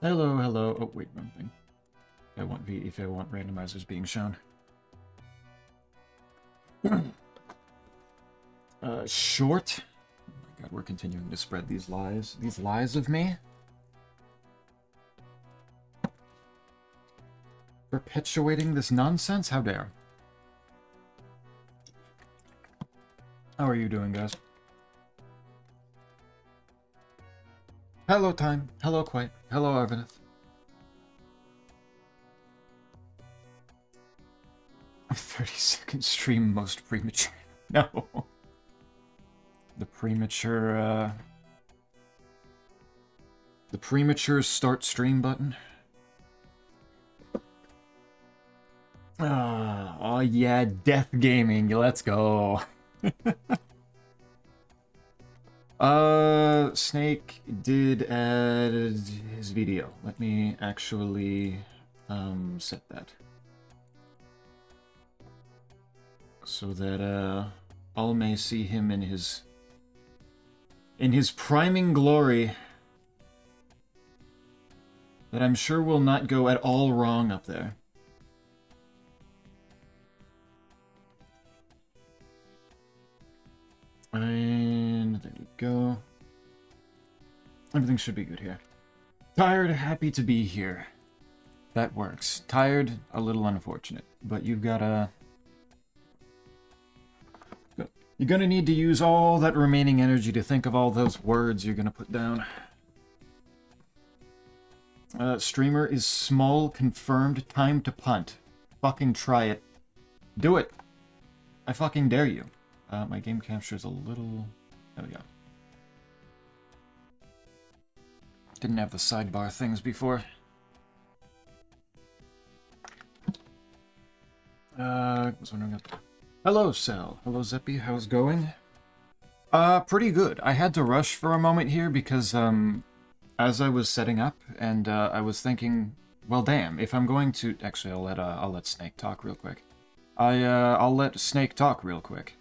Hello, hello. Oh, wait, wrong thing. If I want randomizers being shown. Short. Oh my god, we're continuing to spread these lies. These lies of me. Perpetuating this nonsense? How dare. How are you doing, guys? Hello, Time. Hello, Quiet. Hello, Arvinith. 30-second stream most premature. No. The premature start stream button. Oh yeah, Death Gaming. Let's go. Snake did add his video. Let me actually set that so that all may see him in his priming glory. That I'm sure will not go at all wrong up there. And there we go. Everything should be good here. Tired, happy to be here. That works. Tired, a little unfortunate. But you've got you're gonna need to use all that remaining energy to think of all those words you're gonna put down. Streamer is small, confirmed, time to punt. Fucking try it. Do it. I fucking dare you. My game capture's a little... There we go. Didn't have the sidebar things before. Was wondering... Hello, Sal. Hello, Zeppy. How's it going? Pretty good. I had to rush for a moment here because, as I was setting up, and, I was thinking, well, damn, if I'm going to... Actually, I'll let Snake talk real quick. I'll let Snake talk real quick.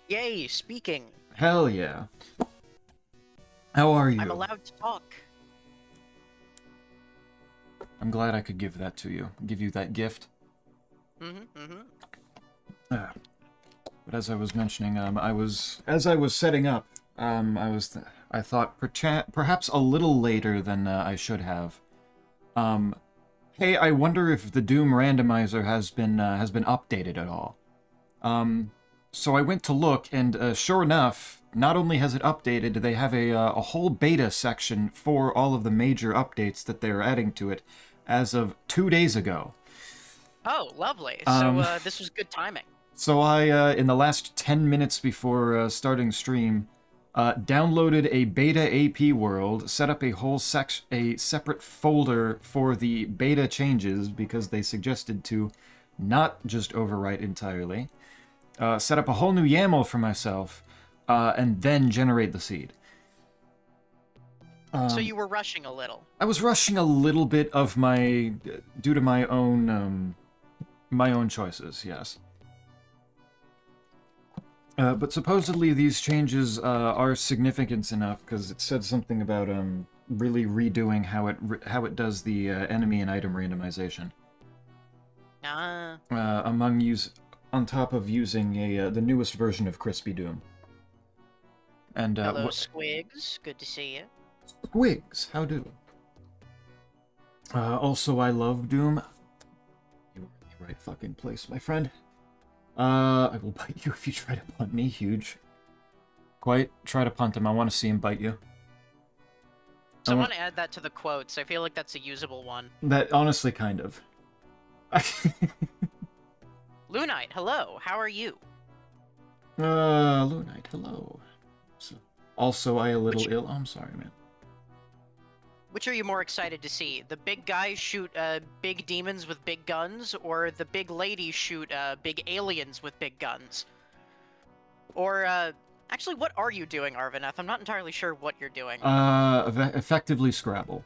Yay, speaking. Hell yeah. How are you? I'm allowed to talk. I'm glad I could give that to you. Give you that gift. But as I was mentioning, as I was setting up, I thought perhaps a little later than I should have. Hey, I wonder if the Doom randomizer has been updated at all. So I went to look, and sure enough, not only has it updated, they have a whole beta section for all of the major updates that they're adding to it as of 2 days ago. Oh, lovely. So this was good timing. So I, in the last 10 minutes before starting stream, downloaded a beta AP world, set up a whole separate folder for the beta changes because they suggested to not just overwrite entirely. Set up a whole new YAML for myself, and then generate the seed. So you were rushing a little. I was rushing a little bit of due to my own choices, yes. But supposedly these changes are significant enough because it said something about really redoing how it does the enemy and item randomization. On top of using the newest version of Crispy Doom. And hello, Squigs. Good to see you. Squigs, how do? Also, I love Doom. You're in the right fucking place, my friend. I will bite you if you try to punt me. Huge. Quite try to punt him. I want to see him bite you. So I want to add that to the quotes. I feel like that's a usable one. That honestly, kind of. Lunite, hello. How are you? Lunite, hello. Also, I a little ill. Oh, I'm sorry, man. Which are you more excited to see? The big guys shoot big demons with big guns, or the big ladies shoot big aliens with big guns? Or, actually, what are you doing, Arvineth? I'm not entirely sure what you're doing. Effectively Scrabble.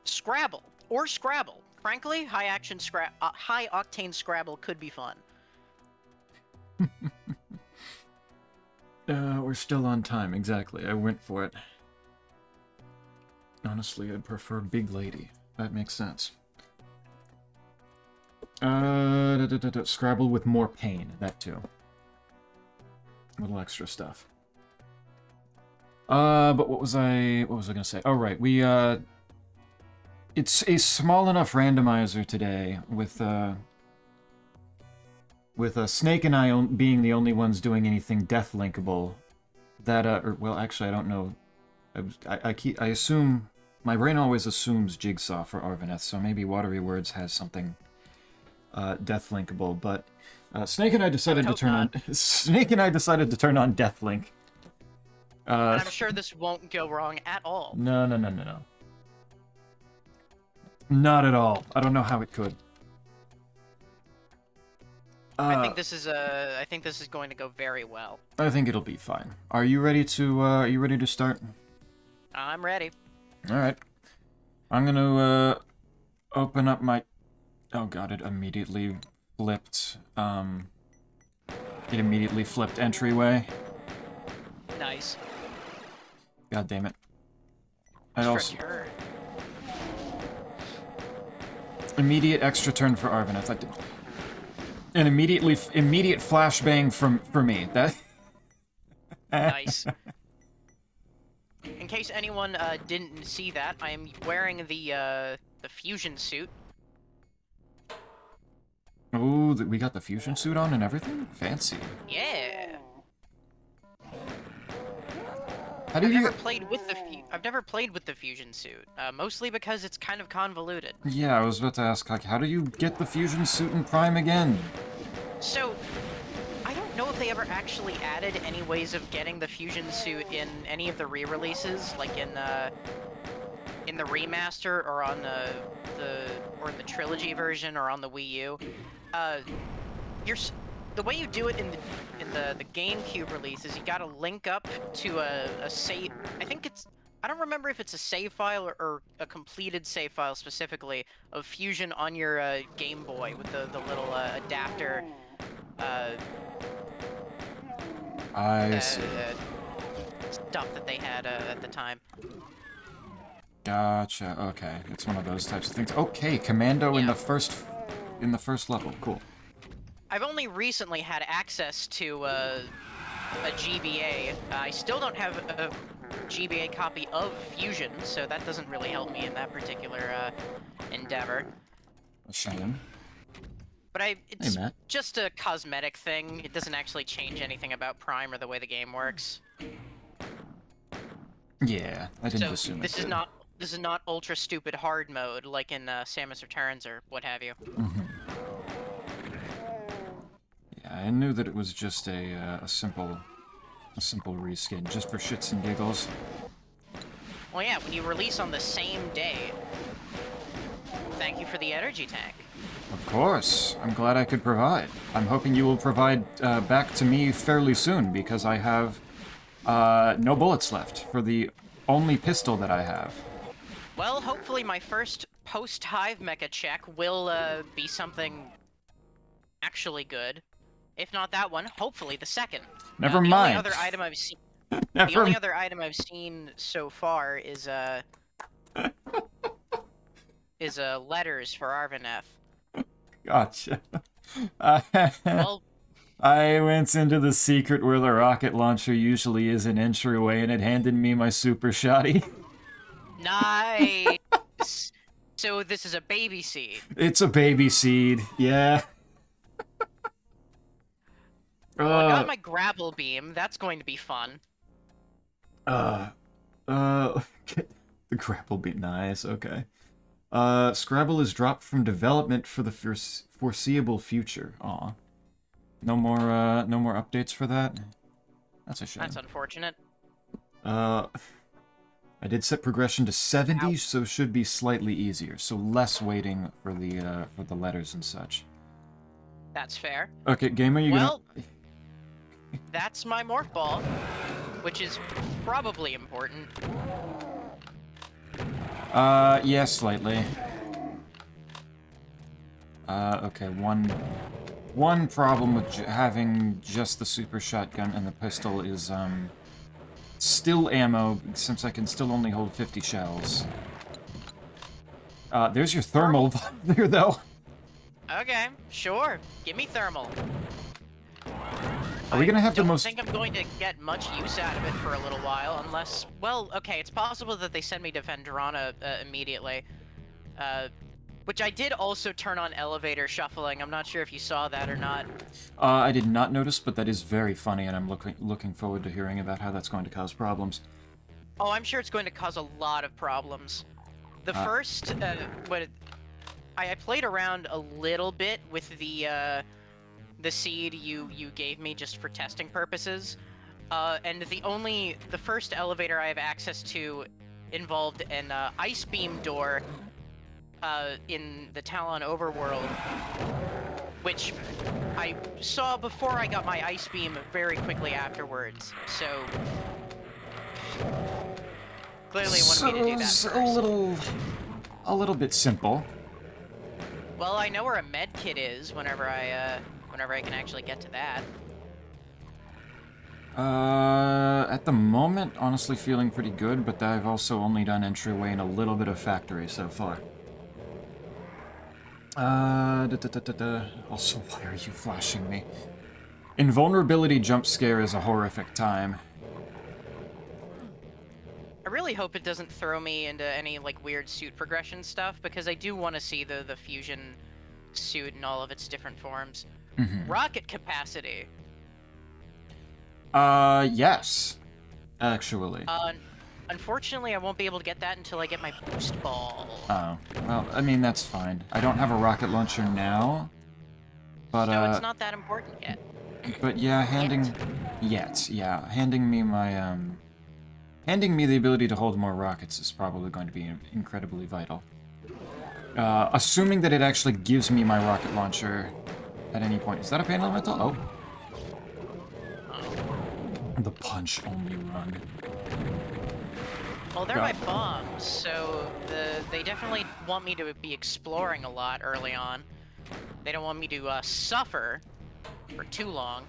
Scrabble. Or Scrabble. Frankly, high-octane Scrabble could be fun. We're still on time, exactly. I went for it. Honestly, I'd prefer Big Lady. That makes sense. Scrabble with more pain. That too. A little extra stuff. But what was I gonna say? Oh, right. It's a small enough randomizer today with Snake and I being the only ones doing anything death linkable. That, well, actually, I don't know. I assume, my brain always assumes Jigsaw for Arvaneth, so maybe Watery Words has something death linkable, but Snake and I decided to turn on Deathlink. And I'm sure this won't go wrong at all. No. Not at all. I don't know how it could. I think this is going to go very well. I think it'll be fine. Are you ready to start? I'm ready. All right. I'm gonna open up my. Oh god! It immediately flipped. It immediately flipped entryway. Nice. God damn it! Immediate extra turn for Arvaneth. I did. An immediate flashbang for me. That. Nice. In case anyone didn't see that, I am wearing the fusion suit. Oh, we got the fusion suit on and everything? Fancy. Yeah. How do I've you never played with the fusion suit, mostly because it's kind of convoluted. Yeah, I was about to ask, like, how do you get the fusion suit in Prime again? So, I don't know if they ever actually added any ways of getting the fusion suit in any of the re-releases, like in the remaster or on the trilogy version or on the Wii U. The way you do it in the GameCube release is you gotta link up to a save. I don't remember if it's a save file or a completed save file specifically of Fusion on your Game Boy with the little adapter. I see. Stuff that they had at the time. Gotcha. Okay, it's one of those types of things. Okay, Commando in the first level. Cool. I've only recently had access to a GBA. I still don't have a GBA copy of Fusion, so that doesn't really help me in that particular endeavor. A shame. But it's Matt. just a cosmetic thing. It doesn't actually change anything about Prime or the way the game works. Yeah, I didn't assume this is not ultra stupid hard mode like in Samus Returns or what have you. Mm-hmm. Yeah, I knew that it was just a simple reskin, just for shits and giggles. Well, yeah, when you release on the same day. Thank you for the energy tank. Of course. I'm glad I could provide. I'm hoping you will provide back to me fairly soon, because I have no bullets left for the only pistol that I have. Well, hopefully my first post-Hive mecha check will be something actually good. If not that one, hopefully the second. Never the mind. Only other item I've seen. The only other item I've seen so far is letters for Arvaneth. Gotcha. Well, I went into the secret where the rocket launcher usually is an entry away, and it handed me my super shotty. Nice. So this is a baby seed. It's a baby seed, yeah. Well, I got my grapple beam. That's going to be fun. The grapple beam, nice. Okay. Scrabble is dropped from development for the foreseeable future. Aw. No more updates for that? That's a shame. That's unfortunate. I did set progression to 70, Ow. so should be slightly easier. So less waiting for the letters and such. That's fair. Okay, gamer, you Well, gonna... that's my morph ball, which is probably important. Yeah, slightly. Okay, one problem with having just the super shotgun and the pistol is, still ammo, since I can still only hold 50 shells. There's your thermal there, though. Okay, sure. Give me thermal. Are we gonna have the most... I don't think I'm going to get much use out of it for a little while, unless... Well, okay, it's possible that they send me to Vendrana immediately. Which I did also turn on elevator shuffling. I'm not sure if you saw that or not. I did not notice, but that is very funny, and I'm looking forward to hearing about how that's going to cause problems. Oh, I'm sure it's going to cause a lot of problems. The first... I played around a little bit with the seed you gave me just for testing purposes, and the first elevator I have access to involved an ice beam door in the Talon overworld, which I saw before I got my ice beam very quickly afterwards. So clearly wanted me to do that first. A little bit simple. Well, I know where a med kit is whenever I can actually get to that. At the moment, honestly feeling pretty good, but I've also only done entryway and a little bit of factory so far. Also, why are you flashing me? Invulnerability jump scare is a horrific time. I really hope it doesn't throw me into any, like, weird suit progression stuff, because I do want to see the fusion suit in all of its different forms. Mm-hmm. Rocket capacity. Yes. Actually. Unfortunately, I won't be able to get that until I get my boost ball. Oh. Well, I mean, that's fine. I don't have a rocket launcher now, but, so it's not that important yet. But yeah, handing me my, handing me the ability to hold more rockets is probably going to be incredibly vital. Assuming that it actually gives me my rocket launcher at any point. Is that a pain elemental? Oh. The punch only run. Well, they're my bombs, so they definitely want me to be exploring a lot early on. They don't want me to suffer for too long.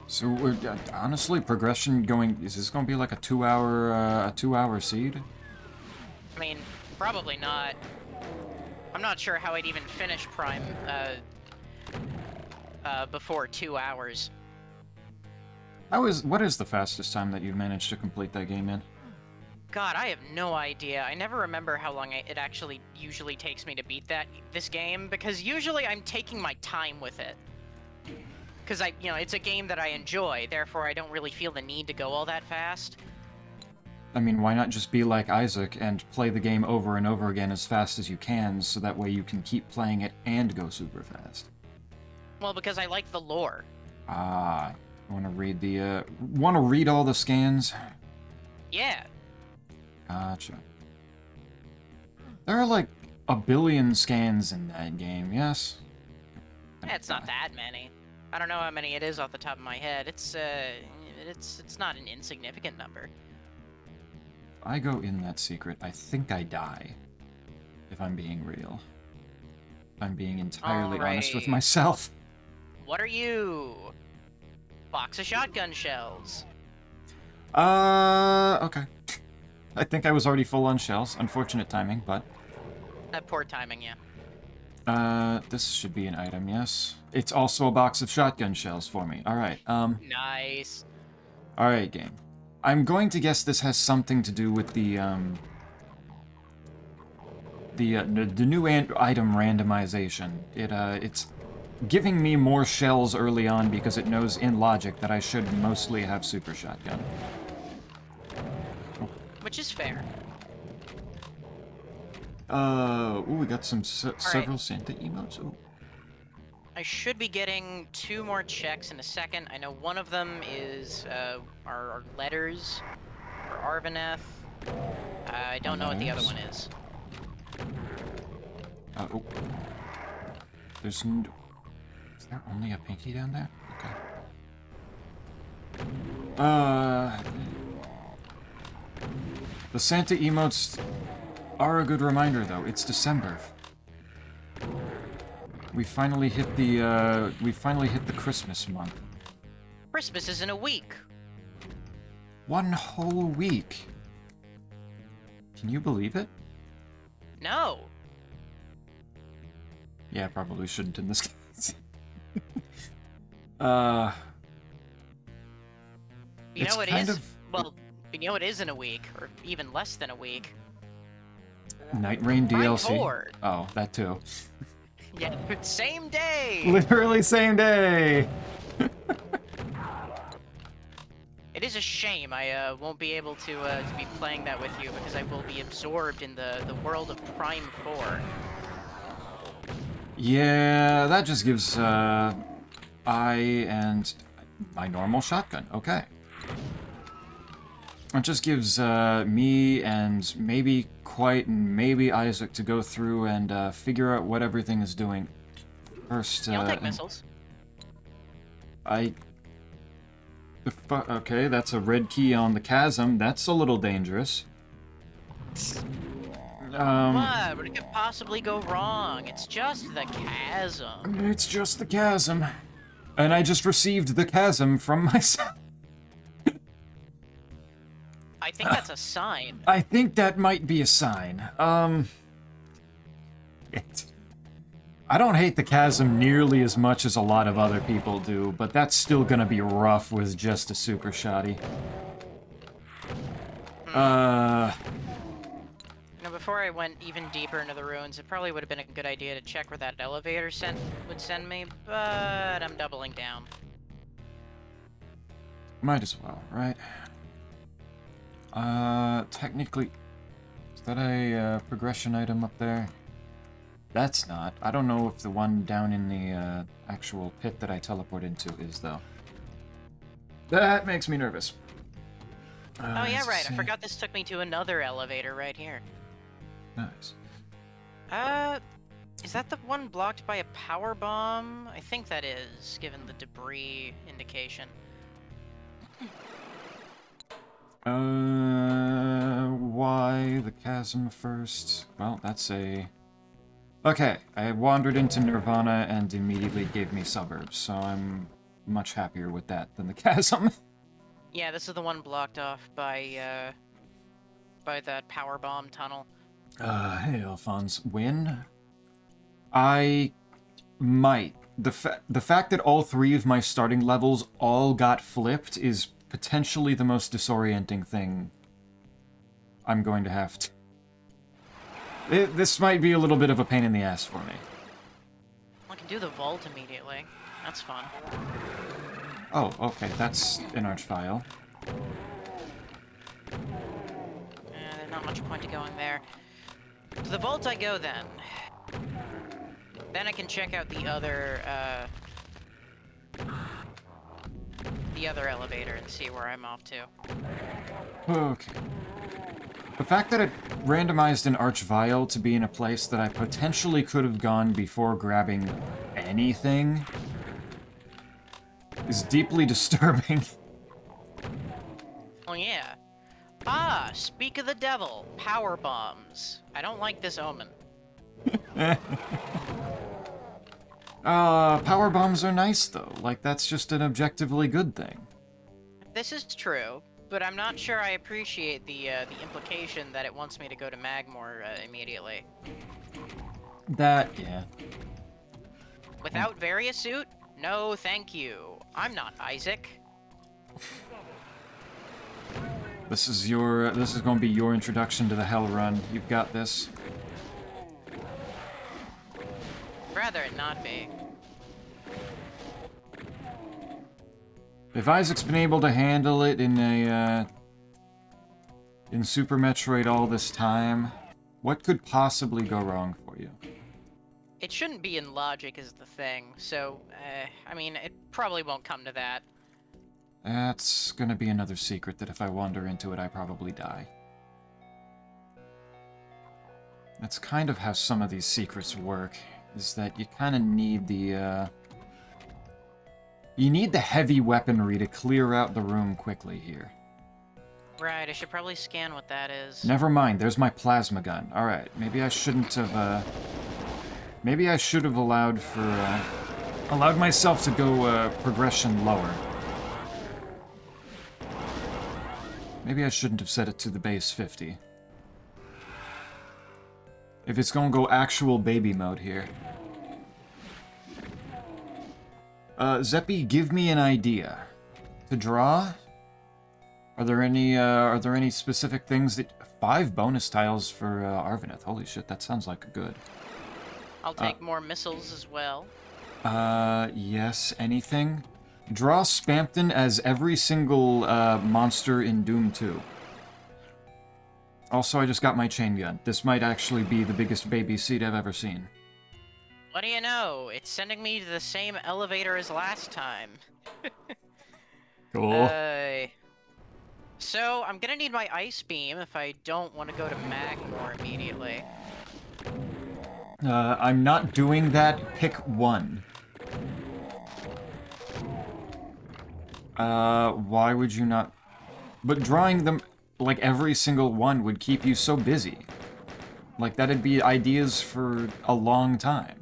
So we're honestly progression going. Is this going to be like a 2-hour seed? I mean, probably not. I'm not sure how I'd even finish Prime before 2 hours. What is the fastest time that you've managed to complete that game in? God, I have no idea. I never remember how long it actually usually takes me to beat this game, because usually I'm taking my time with it. Because it's a game that I enjoy, therefore I don't really feel the need to go all that fast. I mean, why not just be like Isaac and play the game over and over again as fast as you can, so that way you can keep playing it and go super fast? Well, because I like the lore. Ah, want to read all the scans? Yeah. Gotcha. There are like a billion scans in that game, yes? It's not that many. I don't know how many it is off the top of my head. It's not an insignificant number. If I go in that secret, I think I die. If I'm being real. If I'm being entirely honest with myself. What are you? Box of shotgun shells. Okay. I think I was already full on shells. Unfortunate timing, but... Poor timing, yeah. This should be an item, yes. It's also a box of shotgun shells for me. Alright, Nice. Alright, game. I'm going to guess this has something to do with the new item randomization. It's giving me more shells early on because it knows in logic that I should mostly have super shotgun. Which is fair. Ooh, we got some several Santa emotes. Ooh. I should be getting 2 more checks in a second. I know one of them is our letters for Arvaneth. I don't know what the other one is. Oh. Is there only a pinky down there? Okay. The Santa emotes are a good reminder, though. It's December. We finally hit the Christmas month. Christmas is in a week. 1 whole week. Can you believe it? No. Yeah, probably shouldn't in this case. You It's know it kind is. of- Well, you know it is in a week, or even less than a week. Night Rain Prime DLC. 4. Oh, that too. Yeah, same day. Literally same day. It is a shame I won't be able to be playing that with you because I will be absorbed in the world of Prime 4. Yeah, that just gives I and my normal shotgun. Okay. It just gives me and maybe Quite and maybe Isaac to go through and figure out what everything is doing. First, I'll take missiles. Okay, that's a red key on the chasm. That's a little dangerous. What? What could possibly go wrong? It's just the chasm. It's just the chasm. And I just received the chasm from myself. I think that's a sign. I think that might be a sign. I don't hate the chasm nearly as much as a lot of other people do, but that's still gonna be rough with just a super shoddy. Now, before I went even deeper into the ruins, it probably would have been a good idea to check where that elevator would send me, but I'm doubling down. Might as well, right? Technically, is that a progression item up there? That's not. I don't know if the one down in the actual pit that I teleport into is, though. That makes me nervous. Oh yeah, let's right. see. I forgot this took me to another elevator right here. Nice. Is that the one blocked by a power bomb? I think that is, given the debris indication. Why the chasm first? Well, that's a... Okay, I wandered into Nirvana and immediately gave me suburbs, so I'm much happier with that than the chasm. Yeah, this is the one blocked off by that power bomb tunnel. Hey, Alphonse. Win? I might. The fact that all 3 of my starting levels all got flipped is potentially the most disorienting thing I'm going to have to... This might be a little bit of a pain in the ass for me. I can do the vault immediately. That's fun. Oh, okay, that's an archvile. There's not much point to going there. To the vault I go then. Then I can check out the other elevator and see where I'm off to. Okay. The fact that it randomized an archvile to be in a place that I potentially could have gone before grabbing anything is deeply disturbing. Oh yeah. Ah, speak of the devil. Power bombs. I don't like this omen. Power bombs are nice though. Like, that's just an objectively good thing. This is true, but I'm not sure I appreciate the implication that it wants me to go to Magmore immediately. That, yeah. Without Variasuit? No, thank you. I'm not Isaac. This is going to be your introduction to the Hell Run. You've got this. Rather it not be. If Isaac's been able to handle it in Super Metroid all this time, what could possibly go wrong for you? It shouldn't be in logic is the thing, so, I mean, it probably won't come to that. That's gonna be another secret that if I wander into it, I probably die. That's kind of how some of these secrets work, is that you kind of need the, you need the heavy weaponry to clear out the room quickly here. Right, I should probably scan what that is. Never mind, there's my plasma gun. Alright, maybe I shouldn't have, maybe I should have allowed myself to go, progression lower. Maybe I shouldn't have set it to the base 50. If it's gonna go actual baby mode here. Zeppy, give me an idea. To draw? Are there any specific things that... 5 bonus tiles for Arvineth. Holy shit, that sounds like good. I'll take more missiles as well. Yes, anything? Draw Spampton as every single monster in Doom 2. Also, I just got my chain gun. This might actually be the biggest baby seat I've ever seen. What do you know? It's sending me to the same elevator as last time. Cool. So, I'm gonna need my Ice Beam if I don't want to go to Magmore immediately. I'm not doing that. Pick one. Why would you not... But drawing them, like, every single one would keep you so busy. Like, that'd be ideas for a long time.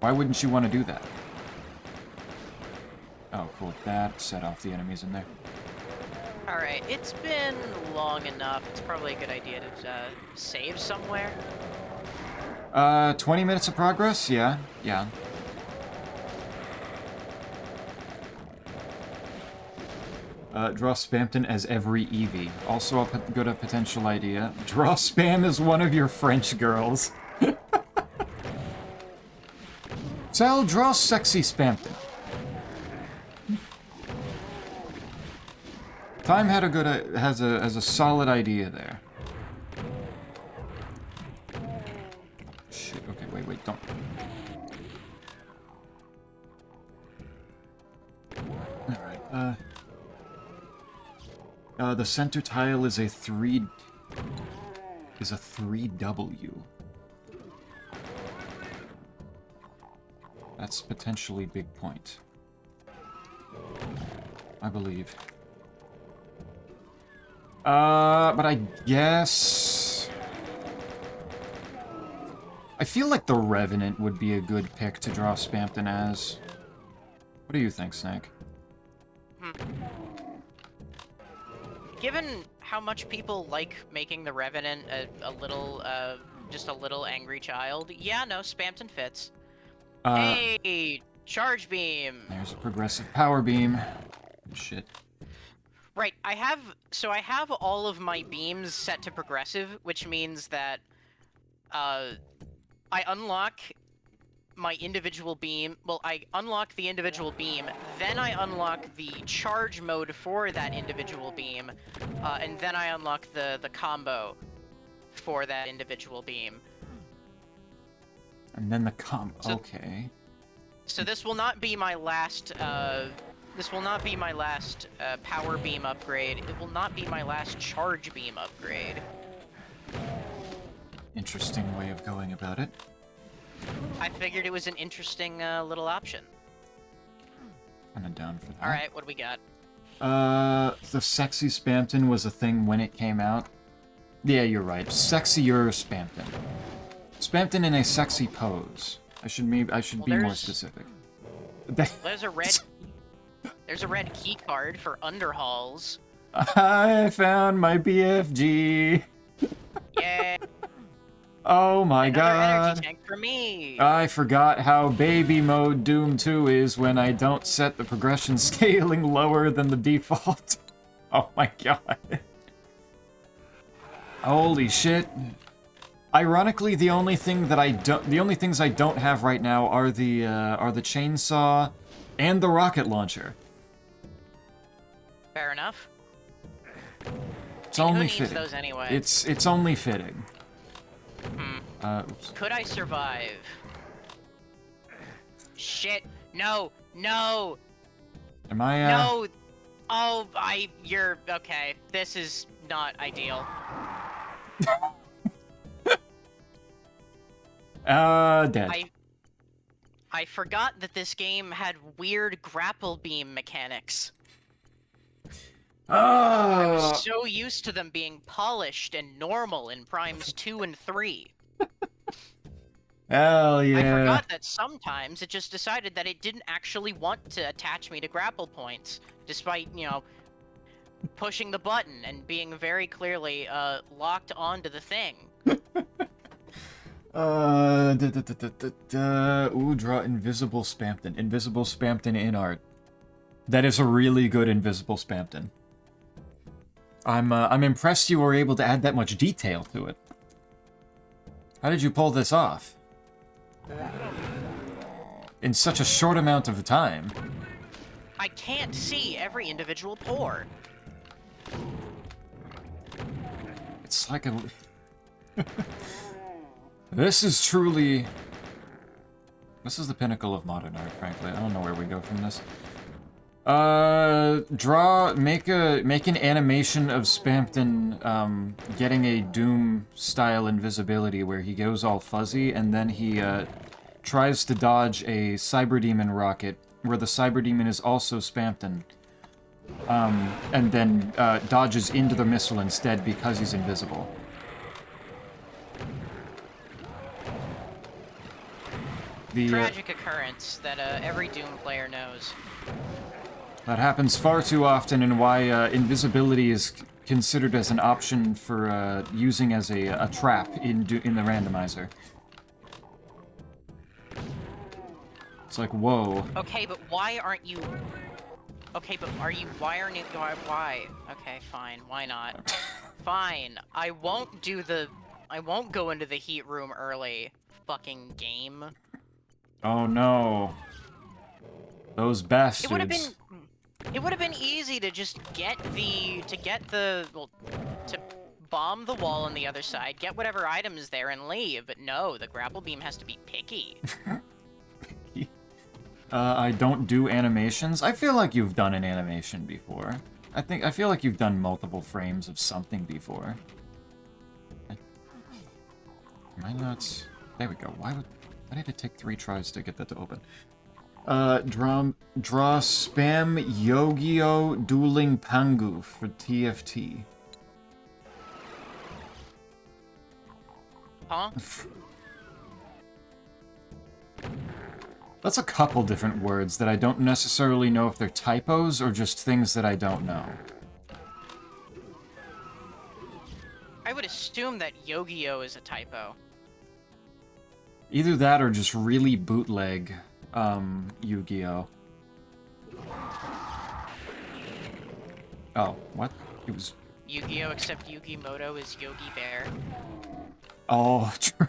Why wouldn't you want to do that? Oh, cool. That set off the enemies in there. Alright, it's been long enough. It's probably a good idea to save somewhere. 20 minutes of progress? Yeah, yeah. Draw Spampton as every Eevee. Also a good potential idea. Draw Spam as one of your French girls. Sal, draw sexy Spampton. Time had a good has a solid idea there. Shit. Okay, wait, don't. All right. The center tile is a 3W. That's potentially big point. I believe. But I guess... I feel like the Revenant would be a good pick to draw Spampton as. What do you think, Snake? Given how much people like making the Revenant a little, just a little angry child, yeah, no, Spampton fits. Hey! Charge Beam! There's a progressive power beam. Shit. Right, I have all of my beams set to progressive, which means that, I unlock my individual beam, well, I unlock the individual beam, then I unlock the charge mode for that individual beam, and then I unlock the combo for that individual beam. And then the combo, okay. So this will not be my last, power beam upgrade. It will not be my last charge beam upgrade. Interesting way of going about it. I figured it was an interesting little option. Kinda down for that. Alright, what do we got? The sexy Spampton was a thing when it came out. Yeah, you're right. Sexier Spampton. Spampton in a sexy pose. I should be more specific. There's a red key card for underhauls. I found my BFG. Yeah. Oh my Another god. energy tank for me. I forgot how baby mode Doom 2 is when I don't set the progression scaling lower than the default. Oh my god. Holy shit. Ironically, the only things I don't have right now are the chainsaw and the rocket launcher. Fair enough. It's only who needs fitting. those anyway? It's only fitting. Oops. Could I survive? Shit! No! No! Am I? No! Oh, you're okay. This is not ideal. Dead. I forgot that this game had weird grapple beam mechanics. I was so used to them being polished and normal in Primes 2 and 3. Hell yeah. I forgot that sometimes it just decided that it didn't actually want to attach me to grapple points, despite, pushing the button and being very clearly locked onto the thing. Ooh, draw Invisible Spampton. Invisible Spampton in art. That is a really good Invisible Spampton. I'm impressed you were able to add that much detail to it. How did you pull this off? In such a short amount of time. I can't see every individual pore. It's like a... This is truly... This is the pinnacle of modern art, frankly. I don't know where we go from this. Make an animation of Spampton, getting a Doom-style invisibility where he goes all fuzzy, and then he, tries to dodge a Cyberdemon rocket, where the Cyberdemon is also Spampton. And then, dodges into the missile instead because he's invisible. Tragic occurrence that every Doom player knows. That happens far too often, and why invisibility is considered as an option for using as a trap in the randomizer. It's like, whoa. Okay, but why aren't you... Okay, but why aren't you... Why? Okay, fine. Why not? Fine. I won't go into the heat room early. Fucking game. Oh no. Those bastards. It would have been easy to just get to bomb the wall on the other side, get whatever item is there, and leave. But no, the grapple beam has to be picky. I don't do animations. I feel like you've done an animation before. I feel like you've done multiple frames of something before. Am I not... There we go. Why did it take 3 tries to get that to open? Draw Spam Yu-Gi-Oh! Dueling Pangu for TFT. Huh? That's a couple different words that I don't necessarily know if they're typos or just things that I don't know. I would assume that Yu-Gi-Oh! Is a typo. Either that or just really bootleg Yu-Gi-Oh! Oh, what? It was... Yu-Gi-Oh! Except Yu-Gi-Moto is Yogi Bear. Oh, true.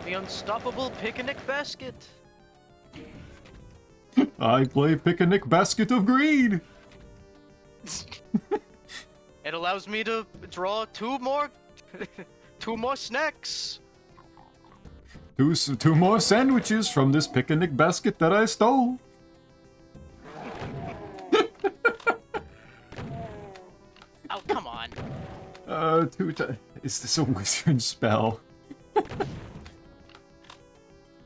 The unstoppable picnic basket. I play Picnic Basket of Greed! It allows me to draw two more snacks. Two more sandwiches from this picnic basket that I stole. Oh, come on. Is this a wizard spell?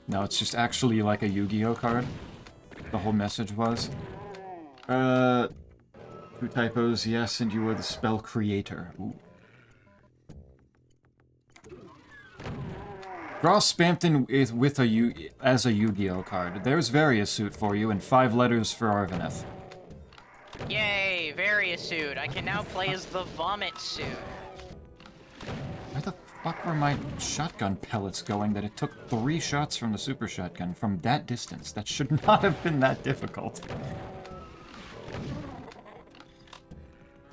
No, it's just actually like a Yu-Gi-Oh card. The whole message was. 2 typos, yes, and you are the spell creator. Ooh. Draw Spampton as a Yu-Gi-Oh card. There's Variasuit for you, and 5 letters for Arvaneth. Yay, Variasuit. I can now play as the Vomit Suit. Where the fuck were my shotgun pellets going that it took 3 shots from the super shotgun from that distance? That should not have been that difficult.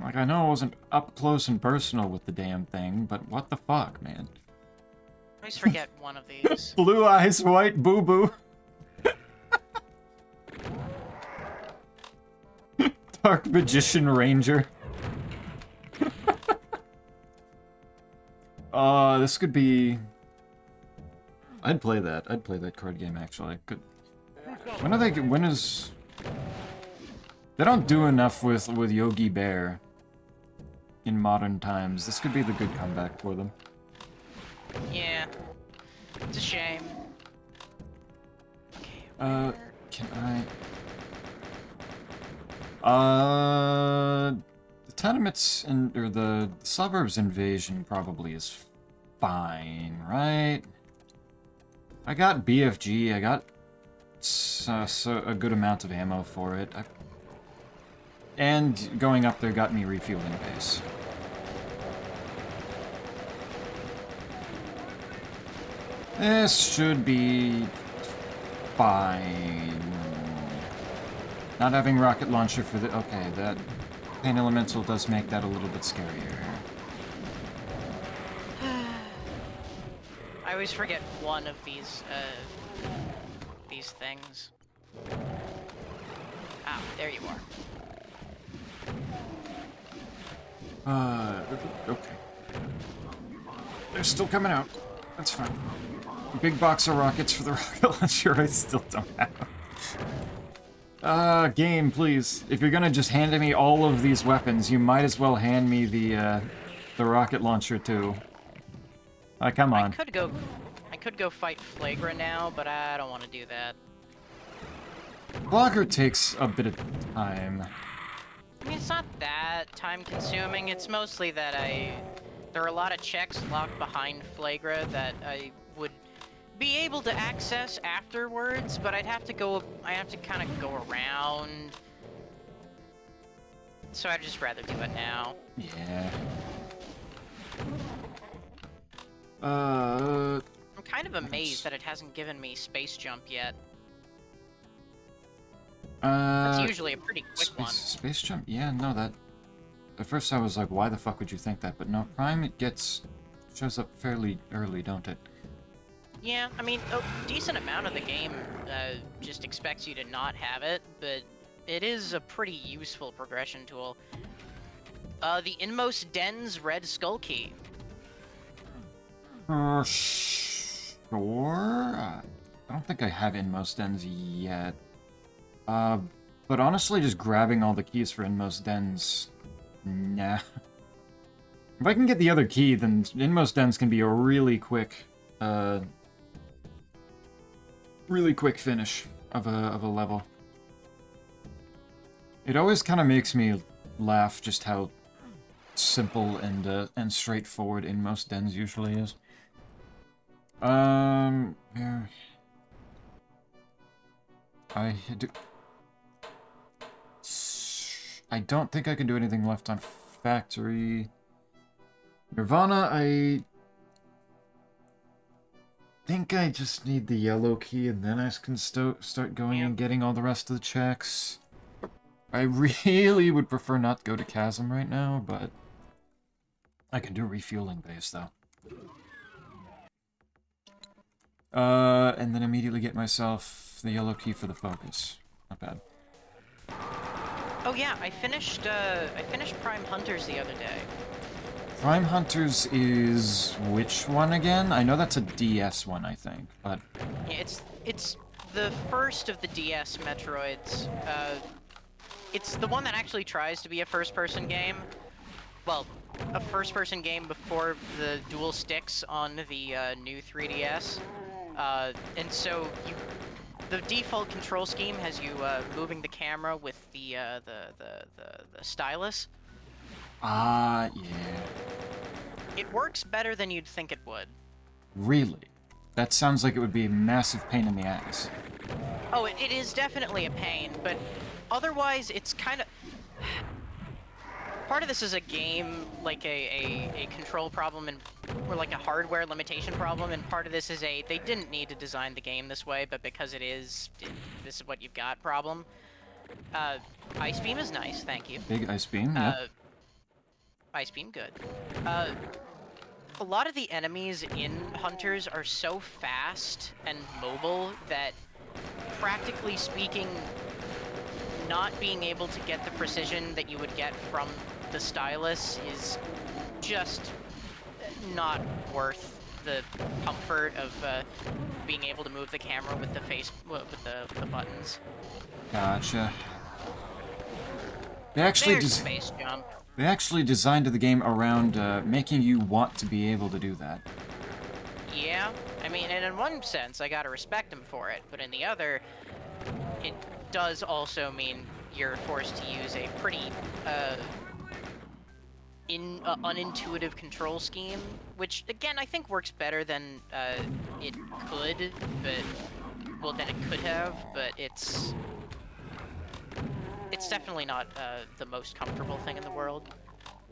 Like, I know I wasn't up close and personal with the damn thing, but what the fuck, man? I always forget one of these. Blue eyes, white boo-boo. Dark Magician Ranger. This could be... I'd play that. I'd play that card game, actually. Could... When is... They don't do enough with Yogi Bear in modern times. This could be the good comeback for them. Yeah. It's a shame. Can I... The tenements or the suburbs invasion probably is fine, right? I got BFG, I got a good amount of ammo for it. And going up there got me refueling base. This should be fine. Not having rocket launcher for the... Okay, that Pain Elemental does make that a little bit scarier. I always forget one of these things. Ah, there you are. Okay. They're still coming out. That's fine. Big box of rockets for the rocket launcher I still don't have. Game, please. If you're gonna just hand me all of these weapons, you might as well hand me the rocket launcher too. Come on. I could go fight Flagra now, but I don't want to do that. Blogger takes a bit of time. I mean, it's not that time-consuming. It's mostly that there are a lot of checks locked behind Flagra that I would be able to access afterwards, but I have to kind of go around. So I'd just rather do it now. Yeah. I'm kind of amazed that it hasn't given me space jump yet. That's usually a pretty quick one. Space jump? Yeah, no, that... At first I was like, why the fuck would you think that? But no, Prime, shows up fairly early, don't it? Yeah, I mean, a decent amount of the game just expects you to not have it, but it is a pretty useful progression tool. The Inmost Den's Red Skull Key. Sure? I don't think I have Inmost Dens yet. But honestly, just grabbing all the keys for Inmost Dens... Nah. If I can get the other key, then Inmost Dens can be a really quick finish of a level. It always kind of makes me laugh just how simple and straightforward Inmost Dens usually is. Yeah. I don't think I can do anything left on Factory. Nirvana, I think I just need the yellow key and then I can start going and getting all the rest of the checks. I really would prefer not to go to Chasm right now, but I can do refueling base though. And then immediately get myself the yellow key for the focus. Not bad. Oh yeah, I finished Prime Hunters the other day. Prime Hunters is which one again? I know that's a DS one, I think, but... Yeah, it's the first of the DS Metroids. It's the one that actually tries to be a first-person game. Well, a first-person game before the dual sticks on the new 3DS. And so the default control scheme has you moving the camera with the stylus. Yeah. It works better than you'd think it would. Really? That sounds like it would be a massive pain in the ass. Oh, it is definitely a pain, but otherwise it's kind of... Part of this is a game, like a control problem, or like a hardware limitation problem, and part of this is they didn't need to design the game this way, but because this is what you've got problem. Ice Beam is nice, thank you. Big Ice Beam, yeah. Ice Beam, good. A lot of the enemies in Hunters are so fast and mobile that, practically speaking, not being able to get the precision that you would get from the stylus is just not worth the comfort of being able to move the camera with the buttons. Gotcha. They actually space jump. They actually designed the game around making you want to be able to do that. Yeah, I mean, and in one sense, I gotta respect him for it, but in the other, it does also mean you're forced to use a pretty unintuitive control scheme, which again I think works better than it could, than it could have. But it's it's definitely not the most comfortable thing in the world.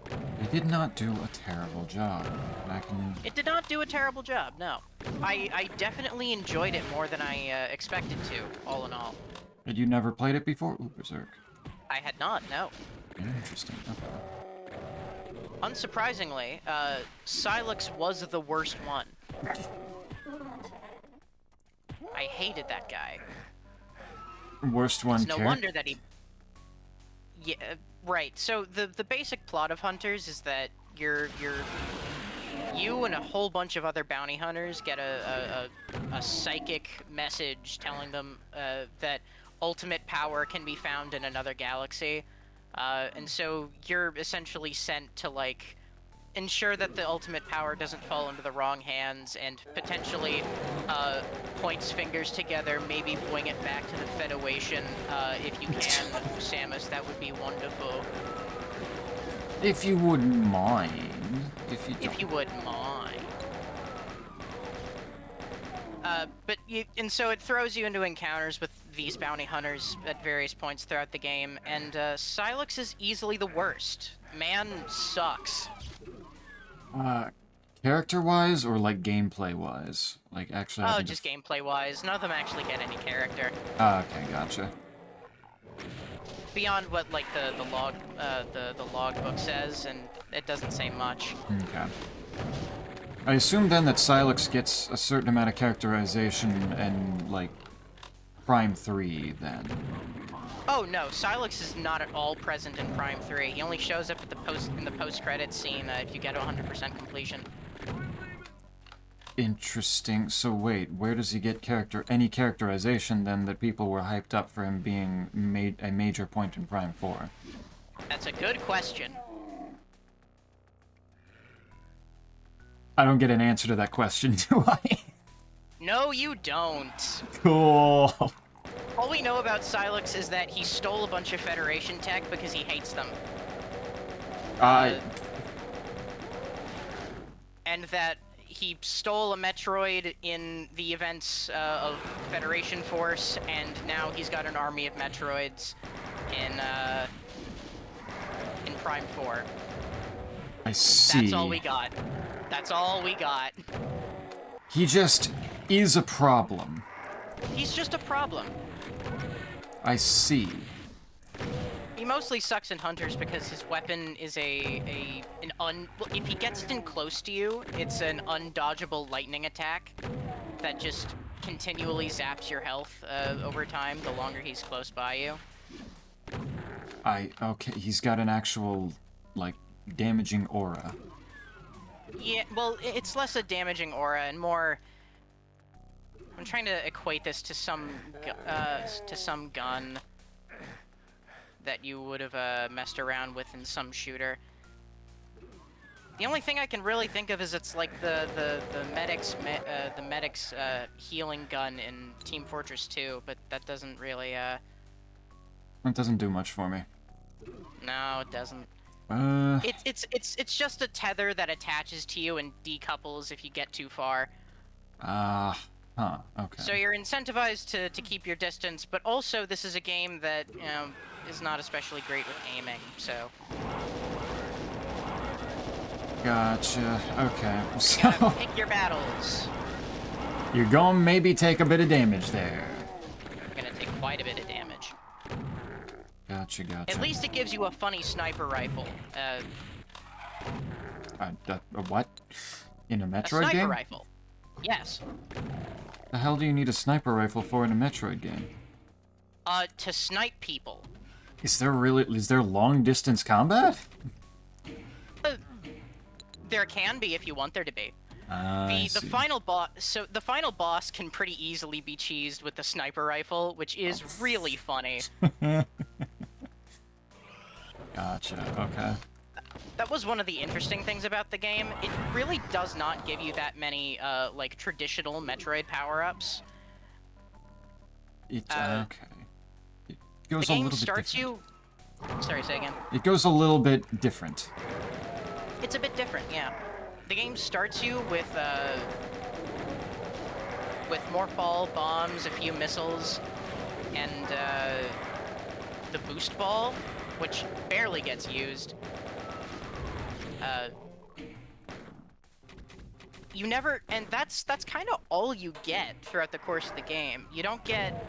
They did not do a terrible job. I can... It did not do a terrible job, no. I definitely enjoyed it more than I expected to, all in all. Had you never played it before? Ooh, Berserk. I had not, no. Interesting. Okay. Unsurprisingly, Silex was the worst one. I hated that guy. Worst one. It's no wonder that he... Yeah, right. So the basic plot of Hunters is that you and a whole bunch of other bounty hunters get a psychic message telling them that ultimate power can be found in another galaxy. And so you're essentially sent to, like, ensure that the ultimate power doesn't fall into the wrong hands and potentially points fingers together, maybe bring it back to the Federation if you can, Samus. That would be wonderful. If you wouldn't mind. If you wouldn't mind. And so it throws you into encounters with these bounty hunters at various points throughout the game, and Silex is easily the worst. Man sucks. Character-wise or, like, gameplay-wise? Like, actually... Oh, just gameplay-wise. None of them actually get any character. Okay, gotcha. Beyond what, like, the logbook says, and it doesn't say much. Okay. I assume then that Silex gets a certain amount of characterization in, like, Prime 3, then. Oh no, Silex is not at all present in Prime 3. He only shows up at the post-credits scene if you get 100% completion. Interesting. So wait, where does he get any characterization then that people were hyped up for him being a major point in Prime 4? That's a good question. I don't get an answer to that question, do I? No, you don't. Cool. All we know about Silex is that he stole a bunch of Federation tech because he hates them. And that he stole a Metroid in the events of Federation Force, and now he's got an army of Metroids in Prime 4. I see. That's all we got. That's all we got. He just is a problem. He's just a problem. I see. He mostly sucks in Hunters because his weapon is if he gets in close to you, it's an undodgeable lightning attack that just continually zaps your health over time the longer he's close by you. Okay, he's got an actual, like, damaging aura. Yeah, well, it's less a damaging aura and more... I'm trying to equate this to some gun that you would have messed around with in some shooter. The only thing I can really think of is it's like the medic's healing gun in Team Fortress 2, but that doesn't really It doesn't do much for me. No, it doesn't. It's just a tether that attaches to you and decouples if you get too far. Okay. So you're incentivized to keep your distance, but also this is a game that, you know, is not especially great with aiming, so... Gotcha. Okay. You gotta pick your battles. You're gonna maybe take a bit of damage there. You're gonna take quite a bit of damage. Gotcha. At least it gives you a funny sniper rifle. What? In a Metroid a sniper game? Rifle. Yes. The hell do you need a sniper rifle for in a Metroid game? To snipe people. Is there long distance combat? There can be if you want there to be. The final boss can pretty easily be cheesed with the sniper rifle, which is really funny. Gotcha. Okay. That was one of the interesting things about the game. It really does not give you that many like traditional Metroid power-ups. Okay. It goes a little bit different. Sorry, say again. It goes a little bit different. It's a bit different, yeah. The game starts you with morph ball, bombs, a few missiles, and the boost ball, which barely gets used. You never, and that's kind of all you get throughout the course of the game. You don't get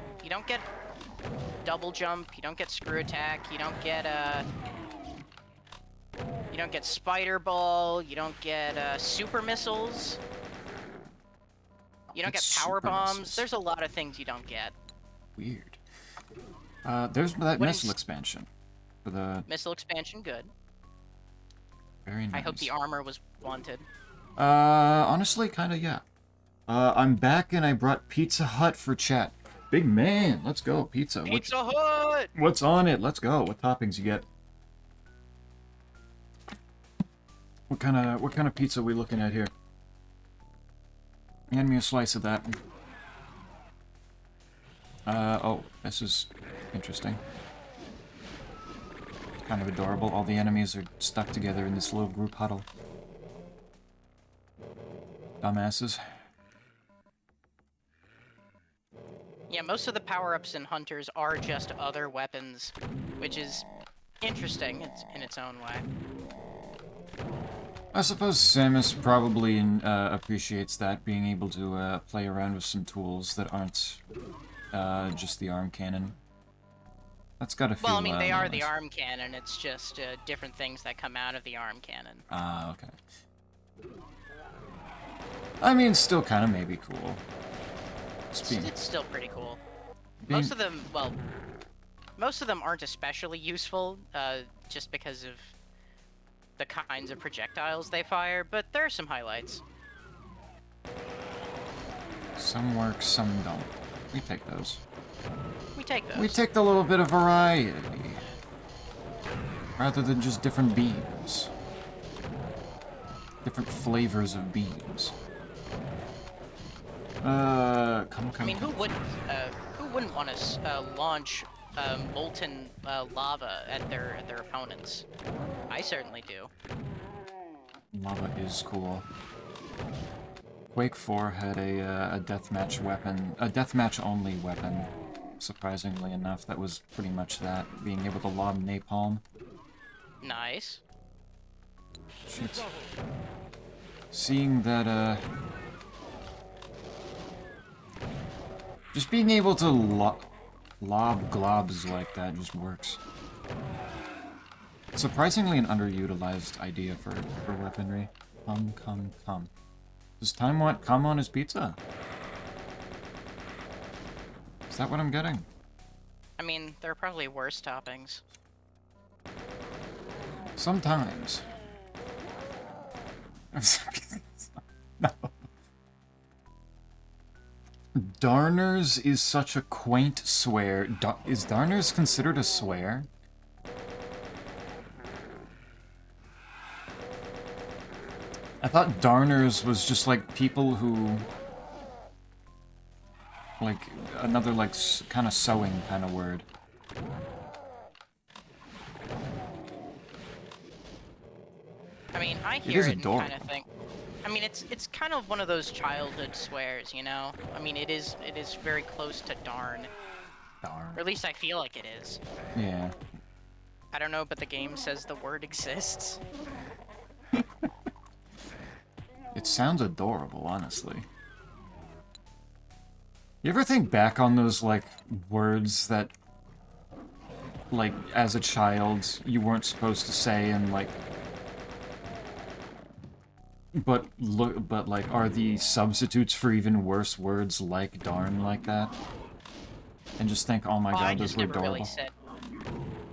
double jump, you don't get screw attack, you don't get spider ball, you don't get super missiles. You don't get power bombs. There's a lot of things you don't get. Weird. There's that missile expansion. For the missile expansion, good. Very nice. I hope the armor was wanted. Honestly, kinda, yeah. I'm back and I brought Pizza Hut for chat. Big man, let's go, pizza. Pizza Hut! What's on it? Let's go. What toppings you get? What kind of pizza are we looking at here? Hand me a slice of that. Oh, this is interesting. Kind of adorable. All the enemies are stuck together in this little group huddle. Dumbasses. Yeah, most of the power-ups in Hunters are just other weapons, which is interesting in its own way. I suppose Samus probably appreciates that, being able to play around with some tools that aren't just the arm cannon. That's gotta feel well, I mean, they are nice. the arm cannon, it's just different things that come out of the arm cannon. Ah, okay. I mean, still kind of maybe cool. It's still pretty cool. Most of them, well, most of them aren't especially useful, just because of the kinds of projectiles they fire, but there are some highlights. Some work, some don't. We take those. We take those. We take the little bit of variety. Rather than just different beams. Different flavors of beams. Come. I mean, who wouldn't want to launch molten lava at their opponents? I certainly do. Lava is cool. Quake 4 had a deathmatch weapon, a deathmatch only weapon. Surprisingly enough, that was pretty much that, being able to lob napalm. Nice. Shit. Seeing that, just being able to lob globs like that just works. Surprisingly an underutilized idea for weaponry. Come. Does Time want cum on his pizza? Is that what I'm getting? I mean, there are probably worse toppings. Sometimes. No. Darners is such a quaint swear. Is Darners considered a swear? I thought darners was just like people who... like, another like kind of sewing kind of word. I mean, I hear it and kind of think... I mean, it's kind of one of those childhood swears, you know? I mean, it is very close to darn. Darn. Or at least I feel like it is. Yeah. I don't know, but the game says the word exists. It sounds adorable, honestly. You ever think back on those, like, words that, like, as a child, you weren't supposed to say, and, like... But, like, are the substitutes for even worse words like darn like that? And just think, oh my god, those were adorable.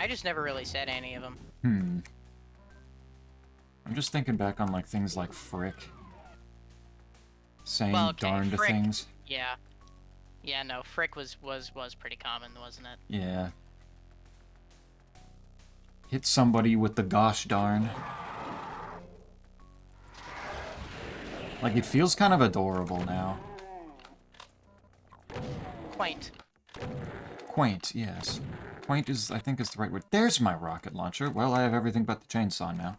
I just never really said any of them. I'm just thinking back on, like, things like frick. Saying well, okay, darn to frick, things. Yeah. Yeah, no, frick was pretty common, wasn't it? Yeah. Hit somebody with the gosh darn. Like, it feels kind of adorable now. Quaint. Quaint, yes. Quaint is, I think, is the right word. There's my rocket launcher. Well, I have everything but the chainsaw now.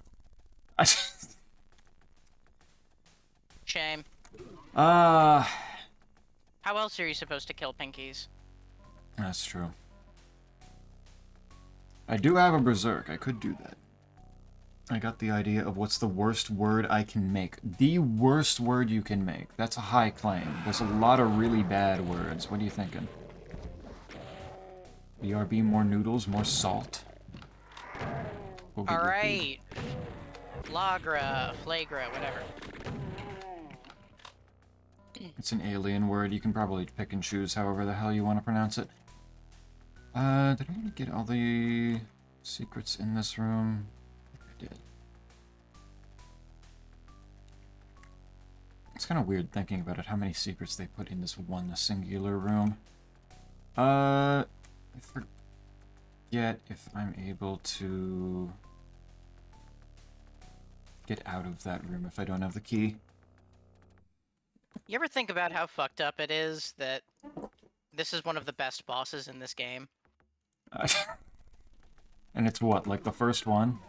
Shame. How else are you supposed to kill pinkies? That's true. I do have a berserk. I could do that. I got the idea of what's the worst word I can make. The worst word you can make. That's a high claim. There's a lot of really bad words. What are you thinking? BRB, more noodles, more salt. Go get your food. Alright. Flagra, flagra, whatever. It's an alien word. You can probably pick and choose however the hell you want to pronounce it. Did I want to get all the secrets in this room? I did. It's kind of weird thinking about it, how many secrets they put in this one singular room. I forget if I'm able to get out of that room if I don't have the key. You ever think about how fucked up it is that this is one of the best bosses in this game? And it's what, like the first one?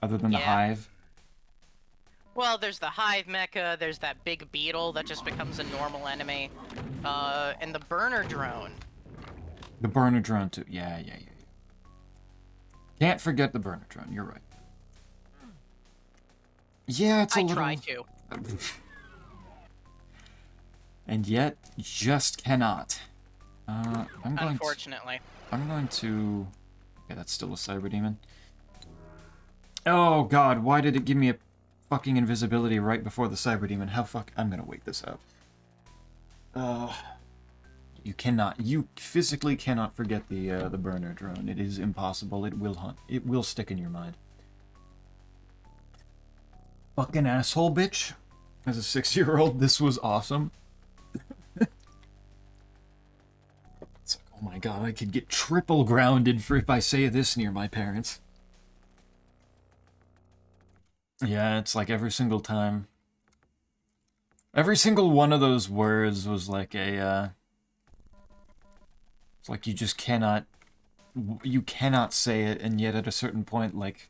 Other than the Yeah. hive? Well, there's the hive mecha, there's that big beetle that just becomes a normal enemy, and the burner drone. The burner drone too. Yeah. Can't forget the burner drone, you're right. Yeah, it's a little... I try to. And yet, just cannot. Unfortunately. I'm going to... Okay, that's still a cyber demon. Oh god, why did it give me a fucking invisibility right before the cyber demon? How fuck... I'm gonna wake this up. You physically cannot forget the burner drone. It is impossible. It will hunt. It will stick in your mind. Fucking asshole bitch. As a 6-year-old, this was awesome. It's like, oh my god, I could get triple grounded for if I say this near my parents. Yeah, it's like every single time. Every single one of those words was like a, it's like you just cannot... You cannot say it, and yet at a certain point, like...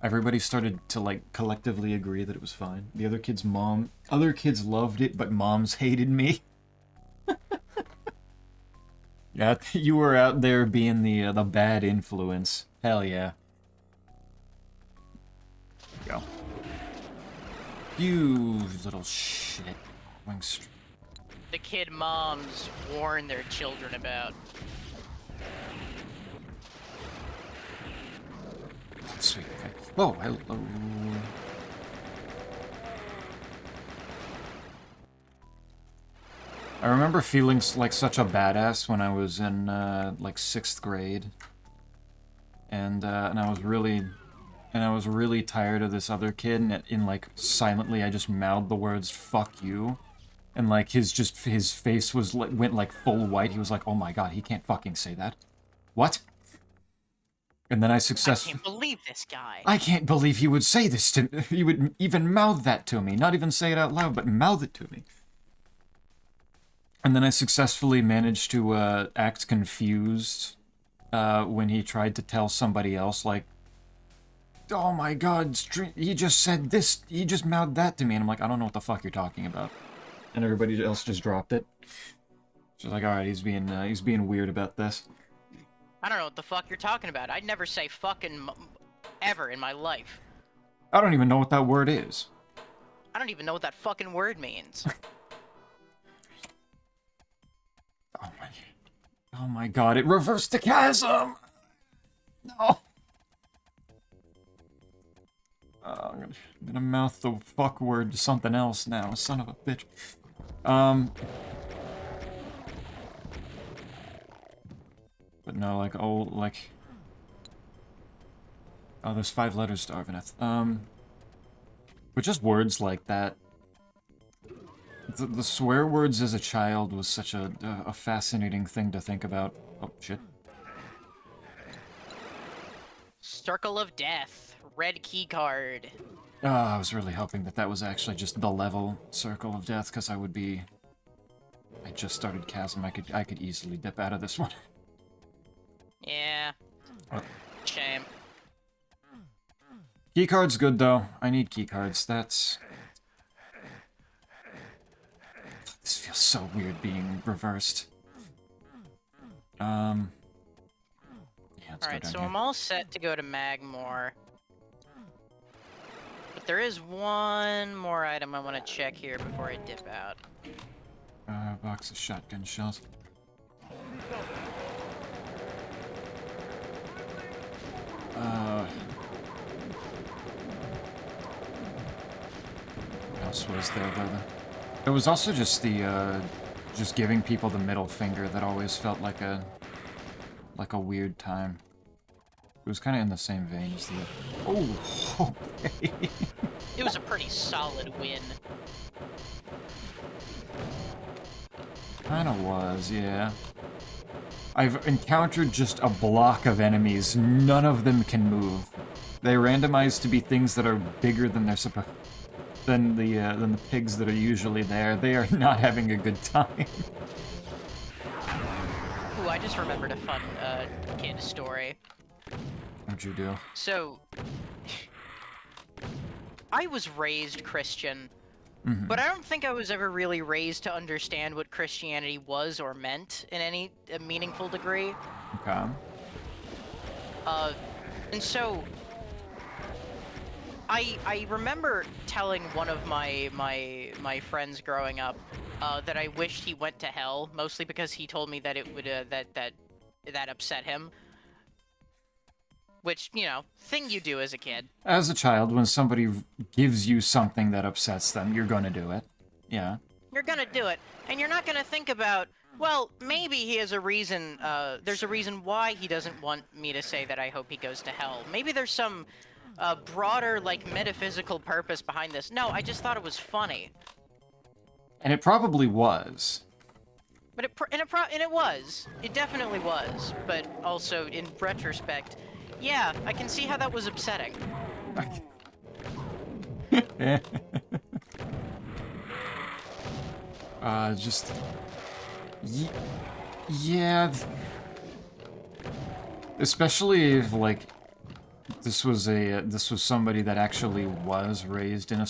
Everybody started to, like, collectively agree that it was fine. The other kids' other kids loved it, but moms hated me. Yeah, you were out there being the bad influence. Hell yeah. Go. You little shit. The kid moms warn their children about. Sweet, okay. Whoa, hello. I remember feeling like such a badass when I was in, like, 6th grade. And I was really tired of this other kid, and like, silently I just mouthed the words, "fuck you." And, like, his face was, like, went, like, full white. He was like, oh my god, he can't fucking say that. What? And then I successfully... I can't believe this guy. I can't believe he would say this to me. He would even mouth that to me. Not even say it out loud, but mouth it to me. And then I successfully managed to act confused when he tried to tell somebody else, like, oh my god, he just said this, he just mouthed that to me. And I'm like, I don't know what the fuck you're talking about. And everybody else just dropped it. She's like, alright, he's being weird about this. I don't know what the fuck you're talking about. I'd never say fucking ever in my life. I don't even know what that word is. I don't even know what that fucking word means. Oh my god, it reversed the chasm! No! I'm gonna mouth the fuck word to something else now, son of a bitch. But no, like, oh, like... Oh, there's 5 letters to Arvaneth. But just words like that. The swear words as a child was such a fascinating thing to think about. Oh, shit. Circle of Death. Red key card. I was really hoping that that was actually just the level Circle of Death, because I would be... I just started Chasm. I could easily dip out of this one. Yeah. Oh. Shame. Keycard's good, though. I need keycards. That's... This feels so weird being reversed. Yeah, let's All go right, down so here. I'm all set to go to Magmore. But there is one more item I want to check here before I dip out. Box of shotgun shells. What else was there, though? It was also just the, just giving people the middle finger that always felt like a weird time. It was kind of in the same vein as the... Oh! Okay. It was a pretty solid win. Kinda was, yeah. I've encountered just a block of enemies. None of them can move. They randomize to be things that are bigger than they're supposed... than the pigs that are usually there. They are not having a good time. Ooh, I just remembered a fun, kid story. What'd you do? So... I was raised Christian, Mm-hmm. but I don't think I was ever really raised to understand what Christianity was or meant in any meaningful degree. Okay. And so I remember telling one of my friends growing up that I wished he went to hell, mostly because he told me that it would that upset him. Which, you know, thing you do as a kid. As a child, when somebody gives you something that upsets them, you're gonna do it. Yeah. You're gonna do it, and you're not gonna think about, well, maybe he has a reason, there's a reason why he doesn't want me to say that I hope he goes to hell. Maybe there's some broader, like, metaphysical purpose behind this. No, I just thought it was funny. And it probably was. But it was. It definitely was. But also, in retrospect, yeah, I can see how that was upsetting. Just... yeah... Especially if, like, this was somebody that actually was raised in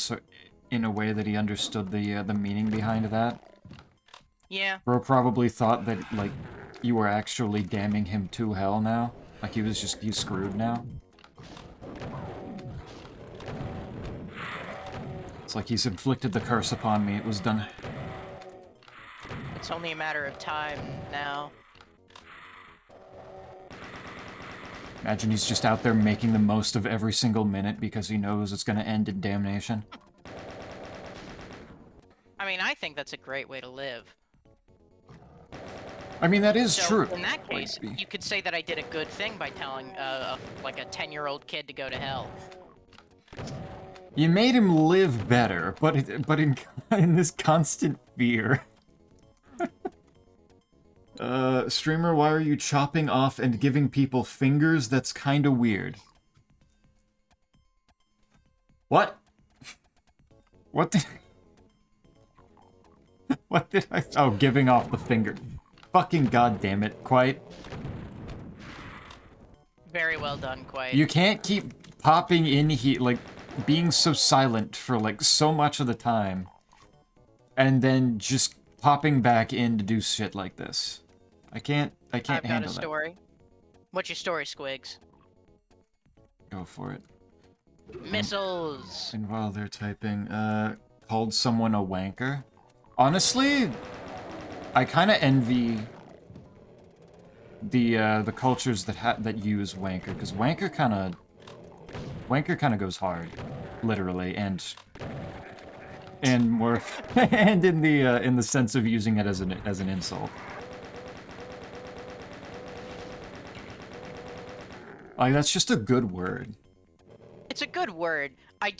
a way that he understood the meaning behind that. Yeah. Bro probably thought that, like, you were actually damning him to hell now. Like, he's screwed now. It's like he's inflicted the curse upon me, it was done. It's only a matter of time now. Imagine he's just out there making the most of every single minute because he knows it's gonna end in damnation. I mean, I think that's a great way to live. I mean, that is true. In that case, you could say that I did a good thing by telling, like, a 10-year-old kid to go to hell. You made him live better, but in this constant fear. Streamer, why are you chopping off and giving people fingers? That's kinda weird. What? What did... what did I... oh, giving off the finger. Fucking goddamn it, Quite. Very well done, Quite. You can't keep popping in here, like, being so silent for, like, so much of the time. And then just popping back in to do shit like this. I can't handle that. I've got a story. What's your story, Squigs? Go for it. Missiles! And while they're typing, called someone a wanker? Honestly, I kind of envy the cultures that use wanker, because wanker kind of goes hard, literally, and more and in the sense of using it as an insult. Like, that's just a good word. It's a good word. I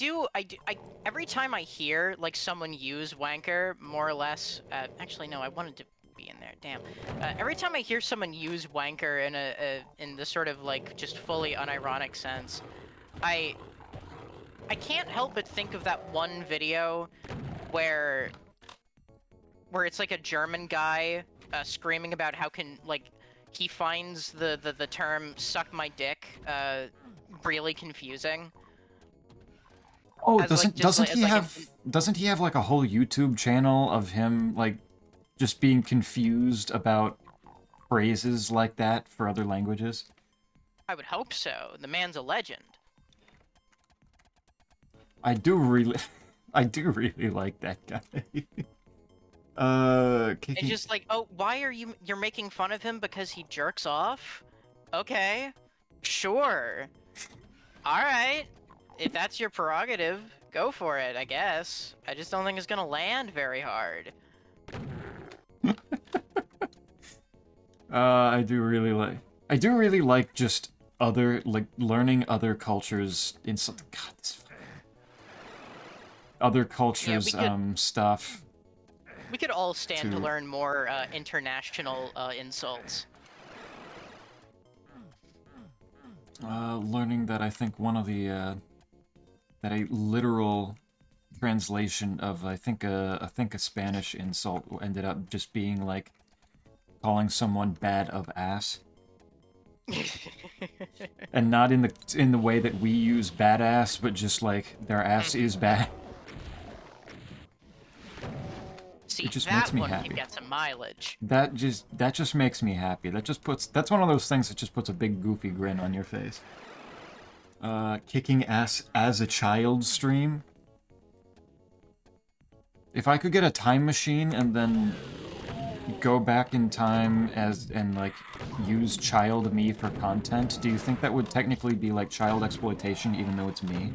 every time I hear, like, someone use wanker, more or less, actually, no, I wanted to be in there, damn. Every time I hear someone use wanker in the sort of, like, just fully unironic sense, I can't help but think of that one video where it's, like, a German guy, screaming about how he finds the term "suck my dick" really confusing. Oh, doesn't he have like a whole YouTube channel of him like just being confused about phrases like that for other languages? I would hope so. The man's a legend. I do really, I do really like that guy. And Kicking. just like, oh, why are you're making fun of him because he jerks off? Okay, sure. All right, if that's your prerogative, go for it, I guess. I just don't think it's gonna land very hard. I do really like just learning other cultures in something. God, other cultures, stuff. We could all stand to learn more international insults. Learning that I think one of the, that a literal translation of, I think a Spanish insult ended up just being, like, calling someone bad of ass. And not in the way that we use badass, but just, like, their ass is bad. See, It just that makes me one happy. can get some mileage. That just makes me happy. That's one of those things that just puts a big goofy grin on your face. Kicking ass as a child stream. If I could get a time machine and then go back in time and like use child me for content, do you think that would technically be like child exploitation even though it's me?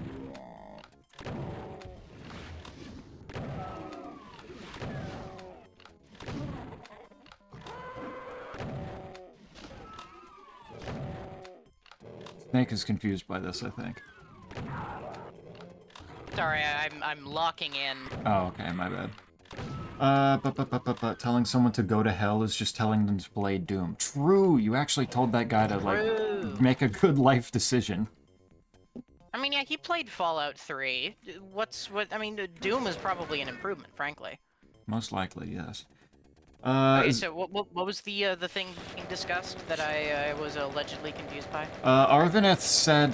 Snake is confused by this, I think. Sorry, I'm locking in. Oh, okay, my bad. But telling someone to go to hell is just telling them to play Doom. True, you actually told that guy to, like, make a good life decision. I mean, yeah, he played Fallout 3. I mean, Doom is probably an improvement, frankly. Most likely, yes. Okay, so what was the thing being discussed that I was allegedly confused by? Arvineth said,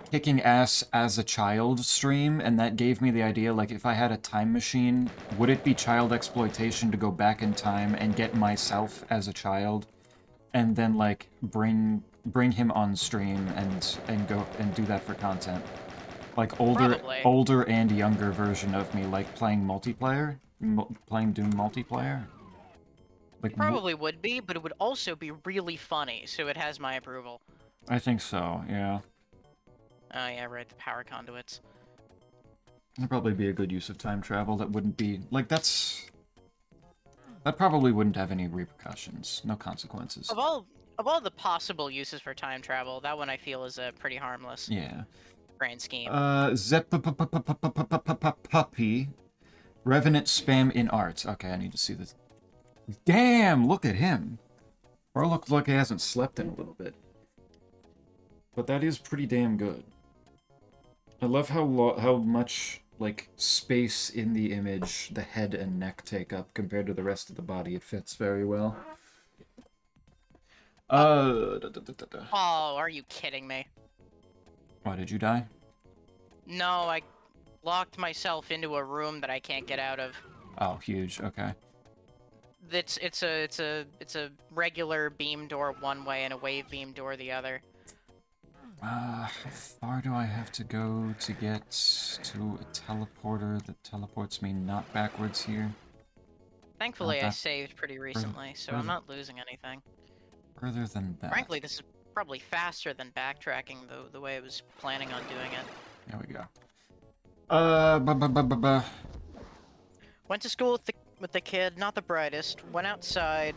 kicking ass as a child stream, and that gave me the idea, like, if I had a time machine, would it be child exploitation to go back in time and get myself as a child, and then, like, bring him on stream and go and do that for content? Like, older and younger version of me, like, playing multiplayer? Playing Doom multiplayer? Like, Probably would be, but it would also be really funny, so it has my approval. I think so, yeah. Oh yeah, right, the power conduits. That'd probably be a good use of time travel. That wouldn't be... Like, that probably wouldn't have any repercussions. No consequences. Of all the possible uses for time travel, that one I feel is pretty harmless. Yeah. Grand scheme. Puppy. Revenant spam in art. Okay, I need to see this. Damn, look at him. Bro looks like he hasn't slept in a little bit. But that is pretty damn good. I love how much, like, space in the image the head and neck take up compared to the rest of the body. It fits very well. Oh, are you kidding me? Why, did you die? No, I locked myself into a room that I can't get out of. Oh, huge. Okay. It's a regular beam door one way and a wave beam door the other. How far do I have to go to get to a teleporter that teleports me not backwards here? Thankfully, I saved pretty recently, so I'm not losing anything. Further than that. Frankly, this is probably faster than backtracking the way I was planning on doing it. There we go. Went to school with the kid, not the brightest. Went outside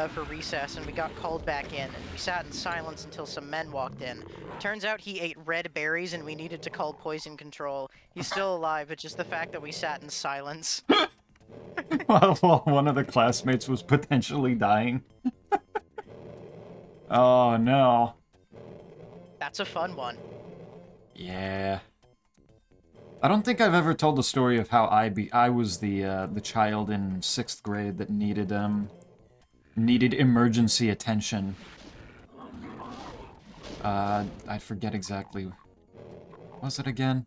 for recess, and we got called back in. And we sat in silence until some men walked in. Turns out he ate red berries, and we needed to call poison control. He's still alive, but just the fact that we sat in silence. While one of the classmates was potentially dying. Oh no. That's a fun one. Yeah. I don't think I've ever told the story of how I was the child in 6th grade that needed emergency attention. I forget exactly. What was it again?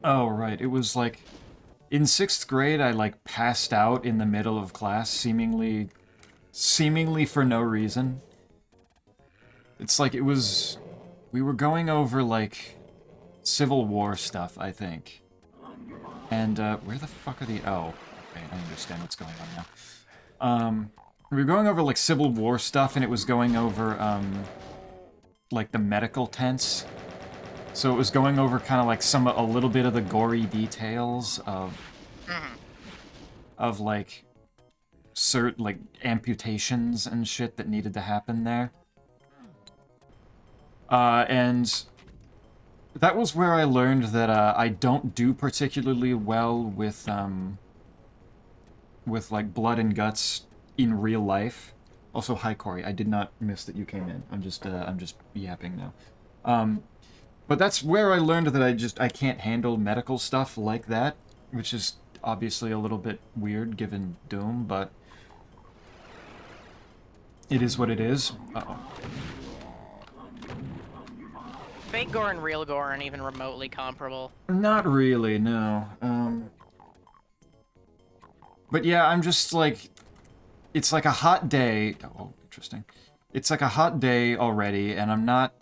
Oh, right. It was like in 6th grade I like passed out in the middle of class seemingly for no reason. It's like it was... We were going over, like, Civil War stuff, I think. And, where the fuck are the... Oh, okay, I understand what's going on now. We were going over, like, Civil War stuff, and it was going over, like, the medical tents. So it was going over kind of, like, a little bit of the gory details of... Of, like, like, amputations and shit that needed to happen there. And that was where I learned that I don't do particularly well with like blood and guts in real life. Also, hi Corey. I did not miss that you came in. I'm just yapping now. But that's where I learned that I can't handle medical stuff like that, which is obviously a little bit weird given Doom, but it is what it is. Uh-oh. Fake gore and real gore aren't even remotely comparable. Not really, no. But yeah, I'm just like... It's like a hot day... Oh, interesting. It's like a hot day already, and I'm not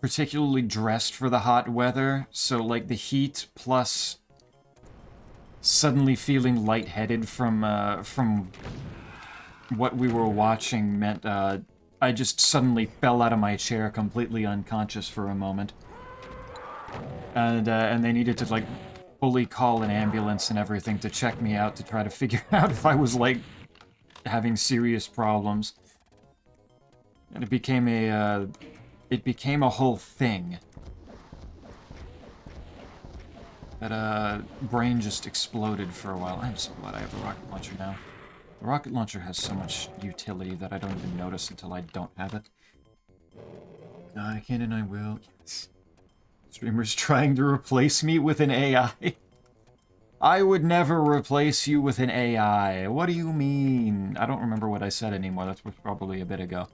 particularly dressed for the hot weather, so like the heat plus suddenly feeling lightheaded from what we were watching meant, I just suddenly fell out of my chair completely unconscious for a moment. And they needed to, like, fully call an ambulance and everything to check me out to try to figure out if I was, like, having serious problems. And it became a whole thing. That, brain just exploded for a while. I'm so glad I have the rocket launcher now. The rocket launcher has so much utility that I don't even notice until I don't have it. I can and I will. Yes. Streamers trying to replace me with an AI. I would never replace you with an AI. What do you mean? I don't remember what I said anymore. That was probably a bit ago.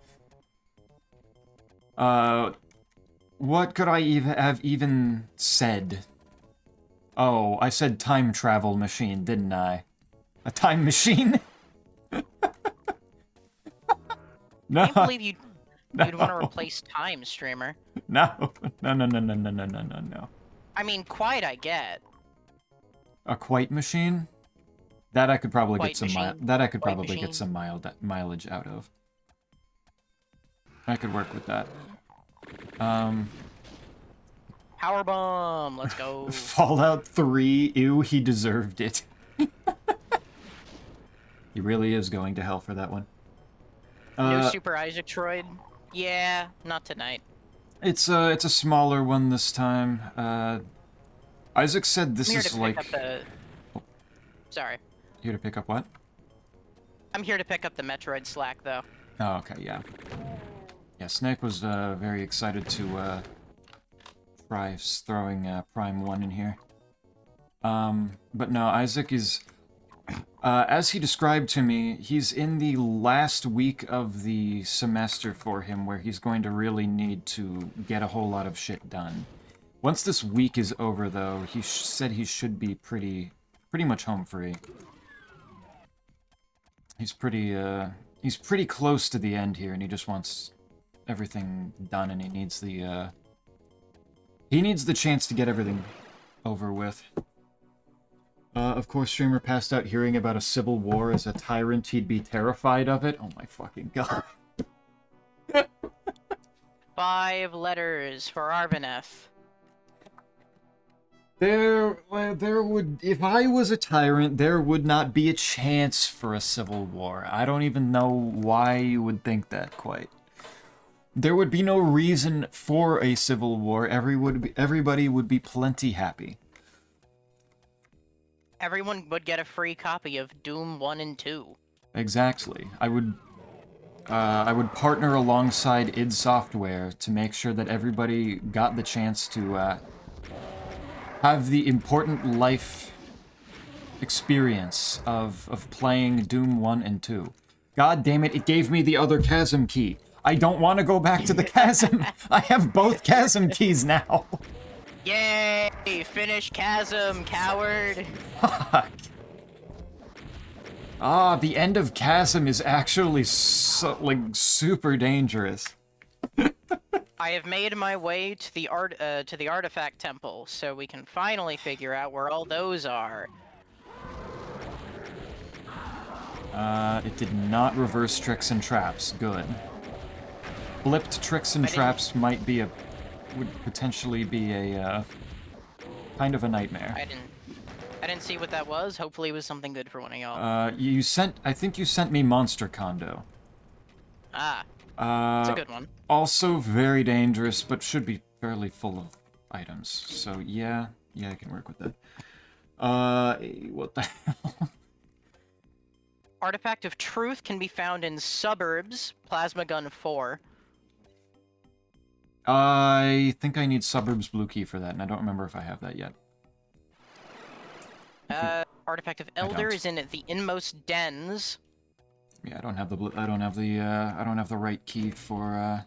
What could I have even said? Oh, I said time travel machine, didn't I? A time machine? No. I can't believe you'd want to No. replace time, streamer. No. No. I mean, quite I get. A quite machine? That I could probably Quite get some machine? that I could Quite probably get machine? some mileage out of. I could work with that. Powerbomb, let's go. Fallout 3, ew, he deserved it. He really is going to hell for that one. New Super Isaac Troid? Yeah, not tonight. It's a smaller one this time. Isaac said this I'm here is to like... pick up the... Sorry. Here to pick up what? I'm here to pick up the Metroid slack, though. Oh, okay, yeah. Yeah, Snake was very excited to try throwing Prime 1 in here. But no, Isaac is... as he described to me, he's in the last week of the semester for him where he's going to really need to get a whole lot of shit done. Once this week is over, though, he said he should be pretty much home free. He's pretty close to the end here, and he just wants everything done, and he needs the chance to get everything over with. Of course, streamer passed out hearing about a civil war. As a tyrant, he'd be terrified of it. Oh my fucking god. 5 letters for Arvaneth. There would, if I was a tyrant, there would not be a chance for a civil war. I don't even know why you would think that quite. There would be no reason for a civil war. Everybody would be plenty happy. Everyone would get a free copy of Doom 1 and 2. Exactly. I would partner alongside id Software to make sure that everybody got the chance to have the important life experience of playing Doom 1 and 2. God damn it, it gave me the other chasm key. I don't want to go back to the chasm. I have both chasm keys now. Yay! Finish chasm, coward! Fuck. Ah, the end of chasm is actually super dangerous. I have made my way to the artifact temple, so we can finally figure out where all those are. It did not reverse tricks and traps. Good. Flipped tricks and I didn't- traps might be a... would potentially be a, kind of a nightmare. I didn't see what that was. Hopefully it was something good for one of y'all. You sent... I think you sent me Monster Condo. Ah, it's a good one. Also very dangerous, but should be fairly full of items. So, yeah. Yeah, I can work with that. What the hell? Artifact of Truth can be found in Suburbs, Plasma Gun 4. I think I need Suburbs Blue Key for that, and I don't remember if I have that yet. Artifact of Elder is in the Inmost Dens. Yeah, I don't have the I don't have the right key for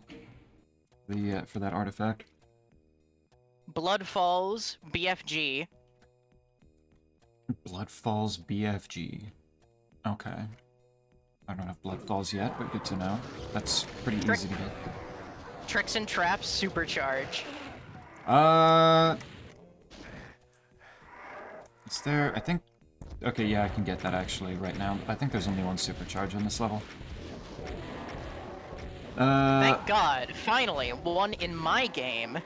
for that artifact. Blood Falls, BFG. Blood Falls BFG. Okay. I don't have Blood Falls yet, but good to know. That's pretty easy to get. Tricks and Traps, Supercharge. Is there... I think... Okay, yeah, I can get that actually right now. I think there's only one supercharge on this level. Thank God, finally, one in my game.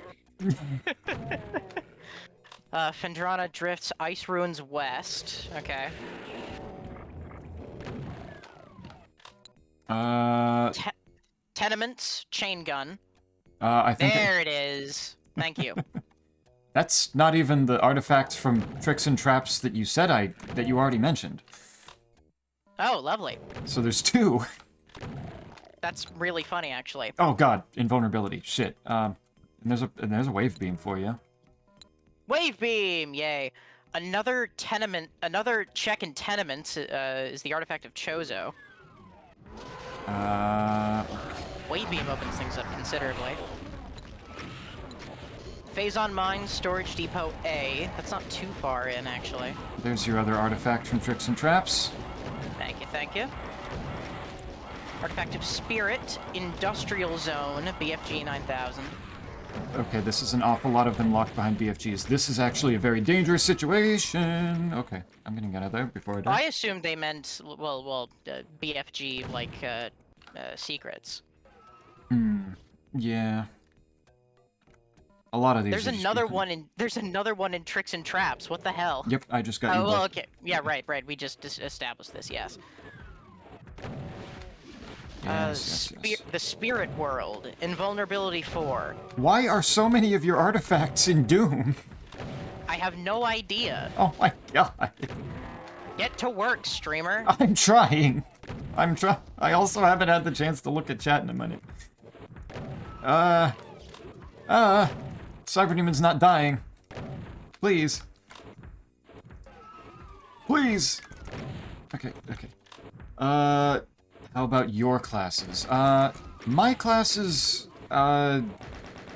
Fendrana Drifts, Ice Ruins West. Okay. Tenements, Chain Gun. I think... There it is. Thank you. That's not even the artifact from Tricks and Traps that you said that you already mentioned. Oh, lovely. So there's two. That's really funny, actually. Oh god, invulnerability. Shit. And there's a wave beam for you. Wave Beam, yay. Another check in Tenements is the artifact of Chozo. Okay. Wave Beam opens things up considerably. Phazon Mine, Storage Depot A. That's not too far in, actually. There's your other artifact from Tricks and Traps. Thank you, thank you. Artifact of Spirit, Industrial Zone, BFG 9000. Okay, this is an awful lot of them locked behind BFGs. This is actually a very dangerous situation. Okay, I'm getting out of there before I die. I assumed they meant, BFG, like, secrets. Yeah. A lot of these. There's another one in Tricks and Traps. What the hell? Yep, I just got you. Oh, well, both. okay. Yeah, right. We just established this. Yes. Yes. The Spirit World, Invulnerability 4. Why are so many of your artifacts in Doom? I have no idea. Oh my god. Get to work, streamer. I'm trying. I also haven't had the chance to look at chat in a minute. Cyberdemon's not dying. Please. Please. Okay. How about your classes? My classes,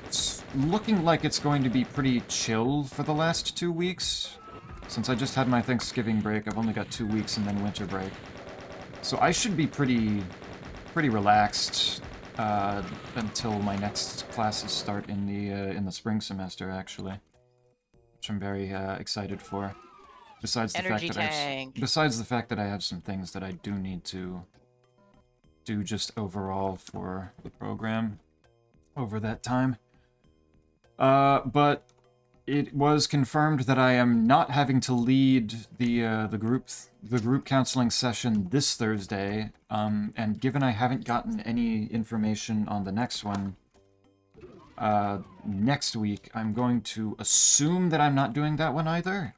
it's looking like it's going to be pretty chill for the last 2 weeks. Since I just had my Thanksgiving break, I've only got 2 weeks and then winter break. So I should be pretty relaxed until my next classes start in the spring semester, actually, which I'm very excited for. Besides the fact that I have some things that I do need to do just overall for the program over that time. But it was confirmed that I am not having to lead the group counseling session this Thursday, and given I haven't gotten any information on the next one next week, I'm going to assume that I'm not doing that one either.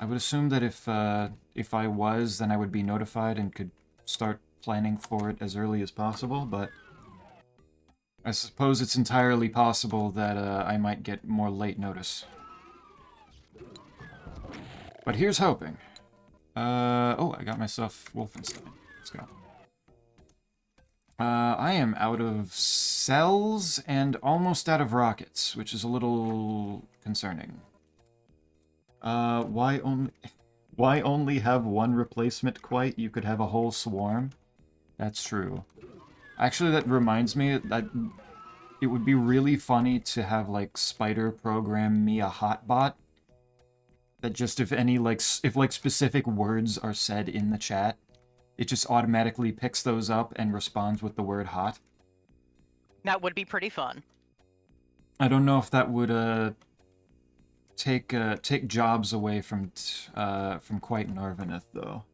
I would assume that if I was, then I would be notified and could start planning for it as early as possible, but I suppose it's entirely possible that I might get more late notice. But here's hoping. Oh, I got myself Wolfenstein. Let's go. I am out of cells and almost out of rockets, which is a little concerning. Why only have one replacement quite? You could have a whole swarm. That's true. Actually, that reminds me that it would be really funny to have, like, Spider program me a hotbot that just if any, like, if, like, specific words are said in the chat, it just automatically picks those up and responds with the word hot. That would be pretty fun. I don't know if that would, take jobs away from Quite Narvaneth, though.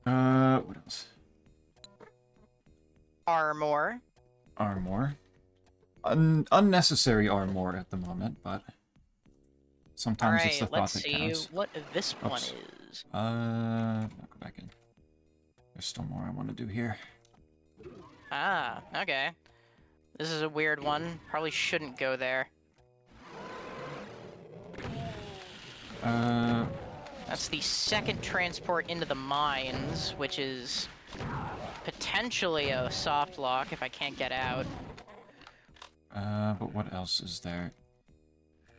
What else? Armor. Armor. Unnecessary armor at the moment, but sometimes it's the thought let's that see counts. what this one Oops. is. I'll go back in. There's still more I want to do here. Ah, okay. This is a weird one. Probably shouldn't go there. That's the second transport into the mines, which is potentially a soft lock if I can't get out. But what else is there?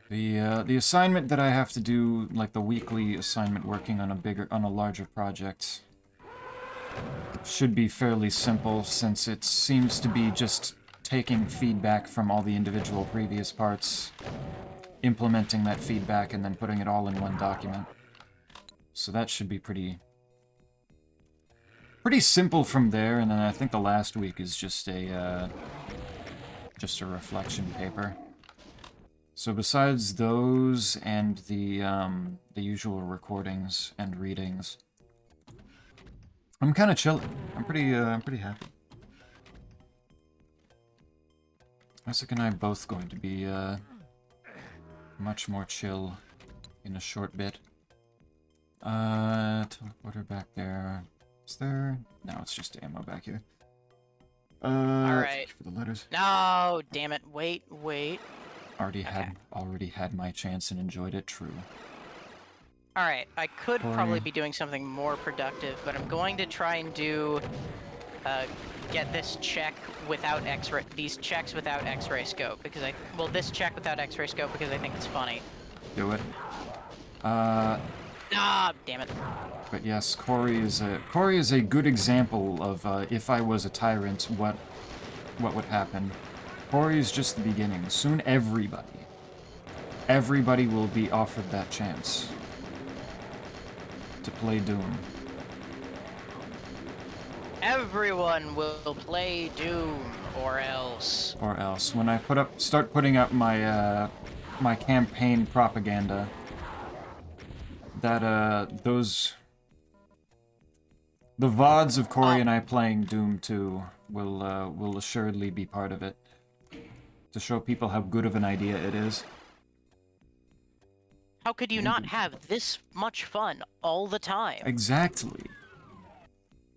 The assignment that I have to do, like the weekly assignment working on a larger project, should be fairly simple since it seems to be just taking feedback from all the individual previous parts, implementing that feedback, and then putting it all in one document. So that should be pretty simple from there, and then I think the last week is just a reflection paper. So besides those and the usual recordings and readings, I'm kind of chilling. I'm pretty happy. Isaac and I are both going to be much more chill in a short bit. Teleporter back there. Is there? No, it's just ammo back here. Alright. For the letters. No, damn it. Wait. Already had my chance and enjoyed it. True. Alright, I could probably be doing something more productive, but I'm going to try and do get this check without X-ray, these checks without X-ray scope, because this check without X-ray scope because I think it's funny. Do it. Ah, damn it. But yes, Corey is a good example of if I was a tyrant, what would happen. Corey is just the beginning. Soon everybody will be offered that chance to play Doom. Everyone will play Doom, or else. Or else, when I start putting up my my campaign propaganda, that the VODs of Corey and I playing Doom 2 will assuredly be part of it, to show people how good of an idea it is. How could you not have this much fun all the time? Exactly.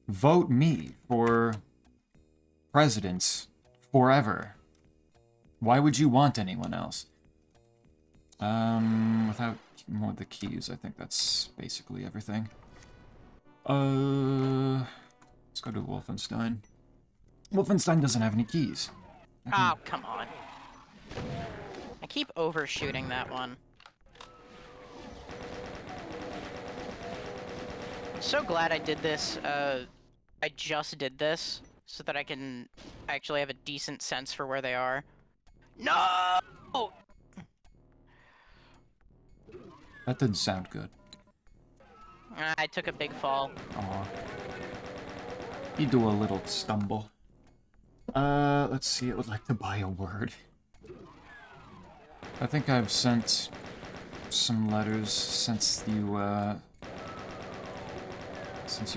Vote me for president forever. Why would you want anyone else? Without more of the keys, I think that's basically everything. Let's go to Wolfenstein. Wolfenstein doesn't have any keys. Oh, come on. I keep overshooting that one. I'm so glad I did this. I just did this so that I can actually have a decent sense for where they are. No! That didn't sound good. I took a big fall. Aw. You do a little stumble. Let's see, I would like to buy a word. I think I've sent some letters since you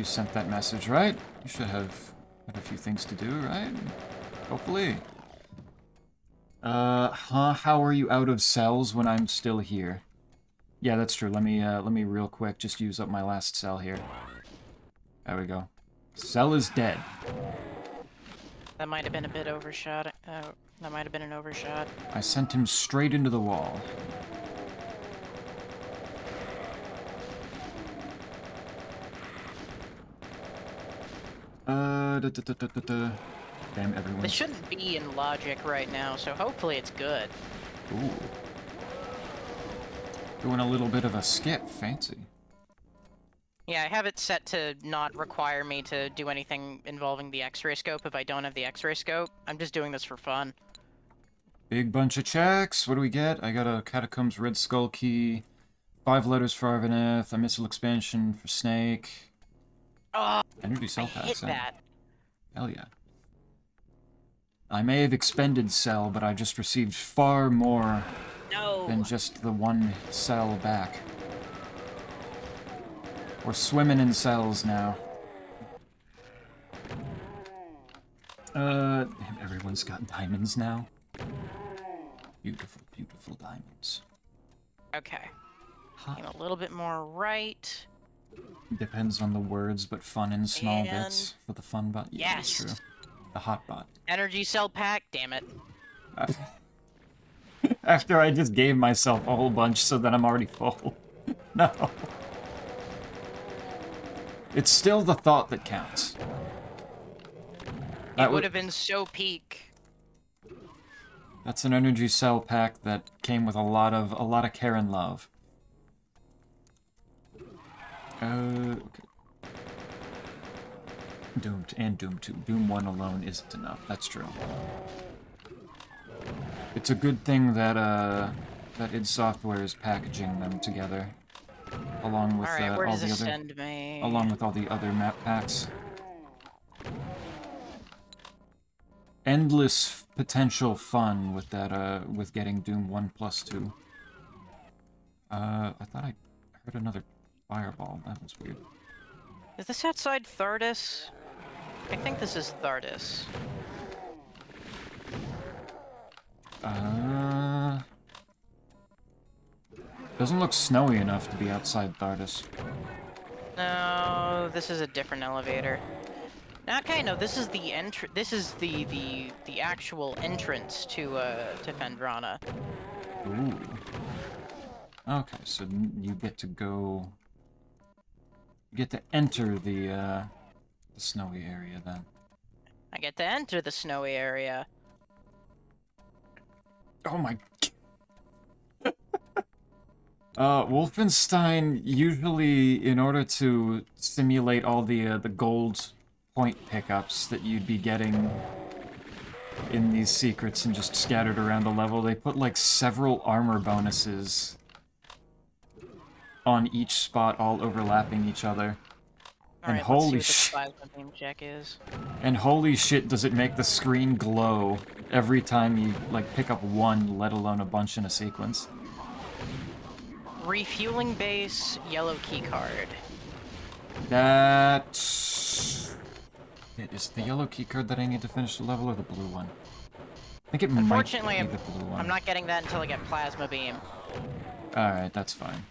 sent that message, right? You should have a few things to do, right? Hopefully. How are you out of cells when I'm still here? Yeah, that's true. Let me real quick just use up my last cell here. There we go. Cell is dead. That might have been a bit overshot. That might have been an overshot. I sent him straight into the wall. Damn, everyone. This shouldn't be in logic right now, so hopefully it's good. Ooh. Doing a little bit of a skip. Fancy. Yeah, I have it set to not require me to do anything involving the X-ray scope if I don't have the X-ray scope. I'm just doing this for fun. Big bunch of checks. What do we get? I got a Catacombs Red Skull key, 5 letters for Arvaneth, a missile expansion for Snake. Oh, Energy I cell hit packs, eh? that. Hell yeah. I may have expended cell, but I just received far more than No. just the one cell back. We're swimming in cells now. Damn, everyone's got diamonds now. Beautiful, beautiful diamonds. Okay. Huh. Aim a little bit more right. Depends on the words, but fun in small And- bits for the fun bot. Yeah, that's Yes. true. The hot bot. Energy cell pack. Damn it. After I just gave myself a whole bunch so that I'm already full. No. It's still the thought that counts. It would have been so peak. That's an energy cell pack that came with a lot of care and love. Okay. Doom and Doom 2. Doom 1 alone isn't enough. That's true. It's a good thing that that id Software is packaging them together, along with Alright, where all does the this other, send me? along with all the other map packs. Endless potential fun with that with getting Doom 1 plus 2. I thought I heard another fireball. That was weird. Is this outside Thardis? I think this is Thardis. Doesn't look snowy enough to be outside Thardis. No, this is a different elevator. Okay, no, this is the This is the actual entrance to Fendrana. Ooh. Okay, so you get to go. You get to enter the snowy area then. I get to enter the snowy area. Oh my. Wolfenstein usually, in order to simulate all the gold point pickups that you'd be getting in these secrets and just scattered around the level, they put like several armor bonuses on each spot, all overlapping each other. And Alright, holy let's see shit! what the plasma beam check is. And holy shit, does it make the screen glow every time you like pick up one, let alone a bunch in a sequence. Refueling base, yellow keycard. That... Is it the yellow keycard that I need to finish the level, or the blue one? I think it might Unfortunately, be the blue one. I'm not getting that until I get plasma beam. Alright, that's fine.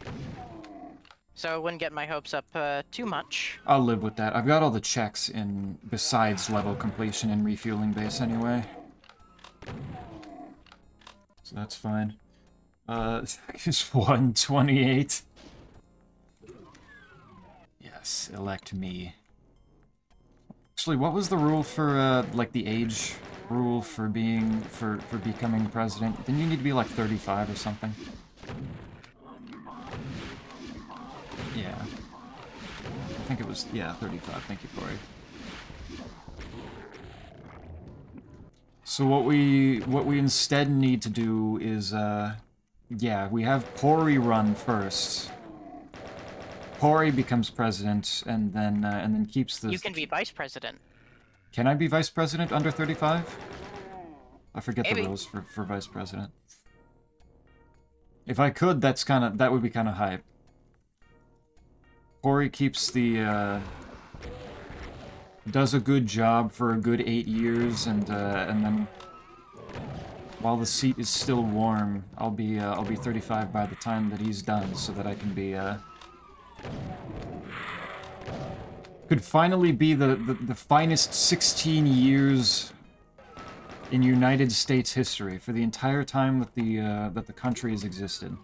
So I wouldn't get my hopes up too much. I'll live with that. I've got all the checks in besides level completion and refueling base anyway. So that's fine. Is 128. Yes, elect me. Actually, what was the rule for, like, the age rule for becoming president? Didn't you need to be, like, 35 or something? Yeah. I think it was, yeah, 35. Thank you, Corey. So what we instead need to do is, yeah, we have Pori run first. Pori becomes president, and then keeps the... You can be vice president. Can I be vice president under 35? I forget Maybe. the rules for vice president. If I could, that would be kind of hype. Pori keeps the, does a good job for a good 8 years, and then while the seat is still warm, I'll be 35 by the time that he's done, so that I can be, could finally be the finest 16 years in United States history for the entire time that the country has existed.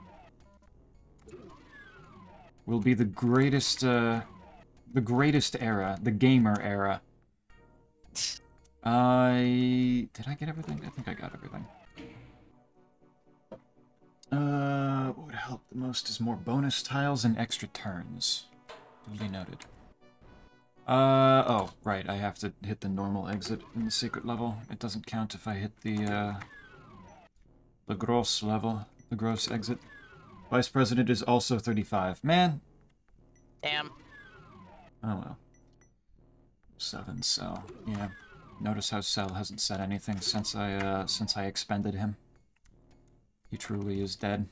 Will be the greatest era, the gamer era. Did I get everything? I think I got everything. What would help the most is more bonus tiles and extra turns. Duly noted. Oh, right, I have to hit the normal exit in the secret level. It doesn't count if I hit the gross level, the gross exit. Vice President is also 35. Man! Damn. Oh well. 7, so, yeah. Notice how Cell hasn't said anything since I expended him. He truly is dead.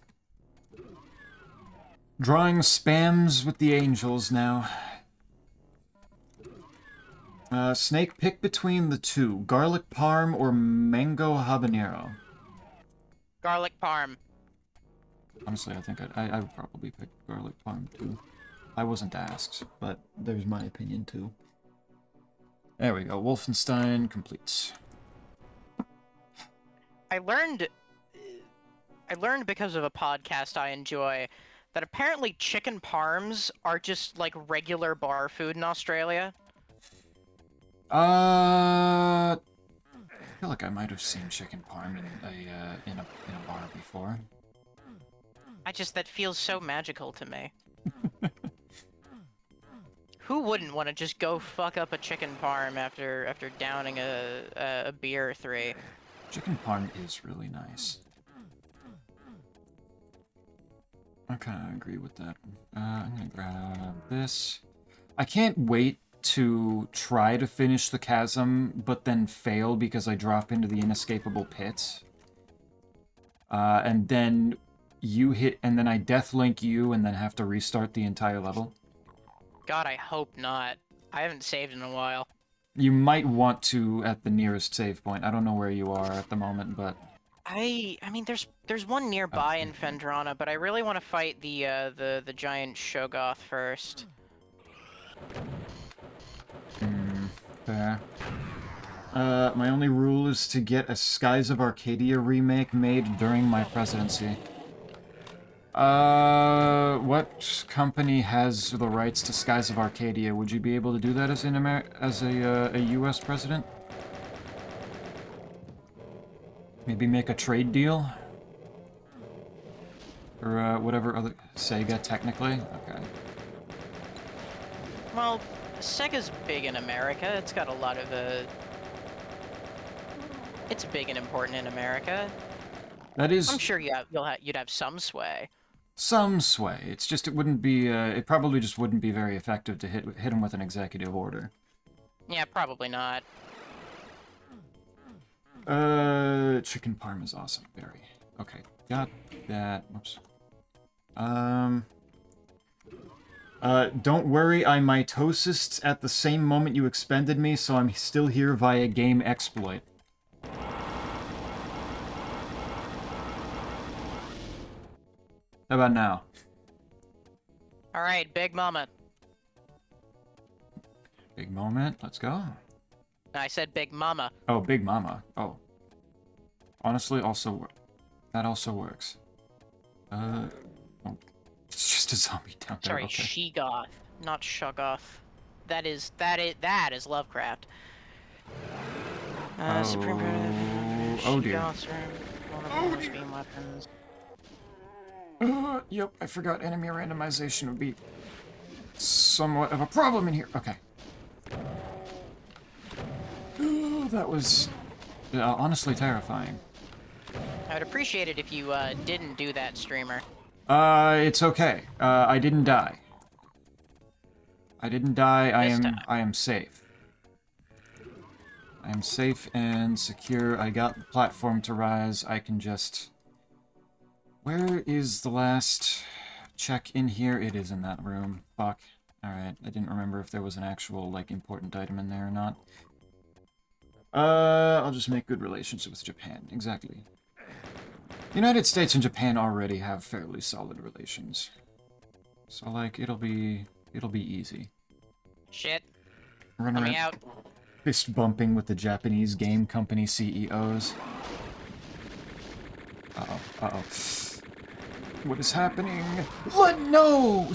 Drawing spams with the angels now. Snake, pick between the two. Garlic parm or mango habanero? Garlic parm. Honestly, I think I would probably pick garlic parm too. I wasn't asked, but there's my opinion too. There we go. Wolfenstein complete. I learned because of a podcast I enjoy that apparently chicken parms are just like regular bar food in Australia. I feel like I might have seen chicken parm in a bar before. That feels so magical to me. Who wouldn't want to just go fuck up a chicken parm after downing a beer or 3? Chicken parm is really nice. I kind of agree with that. I'm gonna grab this. I can't wait to try to finish the chasm, but then fail because I drop into the inescapable pit. And then you hit, and then I deathlink you, and then have to restart the entire level. God, I hope not. I haven't saved in a while. You might want to at the nearest save point. I don't know where you are at the moment, but... I mean, there's one nearby in Fendrana, but I really want to fight the giant Shoggoth first. Fair. My only rule is to get a Skies of Arcadia remake made during my presidency. What company has the rights to Skies of Arcadia? Would you be able to do that as a U.S. president? Maybe make a trade deal? Or, whatever other... Sega, technically? Okay. Well, Sega's big in America. It's got a lot of, It's big and important in America. That is... I'm sure you'd have some sway. Some sway. It's just it wouldn't be, it probably just wouldn't be very effective to hit him with an executive order. Yeah, probably not. Chicken parm is awesome. Very. Okay, got that. Whoops. Don't worry, I mitosis at the same moment you expended me, so I'm still here via game exploit. How about now? Alright, big moment. Big moment, let's go. I said big mama. Oh, Big Mama. Oh. Honestly, that also works. Oh. It's just a zombie down there. Sorry, Okay. Shegoth, not Shoggoth. That is Lovecraft. Supreme Oh dear. Shegoths are one of the worst beam weapons. Yep, I forgot enemy randomization would be somewhat of a problem in here. Okay. That was honestly terrifying. I would appreciate it if you didn't do that, streamer. It's okay. I didn't die. I didn't die. I am safe. I am safe and secure. I got the platform to rise. I can just... Where is the last check in here? It is in that room. Fuck. Alright, I didn't remember if there was an actual, like, important item in there or not. I'll just make good relations with Japan. Exactly. The United States and Japan already have fairly solid relations. So, like, it'll be easy. Shit. Run Let around me out. fist bumping with the Japanese game company CEOs. Uh-oh, uh-oh. What is happening? What? No!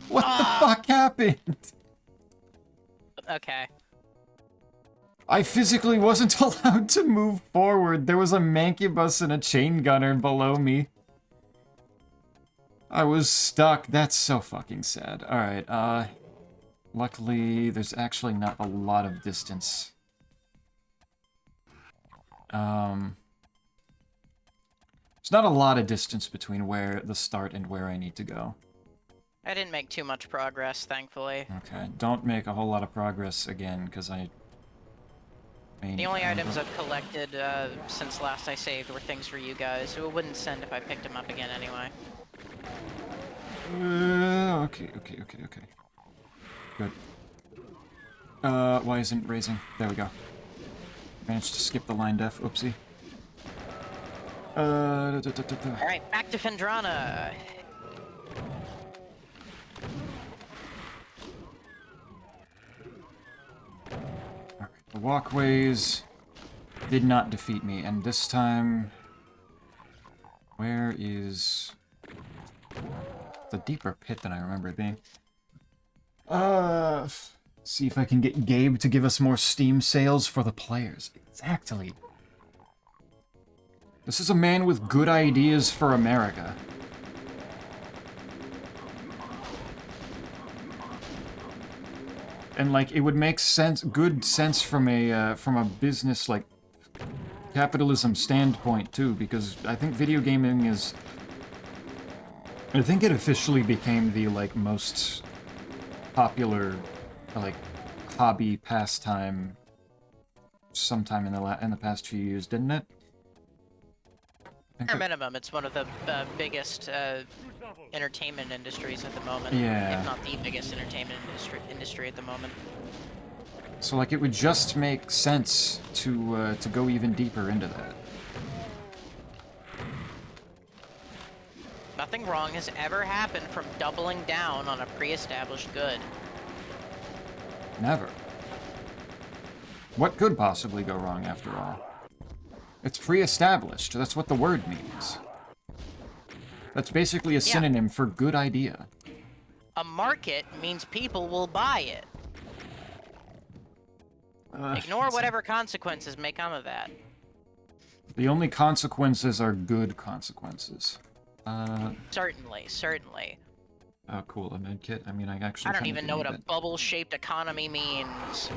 What the fuck happened? Okay. I physically wasn't allowed to move forward. There was a mancubus and a chain gunner below me. I was stuck. That's so fucking sad. Alright, luckily, there's actually not a lot of distance. There's not a lot of distance between where the start and where I need to go. I didn't make too much progress, thankfully. Okay, don't make a whole lot of progress again, because The only items I've collected since last I saved were things for you guys, so it wouldn't send if I picked them up again anyway. Okay. Good. Why isn't raising? There we go. Managed to skip the line def. Oopsie. Alright, back to Fendrana. Alright, the walkways did not defeat me, and this time... Where is... It's a deeper pit than I remember it being. See if I can get Gabe to give us more Steam sales for the players. Exactly. This is a man with good ideas for America. And, like, it would make sense, good sense from a business, like, capitalism standpoint, too, because I think video gaming is... I think it officially became the, like, most popular, like, hobby pastime sometime in the past few years, didn't it? At minimum, it's one of the biggest entertainment industries at the moment. Yeah. If not the biggest entertainment industry at the moment. So, like, it would just make sense to go even deeper into that. Nothing wrong has ever happened from doubling down on a pre-established good. Never. What could possibly go wrong, after all? It's pre-established. That's what the word means. That's basically a synonym for good idea. A market means people will buy it. Ignore whatever consequences may come of that. The only consequences are good consequences. Certainly. Oh, cool, a medkit? I mean, I actually I don't even know what a bubble-shaped economy means.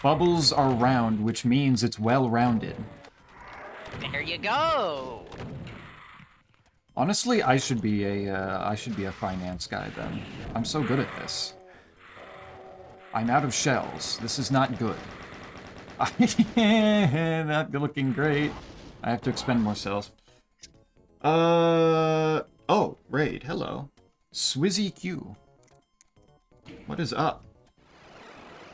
Bubbles are round, which means it's well-rounded. There you go! Honestly, I should be a finance guy then. I'm so good at this. I'm out of shells. This is not good. Not looking great. I have to expend more cells. Oh, raid. Hello. Swizzy Q. What is up?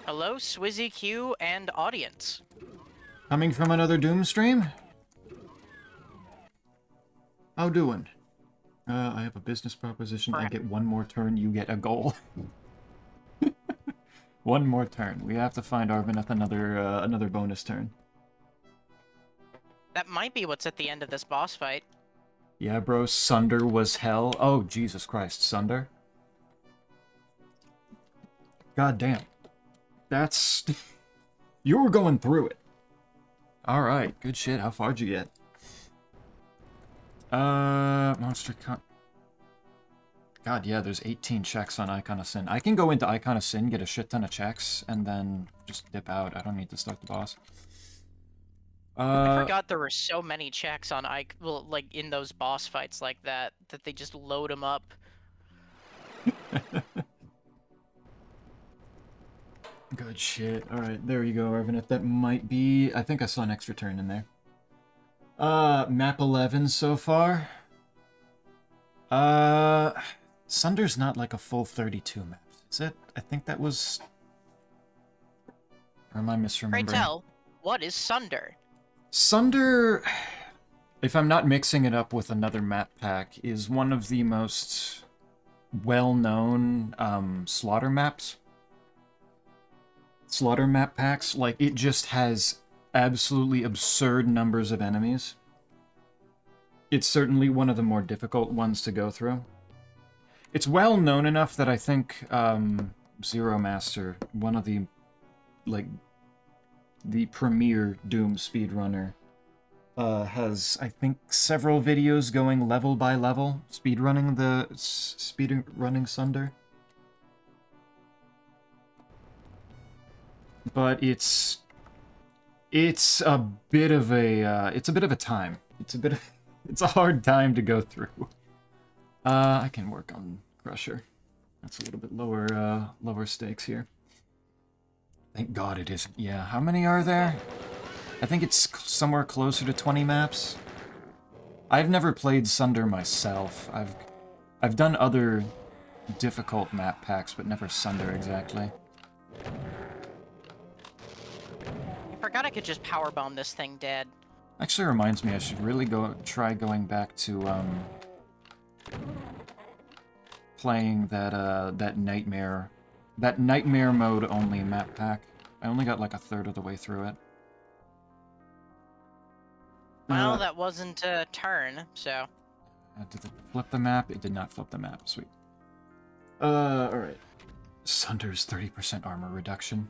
Hello, Swizzy Q and audience. Coming from another Doom stream? How doing? I have a business proposition. I get one more turn, you get a goal. One more turn. We have to find Arvineth another bonus turn. That might be what's at the end of this boss fight. Yeah, bro, Sunder was hell. Oh, Jesus Christ, Sunder. God damn. That's... You were going through it. Alright, good shit. How far'd you get? Monster Con... God, yeah, there's 18 checks on Icon of Sin. I can go into Icon of Sin, get a shit ton of checks, and then just dip out. I don't need to start the boss. I forgot there were so many checks on like in those boss fights like that they just load them up. Good shit. Alright, there you go, Arvineth. That might be... I think I saw an extra turn in there. Map 11 so far. Sunder's not like a full 32 map, is it? I think that was... Or am I misremembering? Pray tell, what is Sunder? Sunder, if I'm not mixing it up with another map pack, is one of the most well-known slaughter maps. Slaughter map packs. Like, it just has absolutely absurd numbers of enemies. It's certainly one of the more difficult ones to go through. It's well-known enough that I think Zero Master, one of the, like, the premier Doom speedrunner, has, I think, several videos going level by level, speedrunning Sunder. but it's a bit of a time. It's a hard time to go through. I can work on Crusher. That's a little bit lower stakes here. Thank God it is. Yeah, how many are there? I think it's somewhere closer to 20 maps. I've never played Sunder myself. I've done other difficult map packs, but never Sunder exactly. I forgot I could just powerbomb this thing dead. Actually reminds me I should really try going back to playing that nightmare mode only map pack. I only got like a third of the way through it. Well, that wasn't a turn, so... Did it flip the map? It did not flip the map. Sweet. Alright. Sunder's 30% armor reduction.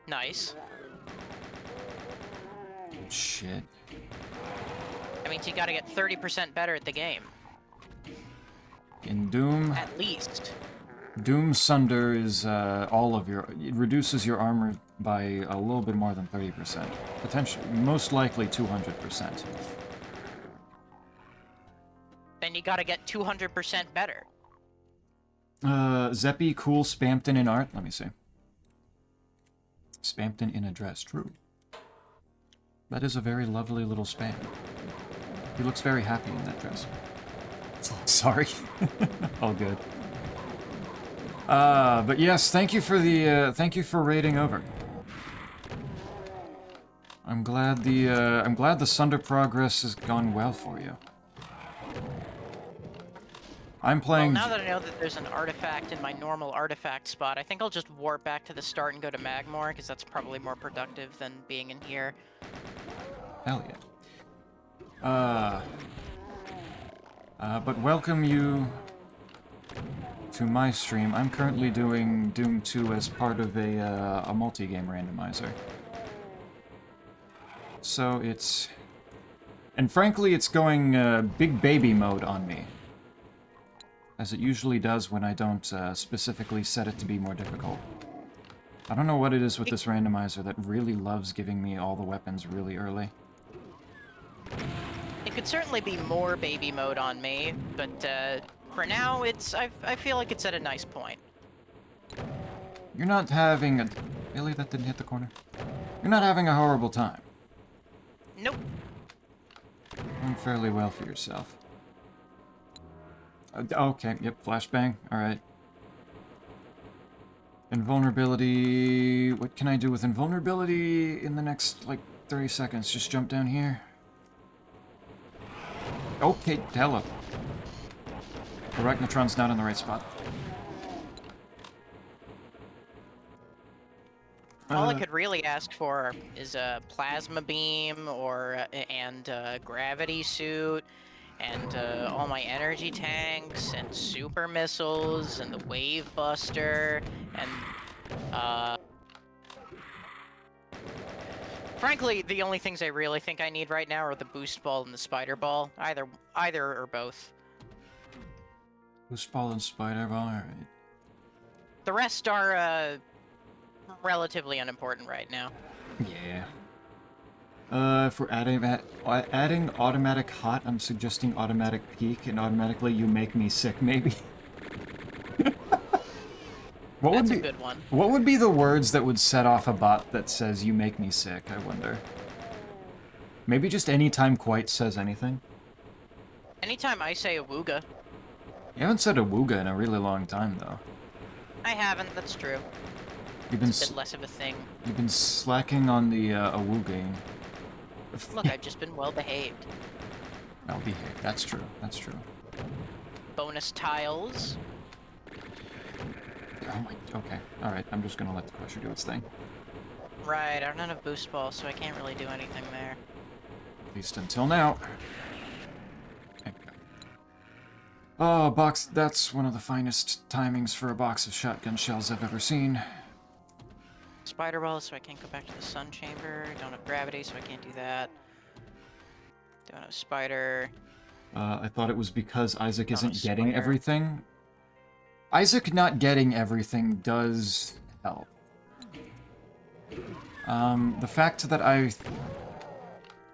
Nice. Shit. That means you gotta get 30% better at the game. In Doom... At least. Doom Sunder is all of your... It reduces your armor by a little bit more than 30%. Potentially, most likely 200%. Then you gotta get 200% better. Zeppy, cool, Spampton in art. Let me see. Spampton in a dress. True. That is a very lovely little Spam. He looks very happy in that dress. Sorry. All good. But yes, thank you for raiding over. I'm glad the Sunder progress has gone well for you. I'm playing... Well, now that I know that there's an artifact in my normal artifact spot, I think I'll just warp back to the start and go to Magmore, because that's probably more productive than being in here. Hell yeah. But welcome you to my stream. I'm currently doing Doom 2 as part of a multi-game randomizer. So it's... And frankly, it's going big baby mode on me. As it usually does when I don't specifically set it to be more difficult. I don't know what it is with this randomizer that really loves giving me all the weapons really early. It could certainly be more baby mode on me, but for now, I feel like it's at a nice point. You're not having a... Really? That didn't hit the corner? You're not having a horrible time. Nope. Doing fairly well for yourself. Okay, yep, flashbang. Alright. Invulnerability... What can I do with invulnerability in the next, like, 30 seconds? Just jump down here. Okay, hello. Arachnotron's not in the right spot. All I could really ask for is a plasma beam and a gravity suit and all my energy tanks and super missiles and the wave buster and frankly, the only things I really think I need right now are the boost ball and the spider ball. Either or both. Boost ball and spider ball, alright. The rest are relatively unimportant right now. Yeah. If we're adding automatic hot, I'm suggesting automatic peak, and automatically you make me sick, maybe. That's a good one. What would be the words that would set off a bot that says you make me sick, I wonder? Maybe just anytime Quite says anything? Anytime I say awooga. You haven't said awooga in a really long time, though. I haven't, that's true. It's a bit less of a thing. You've been slacking on the awoogaing. Look, I've just been well behaved. Well behaved. That's true. That's true. Bonus tiles. Oh my... Okay. Alright, I'm just gonna let the Crusher do its thing. Right, I don't have boost balls, so I can't really do anything there. At least until now. There we go. Oh, box... That's one of the finest timings for a box of shotgun shells I've ever seen. Spider ball, so I can't go back to the sun chamber. Don't have gravity, so I can't do that. Don't have spider. I thought it was because Isaac isn't Spider. getting everything. Isaac not getting everything does help. The fact that I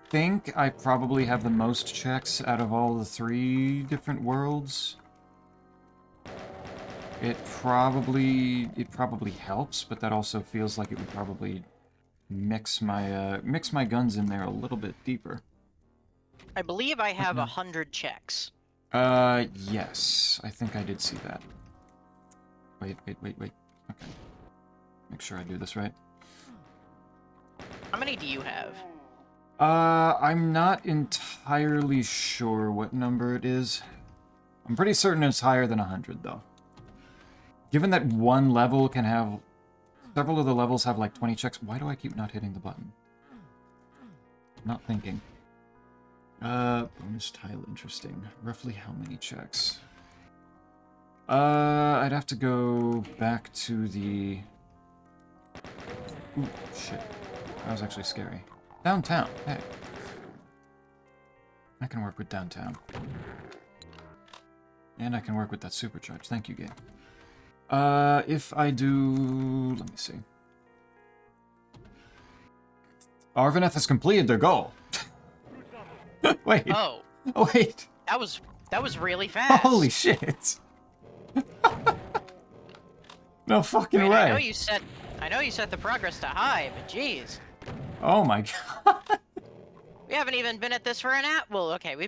think I probably have the most checks out of all the 3 different worlds. It probably helps, but that also feels like it would probably mix my guns in there a little bit deeper. I believe I have no. 100 checks. Yes. I think I did see that. Wait. Okay. Make sure I do this right. How many do you have? I'm not entirely sure what number it is. I'm pretty certain it's higher than 100, though. Given that one level can have... Several of the levels have, like, 20 checks. Why do I keep not hitting the button? Not thinking. Bonus tile, interesting. Roughly how many checks? I'd have to go back to the... Ooh, shit. That was actually scary. Downtown, hey. I can work with downtown. And I can work with that supercharge. Thank you, game. If I do... Let me see. Arvaneth has completed their goal. Wait. Oh. Oh, wait. That was really fast. Holy shit. No fucking way. I know you set the progress to high, but jeez. Oh my god. We haven't even been at this for an hour. Well, okay, we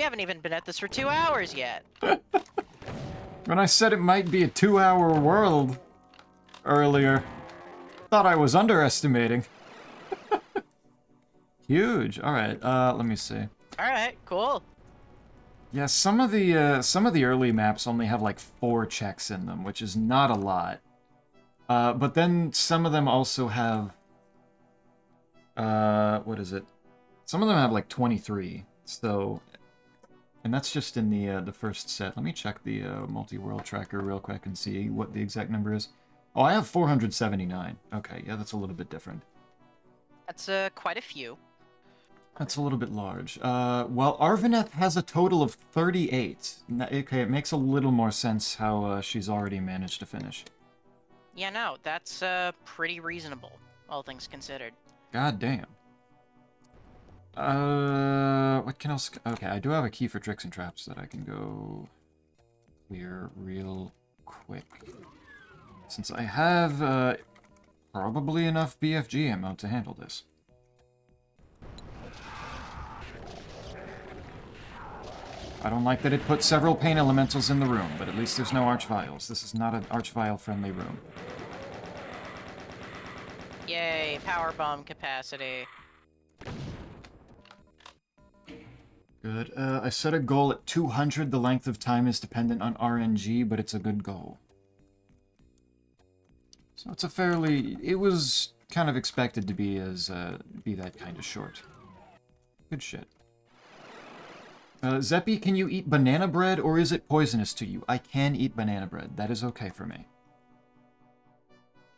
haven't even been at this for 2 hours yet. When I said it might be a 2-hour world earlier, thought I was underestimating. Huge. All right. Let me see. All right, cool. Yeah, some of the early maps only have like 4 checks in them, which is not a lot. But then some of them also have what is it? Some of them have like 23. So, and that's just in the first set. Let me check the multi-world tracker real quick and see what the exact number is. Oh, I have 479. Okay, yeah, that's a little bit different. That's quite a few. That's a little bit large. Well, Arvaneth has a total of 38. Okay, it makes a little more sense how she's already managed to finish. Yeah, no, that's pretty reasonable, all things considered. God damn. What can else... Okay, I do have a key for tricks and traps that I can go clear real quick. Since I have, probably enough BFG ammo to handle this. I don't like that it put several pain elementals in the room, but at least there's no archvials. This is not an archvial-friendly room. Yay, power bomb capacity. Good. I set a goal at 200. The length of time is dependent on RNG, but it's a good goal. So it's a fairly... It was kind of expected to be that kind of short. Good shit. Zeppy, can you eat banana bread, or is it poisonous to you? I can eat banana bread. That is okay for me.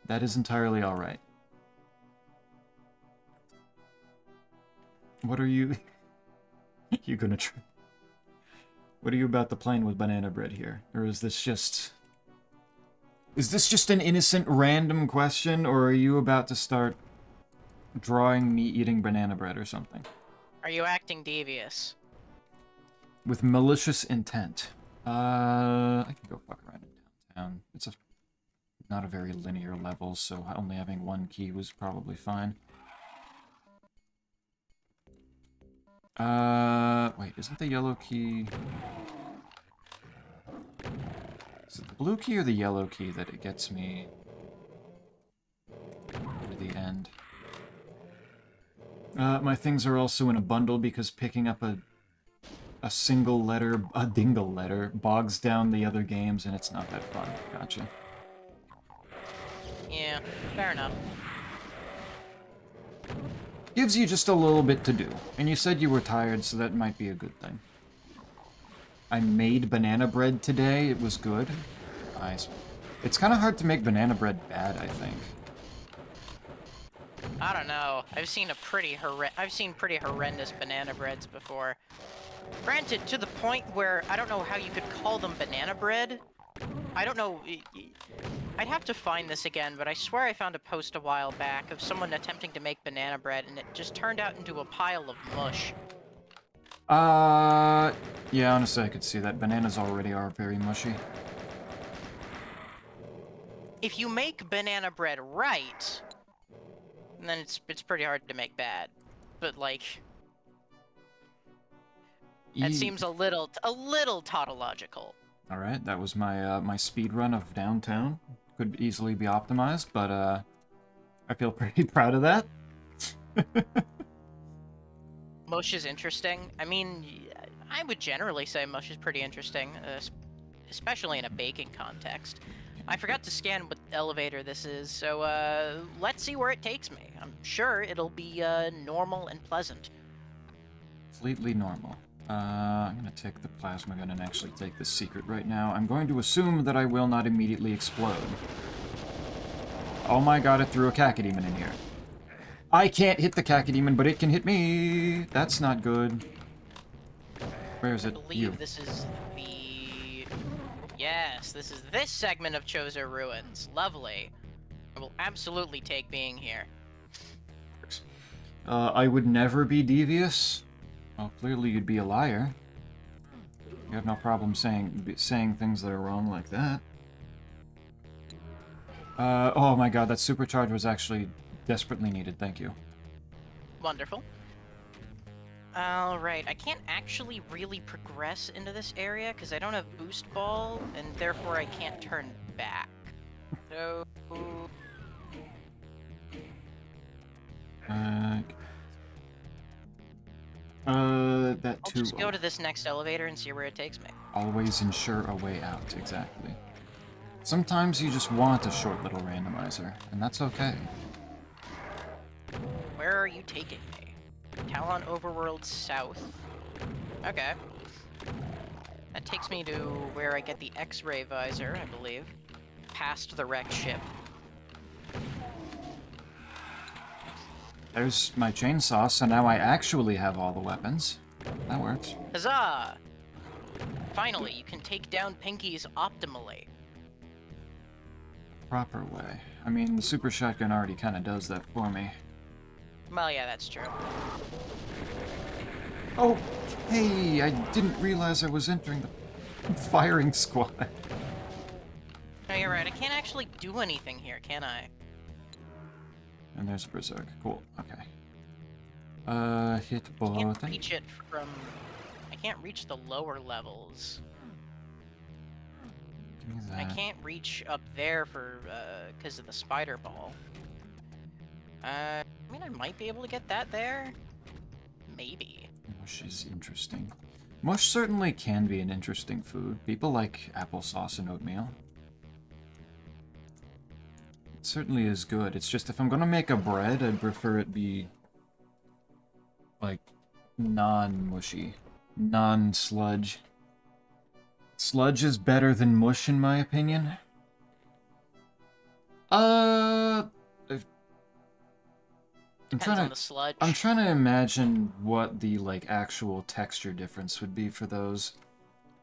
That is entirely alright. What are you... you gonna try... What are you about to plan with banana bread here? Or is this just... Is this just an innocent random question, or are you about to start drawing me eating banana bread or something? Are you acting devious? With malicious intent. I can go fuck around in downtown. It's not a very linear level, so only having one key was probably fine. Wait, isn't the yellow key... Is it the blue key or the yellow key that it gets me to the end? My things are also in a bundle because picking up a single letter, a dingle letter, bogs down the other games and it's not that fun. Gotcha. Yeah, fair enough. Gives you just a little bit to do. And you said you were tired, so that might be a good thing. I made banana bread today. It was good. Nice. It's kind of hard to make banana bread bad, I think. I don't know. I've seen pretty horrendous banana breads before. Granted, to the point where I don't know how you could call them banana bread. I don't know. I'd have to find this again, but I swear I found a post a while back of someone attempting to make banana bread, and it just turned out into a pile of mush. Yeah, honestly, I could see that. Bananas already are very mushy. If you make banana bread right, then it's pretty hard to make bad. But like, that seems a little tautological. All right, that was my my speed run of downtown. Could easily be optimized, but I feel pretty proud of that. Mush is interesting. I mean, I would generally say mush is pretty interesting, especially in a baking context. I forgot to scan what elevator this is, so let's see where it takes me. I'm sure it'll be normal and pleasant. Completely normal. I'm gonna take the plasma gun and actually take the secret right now. I'm going to assume that I will not immediately explode. Oh my god, it threw a cacodemon in here. I can't hit the cacodemon, but it can hit me. That's not good. Where is it? I believe this is the... Yes, this is this segment of Chozo Ruins. Lovely. I will absolutely take being here. I would never be devious. Well, clearly you'd be a liar. You have no problem saying things that are wrong like that. Oh my god, that supercharge was actually desperately needed, thank you. Wonderful. Alright, I can't actually really progress into this area because I don't have boost ball, and therefore I can't turn back. So... That I'll too. just go to this next elevator and see where it takes me. Always ensure a way out, exactly. Sometimes you just want a short little randomizer, and that's okay. Where are you taking me? Talon Overworld South. Okay. That takes me to where I get the X-ray visor, I believe. Past the wrecked ship. There's my chainsaw, so now I actually have all the weapons. That works. Huzzah! Finally, you can take down Pinkies optimally. Proper way. I mean, the super shotgun already kind of does that for me. Well, yeah, that's true. Oh, hey, I didn't realize I was entering the firing squad. No, you're right. I can't actually do anything here, can I? And there's a berserk. Cool. Okay. Hit I can't button. reach it from... I can't reach the lower levels. Give me that. I can't reach up there for, because of the spider ball. I mean, I might be able to get that there. Maybe. Mush is interesting. Mush certainly can be an interesting food. People like applesauce and oatmeal. It certainly is good. It's just if I'm gonna make a bread, I'd prefer it be like non-mushy, non-sludge. Sludge is better than mush in my opinion. Depends on the sludge. I'm trying to imagine what the like actual texture difference would be for those.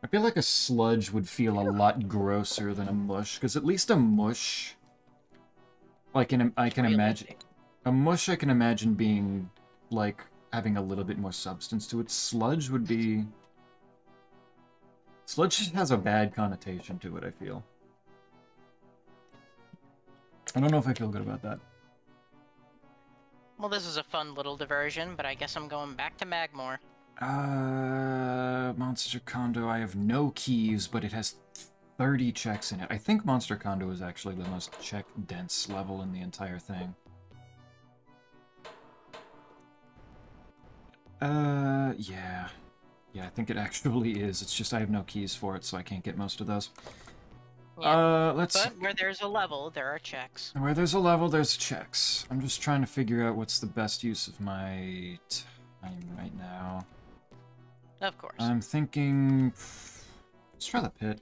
I feel like a sludge would feel a lot grosser than a mush, because at least a mush, like I can imagine a mush. I can imagine being like having a little bit more substance to it. Sludge would be. Sludge just has a bad connotation to it, I feel. I don't know if I feel good about that. Well, this is a fun little diversion, but I guess I'm going back to Magmore. Monster Condo, I have no keys, but it has 30 checks in it. I think Monster Condo is actually the most check-dense level in the entire thing. Yeah. Yeah, I think it actually is. It's just I have no keys for it, so I can't get most of those. Yeah. Let's... But where there's a level, there are checks. Where there's a level, there's checks. I'm just trying to figure out what's the best use of my time right now. Of course. I'm thinking... Let's try the pit.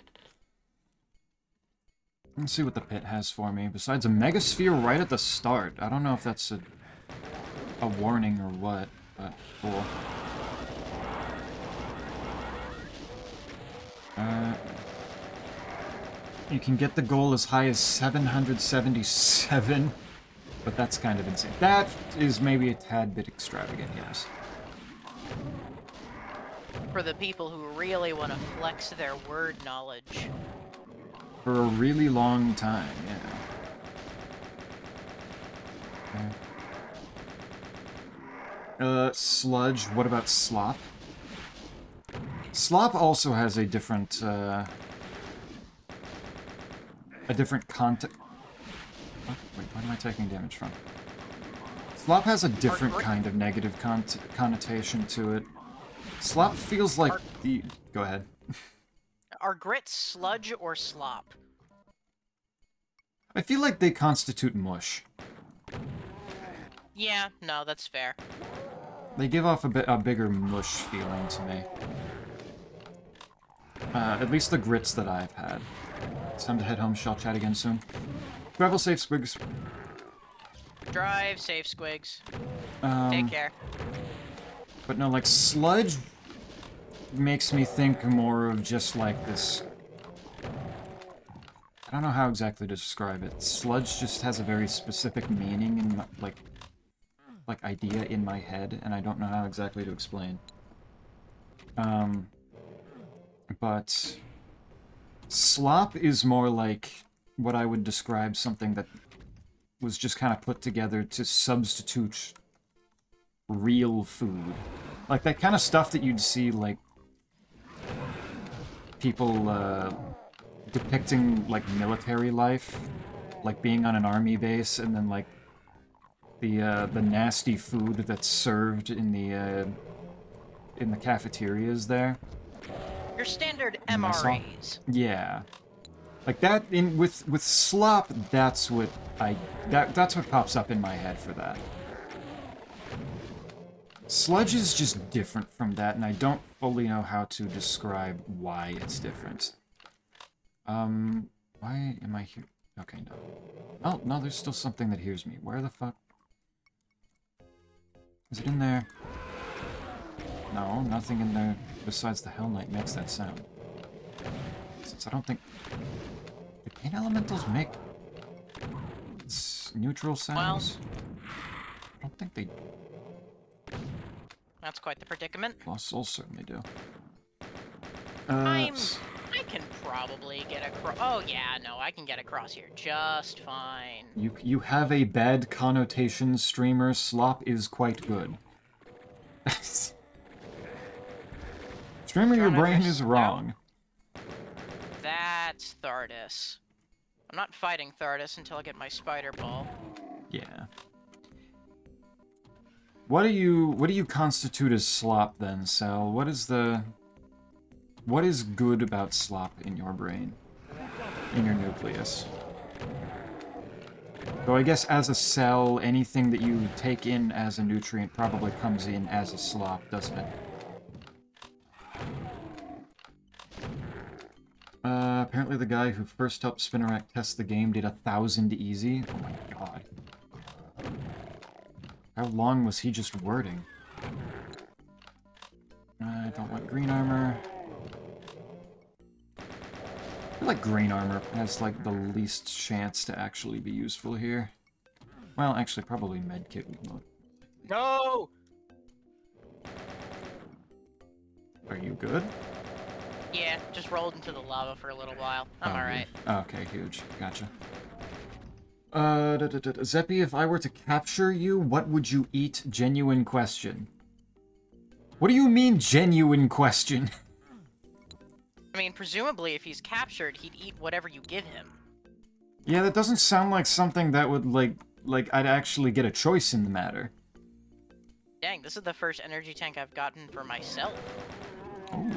Let's see what the pit has for me, besides a megasphere right at the start. I don't know if that's a warning or what, but cool. You can get the goal as high as 777, but that's kind of insane. That is maybe a tad bit extravagant, yes. For the people who really want to flex their word knowledge. For a really long time, yeah. Okay. Sludge, what about slop? Slop also has a different content. Oh, wait, what am I taking damage from? Slop has a different kind of negative connotation to it. Slop feels like the... Go ahead. Are grits sludge or slop? I feel like they constitute mush. Yeah, no, that's fair. They give off a bigger mush feeling to me. At least the grits that I've had. It's time to head home. Shall chat again soon. Travel safe, Squigs. Drive safe, Squigs. Take care. But no, like, sludge makes me think more of just like this... I don't know how exactly to describe it. Sludge just has a very specific meaning in my, like idea in my head, and I don't know how exactly to explain. But slop is more like what I would describe something that was just kind of put together to substitute real food. Like that kind of stuff that you'd see, like, people depicting, like, military life. Like being on an army base, and then, like, the nasty food that's served in the cafeterias there. Your standard MREs. Yeah. Like that with slop, that's what that's what pops up in my head for that. Sludge is just different from that, and I don't fully know how to describe why it's different. Why am I here? Okay, no. Oh, no, there's still something that hears me. Where the fuck? Is it in there? No, nothing in there besides the Hell Knight makes that sound. Since I don't think... Do paint elementals make... neutral sounds? Well, I don't think they... That's quite the predicament. Lost Souls certainly do. I can probably get across... Oh, yeah, no, I can get across here just fine. You have a bad connotation, streamer. Slop is quite good. Streamer, your brain is wrong. That's Thardus. I'm not fighting Thardus until I get my spider ball. Yeah. What do you constitute as slop then, Sel? What is good about slop in your brain? In your nucleus? Though I guess as a cell, anything that you take in as a nutrient probably comes in as a slop, doesn't it? Apparently the guy who first helped Spinnerack test the game did 1,000 easy. Oh my god. How long was he just wording? I don't want green armor. I feel like green armor has, like, the least chance to actually be useful here. Well, actually, probably medkit would look. No! Are you good? Yeah, just rolled into the lava for a little while. I'm alright. Okay, huge. Gotcha. Zeppy, if I were to capture you, what would you eat? Genuine question. What do you mean, genuine question? I mean, presumably, if he's captured, he'd eat whatever you give him. Yeah, that doesn't sound like something that would, like I'd actually get a choice in the matter. Dang, this is the first energy tank I've gotten for myself. Ooh.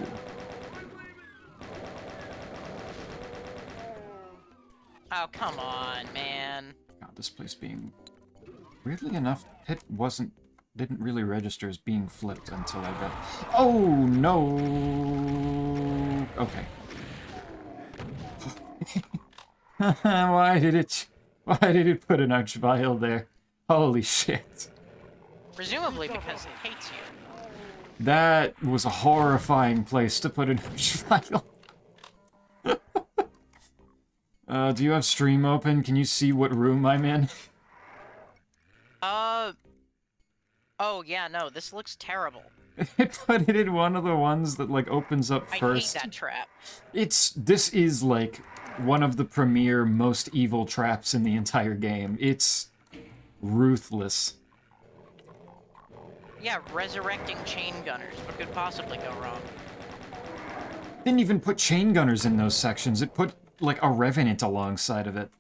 Oh, come on, man. God, this place being... Weirdly enough, Pit didn't really register as being flipped until I got... Oh, no! Okay. Why did it put an Archvile there? Holy shit. Presumably because it hates you. That was a horrifying place to put an Archvile. Do you have stream open? Can you see what room I'm in? Oh, yeah, no, this looks terrible. It put it in one of the ones that, like, opens up I first. hate that trap. This is, like, one of the premier, most evil traps in the entire game. It's ruthless. Yeah, resurrecting chain gunners. What could possibly go wrong? Didn't even put chain gunners in those sections. It put, like, a revenant alongside of it.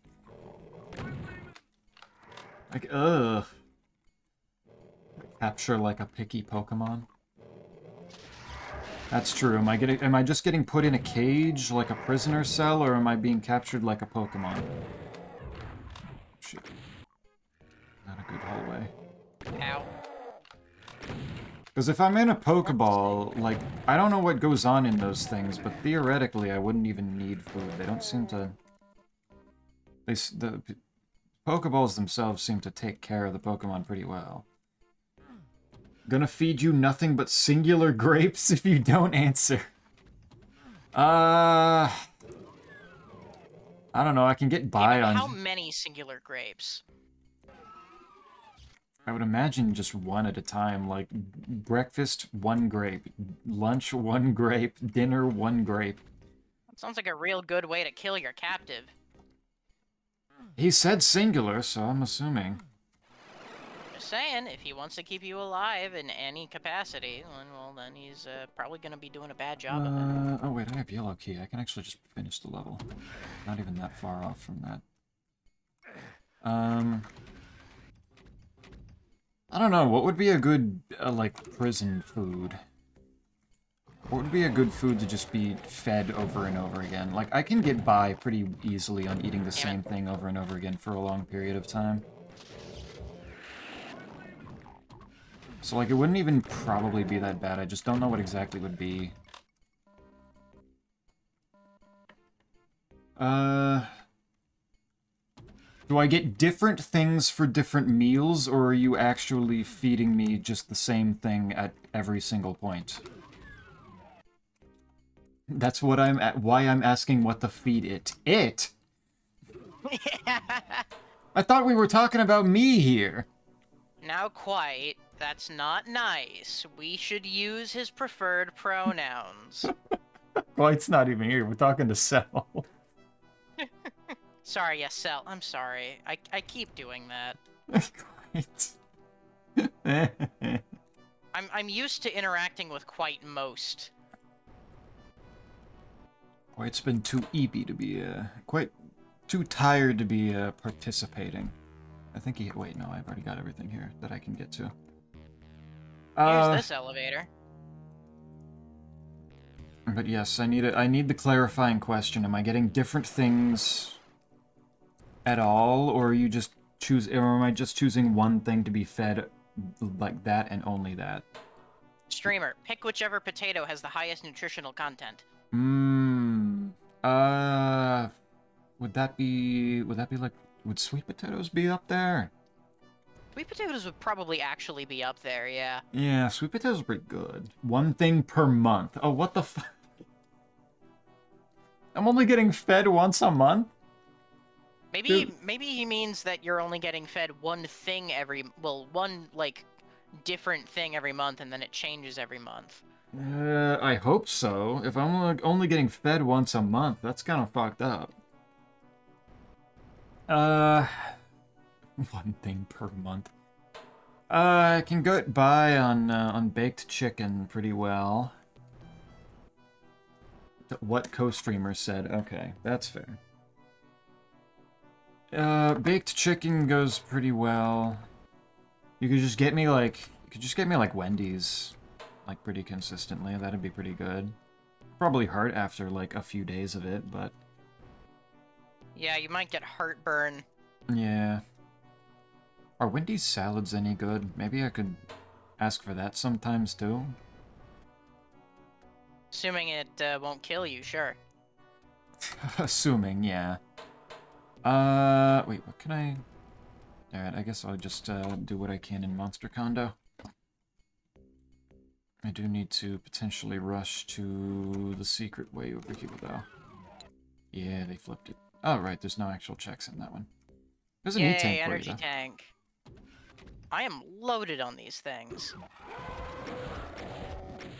Like, ugh. Capture, like, a picky Pokemon. That's true. Am I just getting put in a cage, like a prisoner cell, or am I being captured like a Pokemon? Shit. Not a good hallway. Ow. Because if I'm in a Pokeball, like, I don't know what goes on in those things, but theoretically I wouldn't even need food. They don't seem to... The Pokeballs themselves seem to take care of the Pokemon pretty well. Gonna feed you nothing but singular grapes if you don't answer. I don't know, I can get by on... How many singular grapes? I would imagine just one at a time, like, breakfast, 1 grape, lunch, 1 grape, dinner, 1 grape. That sounds like a real good way to kill your captive. He said singular, so I'm assuming. Just saying, if he wants to keep you alive in any capacity, well, then he's probably going to be doing a bad job of it. Oh wait, I have yellow key. I can actually just finish the level. Not even that far off from that. I don't know, what would be a good, like, prison food? What would be a good food to just be fed over and over again? Like, I can get by pretty easily on eating the same thing over and over again for a long period of time. So, like, it wouldn't even probably be that bad. I just don't know what exactly would be. Do I get different things for different meals, or are you actually feeding me just the same thing at every single point? That's what why I'm asking what to feed it. It? I thought we were talking about me here. Now quite. That's not nice. We should use his preferred pronouns. Well, it's not even here. We're talking to Sel. Sorry, yes, Cell. I'm sorry. I keep doing that. I'm used to interacting with quite most. Quite's been too eepy to be, quite too tired to be, participating. I think he... Wait, no, I've already got everything here that I can get to. Here's this elevator. But yes, I need the clarifying question. Am I getting different things at all, or are you just or am I just choosing one thing to be fed like that and only that? Streamer, pick whichever potato has the highest nutritional content. Would that be like, would sweet potatoes be up there? Sweet potatoes would probably actually be up there, yeah. Yeah, sweet potatoes are pretty good. 1 thing per month. Oh, what the fuck? I'm only getting fed once a month? Maybe he means that you're only getting fed one thing one, like, different thing every month, and then it changes every month. I hope so. If I'm only getting fed once a month, that's kind of fucked up. 1 thing per month. I can get by on baked chicken pretty well. What co-streamer said. Okay, that's fair. Baked chicken goes pretty well. You could just get me like Wendy's, like, pretty consistently. That'd be pretty good. Probably hurt after like a few days of it, but yeah, you might get heartburn. Yeah. Are Wendy's salads any good? Maybe I could ask for that sometimes too. Assuming it won't kill you, sure. Assuming, yeah. Wait, what can I... Alright, I guess I'll just, do what I can in Monster Condo. I do need to potentially rush to the secret way over here, though. Yeah, they flipped it. Oh, right, there's no actual checks in that one. There's an Yay, E-tank for you, energy though. tank. I am loaded on these things.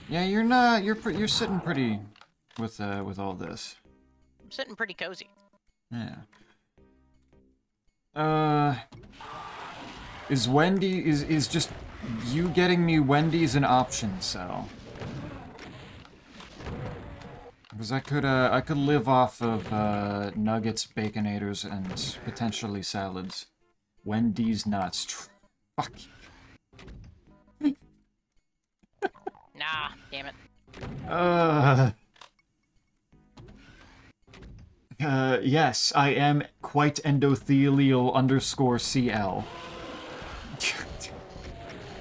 Yeah, you're not. You're sitting pretty with all this. I'm sitting pretty cozy. Yeah. Is Wendy is just you getting me Wendy's an option, so. Because I could live off of nuggets, baconators, and potentially salads. Wendy's nuts. Fuck. Nah, damn it. Yes, I am quite endothelial _ CL.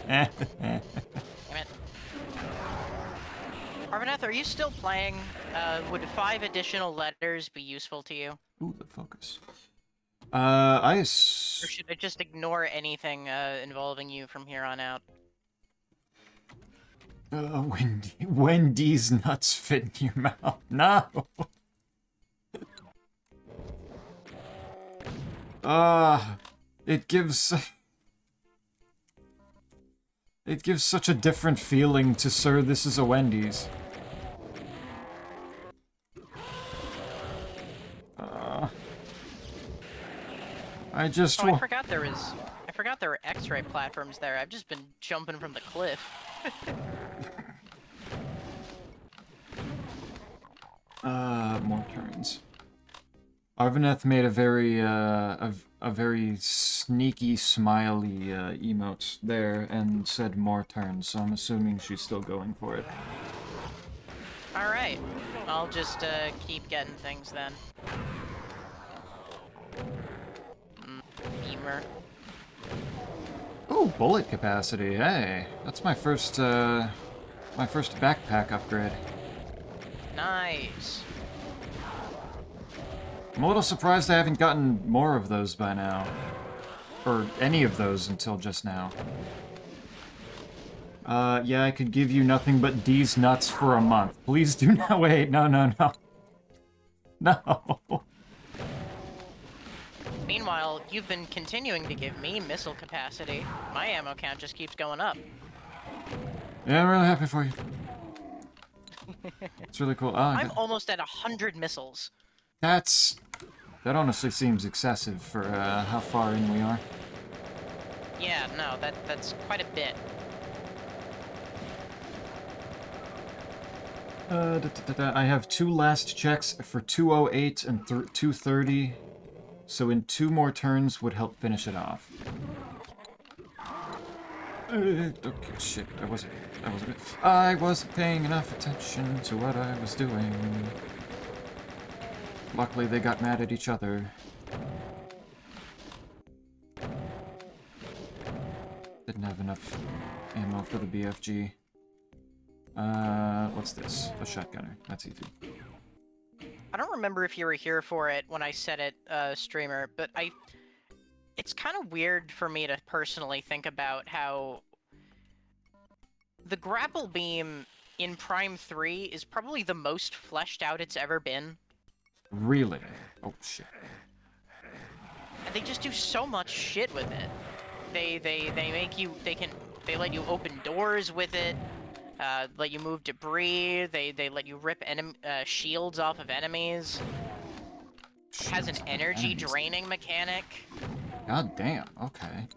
Damn it. Arvaneth, are you still playing? Would 5 additional letters be useful to you? Ooh, the focus. Or should I just ignore anything involving you from here on out? Wendy's nuts fit in your mouth. No! It gives... It gives such a different feeling to Sir, this is a Wendy's. I just... Oh, I forgot there were X-ray platforms there. I've just been jumping from the cliff. More turns. Arvaneth made a very sneaky, smiley emote there and said more turns, so I'm assuming she's still going for it. Alright. I'll just keep getting things then. Beamer. Ooh, bullet capacity, hey! That's my first backpack upgrade. Nice. I'm a little surprised I haven't gotten more of those by now. Or any of those until just now. Yeah, I could give you nothing but D's nuts for a month. Please do not wait. No, no, no. No. Meanwhile, you've been continuing to give me missile capacity. My ammo count just keeps going up. Yeah, I'm really happy for you. It's really cool. I'm almost at 100 missiles. That honestly seems excessive for how far in we are. Yeah, no, that's quite a bit. I have 2 last checks for 208 and 230, so in 2 more turns would help finish it off. Okay, shit, I wasn't paying enough attention to what I was doing. Luckily, they got mad at each other. Didn't have enough ammo for the BFG. What's this? A shotgunner. That's easy. I don't remember if you were here for it when I said it, streamer, but it's kind of weird for me to personally think about how the grapple beam in Prime 3 is probably the most fleshed out it's ever been. Really? Oh, shit. And they just do so much shit with it. They let you open doors with it, let you move debris, they let you rip shields off of enemies. It has an energy draining mechanic. God damn, okay.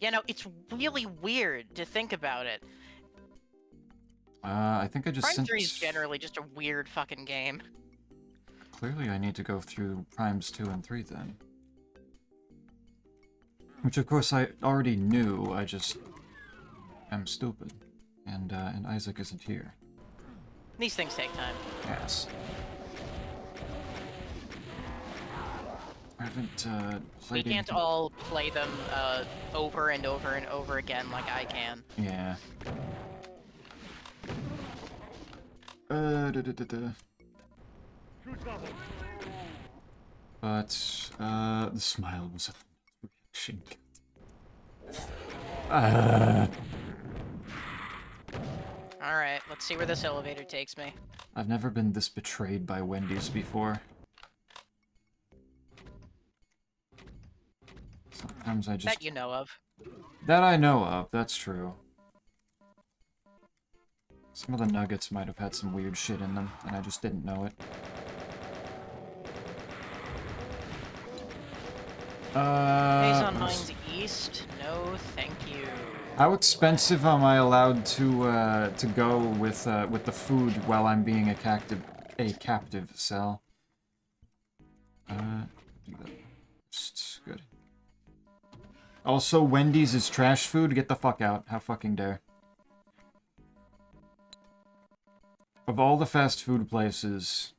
You know, it's really weird to think about it. I think I just Prime 3 is generally just a weird fucking game. Clearly I need to go through Primes 2 and 3 then. Which of course I already knew, I just am stupid. And Isaac isn't here. These things take time. Yes. I haven't played. We can't all play them over and over and over again like I can. Yeah. But the smile was a reaction. Alright, let's see where this elevator takes me. I've never been this betrayed by Wendy's before. Sometimes I just... That you know of. That I know of, that's true. Some of the nuggets might have had some weird shit in them, and I just didn't know it. Days on Mines East? No, thank you. How expensive am I allowed to go with the food while I'm being a captive cell? Do that. Just good. Also, Wendy's is trash food. Get the fuck out. How fucking dare. Of all the fast food places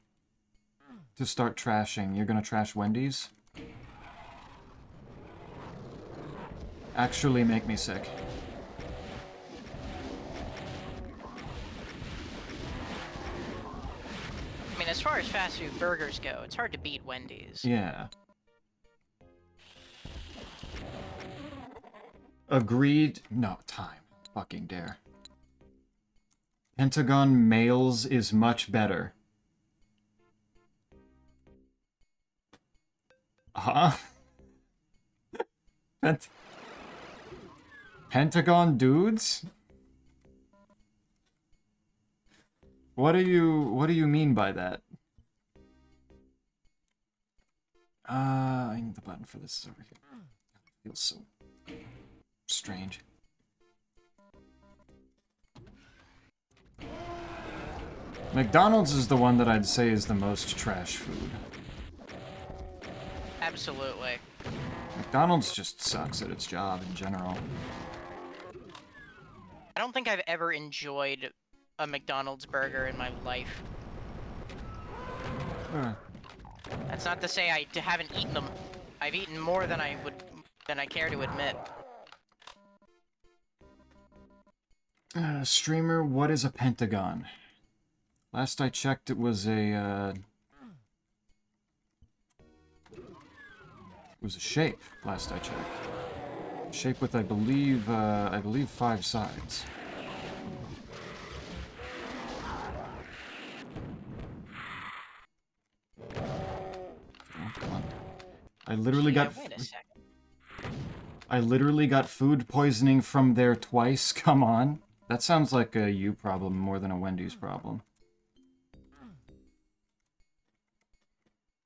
to start trashing, you're gonna trash Wendy's? Actually make me sick. I mean, as far as fast food burgers go, it's hard to beat Wendy's. Yeah. Agreed. No, time. Fucking dare. Pentagon Males is much better. Huh? Pentagon Dudes? What do you mean by that? I think the button for this is over here. It feels so strange. McDonald's is the one that I'd say is the most trash food. Absolutely. McDonald's just sucks at its job in general. I don't think I've ever enjoyed a McDonald's burger in my life. That's not to say I haven't eaten them. I've eaten more than I care to admit. Streamer, what is a pentagon? Last I checked, it was a shape. Last I checked, shape with I believe 5 sides. Oh, come on. I literally got. Wait a second. I literally got food poisoning from there twice. Come on. That sounds like a you problem more than a Wendy's problem.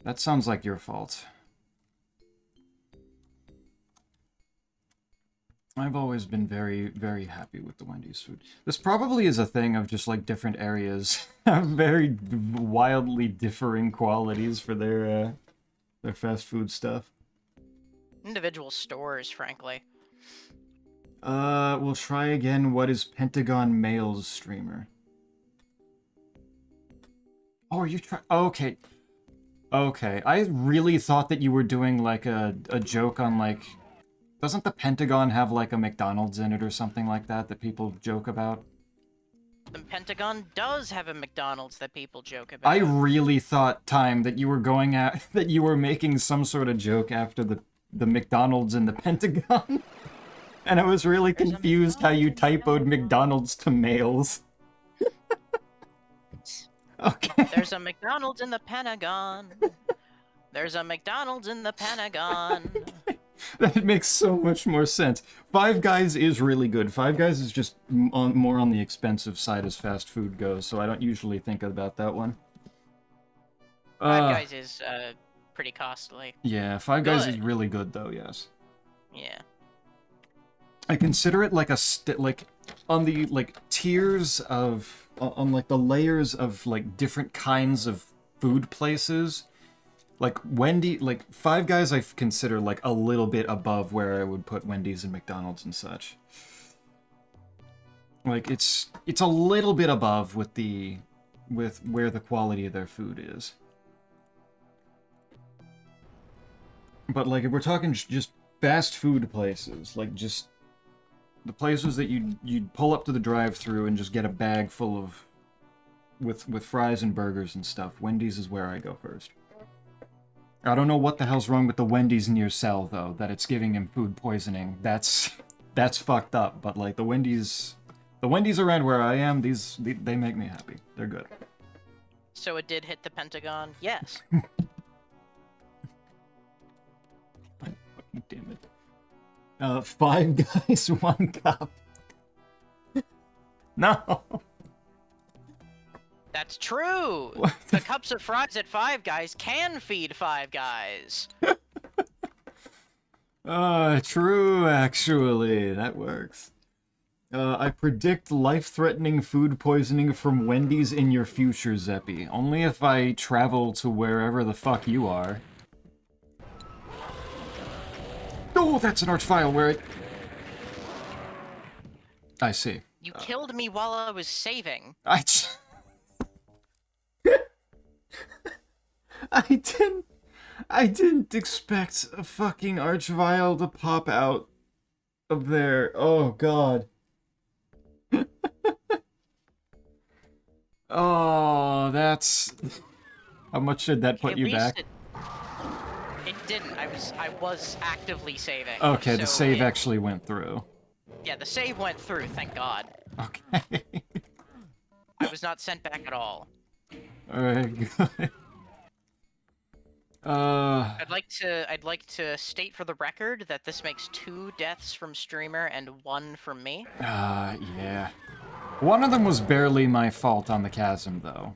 That sounds like your fault. I've always been very, very happy with the Wendy's food. This probably is a thing of just, like, different areas have very wildly differing qualities for their fast food stuff. Individual stores, frankly. We'll try again. What is Pentagon Males streamer? Oh, are you okay. Okay, I really thought that you were doing, like, a joke on, like... Doesn't the Pentagon have, like, a McDonald's in it or something like that that people joke about? The Pentagon does have a McDonald's that people joke about. I really thought, Time, that you were going at... that you were making some sort of joke after the McDonald's in the Pentagon. And I was really confused how you typoed McDonald's to males. Okay. There's a McDonald's in the Pentagon. There's a McDonald's in the Pentagon. That makes so much more sense. Five Guys is really good. Five Guys is just more on the expensive side as fast food goes, so I don't usually think about that one. Five Guys is pretty costly. Yeah, Five Guys is really good though, yes. Yeah. I consider it like a on the like tiers of on like the layers of like different kinds of food places. Like Five Guys I consider like a little bit above where I would put Wendy's and McDonald's and such. Like it's a little bit above with where the quality of their food is. But like if we're talking just fast food places, like just the places that you'd pull up to the drive-thru and just get a bag full of with fries and burgers and stuff, Wendy's is where I go first. I don't know what the hell's wrong with the Wendy's in your cell, though, that it's giving him food poisoning. That's fucked up, but, like, the Wendy's around where I am, they make me happy. They're good. So it did hit the Pentagon? Yes. Damn it. Five Guys, one cup. No. That's true! What The cups of fries at Five Guys can feed Five Guys! True, actually. That works. I predict life-threatening food poisoning from Wendy's in your future, Zeppy. Only if I travel to wherever the fuck you are. Oh, that's an archvile where it... I see. You killed me while I was saving. I didn't expect a fucking archvile to pop out of there. Oh, God. Oh, that's... How much did that put At you least back? It didn't. I was actively saving. Okay, so the save actually went through. Yeah, the save went through, thank God. Okay. I was not sent back at all. Alright, good. I'd like to state for the record that this makes 2 deaths from streamer and 1 from me. Yeah. One of them was barely my fault on the chasm, though.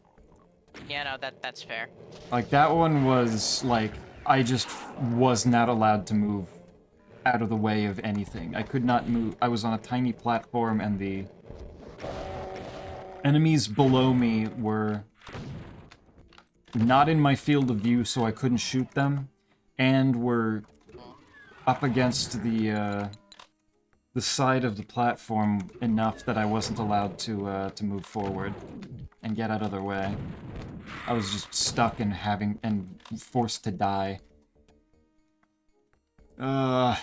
Yeah, no, that's fair. Like, that one was, like, I just was not allowed to move out of the way of anything. I could not move. I was on a tiny platform, and the enemies below me were not in my field of view, so I couldn't shoot them, and were up against the side of the platform enough that I wasn't allowed to move forward and get out of their way. I was just stuck and forced to die. I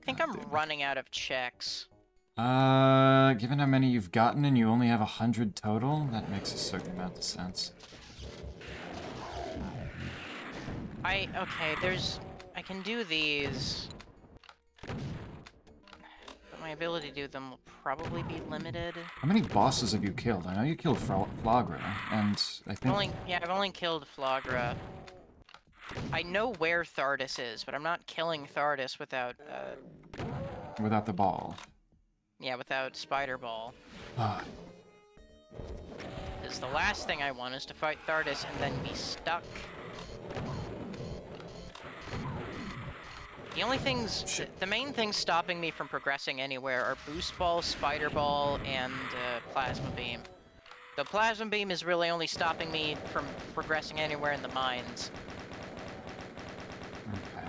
think I'm running out of checks. Given how many you've gotten and you only have 100 total, that makes a certain amount of sense. Okay, I can do these. But my ability to do them will probably be limited. How many bosses have you killed? I know you killed Flagra, and I think... I've only killed Flagra. I know where Thardus is, but I'm not killing Thardus without, Without the ball. Yeah, without Spider Ball. Because the last thing I want is to fight Thardus and then be stuck. The only things, the main things stopping me from progressing anywhere are Boost Ball, Spider Ball, and Plasma Beam. The Plasma Beam is really only stopping me from progressing anywhere in the mines. Okay.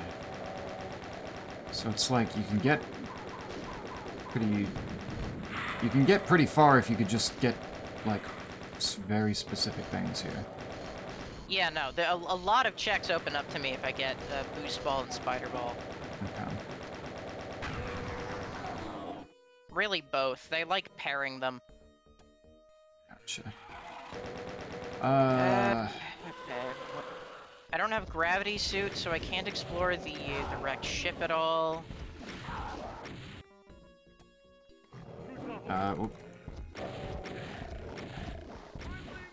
So it's like you can get pretty far if you could just get, like, very specific things here. Yeah, no, a lot of checks open up to me if I get Boost Ball and Spider Ball. Okay. Really both. They like pairing them. Gotcha. Okay. I don't have gravity suit, so I can't explore the wrecked ship at all. Oop.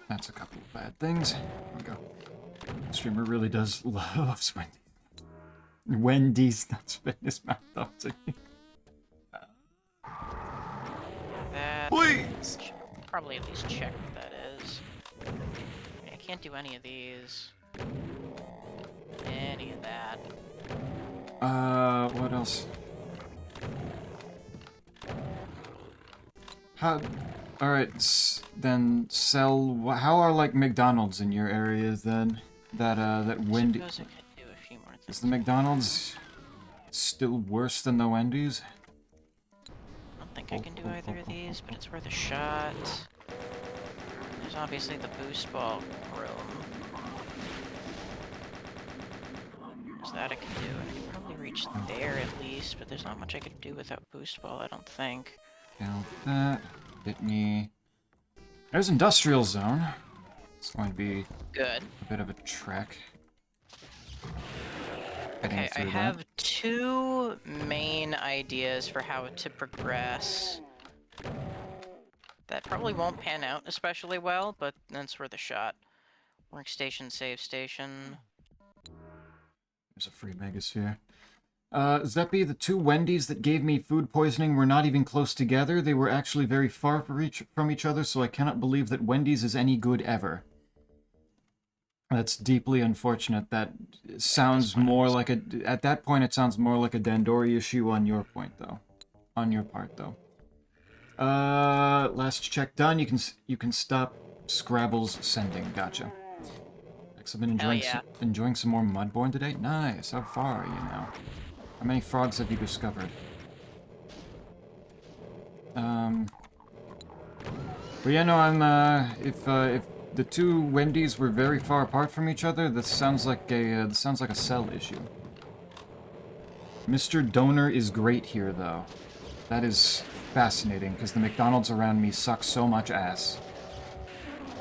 That's a couple of bad things. Here we go. The streamer really does love Wendy's. Wendy's not spit his mouth up to me. Please! Probably at least check what that is. I can't do any of these. Any of that. What else? Alright, then sell... How are, like, McDonald's in your areas, then? That Wendy... I suppose I could do a few more things. Is the McDonald's still worse than the Wendy's? I don't think I can do either of these, but it's worth a shot. There's obviously the boost ball room. There's that I can do, and I can probably reach there at least, but there's not much I could do without boost ball, I don't think. Count that. Hit me. There's Industrial Zone. It's going to be Good. a bit of a trek. Okay, I have 2 main ideas for how to progress. That probably won't pan out especially well, but that's worth a shot. Workstation, save station. There's a free Megasphere. Zeppy, the two Wendy's that gave me food poisoning were not even close together. They were actually very far from each other, so I cannot believe that Wendy's is any good ever. That's deeply unfortunate. That sounds more like a... At that point, it sounds more like a Dandori issue on your point, though. On your part, though. Last check done. You can stop Scrabble's sending. Gotcha. I've been enjoying some more Mudborne today. Nice. How far are you now? How many frogs have you discovered? But yeah, no, I'm, if the two Wendy's were very far apart from each other, this sounds like a cell issue. Mr. Donor is great here, though. That is fascinating, because the McDonald's around me suck so much ass.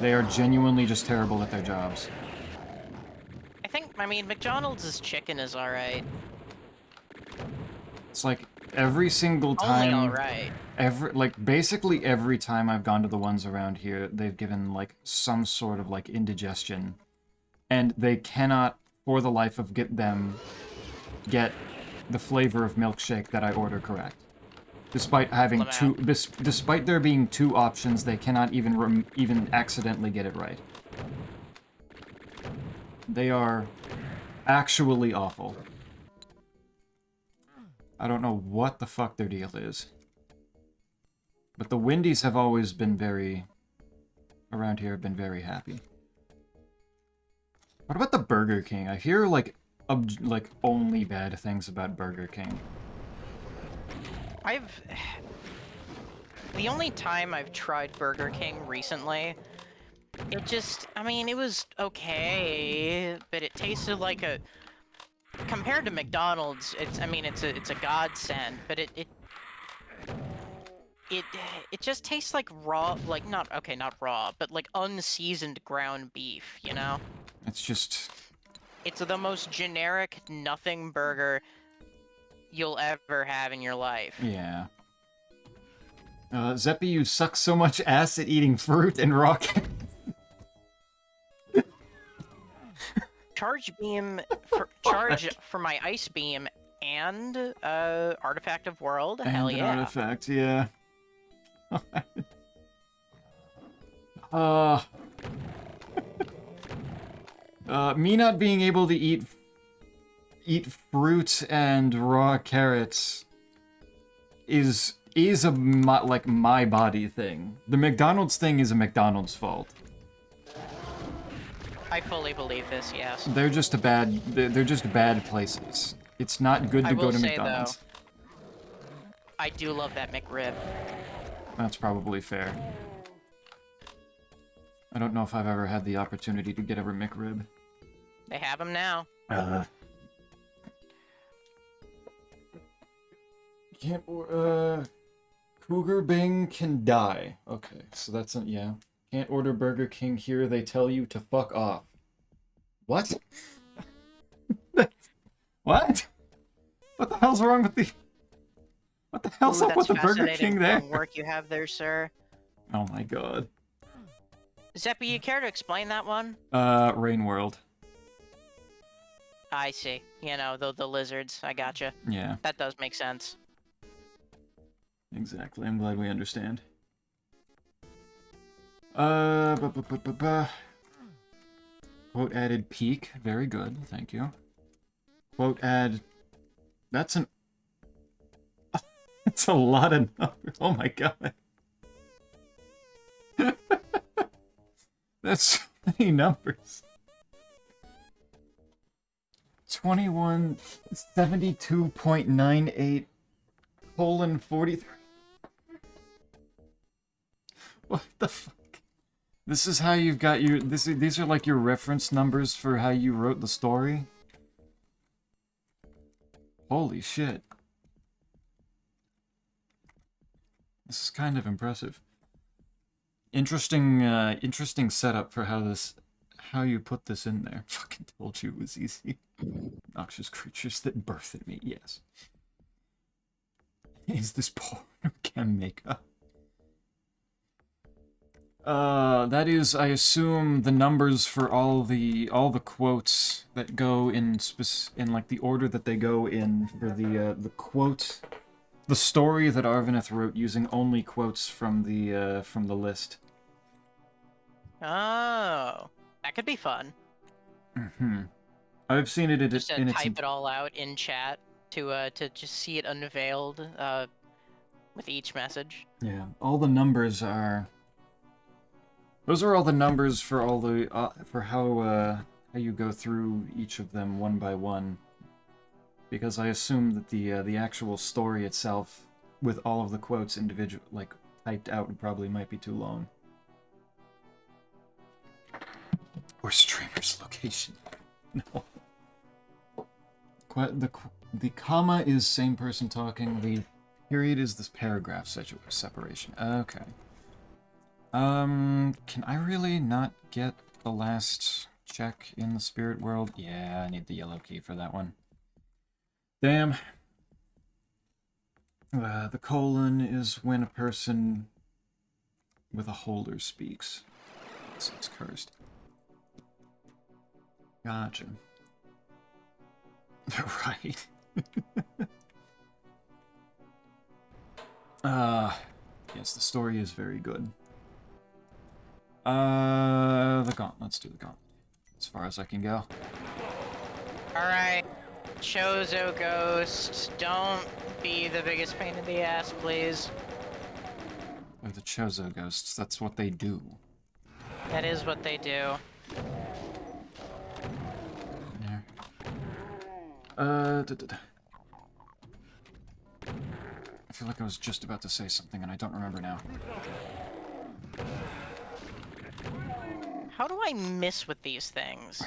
They are genuinely just terrible at their jobs. I mean, McDonald's chicken is alright. It's like, every single time... Only alright. Basically every time I've gone to the ones around here, they've given, like, some sort of, like, indigestion. And they cannot, for the life of them, get the flavor of milkshake that I order correct. Despite having despite there being two options, they cannot even accidentally get it right. They are actually awful. I don't know what the fuck their deal is. But the Wendy's have always been around here have been very happy. What about the Burger King? I hear, like only bad things about Burger King. The only time I've tried Burger King recently, it was okay, but it tasted like compared to McDonald's, it's a godsend, but it just tastes like raw, like not raw, but like unseasoned ground beef, you know? It's the most generic nothing burger you'll ever have in your life. Yeah. Zeppy, you suck so much ass at eating fruit and rock. Charge for my ice beam and Artifact of World. And hell yeah. Artifact, yeah. Me not being able to eat fruit and raw carrots is my body thing. The McDonald's thing is a McDonald's fault. I fully believe this, yes. They're just bad places. It's not good to go to McDonald's. Though, I do love that McRib. That's probably fair. I don't know if I've ever had the opportunity to get a McRib. They have them now. Cougar Bing can die. Okay, so that's yeah. Can't order Burger King here, they tell you to fuck off. What? What? What the hell's wrong with the... What the hell's up with the Burger King there? Work you have there, sir. Oh my god. Zeppy, you care to explain that one? Rain World. I see. You know, the lizards. I gotcha. Yeah. That does make sense. Exactly. I'm glad we understand. Quote added peak. Very good. Thank you. Quote add... That's an... That's a lot of numbers. Oh my god. That's so many numbers. 2172.98 colon 43. What the fuck? This is how you've got your... These are like your reference numbers for how you wrote the story? Holy shit. This is kind of impressive. Interesting setup for how you put this in there. Fucking told you it was easy. Noxious creatures that birthed me, yes. Is this porn or chem makeup? That is, I assume, the numbers for all the quotes that go in in like the order that they go in for the quote, the story that Arvineth wrote using only quotes from the list. Oh, that could be fun. Mm-hmm. I've seen it Just to in its. type it all out in chat to just see it unveiled with each message. Yeah, all the numbers are. Those are all the numbers for all the for how you go through each of them one by one. Because I assume that the actual story itself, with all of the quotes individual like typed out, probably might be too long. Or streamer's location. No. The comma is same person talking. The period is this paragraph separation. Okay. Can I really not get the last check in the spirit world? Yeah, I need the yellow key for that one. Damn. The colon is when a person with a holder speaks. It's cursed. Gotcha. Right. Yes, the story is very good. The gauntlet. Let's do the gauntlet. As far as I can go. Alright. Chozo Ghost, don't be the biggest pain in the ass, please. They're the Chozo ghosts. That's what they do. That is what they do. There. I feel like I was just about to say something and I don't remember now. How do I miss with these things?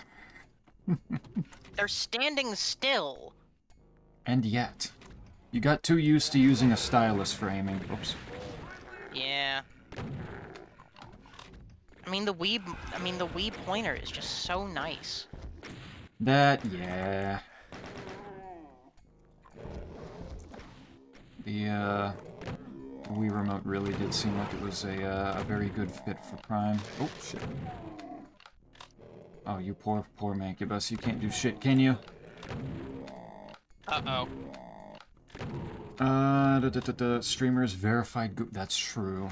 They're standing still. And yet, you got too used to using a stylus for aiming. Oops. Yeah. I mean the Wii pointer is just so nice. Yeah. The Wii remote really did seem like it was a very good fit for Prime. Oh shit. Oh, you poor Mancubus, you can't do shit, can you? Uh-oh. Streamers verified that's true.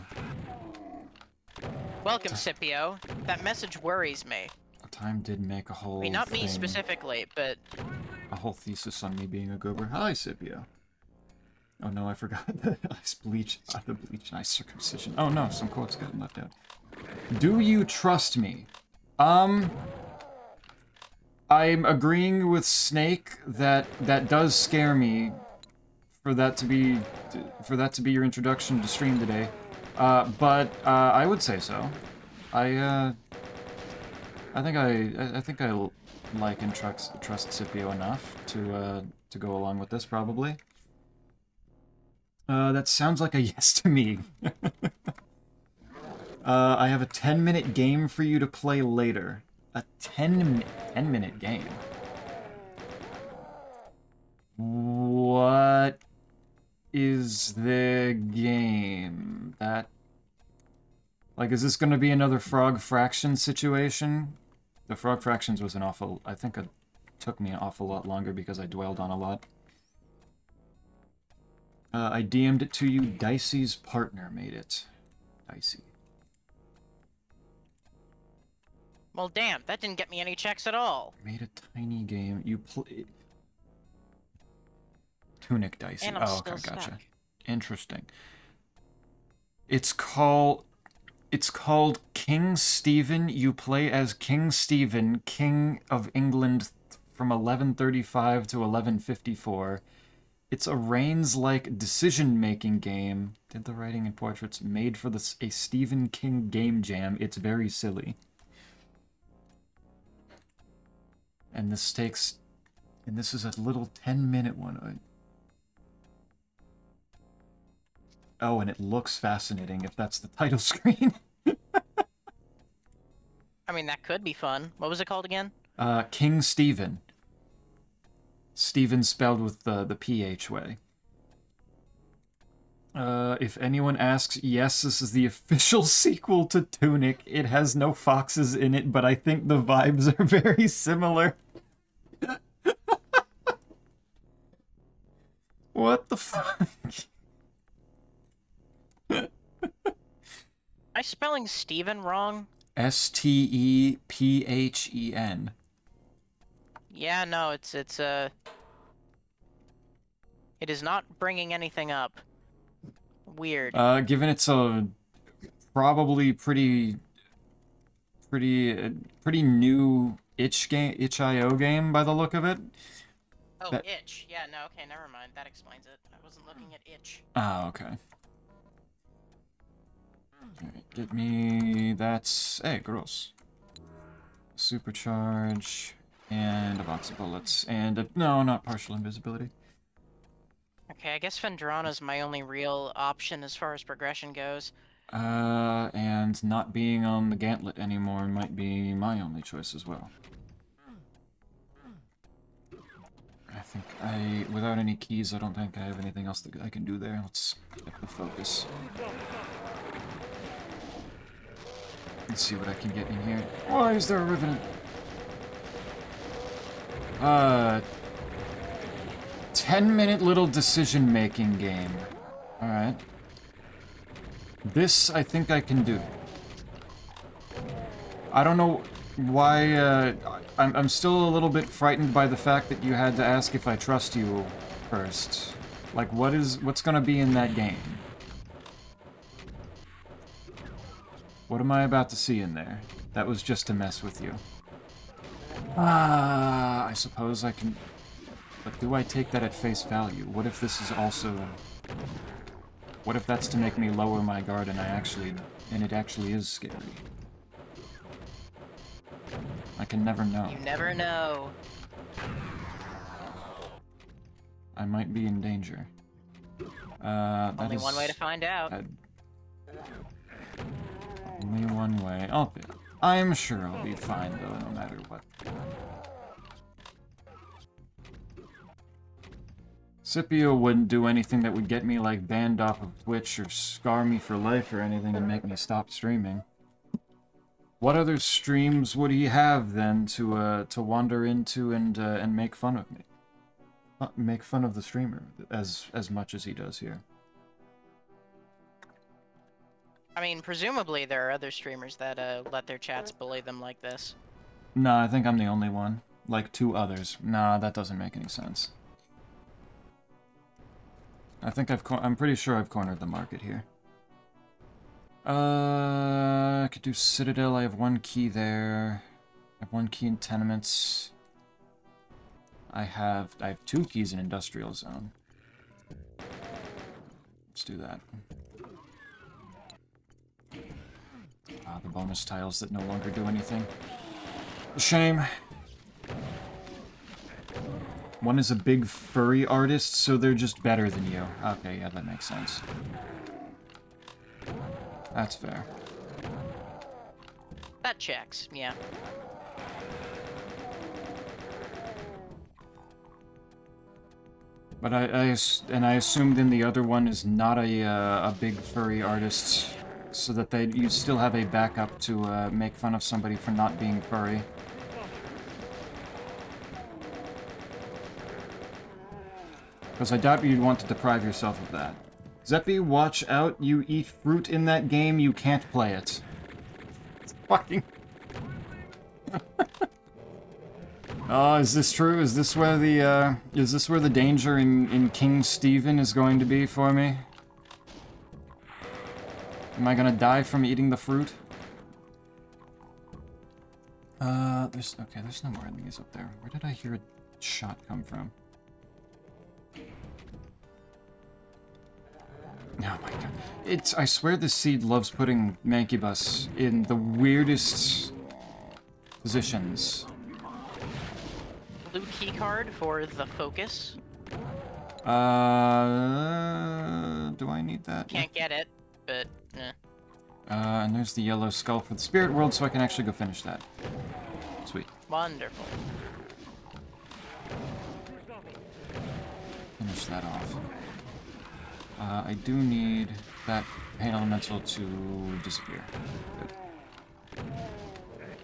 Welcome, Scipio. That message worries me. Time did make a whole I mean, not me thing, specifically, but... a whole thesis on me being a goober. Hi, Scipio. Oh no, I forgot the ice bleach, the bleach and ice circumcision. Oh no, some quotes got left out. Do you trust me? I'm agreeing with Snake that that does scare me for that to be your introduction to stream today. But I would say so. I think I like and trust Scipio enough to go along with this probably. That sounds like a yes to me. I have a 10-minute game for you to play later. A 10-minute game? What is the game? That... Like, is this gonna be another Frog Fraction situation? The Frog Fractions was an awful... I think it took me an awful lot longer because I dwelled on a lot. I DM'd it to you. Dicey's partner made it. Dicey. Well, damn, that didn't get me any checks at all. Made a tiny game. You play... Tunic Dicey. And I'm Oh, still okay, gotcha. stuck. Interesting. It's called King Stephen. You play as King Stephen, King of England from 1135 to 1154. It's a Reigns-like decision-making game. Did the writing and portraits made for a Stephen King game jam. It's very silly. And this is a little 10-minute one. Oh, and it looks fascinating if that's the title screen. I mean, that could be fun. What was it called again? King Stephen. Stephen spelled with the PH way. If anyone asks, yes, this is the official sequel to Tunic. It has no foxes in it, but I think the vibes are very similar. What the fuck? Am I spelling Steven wrong? Stephen. Yeah, no, it is not bringing anything up. Weird. Given it's a probably pretty new itch.io game by the look of it. Oh, That... itch. Yeah, no, okay, never mind. That explains it. I wasn't looking at itch. Ah, okay. Alright, get me... That's... Hey, gross. Supercharge, and a box of bullets, and a... No, not partial invisibility. Okay, I guess Vendrana's my only real option as far as progression goes. And not being on the gauntlet anymore might be my only choice as well. I think without any keys, I don't think I have anything else that I can do there. Let's get the focus. Let's see what I can get in here. Why is there a Revenant? 10-minute little decision-making game. Alright. This, I think I can do. I don't know why, I'm still a little bit frightened by the fact that you had to ask if I trust you first. Like, what's gonna be in that game? What am I about to see in there? That was just to mess with you. I suppose I can... But do I take that at face value? What if this is also... What if that's to make me lower my guard and it actually is scary? I can never know. You never know. I might be in danger. Only one way to find out. Only one way. I'm sure I'll be fine, though, no matter what. Scipio wouldn't do anything that would get me, like, banned off of Twitch or scar me for life or anything and make me stop streaming. What other streams would he have, then, to wander into and make fun of me? Make fun of the streamer as much as he does here. I mean, presumably there are other streamers that let their chats bully them like this. No, I think I'm the only one. Like 2 others. Nah, that doesn't make any sense. I think I'm pretty sure I've cornered the market here. I could do Citadel. I have 1 key there. I have 1 key in Tenements. I have 2 keys in Industrial Zone. Let's do that. The bonus tiles that no longer do anything. Shame. One is a big furry artist, so they're just better than you. Okay, yeah, that makes sense. That's fair. That checks, yeah. But I assumed then the other one is not a big furry artist, so that you still have a backup to make fun of somebody for not being furry. Because I doubt you'd want to deprive yourself of that. Zeppy, watch out. You eat fruit in that game, you can't play it. It's fucking... Oh, is this true? Is this where the danger in King Stephen is going to be for me? Am I gonna die from eating the fruit? There's no more enemies up there. Where did I hear a shot come from? Oh my god. I swear this seed loves putting Mancubus in the weirdest positions. Blue keycard for the focus. Do I need that? Can't get it, but and there's the yellow skull for the spirit world, so I can actually go finish that. Sweet. Wonderful. Finish that off. I do need that pain elemental to disappear. Good.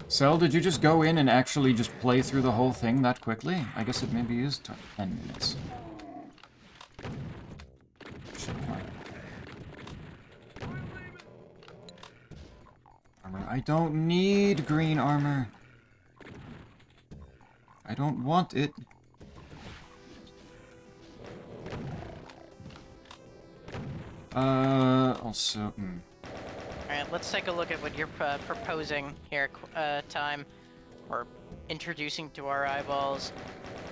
Cell, did you just go in and actually just play through the whole thing that quickly? I guess it maybe is 10 minutes. Shit, come on. Armor. I don't need green armor. I don't want it. Also, Alright, let's take a look at what you're proposing here, Time. Or introducing to our eyeballs.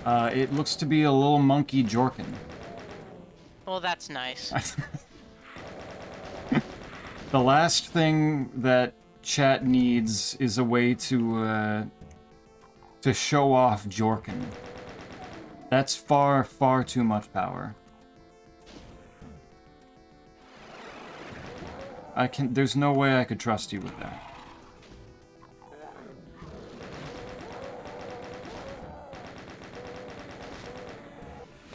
It looks to be a little monkey Jorkin. Well, that's nice. The last thing that chat needs is a way to show off Jorkin. That's far, far too much power. There's no way I could trust you with that.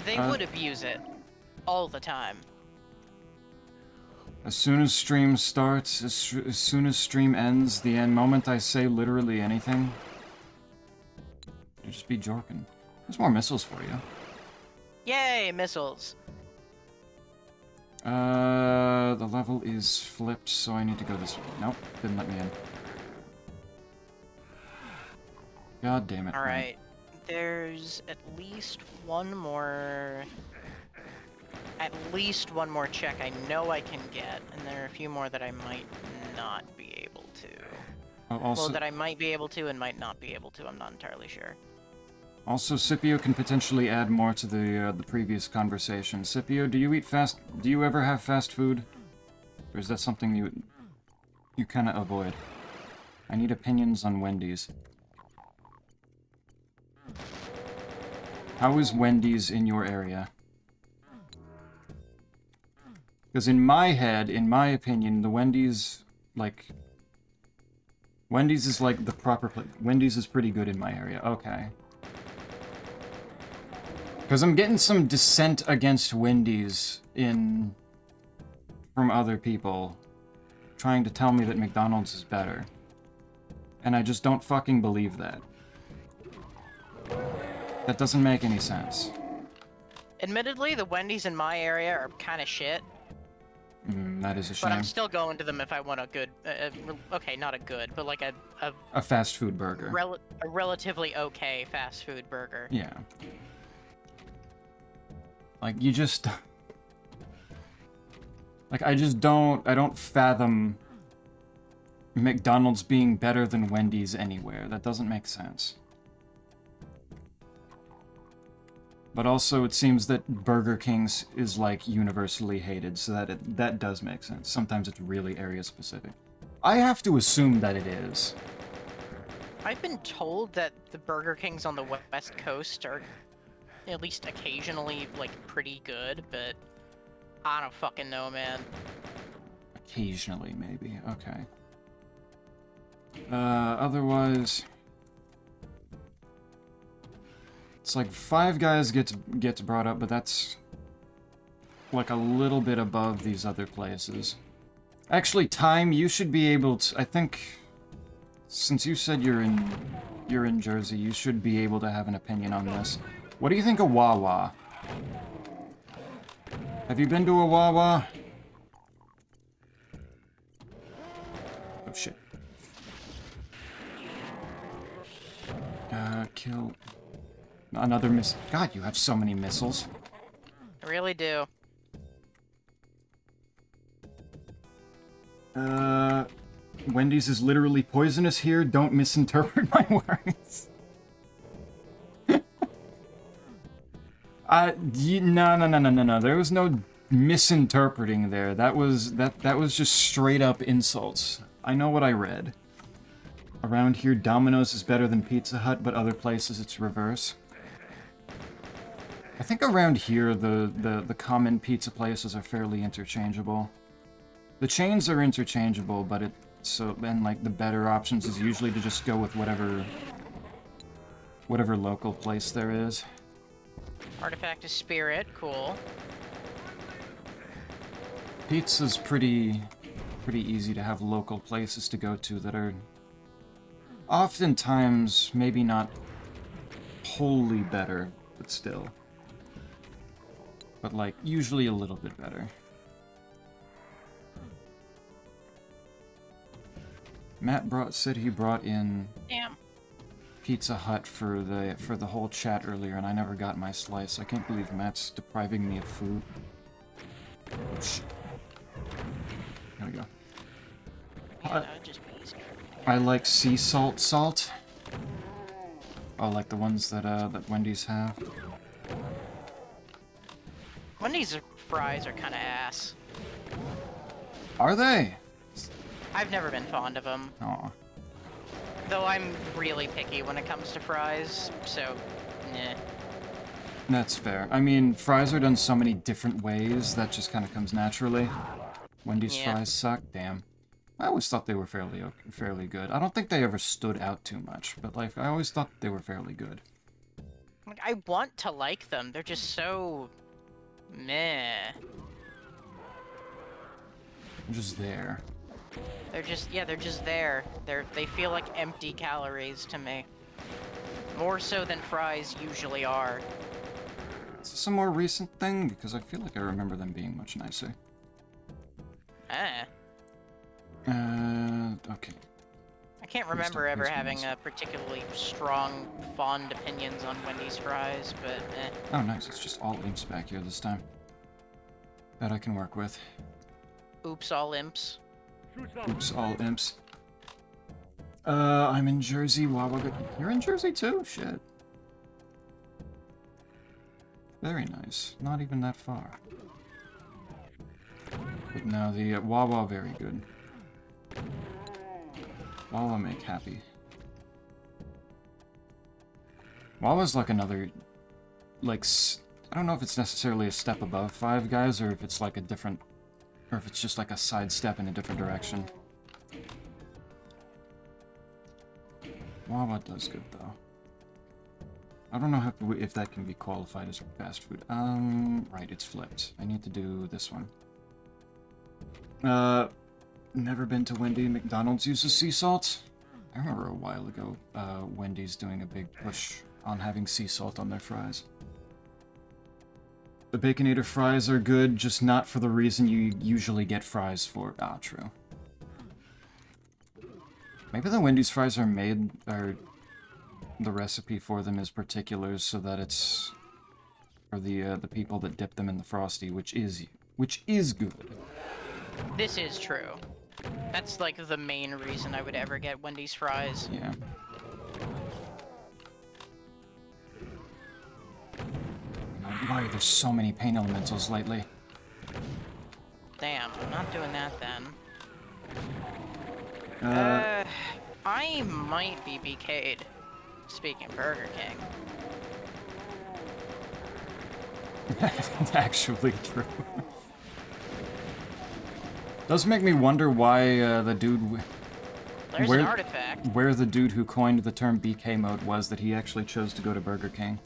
They would abuse it. All the time. As soon as stream starts, as soon as stream ends, the moment I say literally anything, it'll just be Jorkin. There's more missiles for you. Yay, missiles! The level is flipped, so I need to go this way. Nope, didn't let me in. God damn it. Alright, there's at least one more... At least one more check I know I can get, and there are a few more that I might not be able to. Oh, also, well, that I might be able to and might not be able to, I'm not entirely sure. Also, Scipio can potentially add more to the previous conversation. Scipio, do you eat fast? Do you ever have fast food? Or is that something you kind of avoid? I need opinions on Wendy's. How is Wendy's in your area? Because in my head, in my opinion, the Wendy's, like... Wendy's is like the proper place. Wendy's is pretty good in my area. Okay. Because I'm getting some dissent against Wendy's from other people, trying to tell me that McDonald's is better. And I just don't fucking believe that. That doesn't make any sense. Admittedly, the Wendy's in my area are kind of shit. That is a shame. But I'm still going to them if I want a good, okay, not a good, but like a fast food burger. A relatively okay fast food burger. Yeah. Like, you just... Like, I don't fathom McDonald's being better than Wendy's anywhere. That doesn't make sense. But also, it seems that Burger King's is, like, universally hated, so that does make sense. Sometimes it's really area-specific. I have to assume that it is. I've been told that the Burger Kings on the West Coast are at least occasionally, like, pretty good, but I don't fucking know, man. Occasionally, maybe. Okay. Otherwise... It's like Five Guys gets brought up, but that's like a little bit above these other places. Actually, Time, you should be able to... I think... Since you said you're in Jersey, you should be able to have an opinion on this. What do you think of Wawa? Have you been to a Wawa? Oh, shit. Kill... Another miss... God, you have so many missiles. I really do. Wendy's is literally poisonous here. Don't misinterpret my words. No. There was no misinterpreting there. That was just straight up insults. I know what I read. Around here, Domino's is better than Pizza Hut, but other places it's reverse. I think around here, the common pizza places are fairly interchangeable. The chains are interchangeable, but then like the better options is usually to just go with whatever local place there is. Artifact of Spirit, cool. Pizza's pretty easy to have local places to go to that are oftentimes maybe not wholly better, but still. But like, usually a little bit better. Matt said he brought in Damn. Pizza Hut for the whole chat earlier, and I never got my slice. I can't believe Matt's depriving me of food. Oh, shit. There we go. Yeah, that would just be easier. I like sea salt. Oh, like the ones that that Wendy's have. Wendy's fries are kind of ass. Are they? I've never been fond of them. Aw. Though I'm really picky when it comes to fries, so, nah. That's fair. I mean, fries are done so many different ways, that just kind of comes naturally. Wendy's Yeah. fries suck, damn. I always thought they were fairly good. I don't think they ever stood out too much, but like, I always thought they were fairly good. Like, I want to like them, they're just so... meh. They're just there. They're just, yeah, they're just there. They feel like empty calories to me. More so than fries usually are. Is this a more recent thing? Because I feel like I remember them being much nicer. Ah. Okay. I can't Please remember don't- ever please don't having miss. particularly strong, fond opinions on Wendy's fries, but eh. Oh, nice. It's just all imps back here this time. That I can work with. Oops, all imps. Oops, all imps. I'm in Jersey. Wawa. You're in Jersey too? Shit. Very nice. Not even that far. But no, the Wawa very good. Wawa make happy. Wawa's like another, like, I don't know if it's necessarily a step above Five Guys or if it's like a different, or if it's just like a sidestep in a different direction. Wawa does good though. I don't know if that can be qualified as fast food. Right, it's flipped. I need to do this one. Never been to Wendy. McDonald's uses sea salt. I remember a while ago, Wendy's doing a big push on having sea salt on their fries. The Baconator fries are good, just not for the reason you usually get fries for. Ah, true. Maybe the Wendy's fries are made, or the recipe for them is particulars so that it's for the people that dip them in the Frosty, which is good. This is true. That's like the main reason I would ever get Wendy's fries. Yeah. Why there's so many pain elementals lately? Damn, I'm not doing that then. Uh, I might be BK'd. Speaking of Burger King. actually true. Does make me wonder why the dude, There's an artifact. where the dude who coined the term BK mode was that he actually chose to go to Burger King.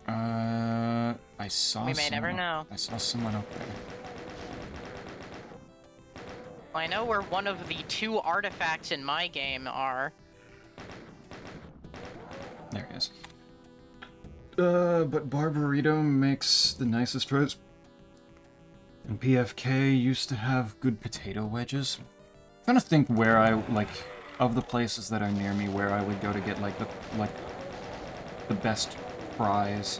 I saw. We may never know. I saw someone up there. I know where one of the two artifacts in my game are. There he is. But Barbarito makes the nicest fries. And PFK used to have good potato wedges. I'm trying to think where I, like, of the places that are near me, where I would go to get, like, the best fries.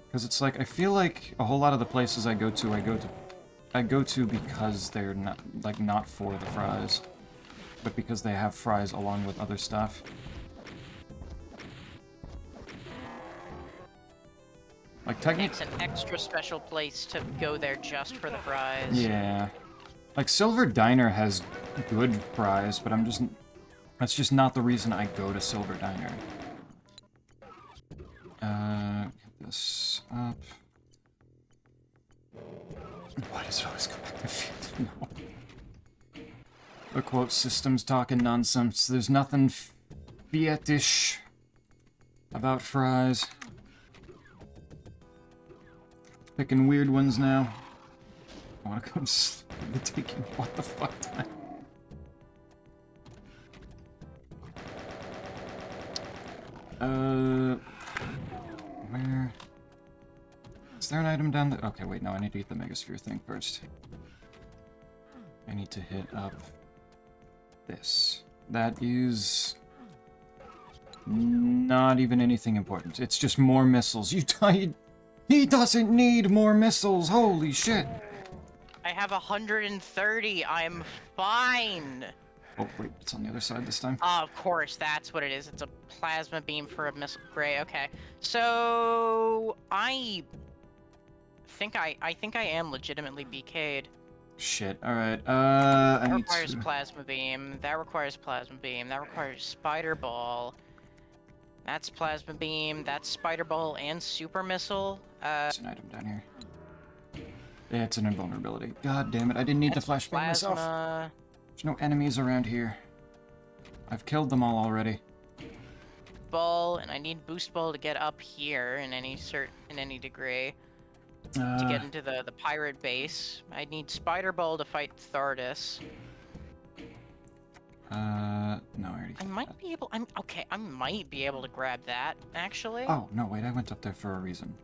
Because it's like, I feel like a whole lot of the places I go to because they're not, like, not for the fries. But because they have fries along with other stuff. Like, It's an extra special place to go there just for the fries. Yeah. Like, Silver Diner has good fries, but that's just not the reason I go to Silver Diner. Get this up. Why does it always go back to field? No. The quote system's talking nonsense. There's nothing Fiat-ish about fries. Picking weird ones now. I wanna come taking what the fuck time? Where? Is there an item down there? Okay, wait, no, I need to get the Megasphere thing first. I need to hit up this. That is not even anything important. It's just more missiles. You died. He doesn't need more missiles. Holy shit. I have 130. I'm fine. Oh, wait, it's on the other side this time. Of course, that's what it is. It's a plasma beam for a missile. Great, okay. So, I think I am legitimately BK'd. Shit, alright, That I need requires to... plasma beam. That requires plasma beam. That requires spider ball. That's plasma beam. That's spider ball and super missile. There's an item down here. Yeah, it's an invulnerability. God damn it, I didn't need to flashbang myself. There's no enemies around here. I've killed them all already. Ball, and I need boost ball to get up here in any degree. To get into the pirate base. I need spider ball to fight Thardus. No, I already... I might be able... okay, I might be able to grab that, actually. Oh, no, wait, I went up there for a reason.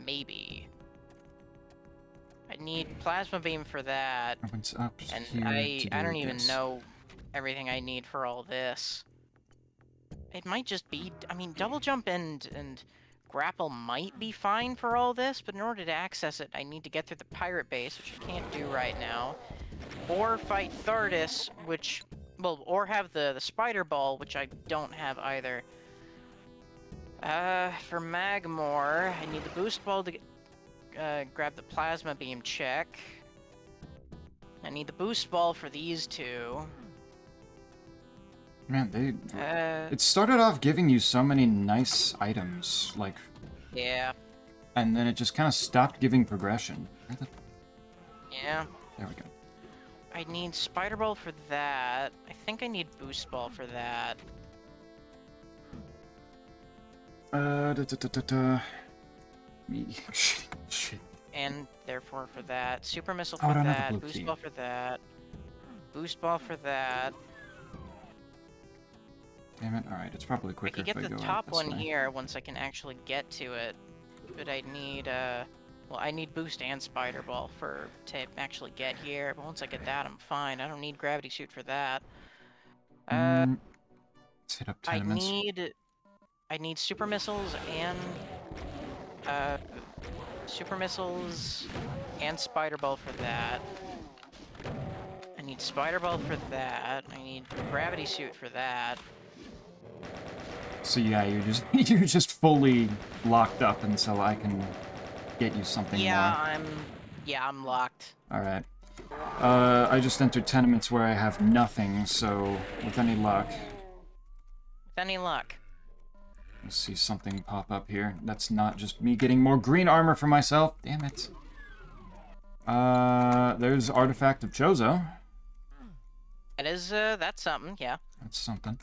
Maybe. I need plasma beam for that. I went up And here I don't even this. know everything I need for all this. It might just be... I mean, double jump and grapple might be fine for all this, but in order to access it, I need to get through the pirate base, which I can't do right now. Or fight Thardus, which... well, or have the spider ball, which I don't have either. For Magmore, I need the boost ball to get... grab the plasma beam check. I need the boost ball for these two. Man, it started off giving you so many nice items, like... Yeah. And then it just kind of stopped giving progression. Yeah. There we go. I need spider ball for that. I think I need boost ball for that. Me. Shit. And therefore for that. Super missile Oh, I for don't have a that. blue Boost key. ball for that. Boost ball for that. Damn it. Alright, it's probably I quicker could if get I the go top out this one way. here once I can actually get to it. But I need, well, I need boost and spider ball to actually get here. But once I get that, I'm fine. I don't need gravity suit for that. Let's hit up I tenements. need super missiles and spider ball for that. I need spider ball for that. I need gravity suit for that. So yeah, you're just fully locked up until I can get you something more. I'm locked. Alright. I just entered tenements where I have nothing, so with any luck, With any luck. we'll see something pop up here. That's not just me getting more green armor for myself. Damn it. There's Artifact of Chozo. It is, that's something, yeah. That's something.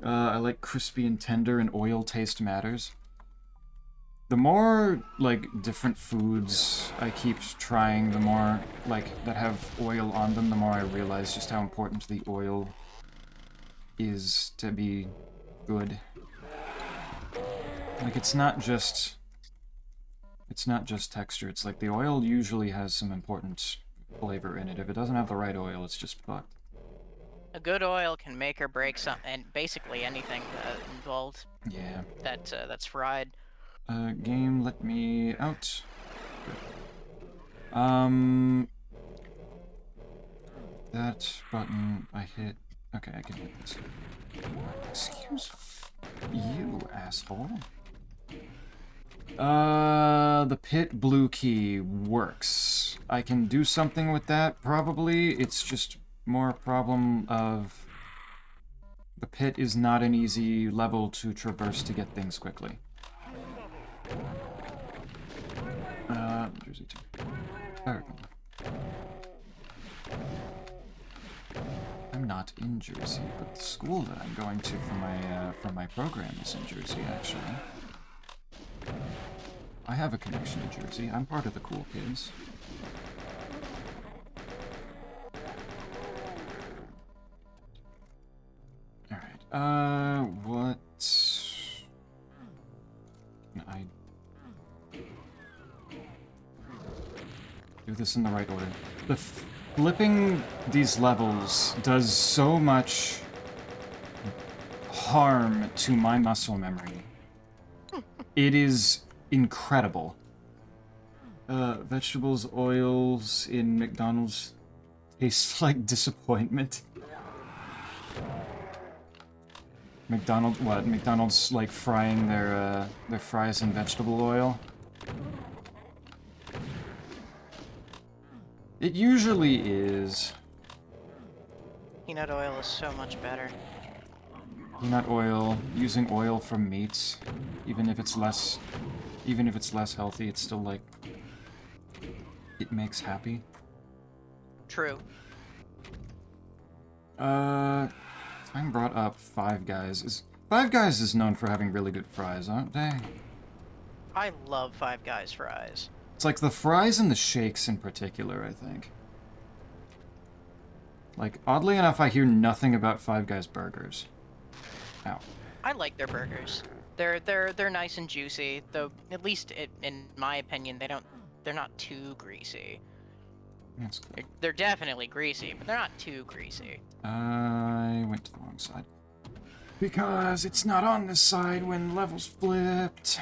I like crispy and tender, and oil taste matters. The more, like, different foods I keep trying, the more, like, that have oil on them, the more I realize just how important the oil is to be good. Like, it's not just texture, it's like the oil usually has some important flavor in it. If it doesn't have the right oil, it's just fucked. A good oil can make or break something, and basically anything involved. Yeah. That's fried. Game, let me out. Good. That button I hit. Okay, I can hit this. Excuse you, asshole. The pit blue key works. I can do something with that, probably. It's just more a problem of... The pit is not an easy level to traverse to get things quickly. Jersey 2. There we go. I'm not in Jersey, but the school that I'm going to for my program is in Jersey, actually. I have a connection to Jersey. I'm part of the cool kids. Alright, what... Can I do this in the right order? Flipping these levels does so much harm to my muscle memory. It is incredible. Vegetables, oils in McDonald's tastes like disappointment. McDonald's like frying their fries in vegetable oil. It usually is. Peanut oil is so much better. Peanut oil, using oil from meats, even if it's less healthy, it's still like it makes happy. True. Time brought up Five Guys. Five Guys is known for having really good fries, aren't they? I love Five Guys fries. It's like the fries and the shakes in particular, I think. Like, oddly enough, I hear nothing about Five Guys burgers. Ow. I like their burgers. They're nice and juicy, though at least in my opinion, they're not too greasy. That's cool. They're definitely greasy, but they're not too greasy. I went to the wrong side. Because it's not on this side when levels flipped.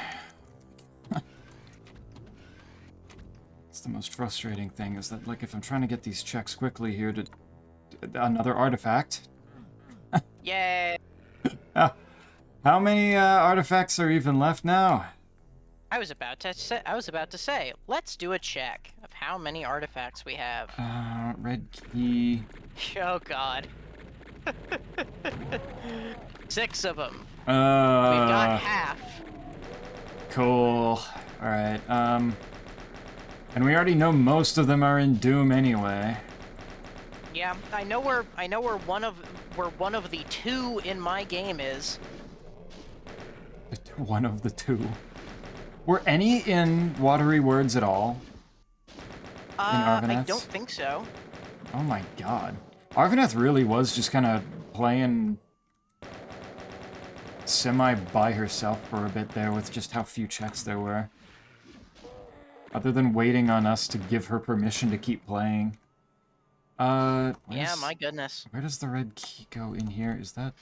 It's the most frustrating thing, is that, like, if I'm trying to get these checks quickly here to... Another artifact. Yay! How many artifacts are even left now? I was about to say, let's do a check of how many artifacts we have. Red key. Oh god. 6 of them. We've got half. Cool. Alright, and we already know most of them are in Doom anyway. Yeah, I know where one of the 2 in my game is. One of the 2. Were any in Watery Words at all? In Arvaneth? I don't think so. Oh my god. Arvaneth really was just kind of playing semi by herself for a bit there with just how few checks there were. Other than waiting on us to give her permission to keep playing. Yeah, my goodness. Where does the red key go in here? Is that...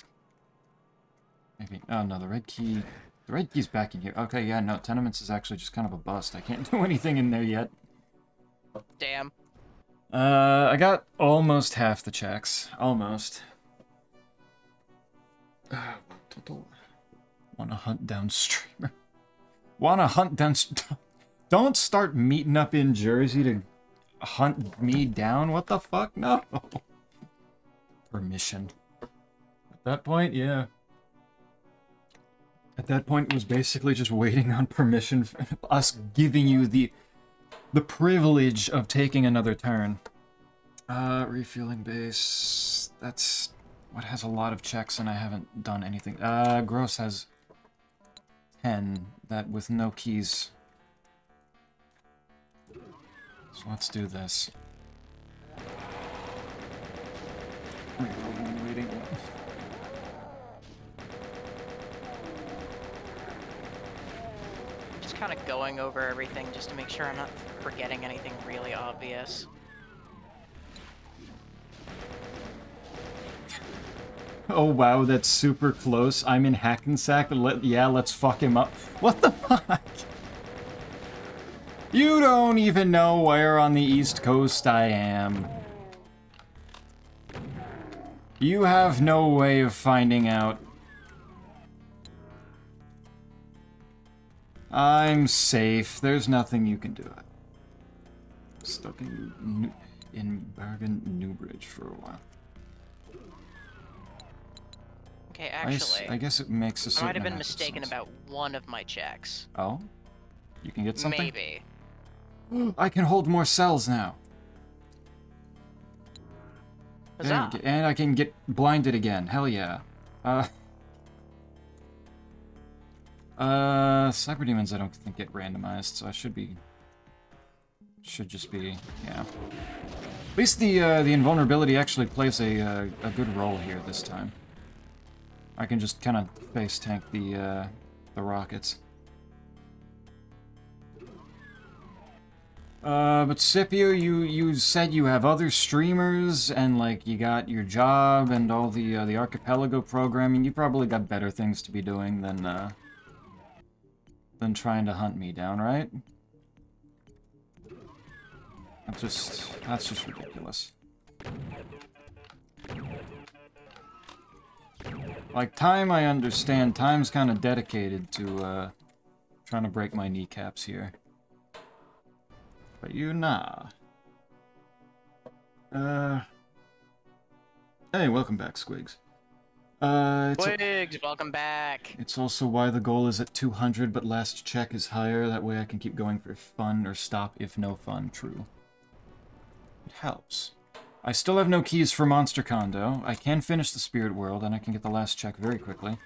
Maybe... Oh no, the red key... The red key's back in here. Okay, yeah, no, Tenements is actually just kind of a bust. I can't do anything in there yet. Damn. I got almost half the checks. Almost. Wanna hunt down streamer. Wanna hunt down... Don't start meeting up in Jersey to hunt me down. What the fuck? No. Permission. At that point, yeah. At that point, it was basically just waiting on permission for us giving you the privilege of taking another turn. Refueling base. That's what has a lot of checks and I haven't done anything. Gross has 10, that with no keys. So let's do this. Waiting. Just kind of going over everything just to make sure I'm not forgetting anything really obvious. Oh wow, that's super close. I'm in Hackensack. Yeah, let's fuck him up. What the fuck? You don't even know where on the East Coast I am. You have no way of finding out. I'm safe. There's nothing you can do. Stuck in Bergen, Newbridge for a while. Okay, actually, I guess it makes a certain I might have been amount of mistaken sense. about one of my checks. Oh? You can get something? Maybe. I can hold more cells now. Huzzah. And I can get blinded again. Hell yeah. Cyber Demons I don't think get randomized, so I should just be, yeah. At least the invulnerability actually plays a good role here this time. I can just kind of face tank the rockets. But Scipio, you said you have other streamers, and, like, you got your job and all the Archipelago programming. You probably got better things to be doing than trying to hunt me down, right? That's just ridiculous. Like, time, I understand. Time's kind of dedicated to, trying to break my kneecaps here. But you, nah. Hey, welcome back, Squigs. Squigs, welcome back. It's also why the goal is at 200, but last check is higher. That way I can keep going for fun or stop if no fun. True. It helps. I still have no keys for Monster Condo. I can finish the Spirit World, and I can get the last check very quickly.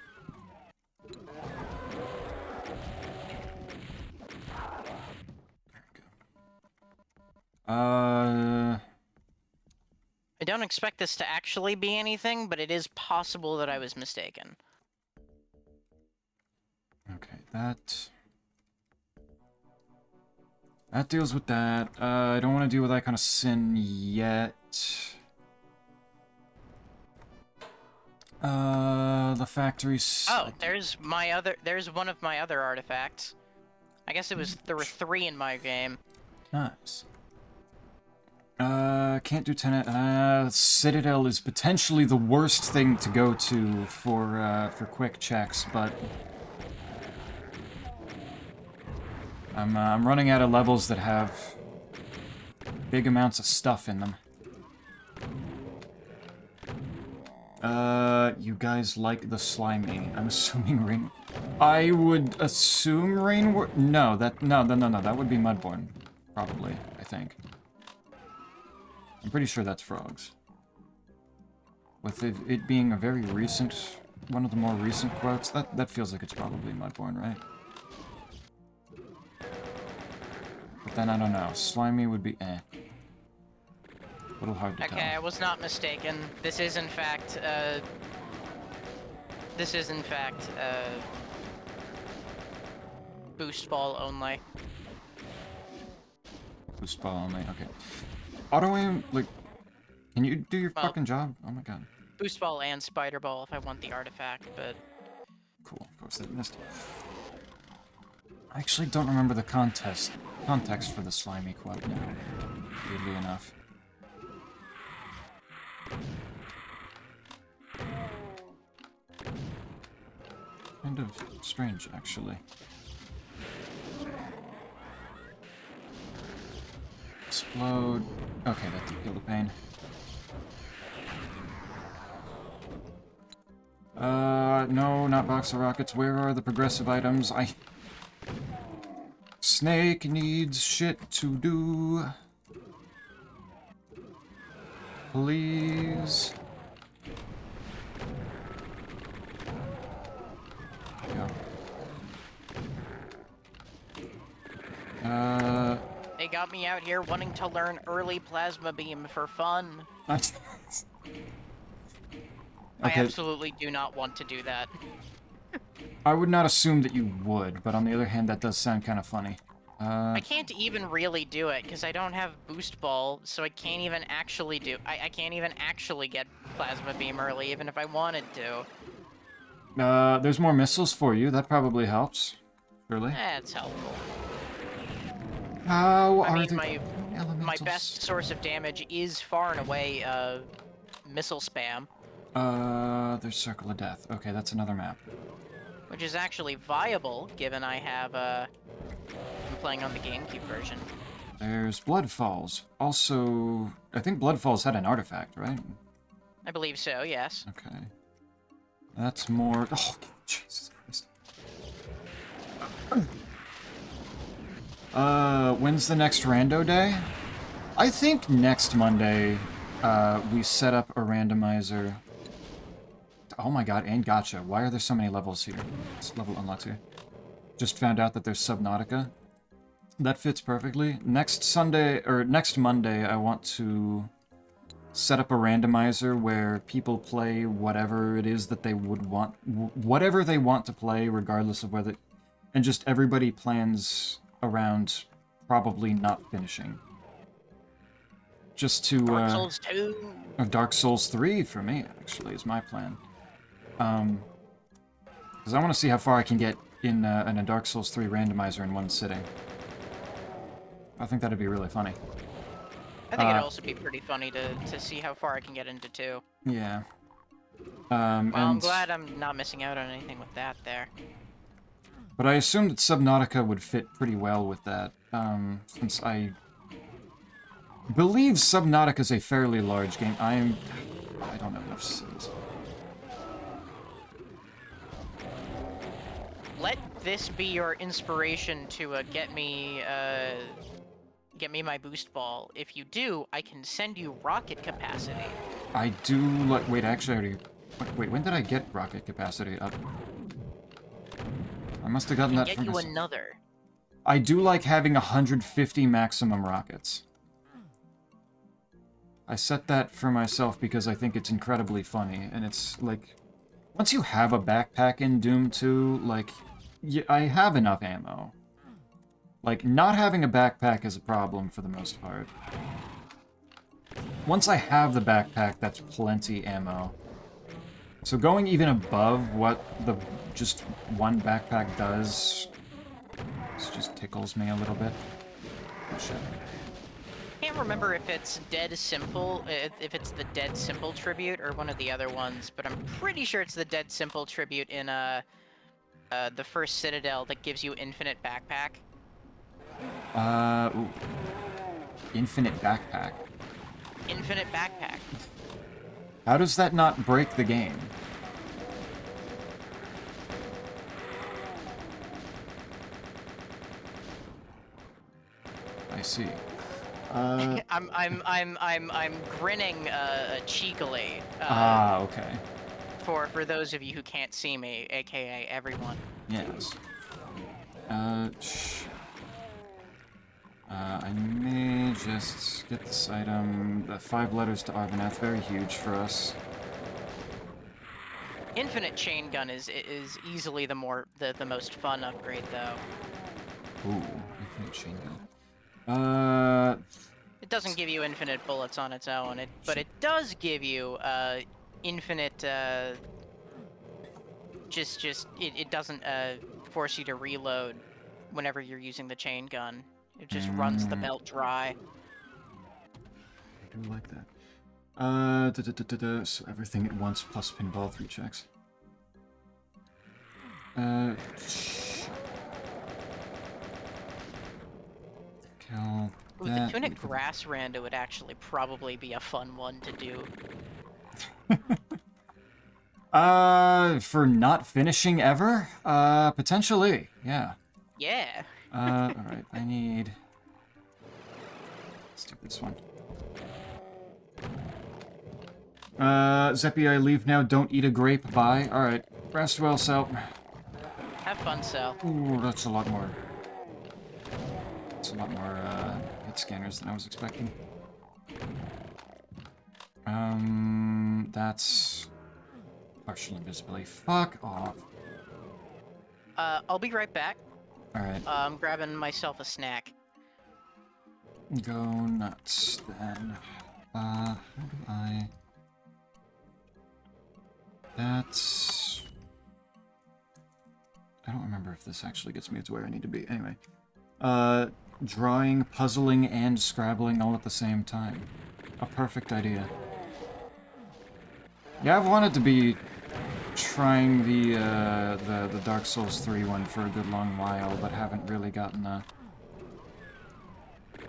I don't expect this to actually be anything, but it is possible that I was mistaken. Okay, that deals with that. I don't want to deal with Icon of Sin yet. The factories. Oh, there's one of my other artifacts. I guess there were 3 in my game. Nice. Can't do Tenet. Citadel is potentially the worst thing to go to for quick checks, but I'm running out of levels that have big amounts of stuff in them. You guys like the slimy. I'm assuming Rain... I would assume Rain... No, that would be Mudborn. Probably, I think. I'm pretty sure that's frogs. With it being a very recent... One of the more recent quotes, that feels like it's probably Mudborn, right? But then I don't know. Slimy would be eh. A little hard to tell. Okay, I was not mistaken. This is in fact boost ball only. Boost ball only, okay. Auto aim, like, can you do your fucking job? Oh my god. Boost ball and spider ball if I want the artifact, but... Cool, of course, that missed. I actually don't remember the context for the slimy quote now, weirdly enough. Kind of strange, actually. Explode. Okay, that did kill the pain. No, not box of rockets. Where are the progressive items? Snake needs shit to do. Please. They got me out here wanting to learn early plasma beam for fun. Okay. I absolutely do not want to do that. I would not assume that you would, but on the other hand, that does sound kind of funny. I can't even really do it, because I don't have boost ball, so I can't even actually I can't even actually get plasma beam early, even if I wanted to. There's more missiles for you. That probably helps. Surely. That's helpful. How I are mean, the my best source of damage is far and away, missile spam. There's Circle of Death. Okay, that's another map. Which is actually viable, given I have, I'm playing on the GameCube version. There's Blood Falls. Also, I think Blood Falls had an artifact, right? I believe so, yes. Okay. That's more... Oh, Jesus Christ. When's the next rando day? I think next Monday we set up a randomizer. Oh my god, and gotcha. Why are there so many levels here? This level unlocks here. Just found out that there's Subnautica. That fits perfectly. Next Sunday, or next Monday, I want to set up a randomizer where people play whatever it is that they would want, whatever they want to play, regardless of whether, and just everybody plans around probably not finishing. Just to, Dark Souls 2. Dark Souls 3 for me, actually, is my plan. Because I want to see how far I can get in a Dark Souls 3 randomizer in one sitting. I think that'd be really funny. I think it'd also be pretty funny to see how far I can get into 2. Yeah. Well, I'm and, glad I'm not missing out on anything with that there. But I assumed that Subnautica would fit pretty well with that, since I believe Subnautica is a fairly large game. I don't have enough cities. Let this be your inspiration to get me my boost ball. If you do, I can send you rocket capacity. I do like. Wait, actually, I already. Wait, when did I get rocket capacity up? I must have gotten that from. Get you another. I do like having 150 maximum rockets. I set that for myself because I think it's incredibly funny, and it's like, once you have a backpack in Doom 2, like, I have enough ammo. Like, not having a backpack is a problem for the most part. Once I have the backpack, that's plenty ammo. So going even above what the just one backpack does, this just tickles me a little bit. Oh, shit. I can't remember if it's Dead Simple, if it's the Dead Simple tribute or one of the other ones, but I'm pretty sure it's the Dead Simple tribute in the first Citadel that gives you infinite backpack. Ooh. Infinite backpack. Infinite backpack. How does that not break the game? I see. I'm grinning cheekily. Okay. For those of you who can't see me, aka everyone. Yes. I may just get this item. The 5 letters to Arvanath, very huge for us. Infinite chain gun is easily the most fun upgrade though. Ooh, infinite chain gun. It doesn't give you infinite bullets on its own, but it does give you infinite. It doesn't force you to reload whenever you're using the chain gun. It just runs the belt dry. I do like that. So everything at once plus pinball 3 checks. Kill Ooh, that. the tunic grass rando would actually probably be a fun one to do. For not finishing ever? Potentially, yeah. Yeah. Alright, I need... Let's do this one. Zeppy, I leave now. Don't eat a grape. Bye. Alright. Rest well, Sal. Have fun, Sal. Ooh, that's a lot more... That's a lot more, hit scanners than I was expecting. That's... Partial invisibility. Fuck off. I'll be right back. Alright. I'm grabbing myself a snack. Go nuts, then. How do I... That's... I don't remember if this actually gets me to where I need to be. Anyway. Drawing, puzzling, and scrabbling all at the same time. A perfect idea. Yeah, I've wanted to be trying the Dark Souls 3 one for a good long while, but haven't really gotten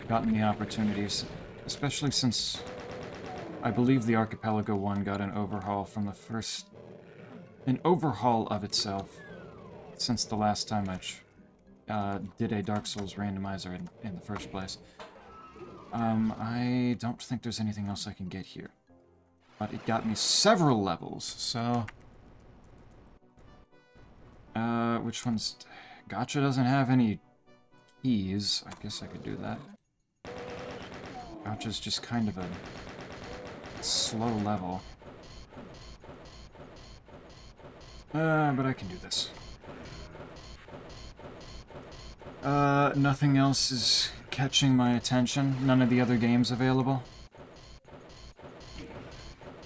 the opportunities, especially since I believe the Archipelago one got an overhaul from the first... an overhaul of itself since the last time I did a Dark Souls randomizer in the first place. I don't think there's anything else I can get here. But it got me several levels, so... which one's... Gotcha doesn't have any keys. I guess I could do that. Gotcha's just kind of a slow level. But I can do this. Nothing else is catching my attention. None of the other games available.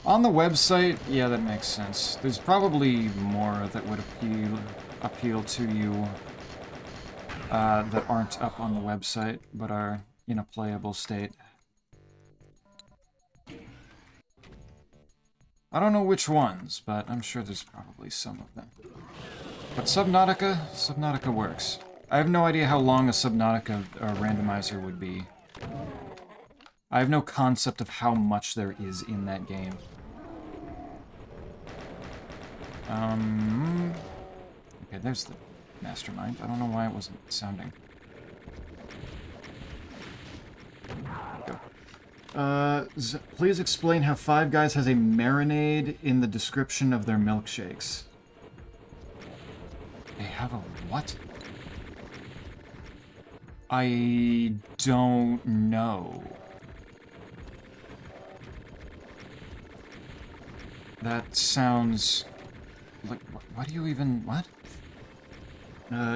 On the website, yeah, that makes sense. There's probably more that would appeal to you that aren't up on the website, but are in a playable state. I don't know which ones, but I'm sure there's probably some of them. But Subnautica works. I have no idea how long a Subnautica randomizer would be. I have no concept of how much there is in that game. Okay, there's the mastermind. I don't know why it wasn't sounding. There we go. Please explain how Five Guys has a marinade in the description of their milkshakes. They have a what? I don't know. That sounds... like, what do you even... what?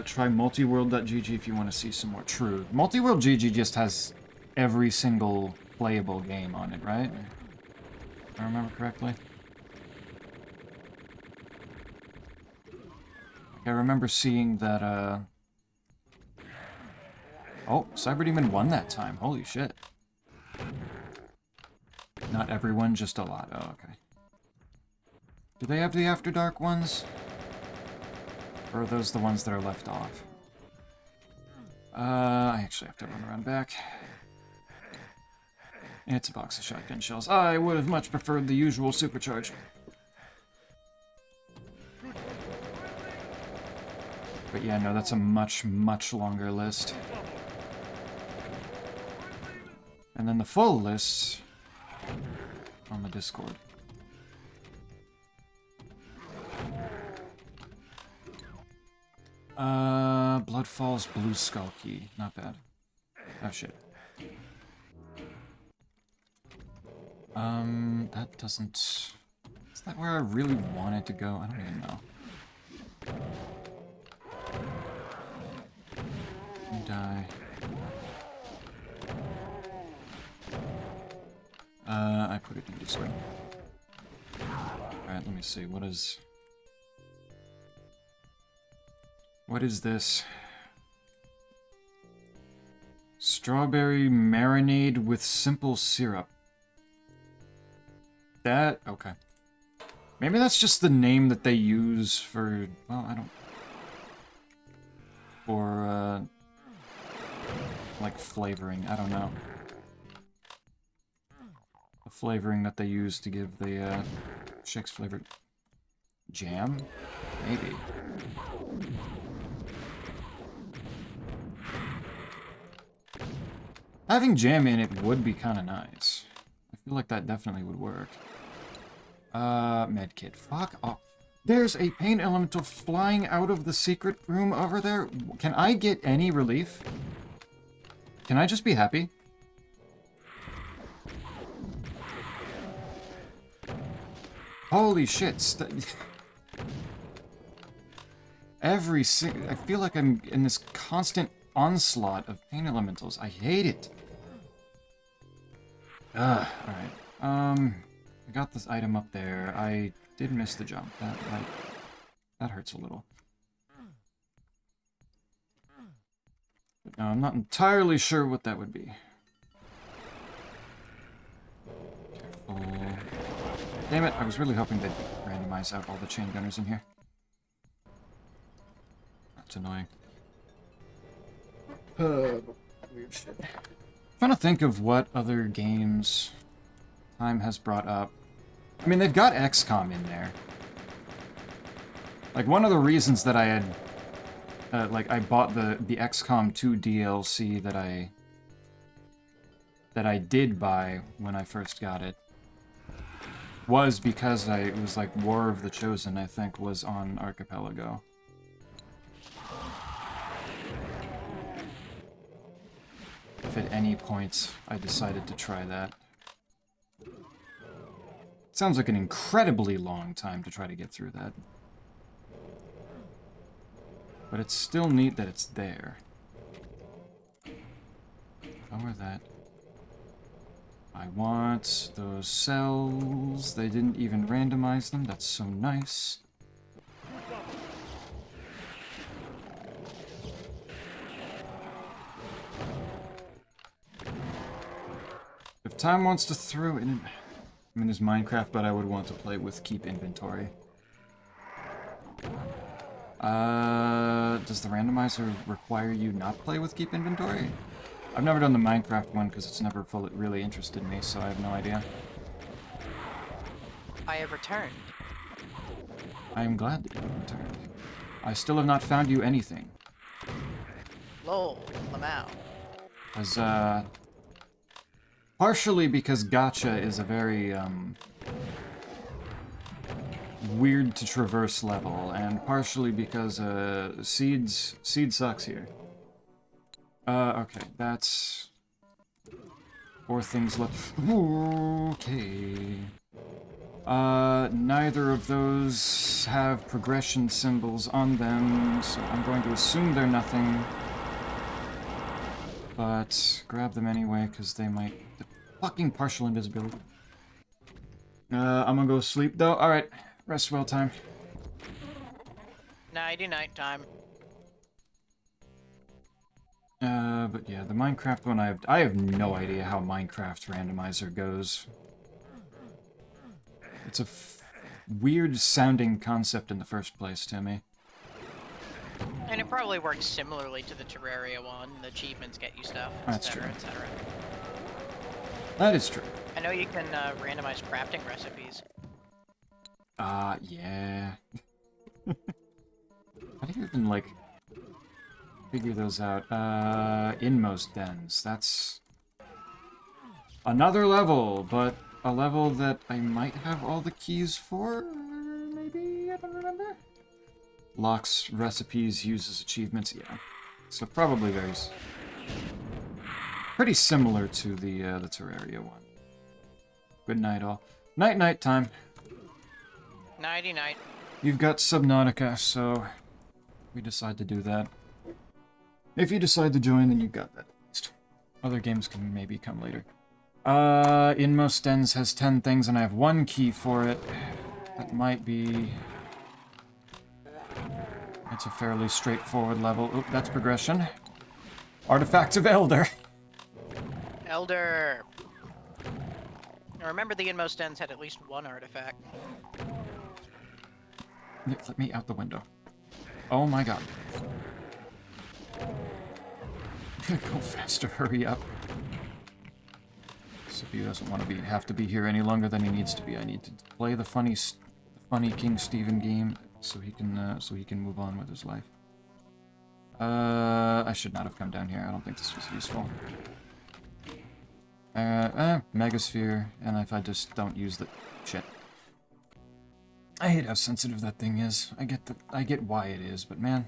Try multiworld.gg if you want to see some more. True. Multiworld.gg just has every single playable game on it, right? If I remember correctly. I remember seeing that, oh, Cyberdemon won that time. Holy shit. Not everyone, just a lot. Oh, okay. Do they have the After Dark ones? Or are those the ones that are left off? I actually have to run around back. It's a box of shotgun shells. I would have much preferred the usual supercharge. But yeah, no, that's a much, much longer list. And then the full list on the Discord. Bloodfall's Blue Skull Key. Not bad. Oh, shit. That doesn't... Is that where I really wanted to go? I don't even know. Die. I put it in this way. Alright, let me see. What is this? Strawberry marinade with simple syrup. That... okay. Maybe that's just the name that they use for... well, I don't... for, like, flavoring. I don't know. The flavoring that they use to give the, Shakes flavored... jam? Maybe. Having jam in it would be kind of nice. I feel like that definitely would work. Medkit. Fuck off. There's a pain elemental flying out of the secret room over there. Can I get any relief? Can I just be happy? Holy shit. I feel like I'm in this constant onslaught of pain elementals. I hate it. Alright. I got this item up there. I did miss the jump. That hurts a little. But no, I'm not entirely sure what that would be. Careful. Damn it, I was really hoping they'd randomize out all the chain gunners in here. That's annoying. Weird shit. I'm trying to think of what other games time has brought up. I mean, they've got XCOM in there. Like, one of the reasons that I had... like, I bought the XCOM 2 DLC that I that I did buy when I first got it was because it was like War of the Chosen, I think, was on Archipelago. If at any point I decided to try that. It sounds like an incredibly long time to try to get through that. But it's still neat that it's there. Lower that. I want those cells. They didn't even randomize them. That's so nice. If Tom wants to throw in... I mean, there's Minecraft, but I would want to play with keep inventory. Does the randomizer require you not play with keep inventory? I've never done the Minecraft one because it's never really interested me, so I have no idea. I have returned. I am glad that you have returned. I still have not found you anything. Lol, Lamau. Because, partially because gacha is a very, weird to traverse level, and partially because, seed sucks here. Okay, that's... 4 things left. Okay. Neither of those have progression symbols on them, so I'm going to assume they're nothing. But grab them anyway, because they might... The fucking partial invisibility. I'm gonna go sleep, though. Alright, rest well time. Nighty-night time. But yeah, the Minecraft one, I have no idea how Minecraft randomizer goes. It's a weird sounding concept in the first place to me. And it probably works similarly to the Terraria one. The achievements get you stuff, That's etc., true. etc. That is true. I know you can randomize crafting recipes. Yeah. How do you even, like, figure those out? Inmost dens. That's another level, but a level that I might have all the keys for, maybe? I don't remember. Locks recipes, uses achievements, yeah. So probably pretty similar to the Terraria one. Good night, all. Night time. Nighty-night. You've got Subnautica, so we decide to do that. If you decide to join, then you've got that. Other games can maybe come later. Inmost Dens has 10 things, and I have 1 key for it. That might be... It's a fairly straightforward level. Oop, that's progression. Artifacts of Elder. Elder. Now remember, the Inmost Ends had at least 1 artifact. Let me out the window. Oh my god. Go faster, hurry up. CPU doesn't want to have to be here any longer than he needs to be. I need to play the funny King Stephen game so he can move on with his life. I should not have come down here. I don't think this was useful. Megasphere, and if I just don't use the shit. I hate how sensitive that thing is. I get why it is, but man.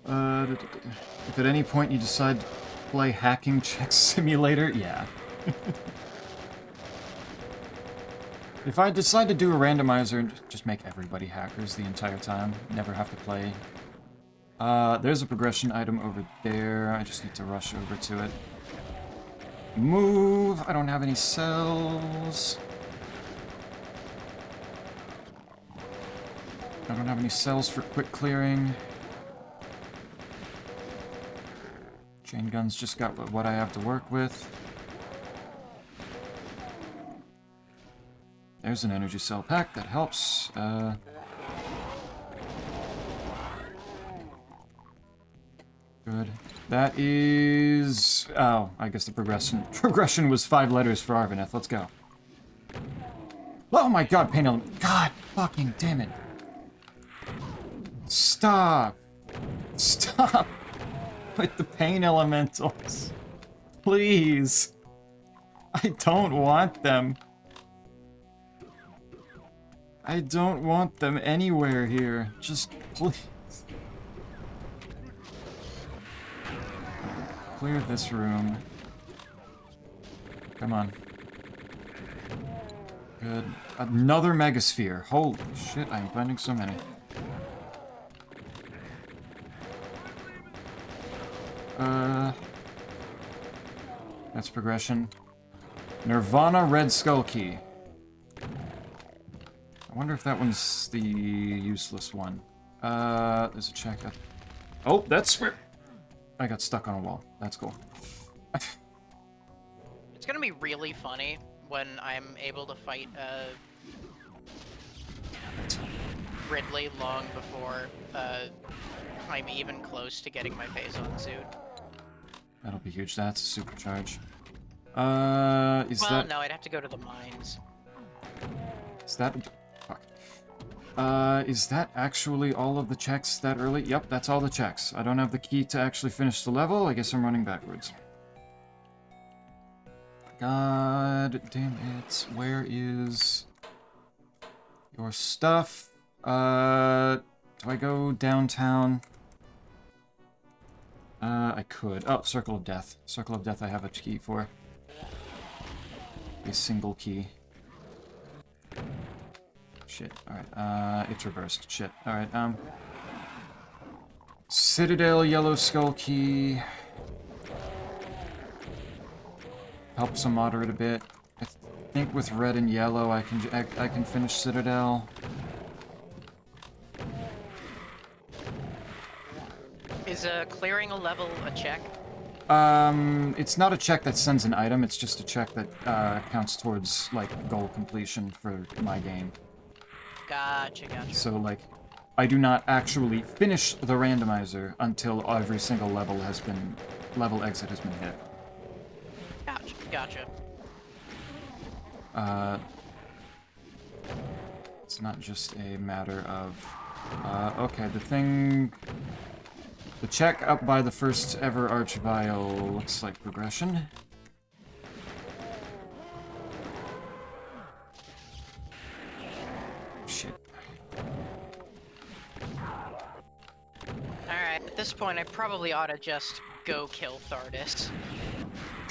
If at any point you decide to play Hacking Check Simulator, yeah. If I decide to do a randomizer, just make everybody hackers the entire time. Never have to play. There's a progression item over there. I just need to rush over to it. Move! I don't have any cells. I don't have any cells for quick clearing. Chain guns just got what I have to work with. There's an energy cell pack, that helps. Good. That is... Oh, I guess the progression was 5 letters for Arvaneth. Let's go. Oh my god, pain element. God fucking damn it. Stop. Stop with the pain elementals. Please. I don't want them. I don't want them anywhere here. Just please. Clear this room. Come on. Good. Another megasphere. Holy shit, I'm finding so many. That's progression. Nirvana Red Skull Key. I wonder if that one's the useless one. There's a check. Oh, that's where I got stuck on a wall. That's cool. It's gonna be really funny when I'm able to fight Ridley long before I'm even close to getting my Phazon suit. That'll be huge. That's a supercharge. Is Well, that... no, I'd have to go to the mines. Is that... Fuck. Is that actually all of the checks that early? Yep, that's all the checks. I don't have the key to actually finish the level. I guess I'm running backwards. God damn it. Where is your stuff? Do I go downtown? I could. Oh, Circle of Death. Circle of Death I have a key for. A single key. Shit. Alright, it's reversed. Shit. Alright, Citadel Yellow Skull Key. Helps a moderate a bit. I think with red and yellow I can finish Citadel. Is clearing a level a check? It's not a check that sends an item, it's just a check that counts towards, like, goal completion for my game. Gotcha. So, like, I do not actually finish the randomizer until every single level exit has been hit. Gotcha. It's not just a matter of... okay, the check up by the first ever Archvile looks like progression. Shit. Alright, at this point I probably ought to just go kill Thardis.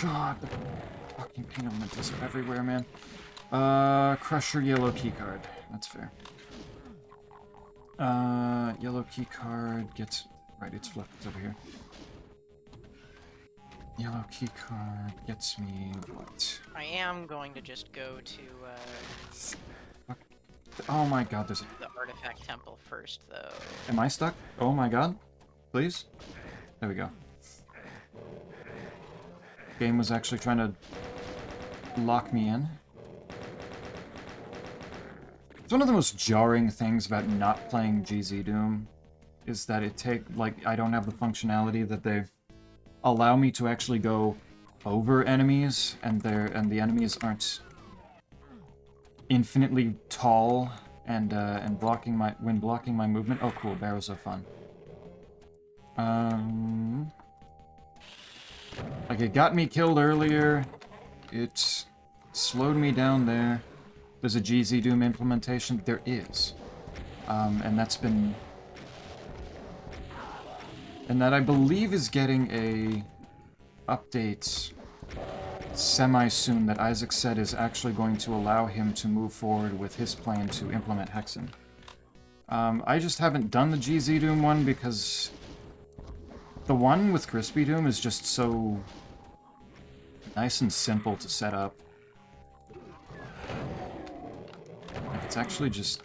God, the fucking peanut mentos are everywhere, man. Crusher yellow keycard. That's fair. Yellow keycard gets... Right, it's flipped. It's over here. Yellow keycard gets me what? I am going to just go to Fuck. Oh my god, there's a... the artifact temple first, though. Am I stuck? Oh my god. Please? There we go. Game was actually trying to lock me in. It's one of the most jarring things about not playing GZ Doom is that I don't have the functionality that they allow me to actually go over enemies, and the enemies aren't infinitely tall and blocking my movement. Oh, cool, barrows are fun. Like, it got me killed earlier. It slowed me down there. There's a GZ Doom implementation. There is. And that's been... And that I believe is getting a update semi-soon that Isaac said is actually going to allow him to move forward with his plan to implement Hexen. I just haven't done the GZ Doom one because the one with Crispy Doom is just so nice and simple to set up. Like, it's actually just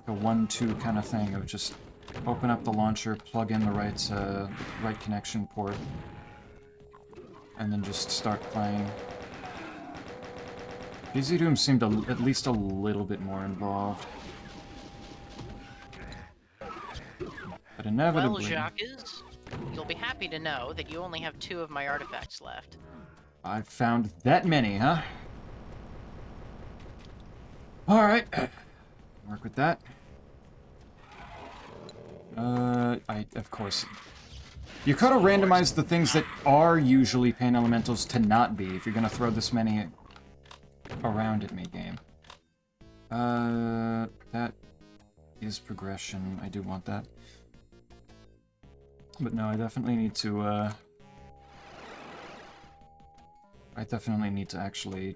a 1-2 kind of thing of just open up the launcher, plug in the right connection port, and then just start playing. GZ Doom seemed at least a little bit more involved. But inevitably... Well, Jacques, you'll be happy to know that you only have 2 of my artifacts left. I've found that many, huh? Alright. Work with that. Of course... You could have randomized the things that are usually pain elementals to not be, if you're gonna throw this many around at me, game. That is progression. I do want that. But no, I definitely need to, I definitely need to actually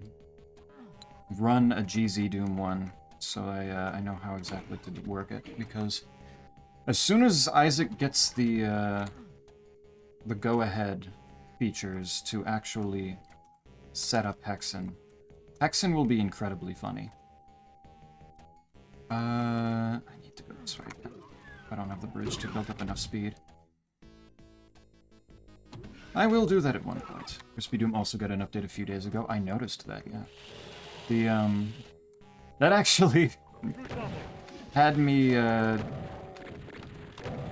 run a GZ Doom one, so I know how exactly to work it, because as soon as Isaac gets the go-ahead features to actually set up Hexen, Hexen will be incredibly funny. I need to go this way. I don't have the bridge to build up enough speed. I will do that at one point. Crispy Doom also got an update a few days ago. I noticed that, yeah. That actually had me,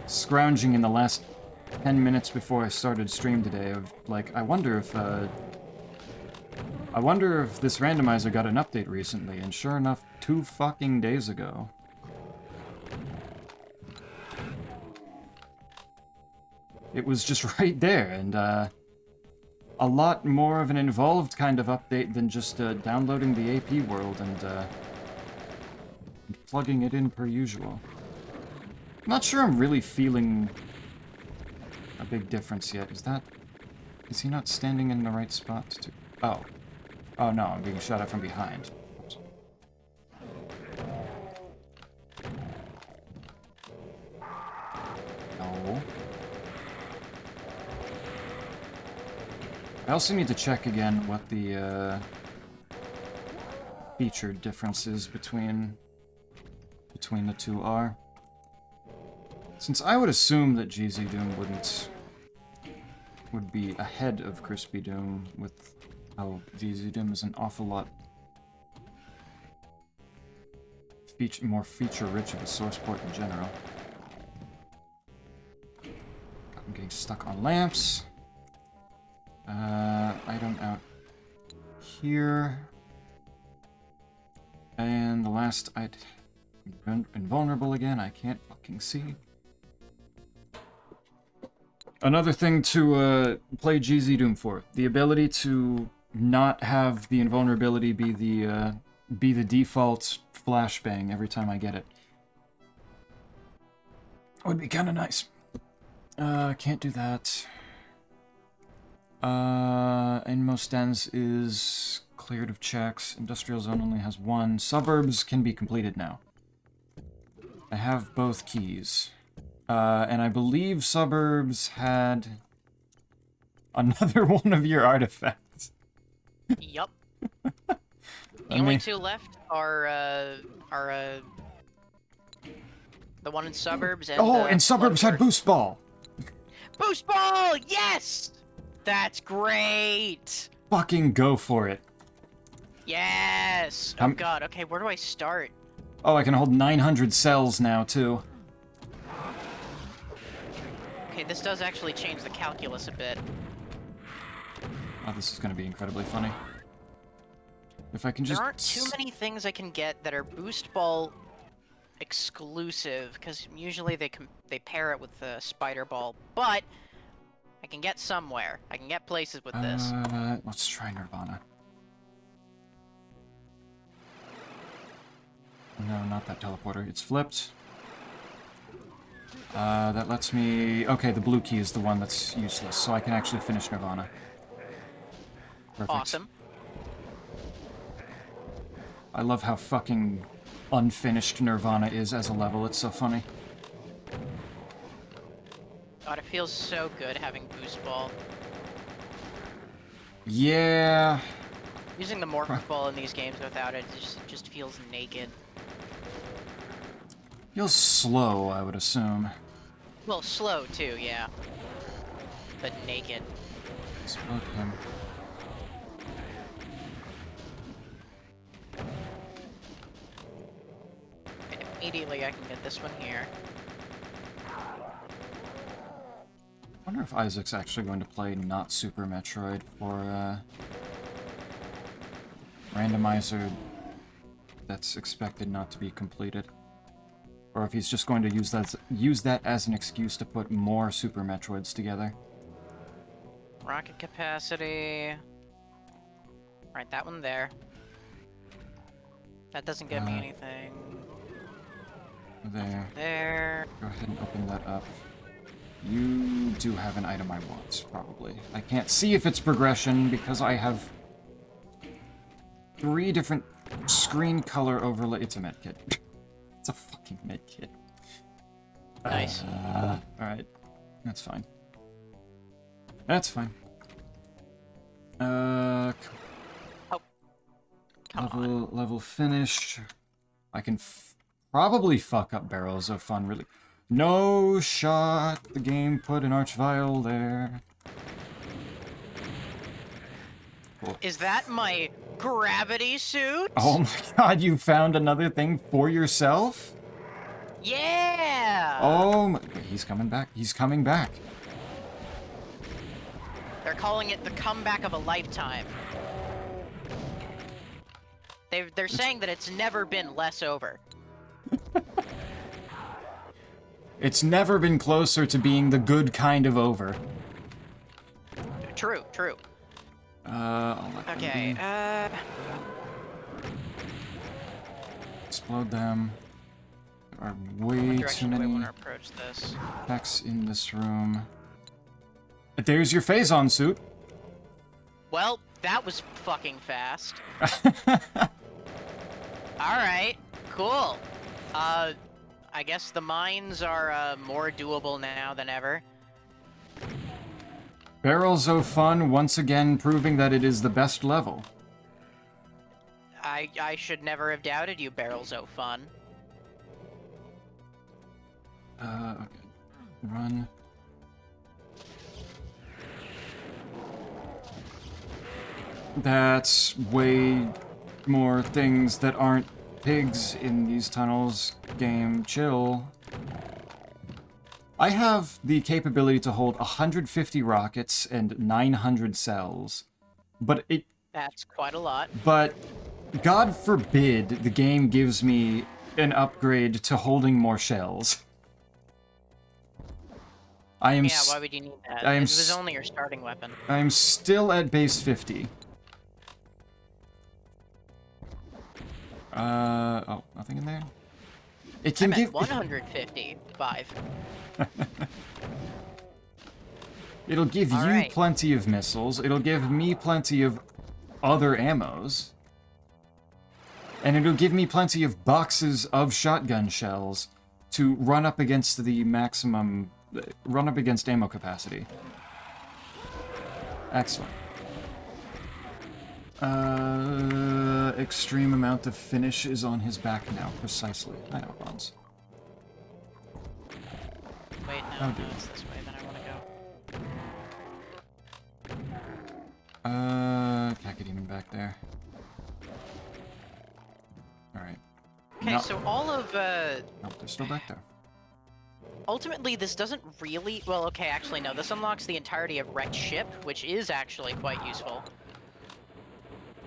scrounging in the last 10 minutes before I started stream today of, like, I wonder if this randomizer got an update recently, and sure enough, 2 fucking days ago. It was just right there, and, a lot more of an involved kind of update than just, downloading the AP world and plugging it in per usual. I'm not sure I'm really feeling a big difference yet. Is he not standing in the right spot to... Oh. Oh no, I'm being shot at from behind. No. I also need to check again what the, feature differences between the two are. Since I would assume that GZ Doom would be ahead of Crispy Doom, with how GZ Doom is an awful lot more feature-rich of a source port in general. I'm getting stuck on lamps. Item out here. And the last item, invulnerable again, I can't fucking see. Another thing to play GZ Doom for, the ability to not have the invulnerability be the default flashbang every time I get it. Would be kind of nice. Can't do that. Inmost ends is cleared of checks. Industrial zone only has 1. Suburbs can be completed now. I have both keys. And I believe Suburbs had another one of your artifacts. Yup. The only 2 left are the one in Suburbs and and Suburbs had Boost Ball! Boost Ball! Yes! That's great! Fucking go for it. Yes! Oh god, okay, where do I start? Oh, I can hold 900 cells now, too. Okay, this does actually change the calculus a bit. Oh, this is gonna be incredibly funny. If I can just... There aren't too many things I can get that are Boost Ball exclusive, because usually they pair it with the Spider Ball, but I can get somewhere. I can get places with this. Let's try Nirvana. No, not that teleporter. It's flipped. That lets me... Okay, the blue key is the one that's useless, so I can actually finish Nirvana. Perfect. Awesome. I love how fucking unfinished Nirvana is as a level. It's so funny. God, it feels so good having Boost Ball. Yeah. Using the Morph Ball in these games without it just feels naked. Feels slow, I would assume. Well, slow too, yeah. But naked. Explode him. Immediately I can get this one here. I wonder if Isaac's actually going to play not Super Metroid for, Randomizer that's expected not to be completed. or if he's just going to use that as an excuse to put more Super Metroids together. Rocket capacity. Right, that one there. That doesn't get me anything. There. There. Go ahead and open that up. You do have an item I want, probably. I can't see if it's progression because I have 3 different screen color overlay. It's a medkit. It's a fucking medkit. Nice. Alright. That's fine. That's fine. Level finished. I can probably fuck up Barrels of Fun, really. No shot. The game put an Archvile there. Cool. Is that my gravity suit? Oh my god, you found another thing for yourself? Yeah! Oh my... He's coming back. He's coming back. They're calling it the comeback of a lifetime. They're saying that it's never been less over. It's never been closer to being the good kind of over. True, true. I'll let them Okay, be. Explode them. There are way too do I many want to approach this? effects in this room. There's your Phazon suit. Well, that was fucking fast. Alright, cool. I guess the mines are more doable now than ever. Barrels of Fun once again proving that it is the best level. I should never have doubted you, Barrels O Fun. Okay. Run. That's way more things that aren't pigs in these tunnels. Game, chill. I have the capability to hold 150 rockets and 900 cells, but That's quite a lot. But God forbid the game gives me an upgrade to holding more shells. Yeah, why would you need that? It was only your starting weapon. I'm still at base 50. Oh, nothing in there? It can give 155. It'll give All you right. plenty of missiles. It'll give me plenty of other ammos. And it'll give me plenty of boxes of shotgun shells to run up against the maximum... run up against ammo capacity. Excellent. Extreme amount of finish is on his back now, precisely. I know, Bronze. Wait, no, it's this way that I want to go. Cacodemon back there. Alright. Okay, No. so all of, Nope, they're still back there. ultimately, this doesn't really... Well, okay, actually, no. This unlocks the entirety of Wrecked Ship, which is actually quite useful.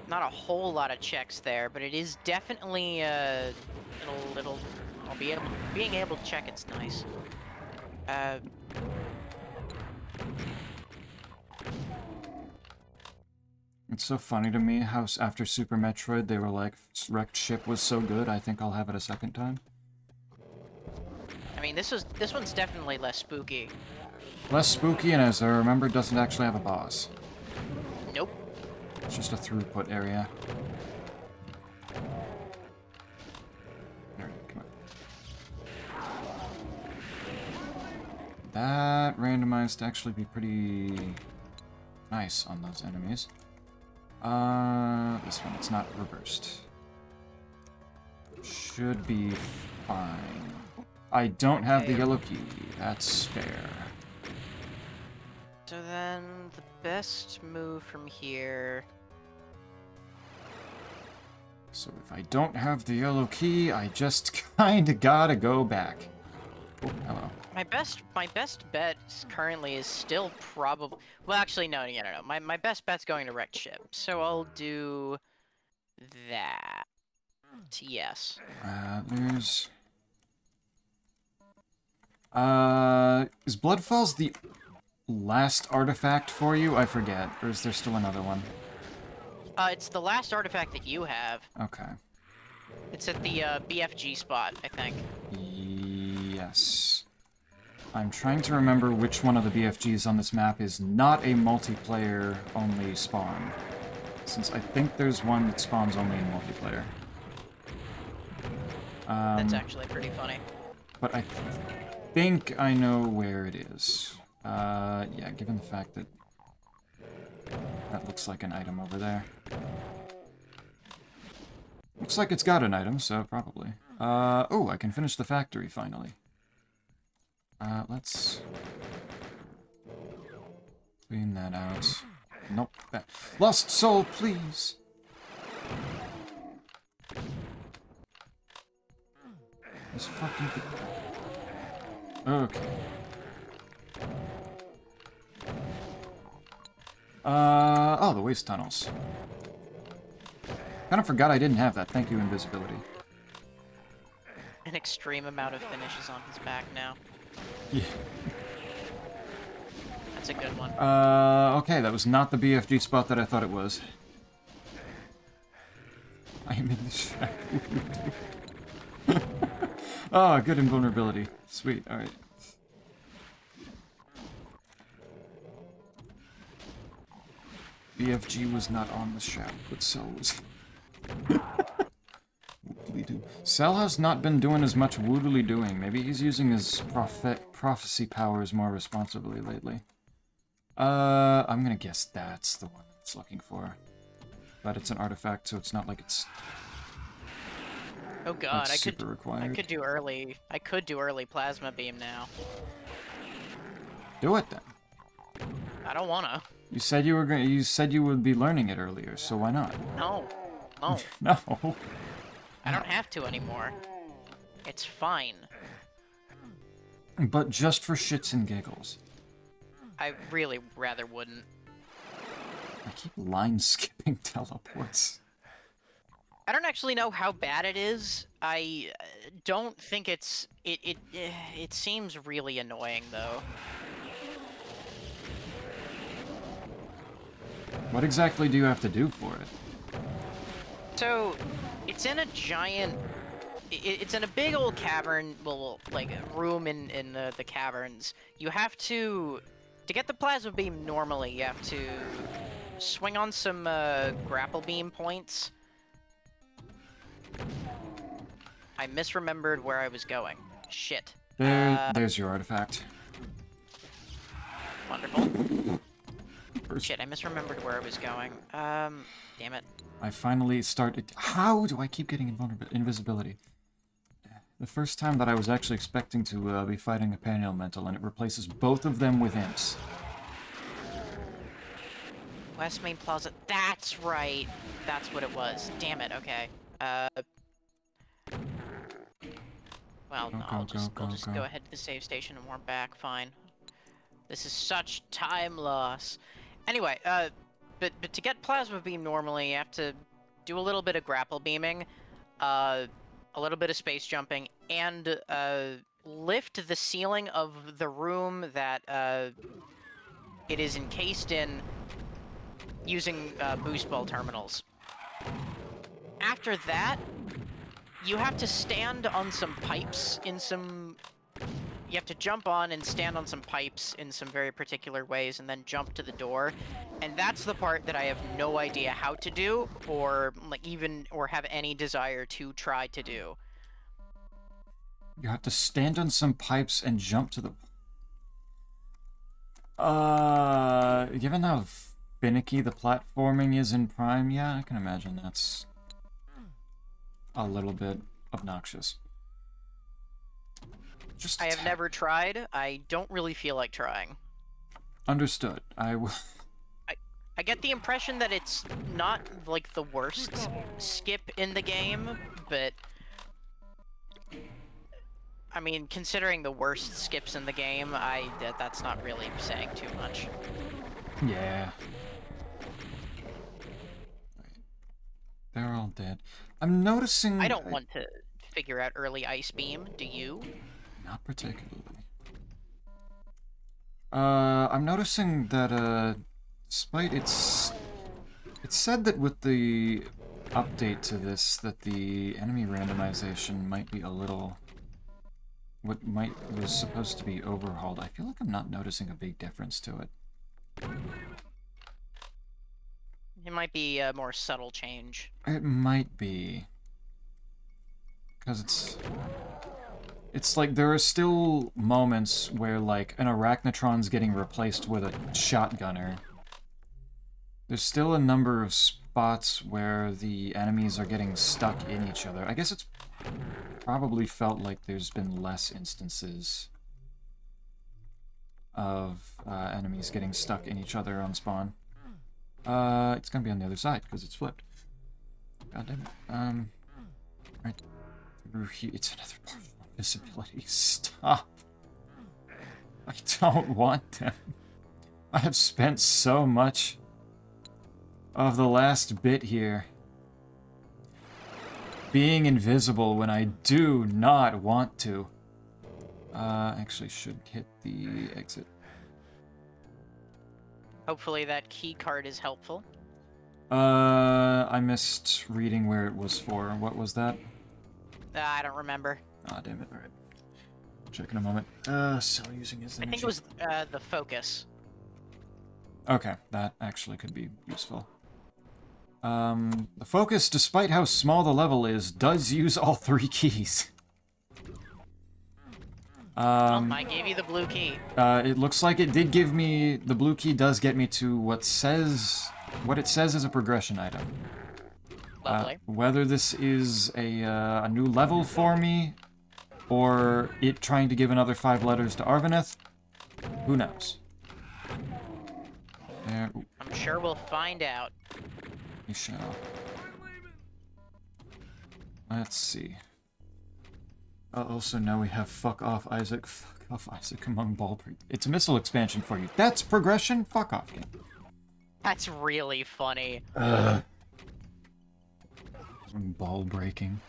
Not a whole lot of checks there, but it is definitely, being able to check it's nice. It's so funny to me how after Super Metroid they were like, Wrecked Ship was so good, I think I'll have it a second time. I mean, this one's definitely less spooky. Less spooky, and as I remember, doesn't actually have a boss. Nope. It's just a throughput area. Alright, come on. That randomized to actually be pretty nice on those enemies. This one, it's not reversed. Should be fine. I don't have the yellow key. That's fair. So then, the best move from here... So if I don't have the yellow key, I just kinda gotta go back. Oh, hello. My best bet currently is still probably... Well, actually, no. My best bet's going to Wrecked Ship. So I'll do... that. Yes. There's... Is Bloodfalls the last artifact for you? I forget. Or is there still another one? It's the last artifact that you have. Okay. It's at the BFG spot, I think. Yes. I'm trying to remember which one of the BFGs on this map is not a multiplayer-only spawn. Since I think there's one that spawns only in multiplayer. That's actually pretty funny. But I think I know where it is. Yeah, given the fact that that looks like an item over there. Looks like it's got an item, so probably. Oh, I can finish the factory, finally. Let's clean that out. Nope. Lost soul, please! This fucking thing. Okay. Oh, the waste tunnels. Kind of forgot I didn't have that. Thank you, invisibility. An extreme amount of finishes on his back now. Yeah. That's a good one. Okay, that was not the BFG spot that I thought it was. I am in the shack. Ah, good invulnerability. Sweet, alright. BFG was not on the shack, but Cell was. Cell has not been doing as much woodily doing. Maybe he's using his prophecy powers more responsibly lately. I'm gonna guess that's the one it's looking for. But it's an artifact, so it's not like it's Oh god, like super required. I could do early plasma beam now. Do it then. I don't wanna. You said you were going. You said you would be learning it earlier, so why not? No. No. No. I don't have to anymore. It's fine. But just for shits and giggles. I really rather wouldn't. I keep line skipping teleports. I don't actually know how bad it is. I don't think it's... It seems really annoying, though. What exactly do you have to do for it? So, it's in a giant... It's in a big old cavern, well, like, room in the caverns. You have to... To get the plasma beam normally, you have to swing on some grapple beam points. I misremembered where I was going. Shit. There's your artifact. Wonderful. Shit, I misremembered where I was going. Damn it. I finally started... How do I keep getting invisibility? The first time that I was actually expecting to be fighting a Pan Elemental, and it replaces both of them with imps. West Main Plaza. That's right. That's what it was. Damn it. Okay. Well, no, I'll just go ahead to the save station and warm back. Fine. This is such time loss. Anyway, but to get plasma beam normally, you have to do a little bit of grapple beaming, a little bit of space jumping, and lift the ceiling of the room that it is encased in using boost ball terminals. After that, you have to stand on some pipes in some... You have to jump on and stand on some pipes in some very particular ways and then jump to the door. And that's the part that I have no idea how to do or have any desire to try to do. You have to stand on some pipes and jump to the... Given how finicky the platforming is in Prime, yeah, I can imagine that's a little bit obnoxious. I have never tried. I don't really feel like trying. Understood. I will... I get the impression that it's not, like, the worst skip in the game, but... I mean, considering the worst skips in the game, that's not really saying too much. Yeah. They're all dead. I'm noticing... I don't want to figure out early ice beam, do you? Not particularly. I'm noticing that, despite it's said that with the update to this, that the enemy randomization might be a little... was supposed to be overhauled. I feel like I'm not noticing a big difference to it. It might be a more subtle change. It might be. Because it's like there are still moments where, like, an Arachnotron's getting replaced with a shotgunner. There's still a number of spots where the enemies are getting stuck in each other. I guess it's probably felt like there's been less instances of enemies getting stuck in each other on spawn. It's gonna be on the other side because it's flipped. God damn it. Right through here. It's another part of invisibility. Stop. I don't want them. I have spent so much of the last bit here being invisible when I do not want to. Actually should hit the exit. Hopefully that key card is helpful. I missed reading where it was for. What was that? I don't remember. Ah, damn it. Alright. Check in a moment. So using his energy. I think it was the focus. Okay, that actually could be useful. The focus, despite how small the level is, does use all 3 keys. I gave you the blue key. It looks like it did give me... The blue key does get me to what it says is a progression item. Lovely. Whether this is a new level for me, or it trying to give another 5 letters to Arvaneth, who knows? There. Ooh, I'm sure we'll find out. we shall. Let's see. Also, now we have Fuck Off Isaac. Fuck Off Isaac among ball break. It's a missile expansion for you. That's progression? Fuck off, game. That's really funny. Ball breaking.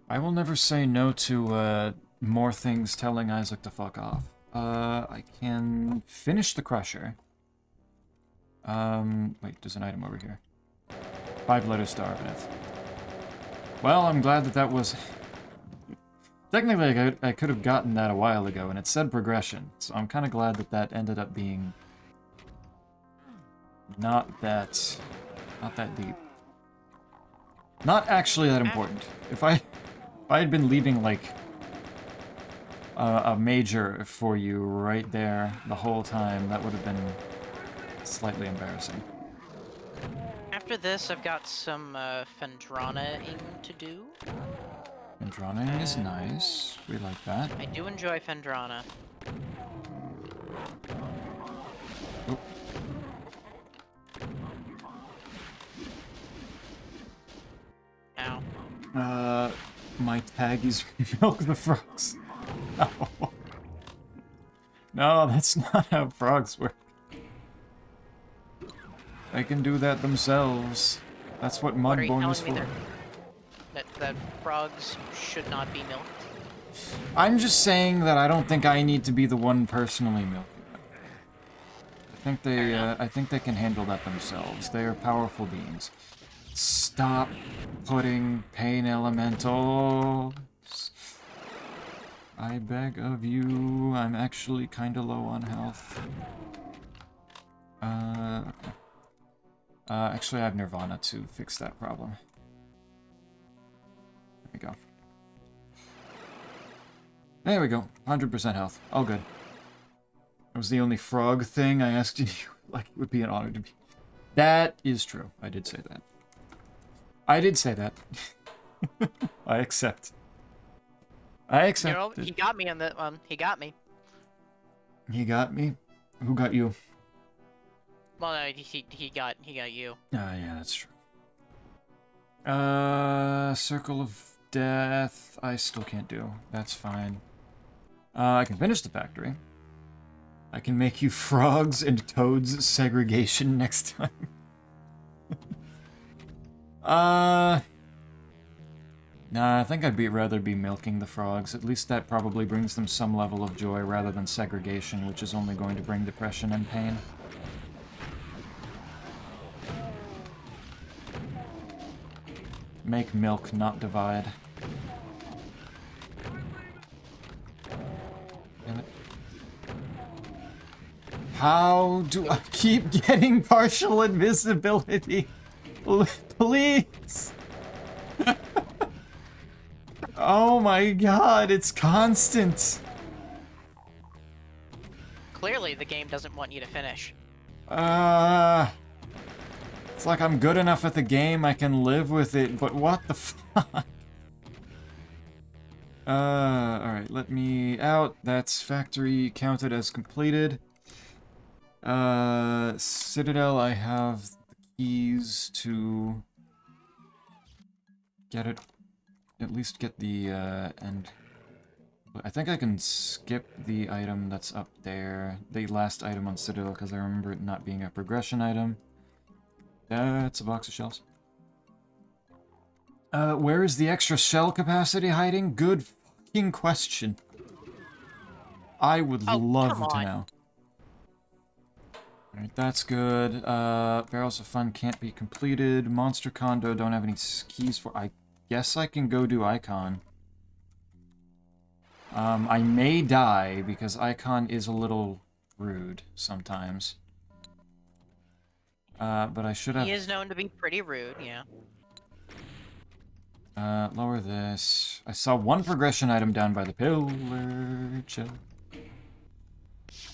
I will never say no to more things telling Isaac to fuck off. I can finish the Crusher. Wait, there's an item over here. 5 letters to Arvaneth. Well, I'm glad that was... Technically, I could have gotten that a while ago, and it said progression, so I'm kind of glad that ended up being... Not that deep. Not actually that important. If I had been leaving, like, a major for you right there the whole time, that would have been slightly embarrassing. After this, I've got some Fendrana-ing to do. Fendrana is nice. We like that. I do enjoy Fendrana. Oop. Ow. My tag is milk the frogs. No. No, that's not how frogs work. They can do that themselves. That's what What are you Mudborn is telling me for. that frogs should not be milked? I'm just saying that I don't think I need to be the one personally milking them. I think they can handle that themselves. They are powerful beings. Stop putting pain elementals. I beg of you. I'm actually kind of low on health. Okay. Actually, I have Nirvana to fix that problem. There we go. There we go. 100% health. All good. That was the only frog thing I asked you. Like, it would be an honor to be. That is true. I did say that. I did say that. I accept. I accept. You know, he got me on the he got me. He got me? Who got you? Well, no, he got you. Yeah, that's true. Circle of Death, I still can't do. That's fine. I can finish the factory. I can make you frogs and toads segregation next time. Nah, I think I'd rather be milking the frogs. At least that probably brings them some level of joy rather than segregation, which is only going to bring depression and pain. Make milk, not divide. Damn it. How do I keep getting partial invisibility? Please! Oh my god, it's constant! Clearly, the game doesn't want you to finish. It's like I'm good enough at the game, I can live with it, but what the fuck? Alright, let me out. That's factory counted as completed. Citadel, I have the keys to get it, at least get the, end. I think I can skip the item that's up there, the last item on Citadel, because I remember it not being a progression item. That's a box of shells. Where is the extra shell capacity hiding? Good fucking question. I would love to know. Alright, that's good. Barrels of Fun can't be completed. Monster Condo, don't have any keys for. I guess I can go do Icon. I may die because Icon is a little rude sometimes. But I should have... He is known to be pretty rude, yeah. Lower this. I saw one progression item down by the pillar. Chill.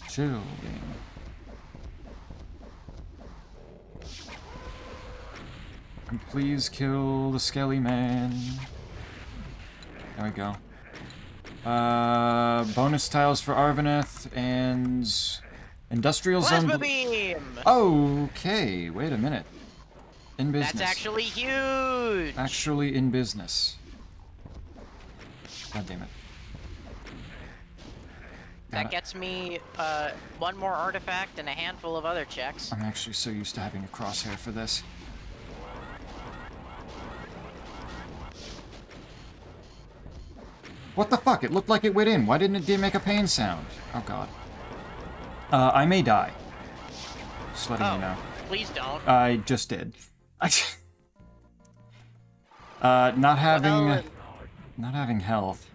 Chill, game. And please kill the skelly man. There we go. Bonus tiles for Arvaneth and Industrial Plasma Zone. beam! Okay, wait a minute. In business. That's actually huge! Actually in business. God damn it. That gets me, one more artifact and a handful of other checks. I'm actually so used to having a crosshair for this. What the fuck? It looked like it went in. Why didn't it make a pain sound? Oh god. I may die. Just letting you know. Please don't. I just did. Not having health.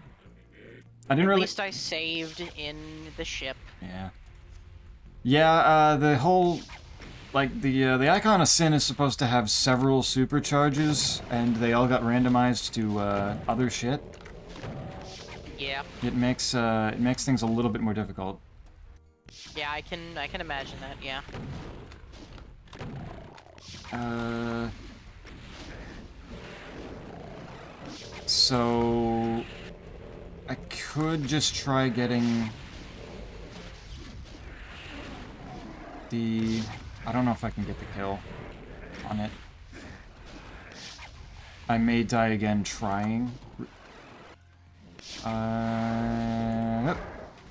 I didn't At really. least I saved in the ship. Yeah. Yeah. The whole, like the Icon of Sin is supposed to have several supercharges, and they all got randomized to other shit. Yeah. It makes things a little bit more difficult. Yeah, I can imagine that. Yeah. So I could just try getting the... I don't know if I can get the kill on it. I may die again trying.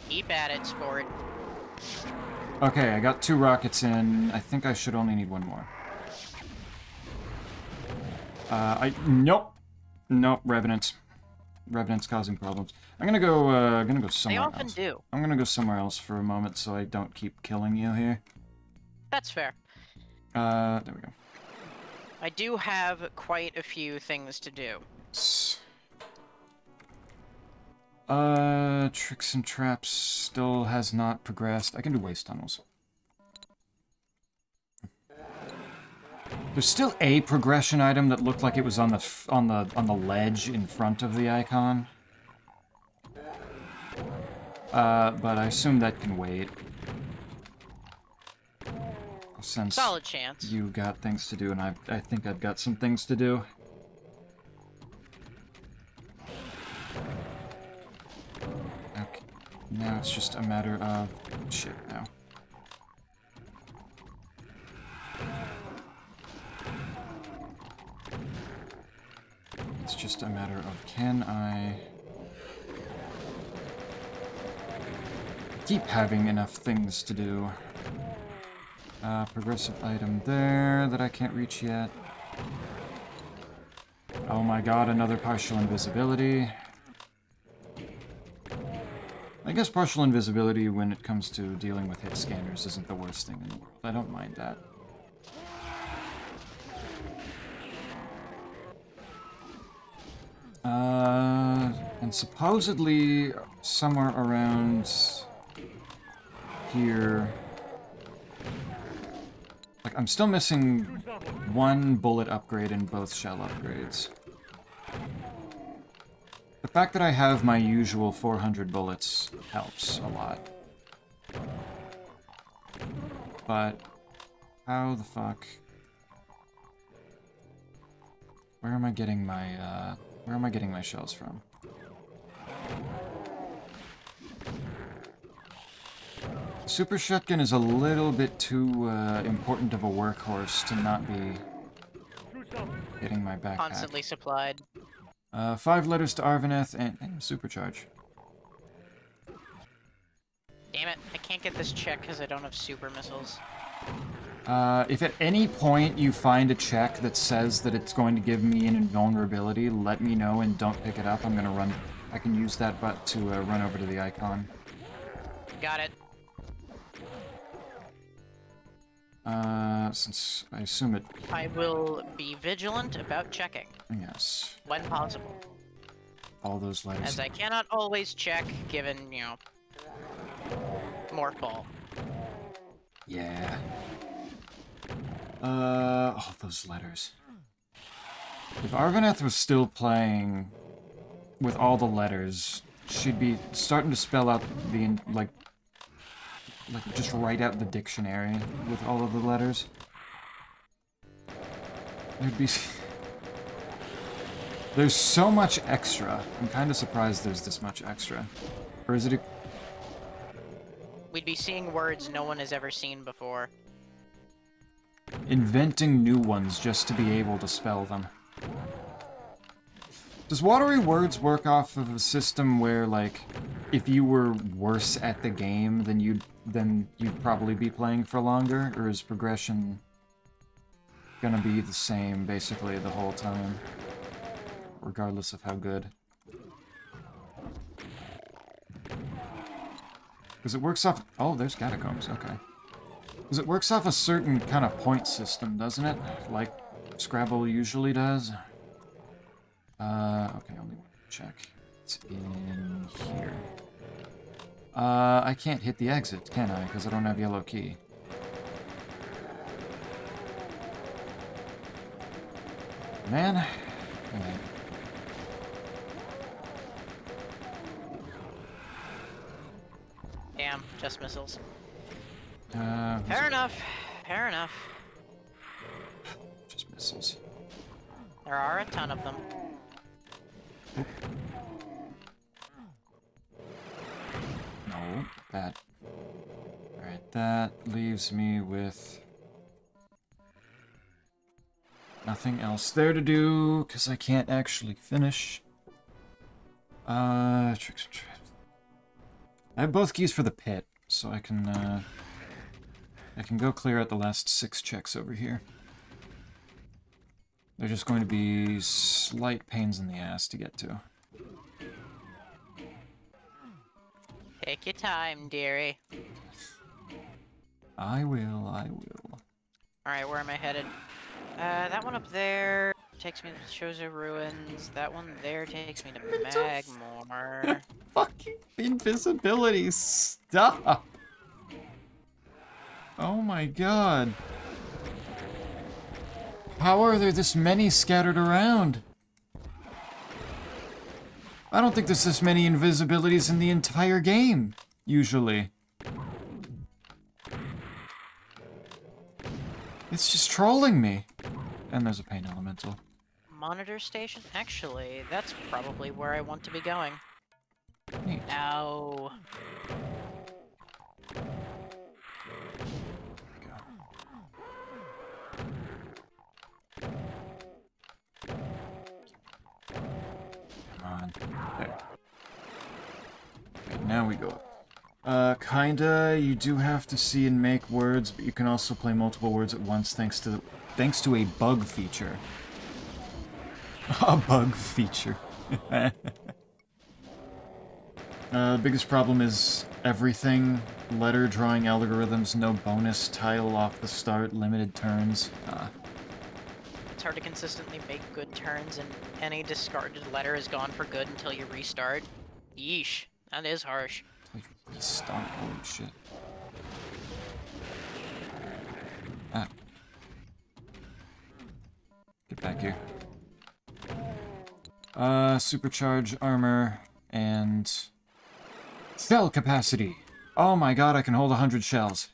Keep at it, sport. Okay, I got 2 rockets in. I think I should only need 1 more. Nope. Nope, Revenants. Revenant's causing problems. I'm gonna go somewhere else. They often do. I'm gonna go somewhere else for a moment so I don't keep killing you here. That's fair. There we go. I do have quite a few things to do. Tricks and Traps still has not progressed. I can do Waste Tunnels. There's still a progression item that looked like it was on the ledge in front of the icon. But I assume that can wait. Since Solid chance. you got things to do, and I think I've got some things to do. Okay. Now it's just a matter of... shit, now. It's just a matter of, can I keep having enough things to do? Progressive item there that I can't reach yet. Oh Oh my god, another partial invisibility. I guess partial invisibility when it comes to dealing with hit scanners isn't the worst thing in the world. I don't mind that. And supposedly somewhere around here... Like, I'm still missing one bullet upgrade in both shell upgrades. The fact that I have my usual 400 bullets helps a lot. But how the fuck? Where am I getting my shells from? Super Shotgun is a little bit too important of a workhorse to not be getting my backpack. Constantly supplied. 5 letters to Arvaneth and Supercharge. Damn it, I can't get this check because I don't have super missiles. If at any point you find a check that says that it's going to give me an invulnerability, let me know and don't pick it up. I'm gonna run... I can use that butt to run over to the icon. Got it. Since I assume it... I will be vigilant about checking. Yes. When possible. All those letters. As I cannot always check, given, you know, Morph Ball. Yeah. All those letters. If Arvaneth was still playing with all the letters, she'd be starting to spell out the, like just write out the dictionary with all of the letters. There'd be... There's so much extra. I'm kind of surprised there's this much extra. Or is it a... We'd be seeing words no one has ever seen before. Inventing new ones just to be able to spell them. Does Watery Words work off of a system where, like, if you were worse at the game, then you'd probably be playing for longer? Or is progression gonna be the same, basically, the whole time? Regardless of how good. Because it works off... Oh, there's catacombs, okay. Because it works off a certain kind of point system, doesn't it? Like Scrabble usually does. Okay, only one check. It's in here. I can't hit the exit, can I? Because I don't have yellow key. Man. Okay. Damn, just missiles. Fair Fair enough. Fair enough. Just missiles. There are a ton of them. No, that... Alright, that leaves me with... nothing else there to do, because I can't actually finish. Tricks or traps. I have both keys for the pit, so I can go clear out the last 6 checks over here. They're just going to be slight pains in the ass to get to. Take your time, dearie. I will, I will. Alright, where am I headed? That one up there takes me to Chozo Ruins. That one there takes me to Magmore. Fucking invisibility, stop! Oh my god. How are there this many scattered around? I don't think there's this many invisibilities in the entire game, usually. It's just trolling me. And there's a pain elemental. Monitor station? Actually, that's probably where I want to be going. Neat. Ow. Come on. There. Okay, now we go up. Kinda, you do have to see and make words, but you can also play multiple words at once thanks to a bug feature. A bug feature. Biggest problem is everything. Letter drawing algorithms, no bonus tile off the start, limited turns. It's hard to consistently make good turns, and any discarded letter is gone for good until you restart. Yeesh, that is harsh. Until you restart, holy shit. Ah. Get back here. Supercharge armor and shell capacity. Oh my god, I can hold 100 shells.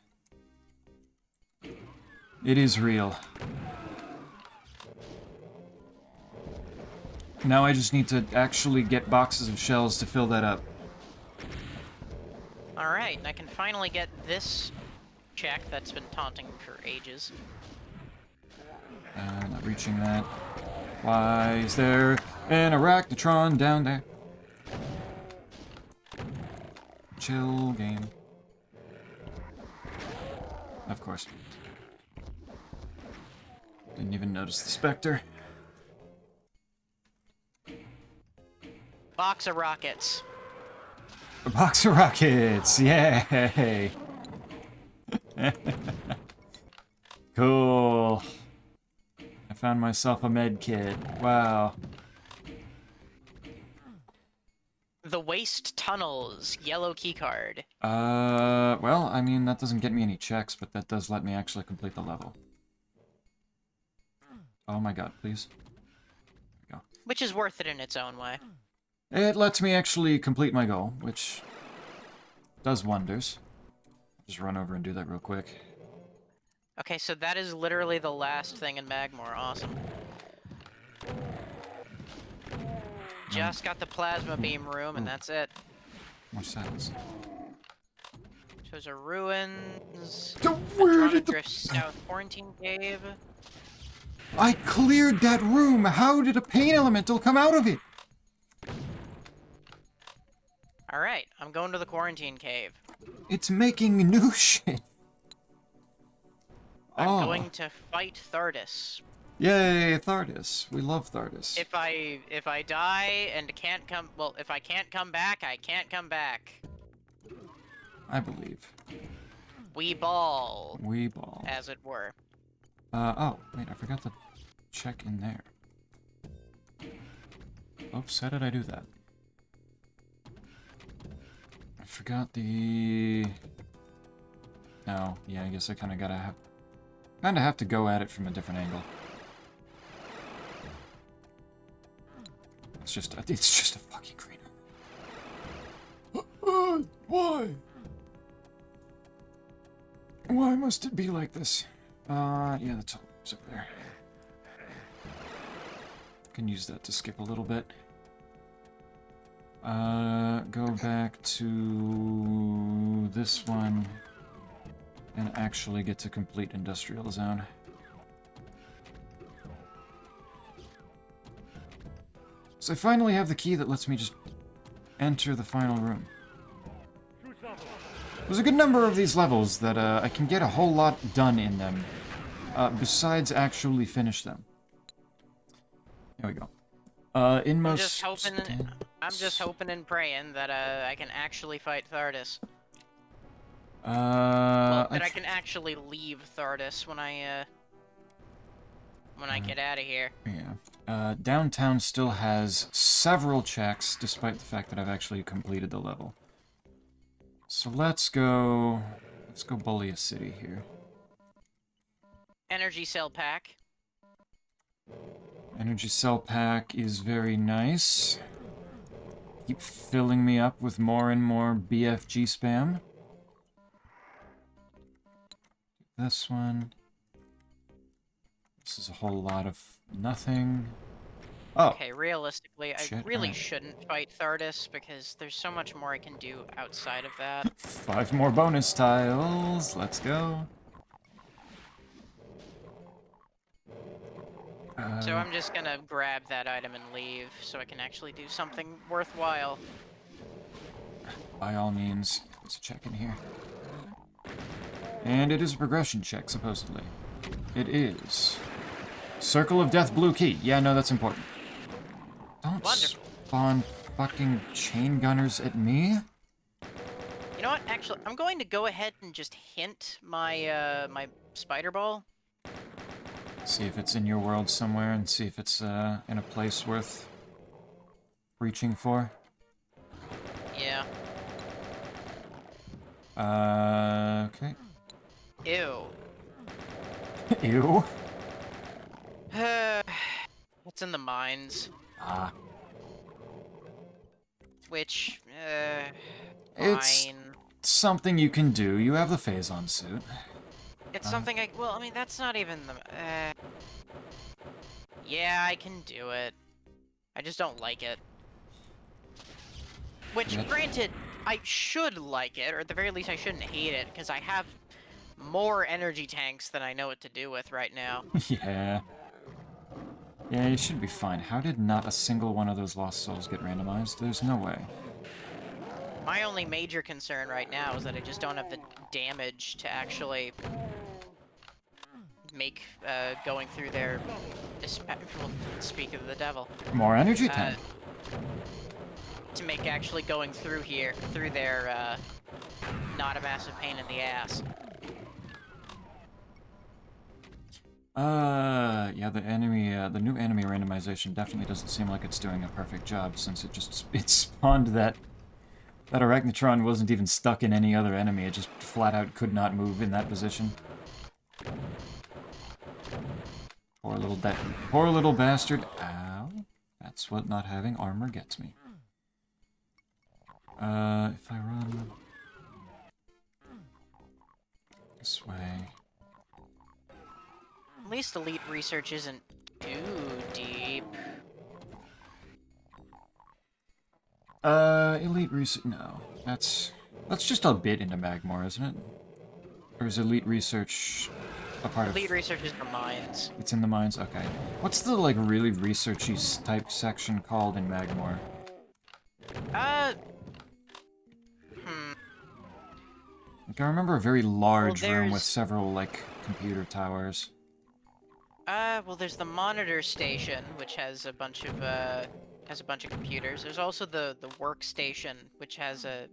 It is real. Now I just need to actually get boxes of shells to fill that up. Alright, and I can finally get this check that's been taunting for ages. Not reaching that. Why is there an arachnotron down there? Chill game. Of course. Didn't even notice the Spectre. Box of rockets. A box of rockets! Yay! Cool. I found myself a med kit. Wow. The Waste Tunnels, yellow keycard. Well, I mean, that doesn't get me any checks, but that does let me actually complete the level. Oh my god, please. There we go. Which is worth it in its own way. It lets me actually complete my goal, which does wonders. Just run over and do that real quick. Okay, so that is literally the last thing in Magmore. Awesome. Just got the plasma beam room, and that's it. More cells. Shows are ruins. Where did Drift South Quarantine Cave. I cleared that room! How did a pain elemental come out of it? Alright, I'm going to the Quarantine Cave. It's making new shit. I'm going to fight Thardis. Yay, Thardis. We love Thardis. If I die and can't come, well, if I can't come back, I can't come back. I believe. We ball. We ball. As it were. Oh, wait, I forgot to check in there. Oops, how did I do that? I forgot the... No, yeah, I guess I kinda have to go at it from a different angle. It's just a fucking green. Why? Why must it be like this? Yeah, that's all it's up there. Can use that to skip a little bit. Go back to this one and actually get to complete Industrial Zone. So I finally have the key that lets me just enter the final room. There's a good number of these levels that I can get a whole lot done in them, besides actually finish them. There we go. Inmost. I'm just hoping and praying that I can actually fight Thardis. Well, that I can actually leave Thardis when I get out of here. Yeah. Downtown still has several checks, despite the fact that I've actually completed the level. So let's go bully a city here. Energy cell pack. Energy cell pack is very nice. Keep filling me up with more and more BFG spam. This one. This is a whole lot of nothing. Oh. Okay, realistically, Shit, I really alright. shouldn't fight Thardis because there's so much more I can do outside of that. 5 more bonus tiles. Let's go. So I'm just gonna grab that item and leave so I can actually do something worthwhile. By all means, there's a check in here. And it is a progression check, supposedly. It is. Circle of Death blue key. Yeah, no, that's important. Don't Wonderful. spawn fucking chain gunners at me. You know what? Actually, I'm going to go ahead and just hint my my spider ball. See if it's in your world somewhere, and see if it's in a place worth reaching for. Yeah. Okay. Ew. Ew. It's in the mines, Ah. which, It's fine. something you can do. You have the Phazon suit. It's something well, I mean, that's not even the, yeah, I can do it. I just don't like it. Which, Yeah. granted, I should like it, or at the very least I shouldn't hate it, because I have more energy tanks than I know what to do with right now. Yeah. Yeah, you should be fine. How did not a single one of those lost souls get randomized? There's no way. My only major concern right now is that I just don't have the damage to actually make going through their well, speak of the devil, More energy tank. to make actually going through there not a massive pain in the ass. Yeah, the new enemy randomization definitely doesn't seem like it's doing a perfect job, since it spawned that Arachnotron wasn't even stuck in any other enemy. It just flat out could not move in that position. Poor little bastard. Ow. That's what not having armor gets me. If I run this way. At least elite research isn't too deep. Elite research. No, that's just a bit into Magmore, isn't it? Or is elite research a part of? Elite research is the mines. It's in the mines. Okay. What's the like really researchy type section called in Magmore? Like, I remember a very large room with several like computer towers. Well, there's the monitor station, which has a bunch of computers. There's also the workstation, which has a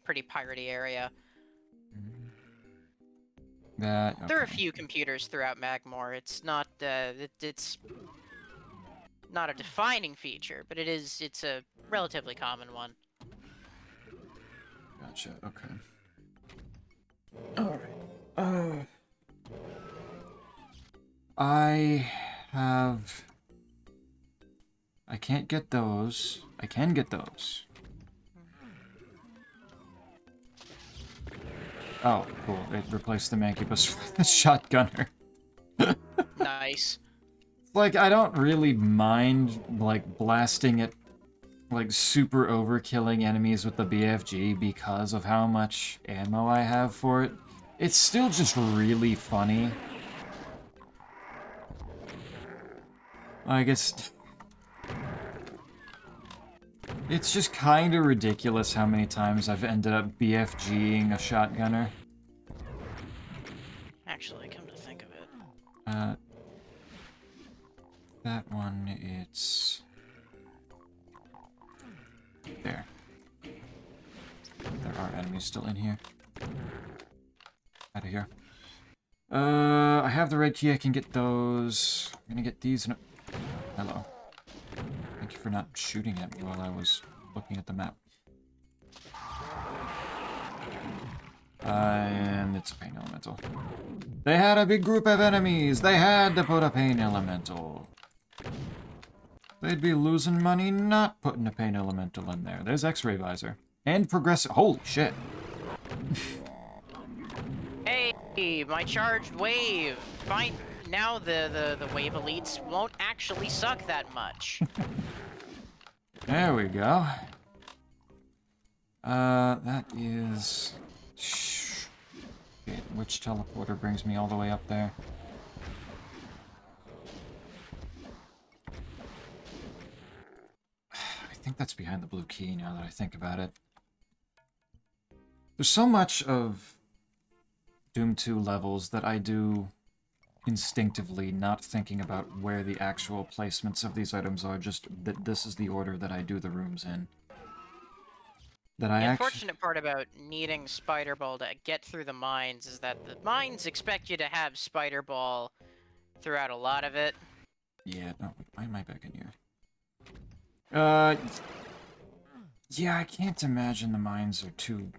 pretty piratey area. That okay. There are a few computers throughout Magmore. It's not it's not a defining feature, but it's a relatively common one. Gotcha. Okay. All right. I can't get those. I can get those. Oh, cool. It replaced the Mancubus with the Shotgunner. Nice. Like, I don't really mind, like, blasting at, like, super overkilling enemies with the BFG because of how much ammo I have for it. It's still just really funny. Like, it's just kind of ridiculous how many times I've ended up BFGing a shotgunner. Actually, come to think of it. That one, it's... there. There are enemies still in here. Out of here. I have the red key, I can get those. I'm gonna get these and... hello. Thank you for not shooting at me while I was looking at the map. And it's a pain elemental. They had a big group of enemies! They had to put a pain elemental. They'd be losing money not putting a pain elemental in there. There's X-ray visor. And progressive... holy shit. Hey, my charged wave! Fine. Now the wave elites won't actually suck that much. There we go. That is... shit, which teleporter brings me all the way up there? I think that's behind the blue key now that I think about it. There's so much of Doom 2 levels that I do instinctively, not thinking about where the actual placements of these items are, just that this is the order that I do the rooms in. That I The actually... unfortunate part about needing Spider Ball to get through the mines is that the mines expect you to have Spider Ball throughout a lot of it. Yeah, no, why am I back in here? Yeah, I can't imagine the mines are too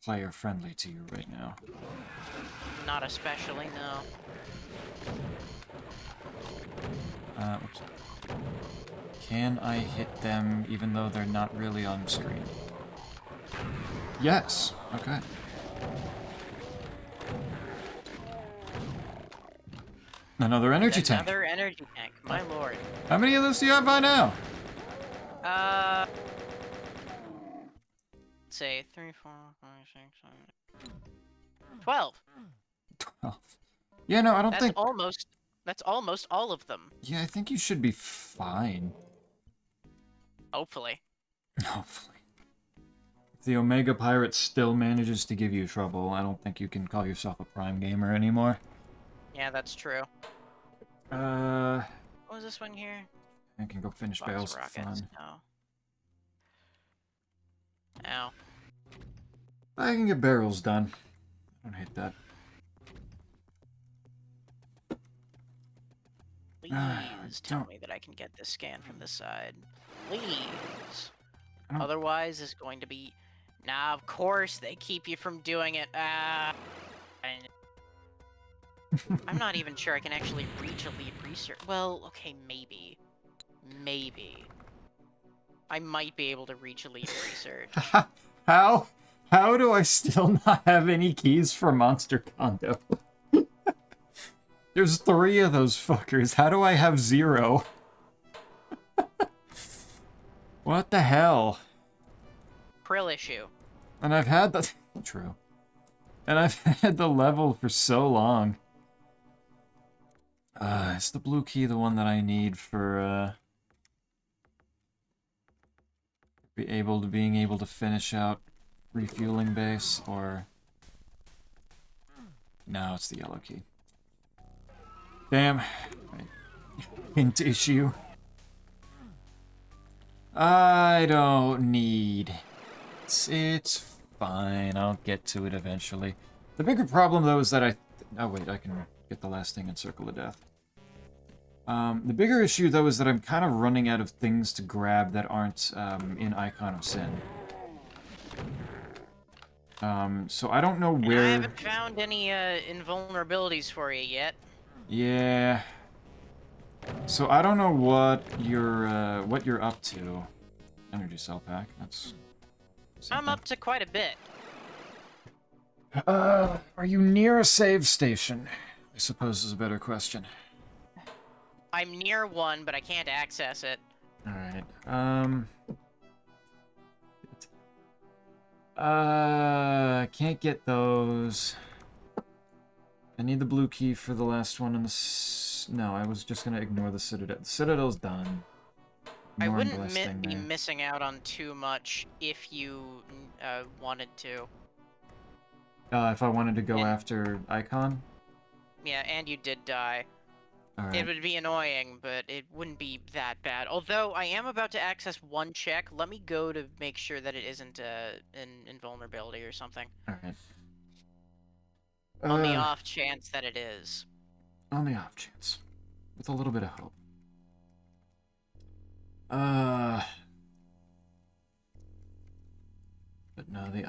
player-friendly to you right now. Not especially, no. Oops. Can I hit them even though they're not really on screen? Yes. Okay. Another energy tank. Another energy tank, my lord. How many of those do you have by now? Let's say 3, 4, 5, 6, 7, 12. 12. Yeah, no, I don't think... That's almost all of them. Yeah, I think you should be fine. Hopefully. Hopefully. If the Omega Pirate still manages to give you trouble, I don't think you can call yourself a Prime Gamer anymore. Yeah, that's true. What was this one here? I can go finish Box barrels of for rockets. fun. No. Ow. I can get barrels done. I don't hate that. Please tell me that I can get this scan from this side. Please. Otherwise, it's going to be... Nah, of course they keep you from doing it. I'm not even sure I can actually reach elite research. Well, okay, maybe. Maybe. I might be able to reach elite research. How do I still not have any keys for Monster Condo? There's 3 of those fuckers. How do I have 0? What the hell? Krill issue. And I've had the... True. And I've had the level for so long. Is the blue key the one that I need for, being able to finish out refueling base, or... No, it's the yellow key. Damn. Hint issue. I don't need... It's fine, I'll get to it eventually. The bigger problem, though, is that I... Oh, wait, I can get the last thing in Circle of Death. The bigger issue, though, is that I'm kind of running out of things to grab that aren't in Icon of Sin. So I don't know where... And I haven't found any invulnerabilities for you yet. Yeah. So I don't know what you're up to. Energy cell pack. That's. I'm up to quite a bit. Are you near a save station? I suppose is a better question. I'm near one, but I can't access it. All right. Can't get those. I need the blue key for the last one in the... No, I was just gonna ignore the Citadel. The Citadel's done. I wouldn't be missing out on too much if you wanted to. If I wanted to go after Icon? Yeah, and you did die. All right. It would be annoying, but it wouldn't be that bad. Although, I am about to access one check. Let me go to make sure that it isn't an invulnerability or something. Alright. On the off chance that it is. On the off chance. With a little bit of hope. But no, the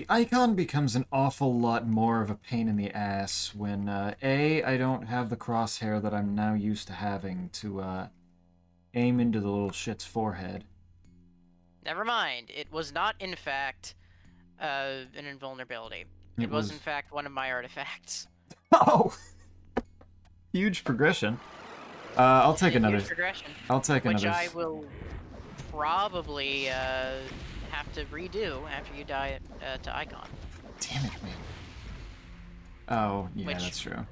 icon becomes an awful lot more of a pain in the ass when, A, I don't have the crosshair that I'm now used to having to, aim into the little shit's forehead. Never mind. It was not, in fact, an invulnerability. It was, in fact, one of my artifacts. Oh! Huge progression. I'll take another. Huge progression. I'll take another. Which I will probably, have to redo after you die to Icon. Damn it, man. Oh, yeah, that's true.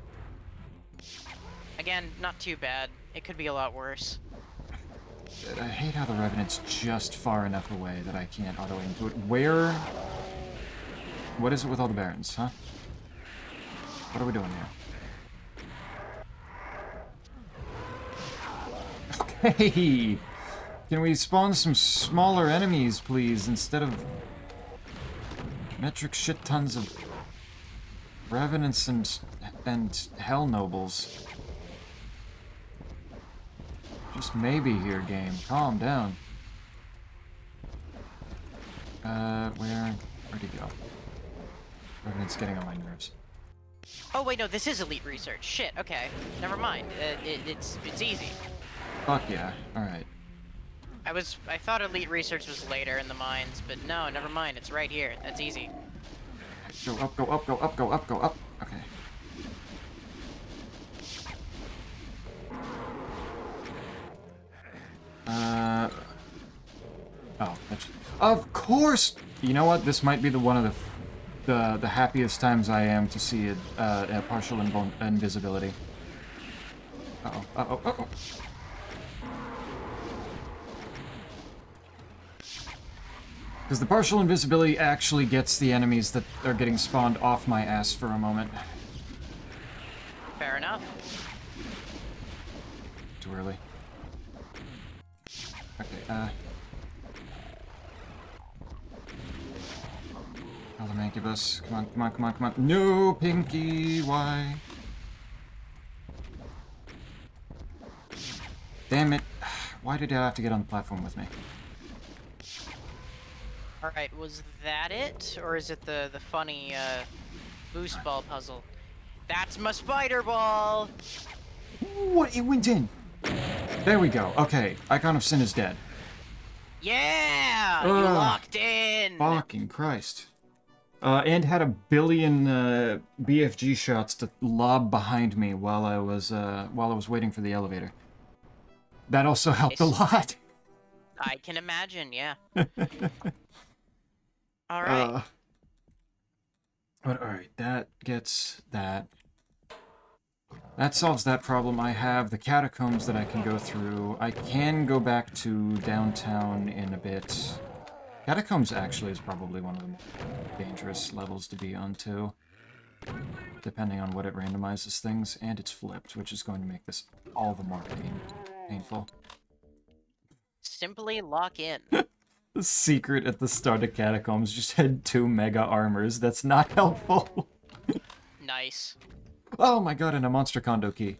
Again, not too bad. It could be a lot worse. I hate how the Revenant's just far enough away that I can't auto-aim to it. Where... What is it with all the Barons, huh? What are we doing here? Hey! Can we spawn some smaller enemies, please, instead of metric shit tons of revenants and hell nobles? Just maybe here, game. Calm down. Where'd he go? Revenant's getting on my nerves. Oh wait, no, this is elite research. Shit. Okay, never mind. It's easy. Fuck yeah. All right. I thought elite research was later in the mines, but no, never mind. It's right here. That's easy. Go up, go up, go up, go up, go up. Okay. Oh, that's... Of course! You know what? This might be one of the happiest times I am to see a partial invisibility. Uh-oh, uh-oh, uh-oh. Because the partial invisibility actually gets the enemies that are getting spawned off my ass for a moment. Fair enough. Too early. Okay, Oh, the Mancubus. Come on, come on, come on, come on. No, Pinky, why? Damn it. Why did I have to get on the platform with me? Alright, was that it? Or is it the funny, boost ball puzzle? That's my spider ball! What? It went in! There we go. Okay, Icon of Sin is dead. Yeah! You locked in! Fucking Christ. And had a billion BFG shots to lob behind me while I was waiting for the elevator. That also helped a lot. I can imagine, yeah. Alright. But alright, that gets that. That solves that problem. I have the catacombs that I can go through. I can go back to downtown in a bit. Catacombs actually is probably one of the more dangerous levels to be on, too. Depending on what it randomizes things. And it's flipped, which is going to make this all the more painful. Simply lock in. The secret at the start of Catacombs just had 2 mega armors. That's not helpful. Nice. Oh my god, and a Monster Condo key.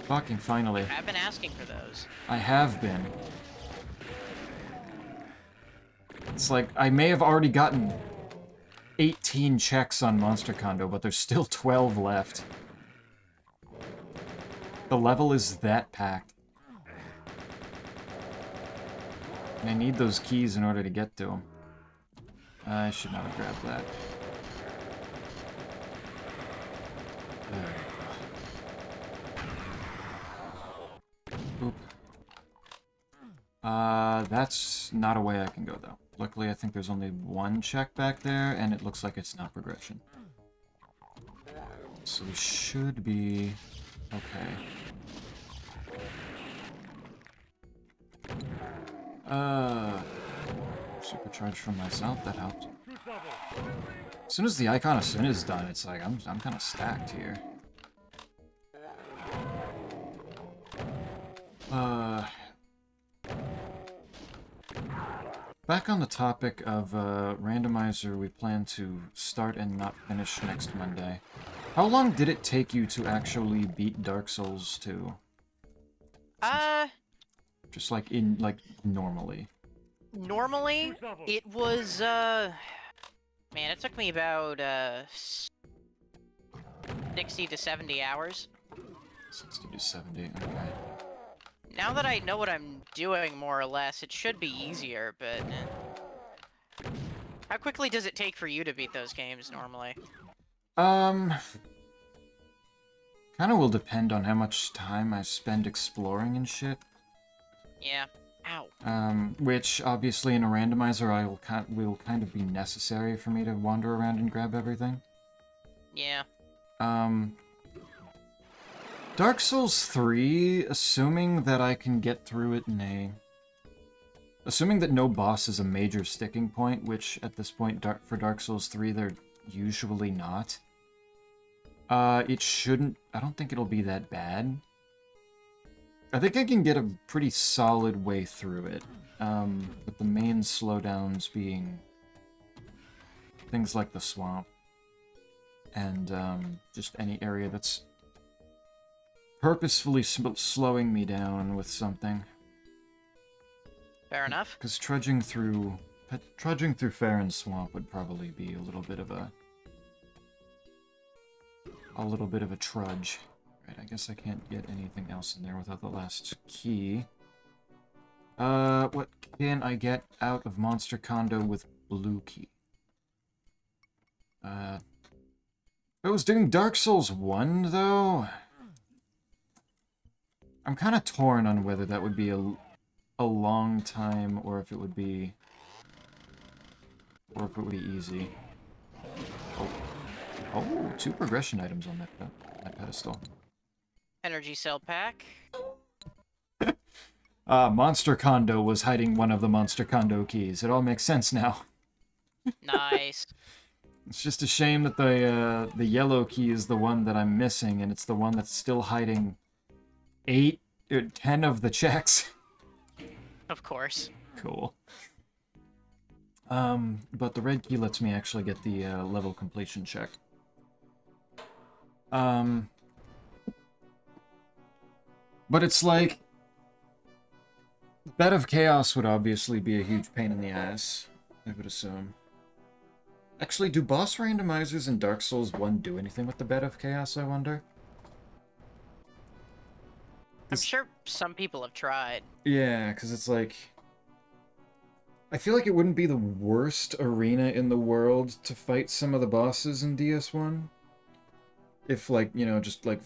Fucking finally. I've been asking for those. I have been. It's like, I may have already gotten 18 checks on Monster Condo, but there's still 12 left. The level is that packed. And I need those keys in order to get to them. I should not have grabbed that. Oop. That's not a way I can go, though. Luckily, I think there's only one check back there, and it looks like it's not progression. So we should be okay. Supercharge from myself, that helped. As soon as the Icon of Sin is done, it's like, I'm kind of stacked here. Back on the topic of Randomizer, we plan to start and not finish next Monday. How long did it take you to actually beat Dark Souls 2? Just like normally. Normally, it was, man, it took me about, 60 to 70 hours. 60 to 70, okay. Now that I know what I'm doing, more or less, it should be easier, but... How quickly does it take for you to beat those games, normally? Kinda will depend on how much time I spend exploring and shit. Yeah. Ow. Which, obviously, in a randomizer, will kind of be necessary for me to wander around and grab everything. Yeah. Dark Souls 3, assuming that I can get through it in a... Assuming that no boss is a major sticking point, which, at this point, for Dark Souls 3, they're usually not. It shouldn't... I don't think it'll be that bad. I think I can get a pretty solid way through it, with the main slowdowns being things like the swamp, and just any area that's purposefully slowing me down with something. Fair enough. Because trudging through Farron Swamp would probably be a little bit of a trudge. Right, I guess I can't get anything else in there without the last key. What can I get out of Monster Condo with blue key? If I was doing Dark Souls 1, though, I'm kind of torn on whether that would be a long time or if it would be easy. Oh, 2 progression items on that pedestal. Energy cell pack. Monster Condo was hiding one of the Monster Condo keys. It all makes sense now. Nice. It's just a shame that the yellow key is the one that I'm missing, and it's the one that's still hiding 8 or 10 of the checks. Of course. Cool. But the red key lets me actually get the level completion check. But it's like, Bed of Chaos would obviously be a huge pain in the ass, I would assume. Actually, do boss randomizers in Dark Souls 1 do anything with the Bed of Chaos, I wonder? I'm sure some people have tried. Yeah, because it's like... I feel like it wouldn't be the worst arena in the world to fight some of the bosses in DS1. If, like, you know, just, like,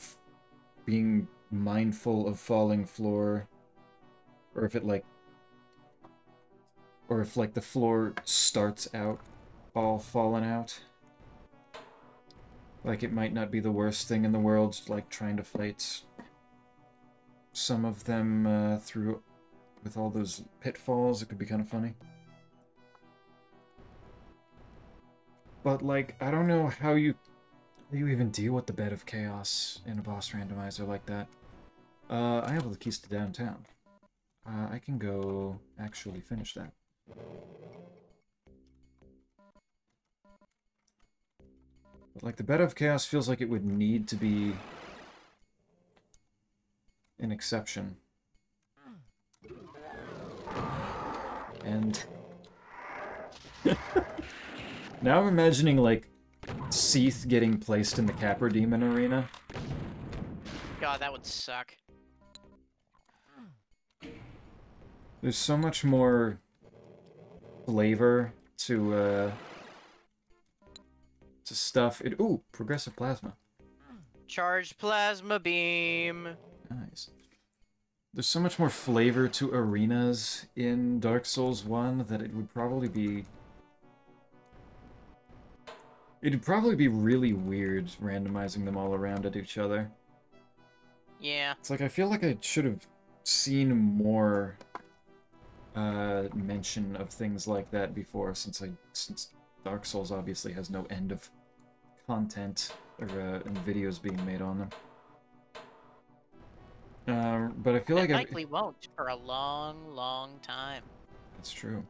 being mindful of falling floor. Or if it, like... Or if, like, the floor starts out all fallen out. Like, it might not be the worst thing in the world, like, trying to fight some of them through with all those pitfalls. It could be kind of funny. But, like, I don't know how you even deal with the Bed of Chaos in a boss randomizer like that. I have the keys to downtown. I can go actually finish that. But, like, the Bed of Chaos feels like it would need to be an exception. And... now I'm imagining, like, Seath getting placed in the Capra Demon arena. God, that would suck. There's so much more flavor to stuff. Ooh, progressive plasma. Charged plasma beam. Nice. There's so much more flavor to arenas in Dark Souls 1 that it would probably be... It'd probably be really weird randomizing them all around at each other. Yeah. It's like, I feel like I should have seen more mention of things like that before, since Dark Souls obviously has no end of content or and videos being made on them. But I feel like it likely won't for a long, long time. That's true.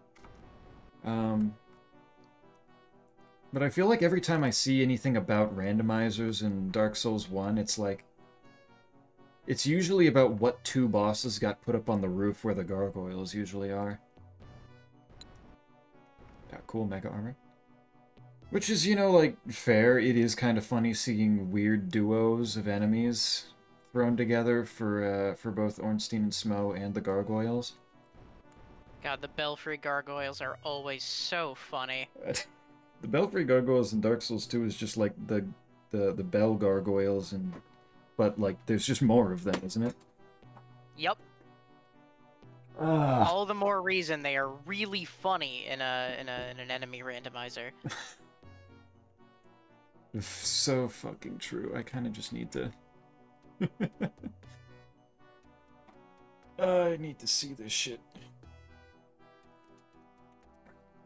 But I feel like every time I see anything about randomizers in Dark Souls 1, it's like... It's usually about what 2 bosses got put up on the roof where the gargoyles usually are. Yeah, cool mega armor. Which is, you know, like, fair. It is kind of funny seeing weird duos of enemies thrown together for both Ornstein and Smo and the gargoyles. God, the Belfry gargoyles are always so funny. The Belfry gargoyles in Dark Souls 2 is just like the bell gargoyles, but like there's just more of them, isn't it? Yep. All the more reason they are really funny in an enemy randomizer. So fucking true. I kind of just need to... I need to see this shit.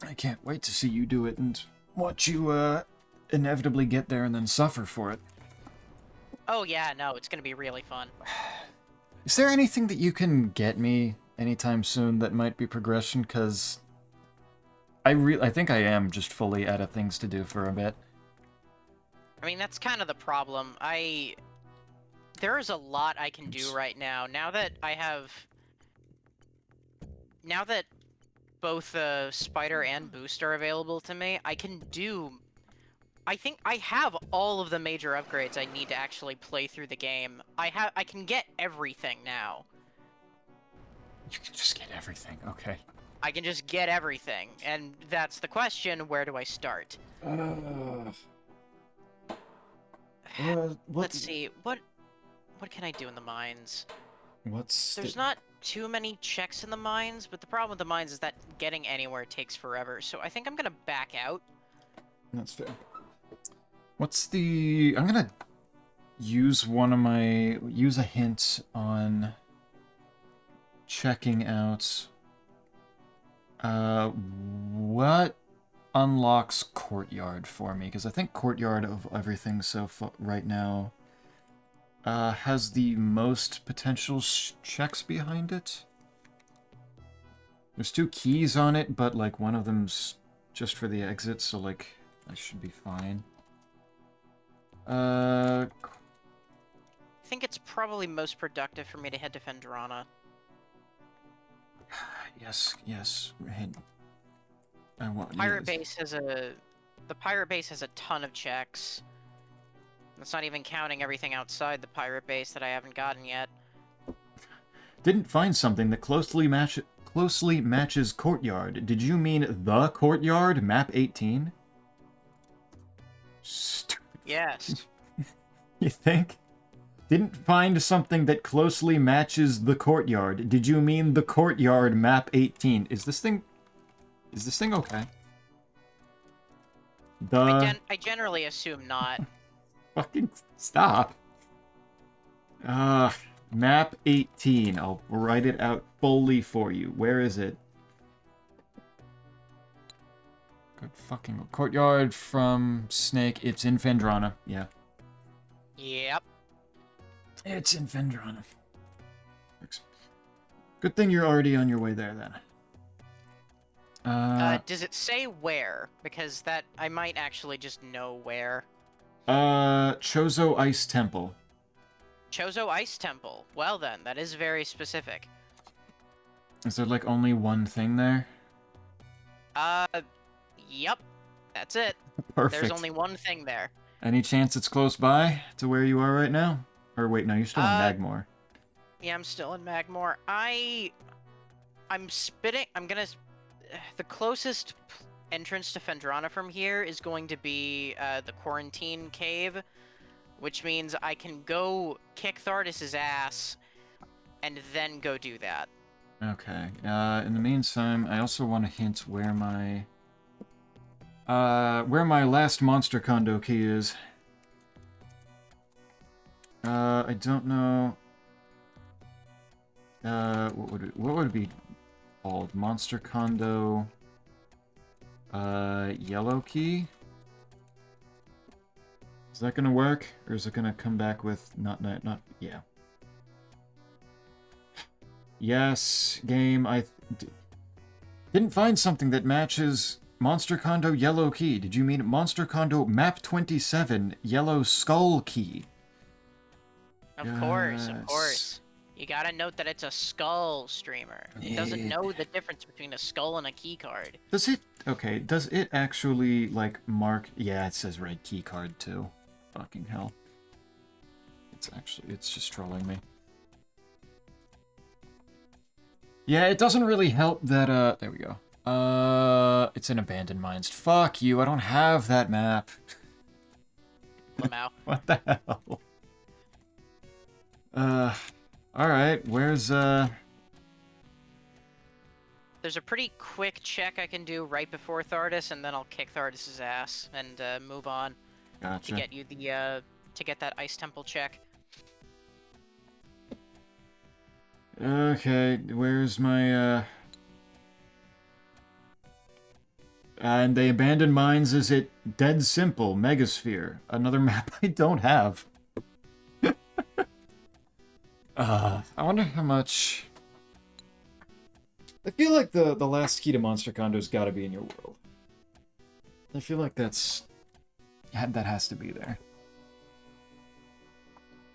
I can't wait to see you do it and watch you inevitably get there and then suffer for it. Oh yeah, no, it's gonna be really fun. Is there anything that you can get me anytime soon that might be progression? Because I think I am just fully out of things to do for a bit. I mean, that's kind of the problem. There is a lot I can do right now. Now that both Spider and Boost are available to me, I can do... I think I have all of the major upgrades I need to actually play through the game. I can get everything now. You can just get everything, okay. I can just get everything, and that's the question, where do I start? Let's see, what can I do in the mines? There's not too many checks in the mines, but the problem with the mines is that getting anywhere takes forever, so I think I'm gonna back out. That's fair. I'm gonna use use a hint on checking out what unlocks Courtyard for me, because I think Courtyard of everything so far right now has the most potential checks behind it. There's 2 keys on it, but like one of them's just for the exit, so like I should be fine. I think it's probably most productive for me to head to Fendrana. Yes. Pirate Base has the Pirate Base has a ton of checks. That's not even counting everything outside the Pirate Base that I haven't gotten yet. Didn't find something that closely matches Courtyard. Did you mean the Courtyard, map 18? Stupid. Yes. You think? Didn't find something that closely matches the Courtyard. Did you mean the Courtyard, map 18? Is this thing okay? I generally assume not. Fucking stop. Map 18. I'll write it out fully for you. Where is it? Good fucking Courtyard from Snake. It's in Fendrana. Yeah. Yep. It's in Fendrana. Good thing you're already on your way there, then. Does it say where? Because that I might actually just know where. Chozo Ice Temple. Chozo Ice Temple. Well then, that is very specific. Is there like only one thing there? Yep. That's it. Perfect. There's only one thing there. Any chance it's close by to where you are right now? Or wait, no, you're still in Magmore. Yeah, I'm still in Magmore. The closest entrance to Fendrana from here is going to be the Quarantine Cave, which means I can go kick Thardis's ass and then go do that. Okay. In the meantime, I also want to hint where my last monster condo key is. I don't know. What would it be called? Monster condo. Yellow key. Is that gonna work, or is it gonna come back with not? Yeah. Yes, game. Didn't find something that matches Monster Condo Yellow Key. Did you mean Monster Condo Map 27 Yellow Skull Key? Of course. You gotta note that it's a skull streamer. It doesn't know the difference between a skull and a key card. Does it? Okay, does it actually, like, mark... Yeah, it says red key card, too. Fucking hell. It's just trolling me. Yeah, it doesn't really help that, there we go. It's in Abandoned Mines. Fuck you, I don't have that map. Lamau. What the hell? Alright, where's, There's a pretty quick check I can do right before Thardis, and then I'll kick Thardis's ass and, move on. Gotcha. To get you the, to get that Ice Temple check. Okay, where's my, and the Abandoned Mines, is it Dead Simple, Megasphere? Another map I don't have. I wonder how much... I feel like the last key to Monster Condo's gotta be in your world. I feel like that has to be there.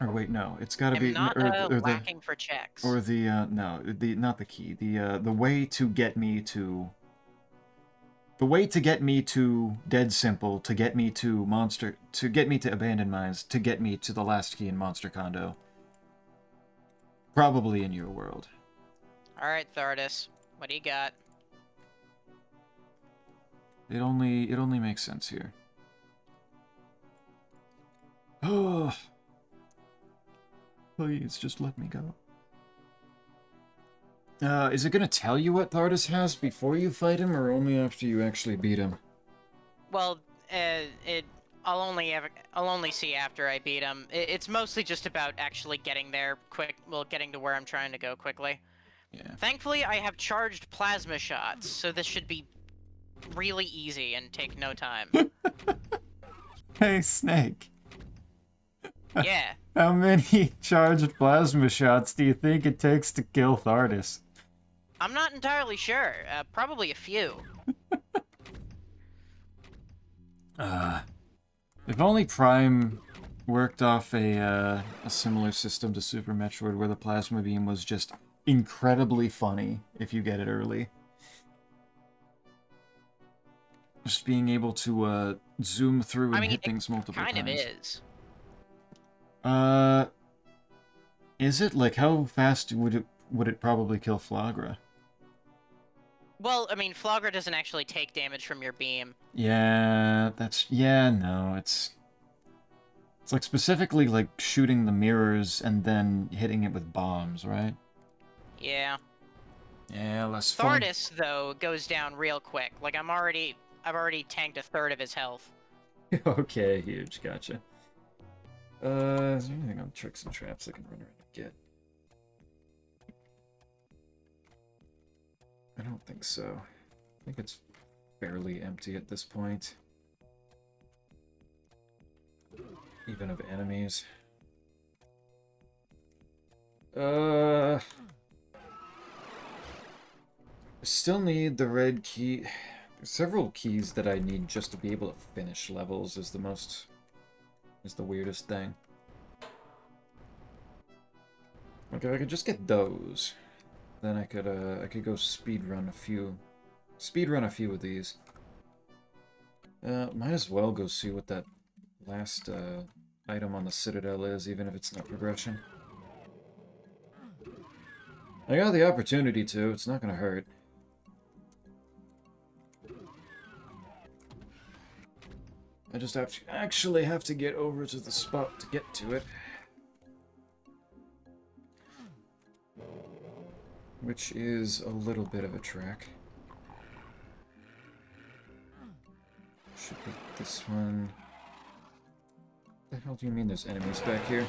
Or wait, no, it's gotta I'm be... not or lacking for checks. no, not the key. The way to get me to... The way to get me to Dead Simple, to get me to Monster... To get me to Abandoned Mines, to get me to the last key in Monster Condo. Probably in your world. Alright, Thardis. What do you got? It only makes sense here. Oh, please, just let me go. Is it gonna tell you what Thardis has before you fight him, or only after you actually beat him? Well, I'll only see after I beat him. It's mostly just about actually getting there getting to where I'm trying to go quickly. Yeah. Thankfully, I have charged plasma shots, so this should be really easy and take no time. Hey, Snake. Yeah. How many charged plasma shots do you think it takes to kill Thardis? I'm not entirely sure. Probably a few. If only Prime worked off a similar system to Super Metroid where the plasma beam was just incredibly funny if you get it early. Just being able to zoom through and hit things multiple times. Kind of is. Is it? Like, how fast would it probably kill Flagra? Well, I mean, Flagra doesn't actually take damage from your beam. Yeah, no, it's like specifically like shooting the mirrors and then hitting it with bombs, right? Yeah. Yeah, less fun. Thardis, though, goes down real quick. Like, I've already tanked a third of his health. Okay, huge, gotcha. Is there anything on tricks and traps I can run around and get? I don't think so. I think it's fairly empty at this point. Even of enemies. I still need the red key. There's several keys that I need just to be able to finish levels is the weirdest thing. Like, if I could just get those, then I could go speedrun a few of these. Might as well go see what that last item on the Citadel is, even if it's not progression. I got the opportunity to, it's not gonna hurt. I just actually have to get over to the spot to get to it. Which is a little bit of a trek. Should be this one. What the hell do you mean there's enemies back here?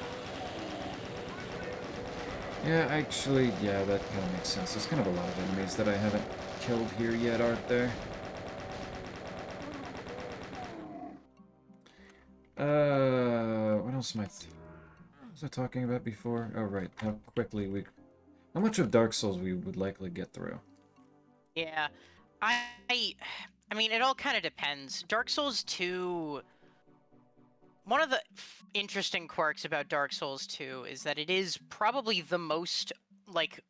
Yeah, actually, yeah, that kind of makes sense. There's kind of a lot of enemies that I haven't killed here yet, aren't there? What else am I... What was I talking about before? Oh, right, how much of Dark Souls we would likely get through. Yeah. I mean, it all kind of depends. Dark Souls 2... One of the interesting quirks about Dark Souls 2 is that it is probably the most, like...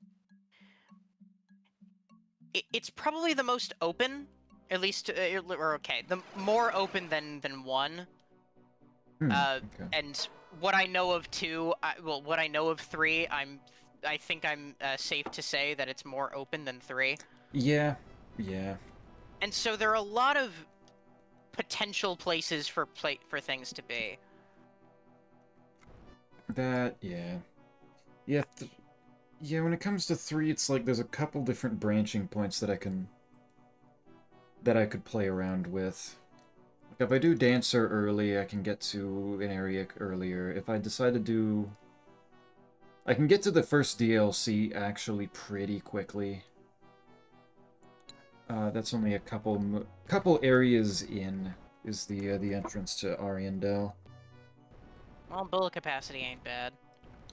It's probably the most open, at least, or okay, the more open than 1. Okay. And what I know of 2, what I know of 3, I think I'm safe to say that it's more open than 3. Yeah. And so there are a lot of potential places for things to be. That, yeah. Yeah, when it comes to 3, it's like there's a couple different branching points that I could play around with. Like if I do Dancer early, I can get to an area earlier. If I decide to do... I can get to the first DLC actually pretty quickly. That's only a couple areas in, is the entrance to Ariandel. Well, bullet capacity ain't bad.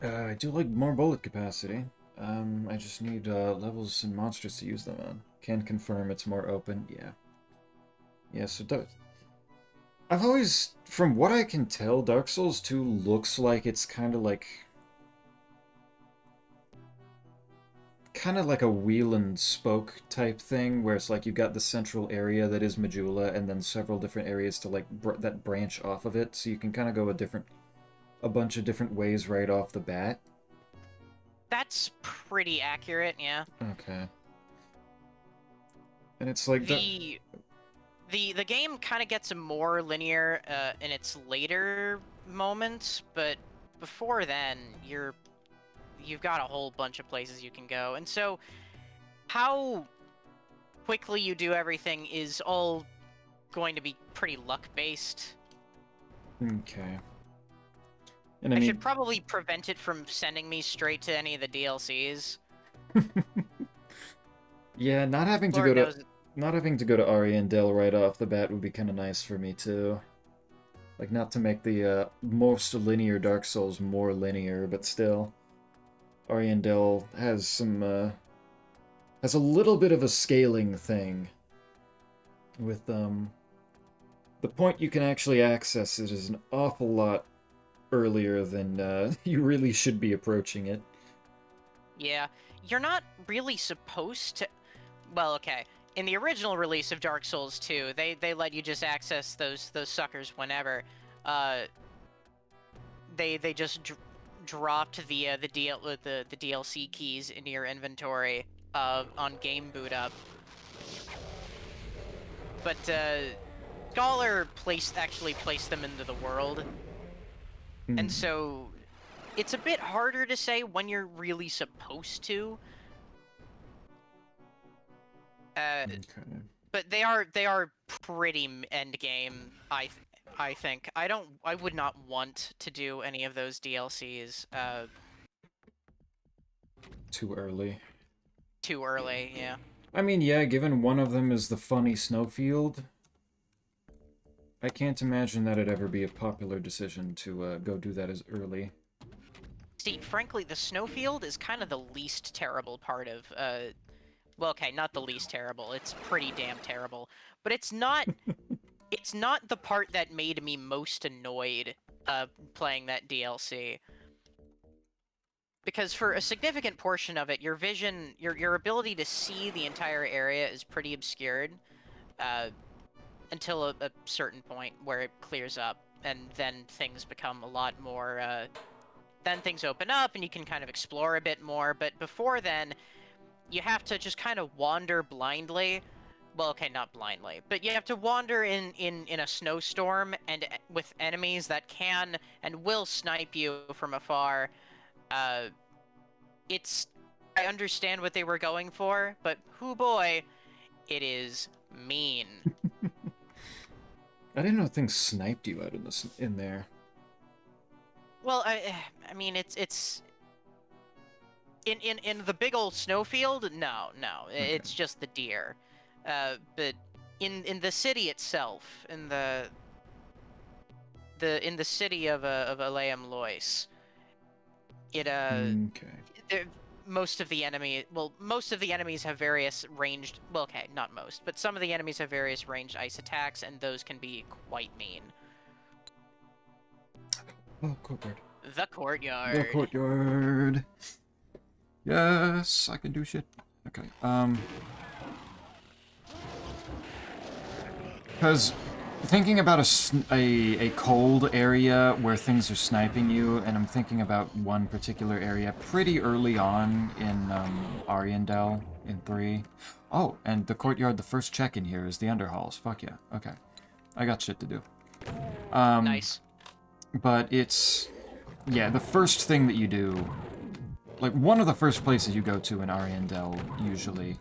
I do like more bullet capacity. I just need levels and monsters to use them on. Can confirm it's more open. Yeah. Yeah, so I've always, from what I can tell, Dark Souls 2 looks like it's kind of like a wheel and spoke type thing, where it's like you've got the central area that is Majula, and then several different areas to like that branch off of it, so you can kind of go a bunch of different ways right off the bat. That's pretty accurate, yeah. Okay. And it's like The game kind of gets more linear in its later moments, but before then, you've got a whole bunch of places you can go. And so how quickly you do everything is all going to be pretty luck-based. Okay. And I I mean, should probably prevent it from sending me straight to any of the DLCs. yeah, not having to Lord go knows to not having to go to Ariandel right off the bat would be kind of nice for me too. Like, not to make the most linear Dark Souls more linear, but still, Ariandel has has a little bit of a scaling thing with the point you can actually access it is an awful lot earlier than you really should be approaching it. Yeah, you're not really supposed to. Well, okay. In the original release of Dark Souls 2, they let you just access those suckers whenever. They just dropped the DLC keys into your inventory on game boot up. But Scholar actually placed them into the world, and so it's a bit harder to say when you're really supposed to. Okay. But they are pretty end game. I think I would not want to do any of those DLCs Too early. too early. Yeah. I mean, yeah, given one of them is the funny snowfield, I can't imagine that'd ever be a popular decision to go do that as early. See, frankly, the snowfield is kind of the least terrible part of well, okay, not the least terrible. It's pretty damn terrible. But it's not it's not the part that made me most annoyed playing that DLC. Because for a significant portion of it, your vision, your ability to see the entire area is pretty obscured until a certain point where it clears up, and then things become a lot more. Then things open up, and you can kind of explore a bit more. But before then, you have to just kind of wander blindly. Well, okay, not blindly, but you have to wander in a snowstorm and with enemies that can and will snipe you from afar. It's I understand what they were going for, but hoo boy, it is mean. I didn't know things sniped you out in there. Well, I mean, it's in the big old snowfield. No, Okay. it's just the deer. But in the city itself, in the city of Aleum Lois, it Okay. most of the enemies have various ranged. Well, okay, not most, but some of the enemies have various ranged ice attacks, and those can be quite mean. Oh, courtyard. The courtyard. The courtyard. Yes, I can do shit. Okay. Because thinking about a cold area where things are sniping you, and I'm thinking about one particular area pretty early on in Ariandel in 3. Oh, and the courtyard, the first check in here is the Underhalls. Fuck yeah. Okay. I got shit to do. Nice. But it's... Yeah, the first thing that you do... Like, one of the first places you go to in Ariandel, usually,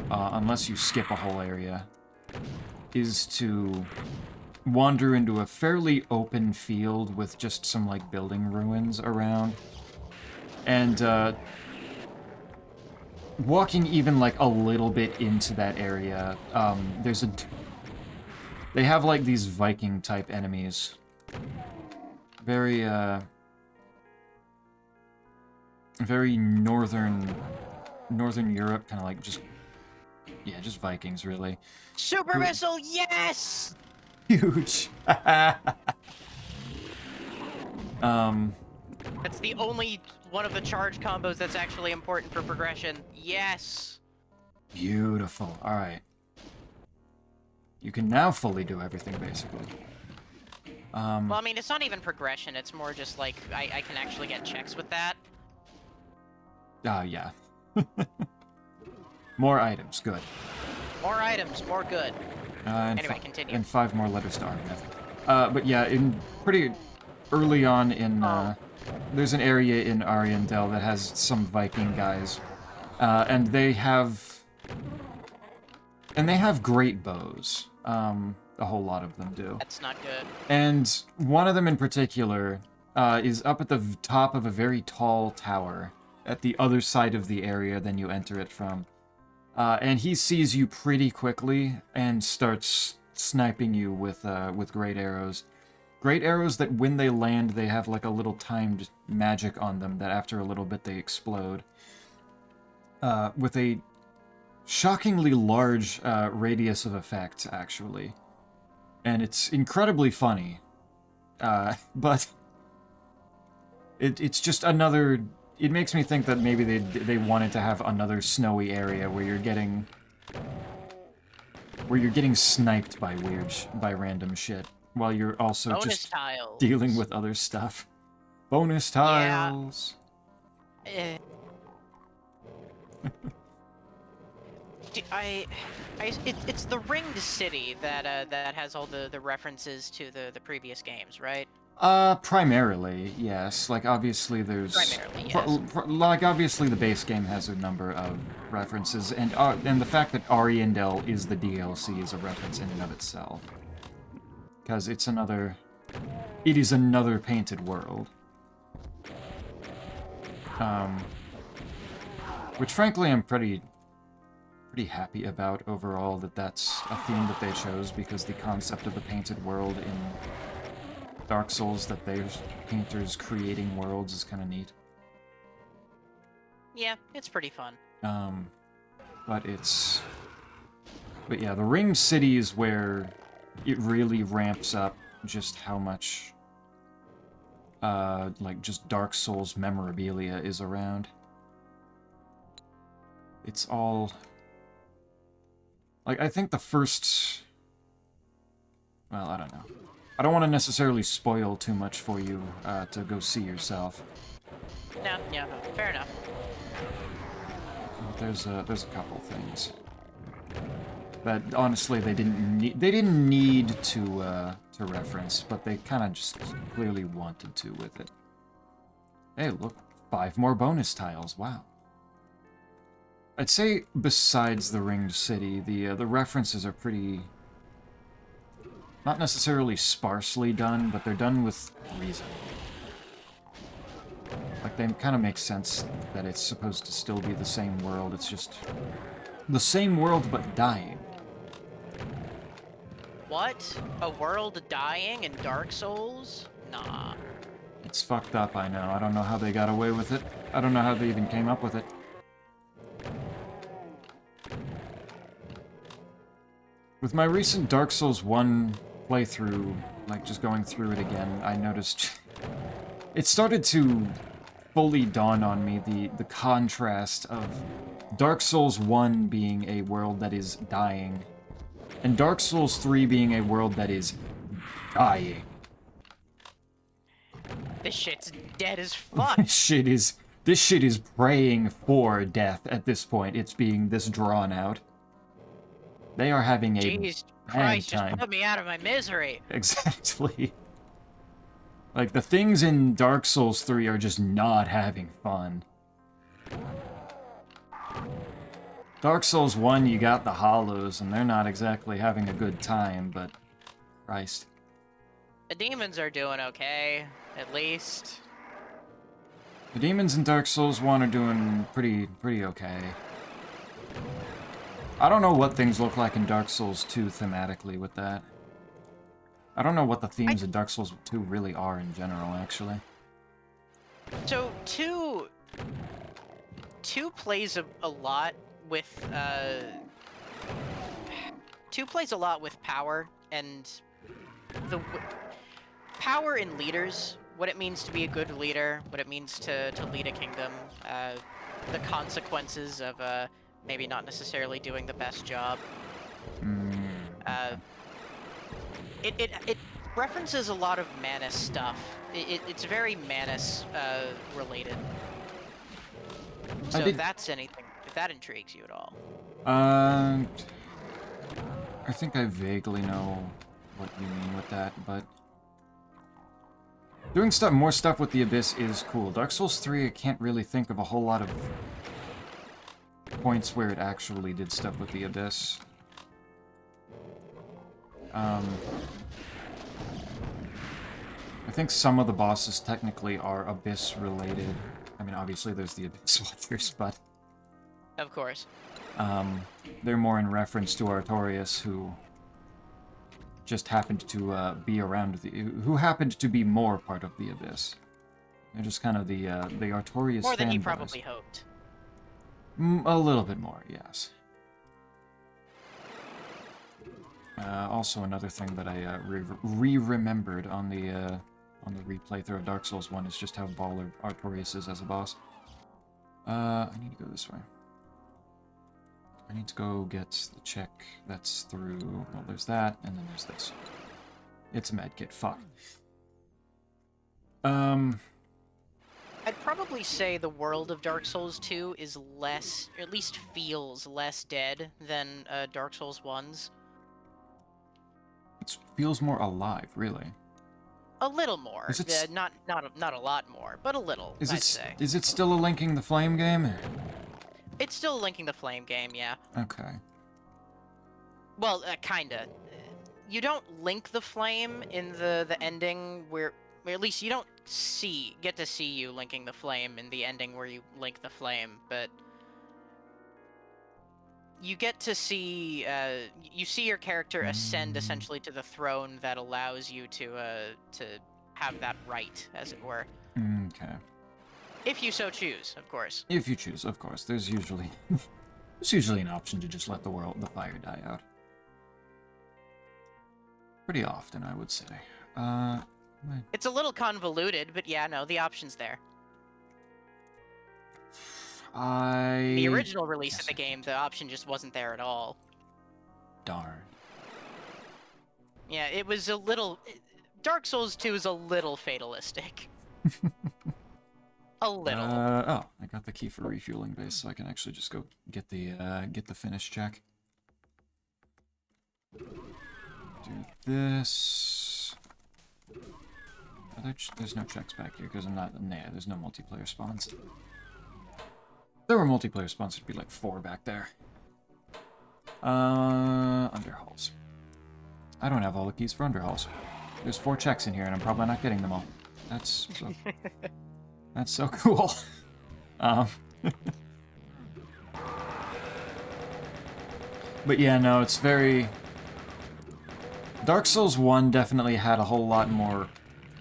unless you skip a whole area, is to wander into a fairly open field with just some, like, building ruins around. And, walking even, like, a little bit into that area, there's a... They have, like, these Viking-type enemies. Very, very northern Europe, kind of like just Vikings, really. Super Good. missile, yes! Huge. That's the only one of the charge combos that's actually important for progression. Yes! Beautiful. All right. You can now fully do everything, basically. Well, I mean, it's not even progression, it's more just like, I can actually get checks with that. Yeah. More items, good. More items, more good. Anyway, continue. And 5 more letters to Armith. But yeah, in pretty early on in, there's an area in Ariandel that has some Viking guys, and they have great bows. A whole lot of them do. That's not good. And one of them in particular is up at the top of a very tall tower at the other side of the area than you enter it from. And he sees you pretty quickly and starts sniping you with great arrows. Great arrows that when they land, they have like a little timed magic on them that after a little bit they explode. With a shockingly large radius of effect, actually. And it's incredibly funny. But it's just another... It makes me think that maybe they wanted to have another snowy area where you're getting sniped by random shit while you're also Bonus just tiles. dealing with other stuff. Bonus tiles. Yeah. It's the ringed city that has all the references to the previous games, right? Primarily, yes. Like, obviously there's... Primarily, yes. Like, obviously the base game has a number of references, and the fact that Ariandel is the DLC is a reference in and of itself. Because it's another... It is another painted world. Which, frankly, I'm pretty happy about overall, that's a theme that they chose, because the concept of the painted world in Dark Souls, that there's painters creating worlds, is kind of neat. Yeah, it's pretty fun. But yeah, the Ringed City is where it really ramps up just how much, like, just Dark Souls memorabilia is around. It's all... Like, I think the first... Well, I don't know. I don't want to necessarily spoil too much for you to go see yourself. No, fair enough. There's a couple things that honestly they didn't need to reference, but they kind of just clearly wanted to with it. Hey, look, 5 more bonus tiles. Wow. I'd say besides the Ringed City, the references are pretty... Not necessarily sparsely done, but they're done with reason. Like, they kind of make sense that it's supposed to still be the same world, it's just... the same world, but dying. What? A world dying in Dark Souls? Nah. It's fucked up, I know. I don't know how they got away with it. I don't know how they even came up with it. With my recent Dark Souls 1 playthrough, like just going through it again, I noticed it started to fully dawn on me the contrast of Dark Souls 1 being a world that is dying, and Dark Souls 3 being a world that is dying. This shit's dead as fuck. This shit is praying for death at this point. It's being this drawn out. They are having a Jesus bad Christ, time. just put me out of my misery. Exactly. Like, the things in Dark Souls 3 are just not having fun. Dark Souls 1, you got the Hollows, and they're not exactly having a good time, but... Christ. The demons are doing okay, at least. The demons in Dark Souls 1 are doing pretty okay. I don't know what things look like in Dark Souls 2 thematically with that. I don't know what the themes of Dark Souls 2 really are in general, actually. So, 2 2 plays a lot with, 2 plays a lot with power, and power in leaders, what it means to be a good leader, what it means to lead a kingdom, the consequences of maybe not necessarily doing the best job. It references a lot of Manus stuff. It's very Manus related. So if that's anything, if that intrigues you at all. I think I vaguely know what you mean with that, but doing more stuff with the Abyss is cool. Dark Souls 3, I can't really think of a whole lot of points where it actually did stuff with the Abyss. I think some of the bosses technically are Abyss related. I mean, obviously there's the Abyss Watchers, but... Of course. They're more in reference to Artorias, who just happened to be around who happened to be more part of the Abyss. They're just kind of the Artorias More than he fanboys. probably hoped. A little bit more, yes. Also, another thing that I remembered on the replaythrough of Dark Souls 1 is just how baller Artorias is as a boss. I need to go this way. I need to go get the check that's through... Well, there's that, and then there's this. It's a medkit. Fuck. I'd probably say the world of Dark Souls 2 is less, or at least feels less dead than Dark Souls 1's. It feels more alive, really. A little more. Is it not a lot more, but a little, I'd say. Is it still a Linking the Flame game? It's still linking the flame game, yeah. Okay. Well, kinda. You don't link the flame in the ending where at least you don't get to see you linking the flame in the ending where you link the flame, but you get to see you see your character ascend essentially to the throne that allows you to have that right, as it were. Okay. If you so choose, of course. If you choose, of course. There's usually an option to just let the fire die out. Pretty often, I would say. It's a little convoluted, but yeah, no, the option's there. The original release of the game, the option just wasn't there at all. Darn. Yeah, it was a little... Dark Souls 2 is a little fatalistic. A little. Oh, I got the key for refueling base, so I can actually just go get the finish check. Do this. There's no checks back here because I'm not. Nah, there's no multiplayer spawns. If there were multiplayer spawns, it'd be like 4 back there. Underhalls. I don't have all the keys for underhalls. There's 4 checks in here, and I'm probably not getting them all. That's so. That's so cool. But yeah, no, it's very... Dark Souls 1 definitely had a whole lot more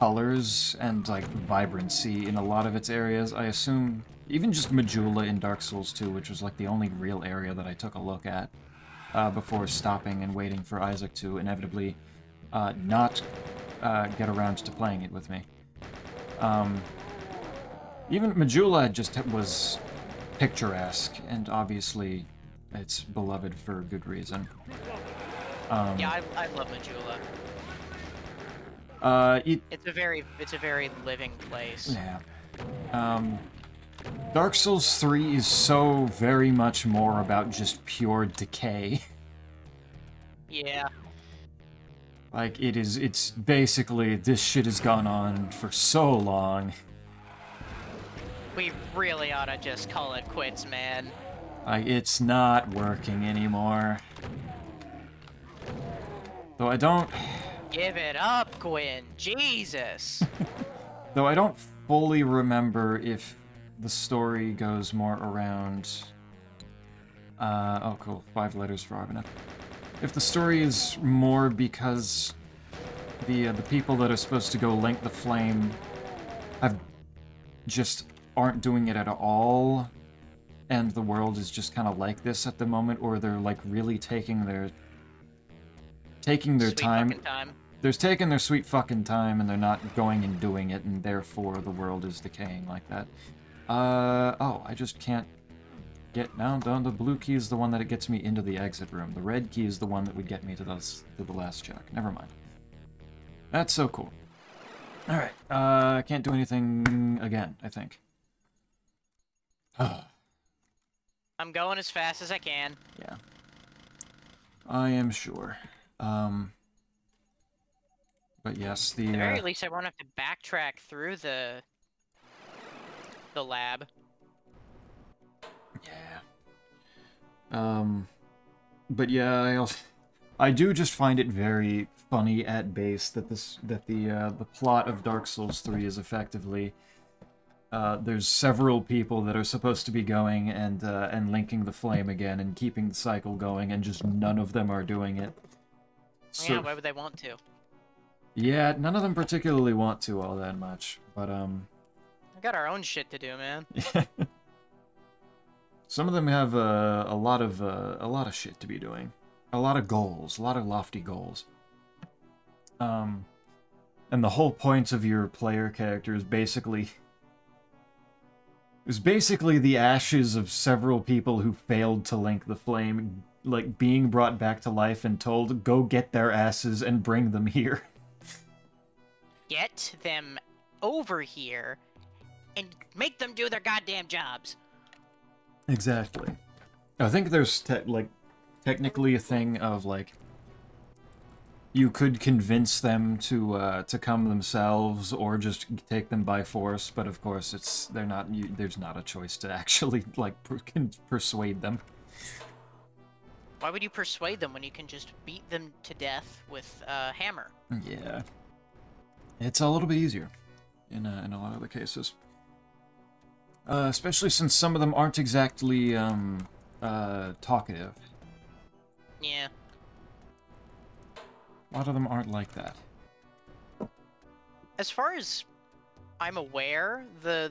colors and, like, vibrancy in a lot of its areas. I assume even just Majula in Dark Souls 2, which was, like, the only real area that I took a look at before stopping and waiting for Isaac to inevitably not get around to playing it with me. Even Majula just was picturesque, and obviously it's beloved for good reason. Yeah, I love Majula. It's a very living place. Yeah. Dark Souls 3 is so very much more about just pure decay. Yeah. Like, it's basically, this shit has gone on for so long. We really ought to just call it quits, man. Like, it's not working anymore. Though I don't... Give it up, Gwyn. Jesus. Though I don't fully remember if the story goes more around... oh, cool. 5 letters for Arvina. If the story is more because the people that are supposed to go link the flame have just aren't doing it at all, and the world is just kind of like this at the moment, or they're like really taking their Sweet time. fucking time. They're taking their sweet fucking time, and they're not going and doing it, and therefore the world is decaying like that. Oh, I just can't get down. The blue key is the one that it gets me into the exit room. The red key is the one that would get me to the last check. Never mind. That's so cool. Alright, I can't do anything again, I think. I'm going as fast as I can. Yeah. I am sure. But yes, At the very least, I won't have to backtrack through the lab. Yeah. But yeah, I do just find it very funny at base that the plot of Dark Souls 3 is effectively there's several people that are supposed to be going and linking the flame again and keeping the cycle going, and just none of them are doing it. So, Yeah, why would they want to? yeah, none of them particularly want to all that much, but We got our own shit to do, man. some of them have a lot of shit to be doing, a lot of goals, a lot of lofty goals. And the whole point of your player character is basically the ashes of several people who failed to link the flame, like being brought back to life and told, go get their asses and bring them here. Get them over here and make them do their goddamn jobs. Exactly. I think there's technically a thing of like you could convince them to come themselves or just take them by force, but of course there's not a choice to actually like persuade them. Why would you persuade them when you can just beat them to death with a hammer? Yeah. It's a little bit easier in a lot of the cases. Especially since some of them aren't exactly talkative. Yeah. A lot of them aren't like that. As far as I'm aware, the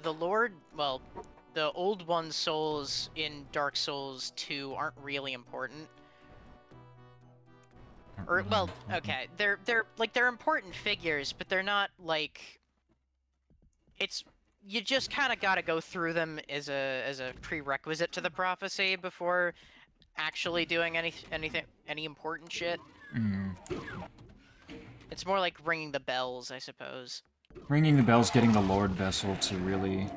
old one's souls in Dark Souls 2 aren't really important. Or well, okay, they're important figures, but they're not like you just kind of got to go through them as a prerequisite to the prophecy before actually doing any important shit. Mm. It's more like ringing the bells, I suppose. Ringing the bells, getting the Lord Vessel to really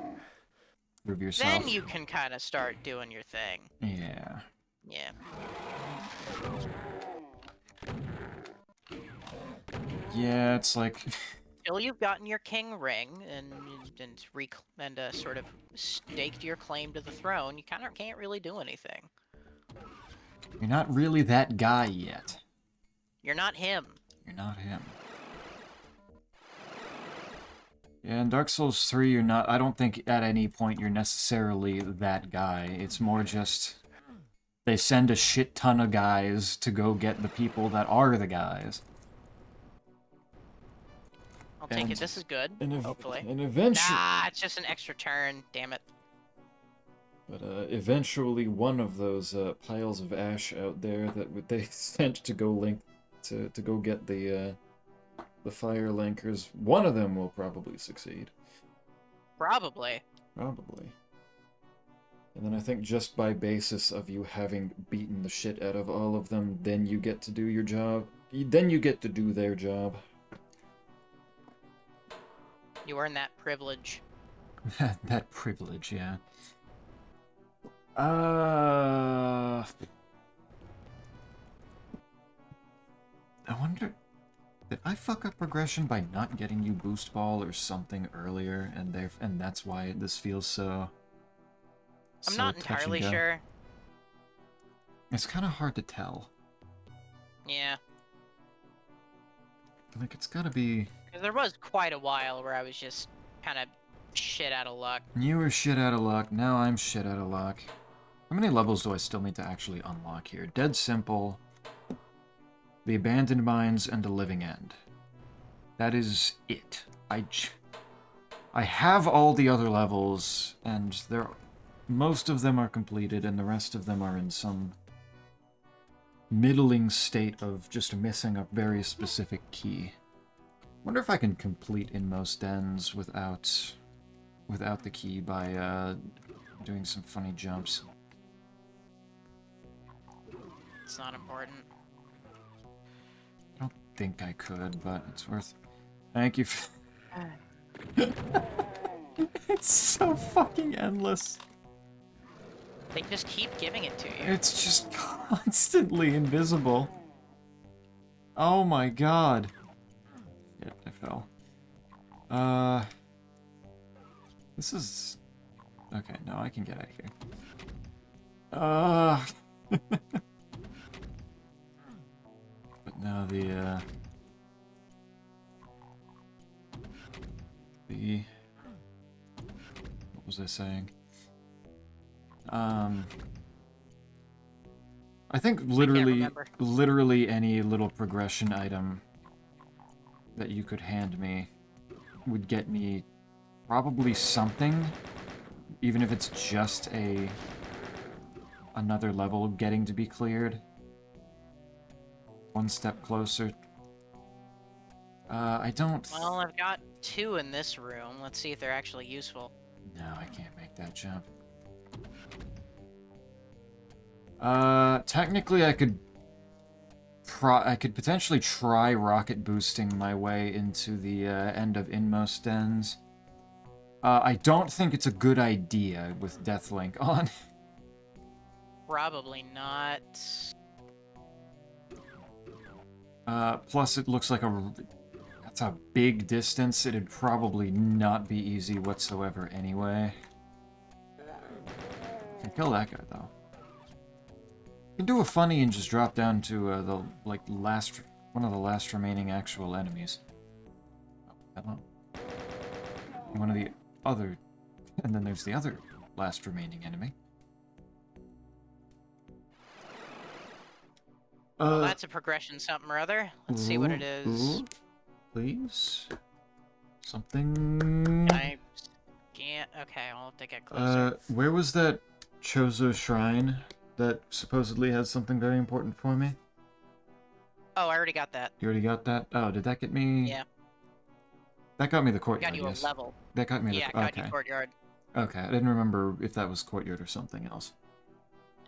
prove yourself. Then you can kind of start doing your thing. Yeah. Yeah. Yeah, it's like Until you've gotten your king ring and sort of staked your claim to the throne, you kind of can't really do anything. you're not really that guy yet. You're not him. You're not him. Yeah, in Dark Souls 3, you're not. I don't think at any point you're necessarily that guy. It's more just they send a shit ton of guys to go get the people that are the guys. I'll take it. This is good. Hopefully. And eventually. Nah, it's just an extra turn. Damn it. But eventually, one of those piles of ash out there that they sent to go link to go get the fire linkers, one of them will probably succeed. Probably. Probably. And then I think just by basis of you having beaten the shit out of all of them, then you get to do your job. Then you get to do their job. You earn that privilege. That privilege, yeah. I wonder, did I fuck up progression by not getting you boost ball or something earlier, and that's why this feels so. I'm not entirely sure. It's kind of hard to tell. Yeah. Like it's gotta be. Because there was quite a while where I was just kind of shit out of luck. You were shit out of luck. Now I'm shit out of luck. How many levels do I still need to actually unlock here? Dead Simple, the Abandoned Mines, and the Living End. That is it. I have all the other levels, and most of them are completed, and the rest of them are in some middling state of just missing a very specific key. Wonder if I can complete Inmost Dens without the key by doing some funny jumps. It's not important. I don't think I could, but it's worth... Thank you for... It's so fucking endless. They just keep giving it to you. It's just constantly invisible. Oh my god. Yeah, I fell. This is... Okay, no, I can get out of here. But now the... What was I saying? I think literally any little progression item that you could hand me would get me probably something, even if it's just another level getting to be cleared. One step closer. I don't... Well, I've got 2 in this room. Let's see if they're actually useful. No, I can't make that jump. Technically I could potentially try rocket boosting my way into the end of Inmost Dens. I don't think it's a good idea with Deathlink on. Probably not. Plus it looks like that's a big distance. It'd probably not be easy whatsoever anyway. Can kill that guy though. You can do a funny and just drop down to one of the last remaining actual enemies. Oh, hello. One of the other, and then there's the other last remaining enemy. Well, that's a progression something or other. Let's see what it is. Please? Something... I can't... Okay, I'll have to get closer. Where was that Chozo Shrine that supposedly has something very important for me? Oh, I already got that. You already got that? Oh, did that get me... Yeah. That got me the courtyard, Got you yes. a level. That got me the... Yeah, got you courtyard. Okay, I didn't remember if that was courtyard or something else.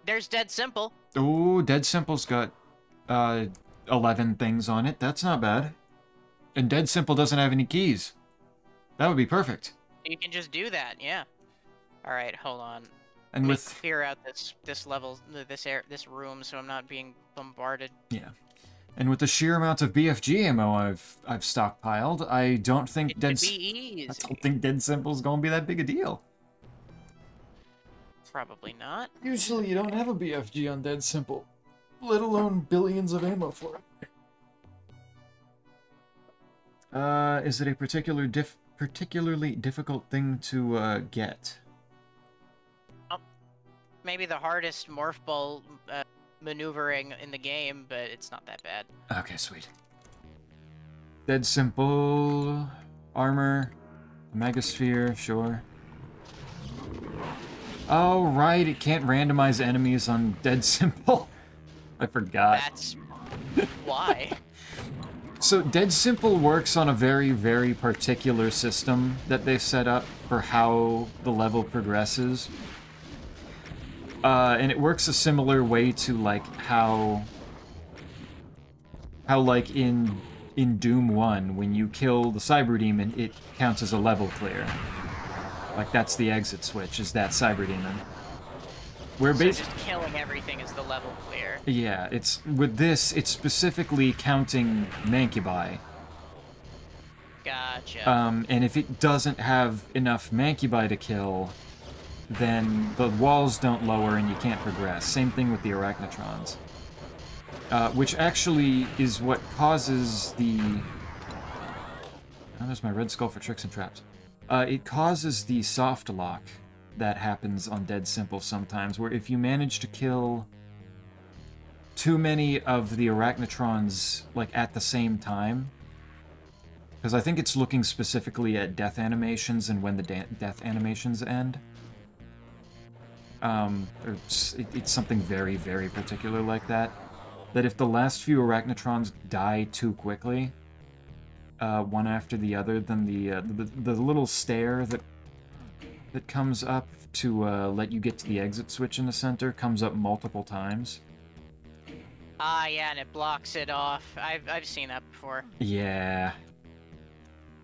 There's Dead Simple. Oh, Dead Simple's got 11 things on it. That's not bad. And Dead Simple doesn't have any keys. That would be perfect. You can just do that, yeah. All right, hold on. And Let me clear out this level, this room, so I'm not being bombarded. Yeah, and with the sheer amount of BFG ammo I've stockpiled, I don't think Dead Simple's gonna be that big a deal. Probably not. Usually, you don't have a BFG on Dead Simple, let alone billions of ammo for it. Is it a particularly difficult thing to get? Maybe the hardest morph ball maneuvering in the game, but it's not that bad. Okay, sweet. Dead Simple, armor, Megasphere, sure. Oh, right, it can't randomize enemies on Dead Simple. I forgot. That's why. So Dead Simple works on a very, very particular system that they set up for how the level progresses. And it works a similar way to, like, how like, in Doom 1, when you kill the Cyber Demon, it counts as a level clear. Like, that's the exit switch, is that Cyber Demon. Where so just killing everything is the level clear. Yeah, with this, it's specifically counting Mancubi. Gotcha. And if it doesn't have enough Mancubi to kill, then the walls don't lower and you can't progress. Same thing with the Arachnotrons. Which actually is what causes the... Oh, there's my red skull for tricks and traps. It causes the soft lock that happens on Dead Simple sometimes, where if you manage to kill too many of the Arachnotrons, like, at the same time, because I think it's looking specifically at death animations and when the death animations end. It's something very, very particular like that. That if the last few Arachnotrons die too quickly, one after the other, then the little stair that comes up to let you get to the exit switch in the center comes up multiple times. Ah, yeah, and it blocks it off. I've seen that before. Yeah.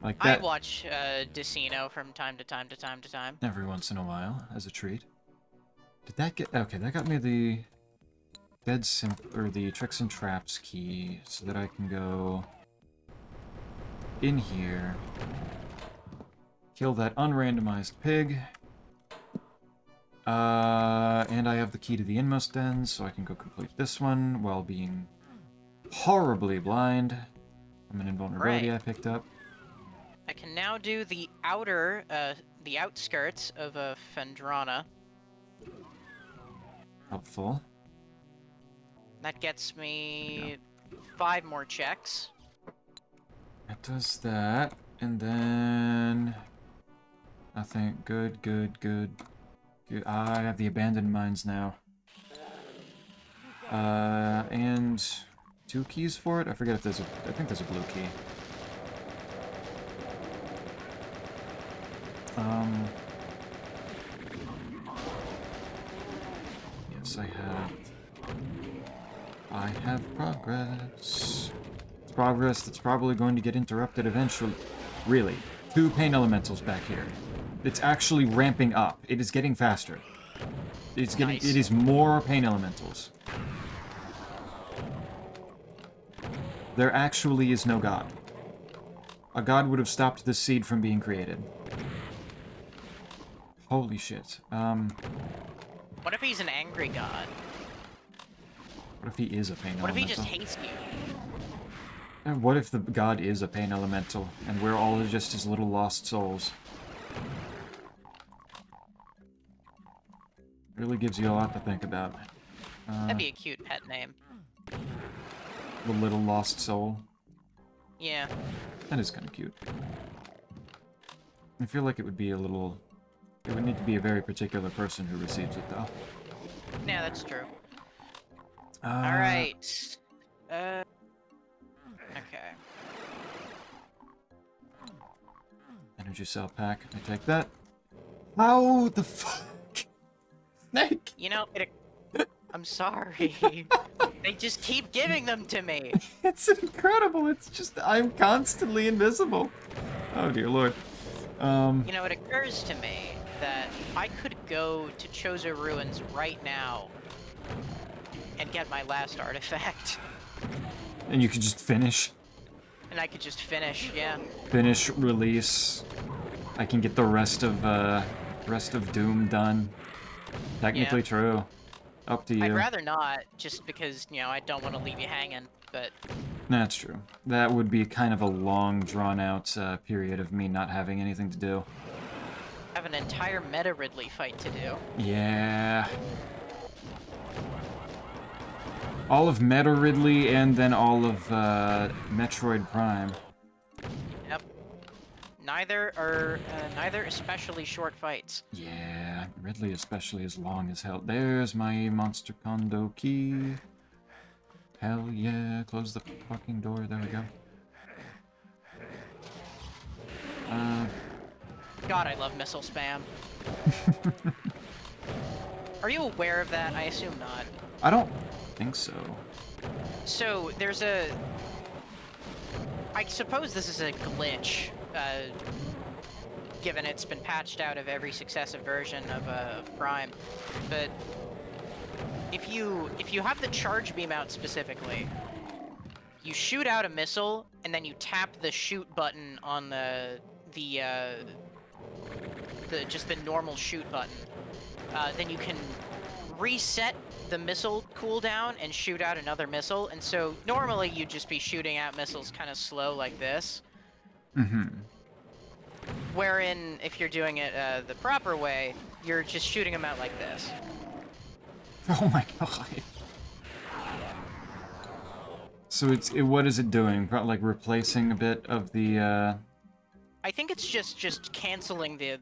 Like I that. watch Decino from time to time to time to time. Every once in a while, as a treat. Did that get... Okay, that got me the... or the Tricks and Traps key, so that I can go... in here. Kill that unrandomized pig. And I have the key to the inmost dens, so I can go complete this one while being horribly blind. I'm an invulnerability I picked up. I can now do the the outskirts of Fendrana. Helpful. That gets me 5 more checks. That does that, and then... Nothing. Good. I have the abandoned mines now. And 2 keys for it? I forget if there's a... I think there's a blue key. Yes, I have progress. It's progress that's probably going to get interrupted eventually. Really. 2 pain elementals back here. It's actually ramping up. It is getting faster. It's getting... Nice. It is more pain elementals. There actually is no god. A god would have stopped this seed from being created. Holy shit. What if he's an angry god? What if he is a pain elemental? What if he just hates you? And what if the god is a pain elemental, and we're all just his little lost souls? Really gives you a lot to think about. That'd be a cute pet name. The little lost soul. Yeah. That is kind of cute. I feel like it would be a little... It would need to be a very particular person who receives it, though. Yeah, that's true. Alright. Okay. Energy cell pack. I take that. How the fuck? Snake! You know, I'm sorry. They just keep giving them to me. It's incredible. It's just... I'm constantly invisible. Oh, dear lord. You know, it occurs to me that I could go to Chozo Ruins right now and get my last artifact. And you could just finish. And I could just finish, yeah. Finish, release. I can get the rest of Doom done. Technically Yeah. true. Up to you. I'd rather not, just because, you know, I don't want to leave you hanging, but... That's true. That would be kind of a long, drawn-out period of me not having anything to do. I have an entire Meta Ridley fight to do. Yeah. All of Meta Ridley and then all of Metroid Prime. Yep. Neither especially short fights. Yeah, Ridley especially is long as hell. There's my Monster Condo key. Hell yeah, close the fucking door, there we go. God, I love missile spam. Are you aware of that? I assume not. I don't think so. So, there's a... I suppose this is a glitch, given it's been patched out of every successive version of Prime, but if you have the charge beam out specifically, you shoot out a missile, and then you tap the shoot button on just the normal shoot button. Then you can reset the missile cooldown and shoot out another missile. And so normally you'd just be shooting out missiles kind of slow like this. Mm-hmm. Wherein, if you're doing it the proper way, you're just shooting them out like this. Oh my god. So what is it doing? Like replacing a bit of the I think it's just canceling the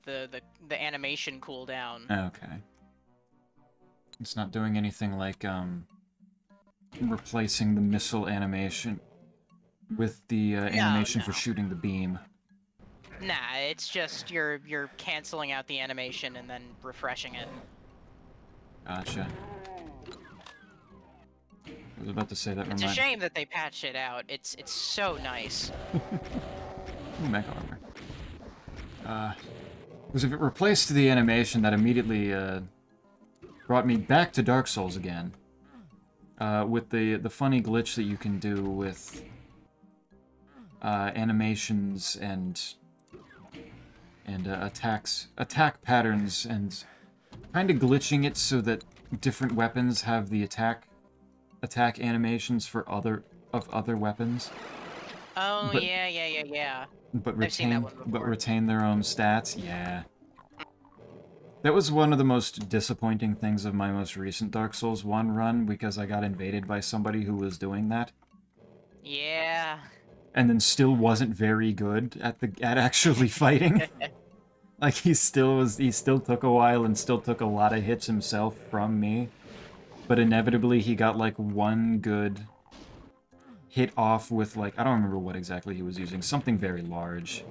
animation cooldown. Okay. It's not doing anything like, replacing the missile animation with the No, animation for no. shooting the beam. Nah, it's just you're canceling out the animation and then refreshing it. Gotcha. I was about to say that It's a remind. shame that they patched it out. It's so nice. Ooh, mech armor. Because if it replaced the animation, that immediately brought me back to Dark Souls again. With the funny glitch that you can do with animations and attack patterns, and kind of glitching it so that different weapons have the attack animations for other weapons, Oh but yeah. but I've seen that one before. retain their own stats. Yeah. That was one of the most disappointing things of my most recent Dark Souls 1 run, because I got invaded by somebody who was doing that, Yeah. and then still wasn't very good at actually fighting. Like, he still took a while and still took a lot of hits himself from me, but inevitably he got like one good hit off with, like, I don't remember what exactly he was using, something very large.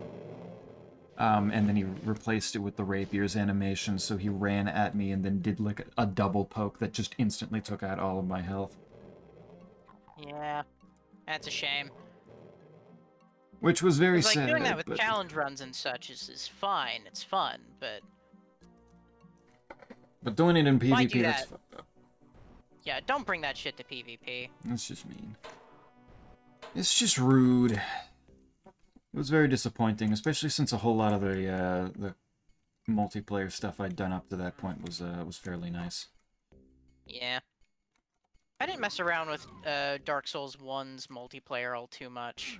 And then he replaced it with the rapier's animation, so he ran at me and then did like a double poke that just instantly took out all of my health. Yeah. That's a shame. Which was very It's like doing that sad, with but... challenge runs and such is fine. It's fun, but But doing it in why do PvP, that's that? fucked up. Yeah, don't bring that shit to PvP. That's just mean. It's just rude. It was very disappointing, especially since a whole lot of the multiplayer stuff I'd done up to that point was fairly nice. Yeah. I didn't mess around with Dark Souls 1's multiplayer all too much.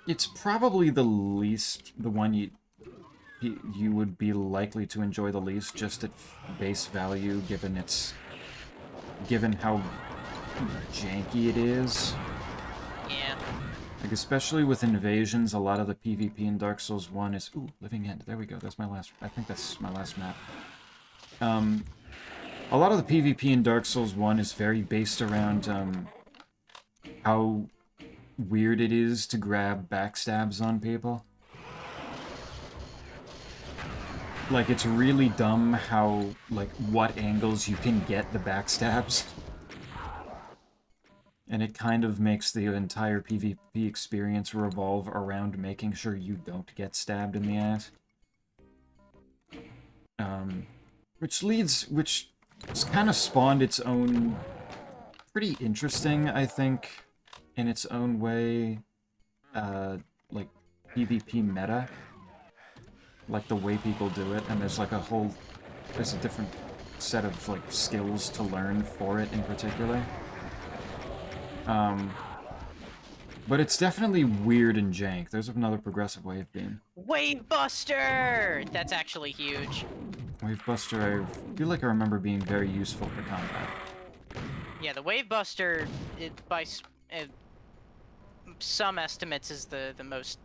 It's probably the one you would be likely to enjoy the least, just at base value, given how janky it is. Yeah. Like, especially with invasions, a lot of the PvP in Dark Souls 1 is... Ooh, Living End. There we go. That's my last... I think that's my last map. A lot of the PvP in Dark Souls 1 is very based around, how weird it is to grab backstabs on people. Like, it's really dumb how, like, what angles you can get the backstabs. And it kind of makes the entire PvP experience revolve around making sure you don't get stabbed in the ass. Which kind of spawned its own pretty interesting, I think, in its own way, like, PvP meta. Like, the way people do it, and there's a different set of, like, skills to learn for it in particular. But it's definitely weird and jank. There's another progressive wave beam. Wave Buster! That's actually huge. Wave Buster, I feel like I remember being very useful for combat. Yeah, the Wave Buster, by some estimates, is the most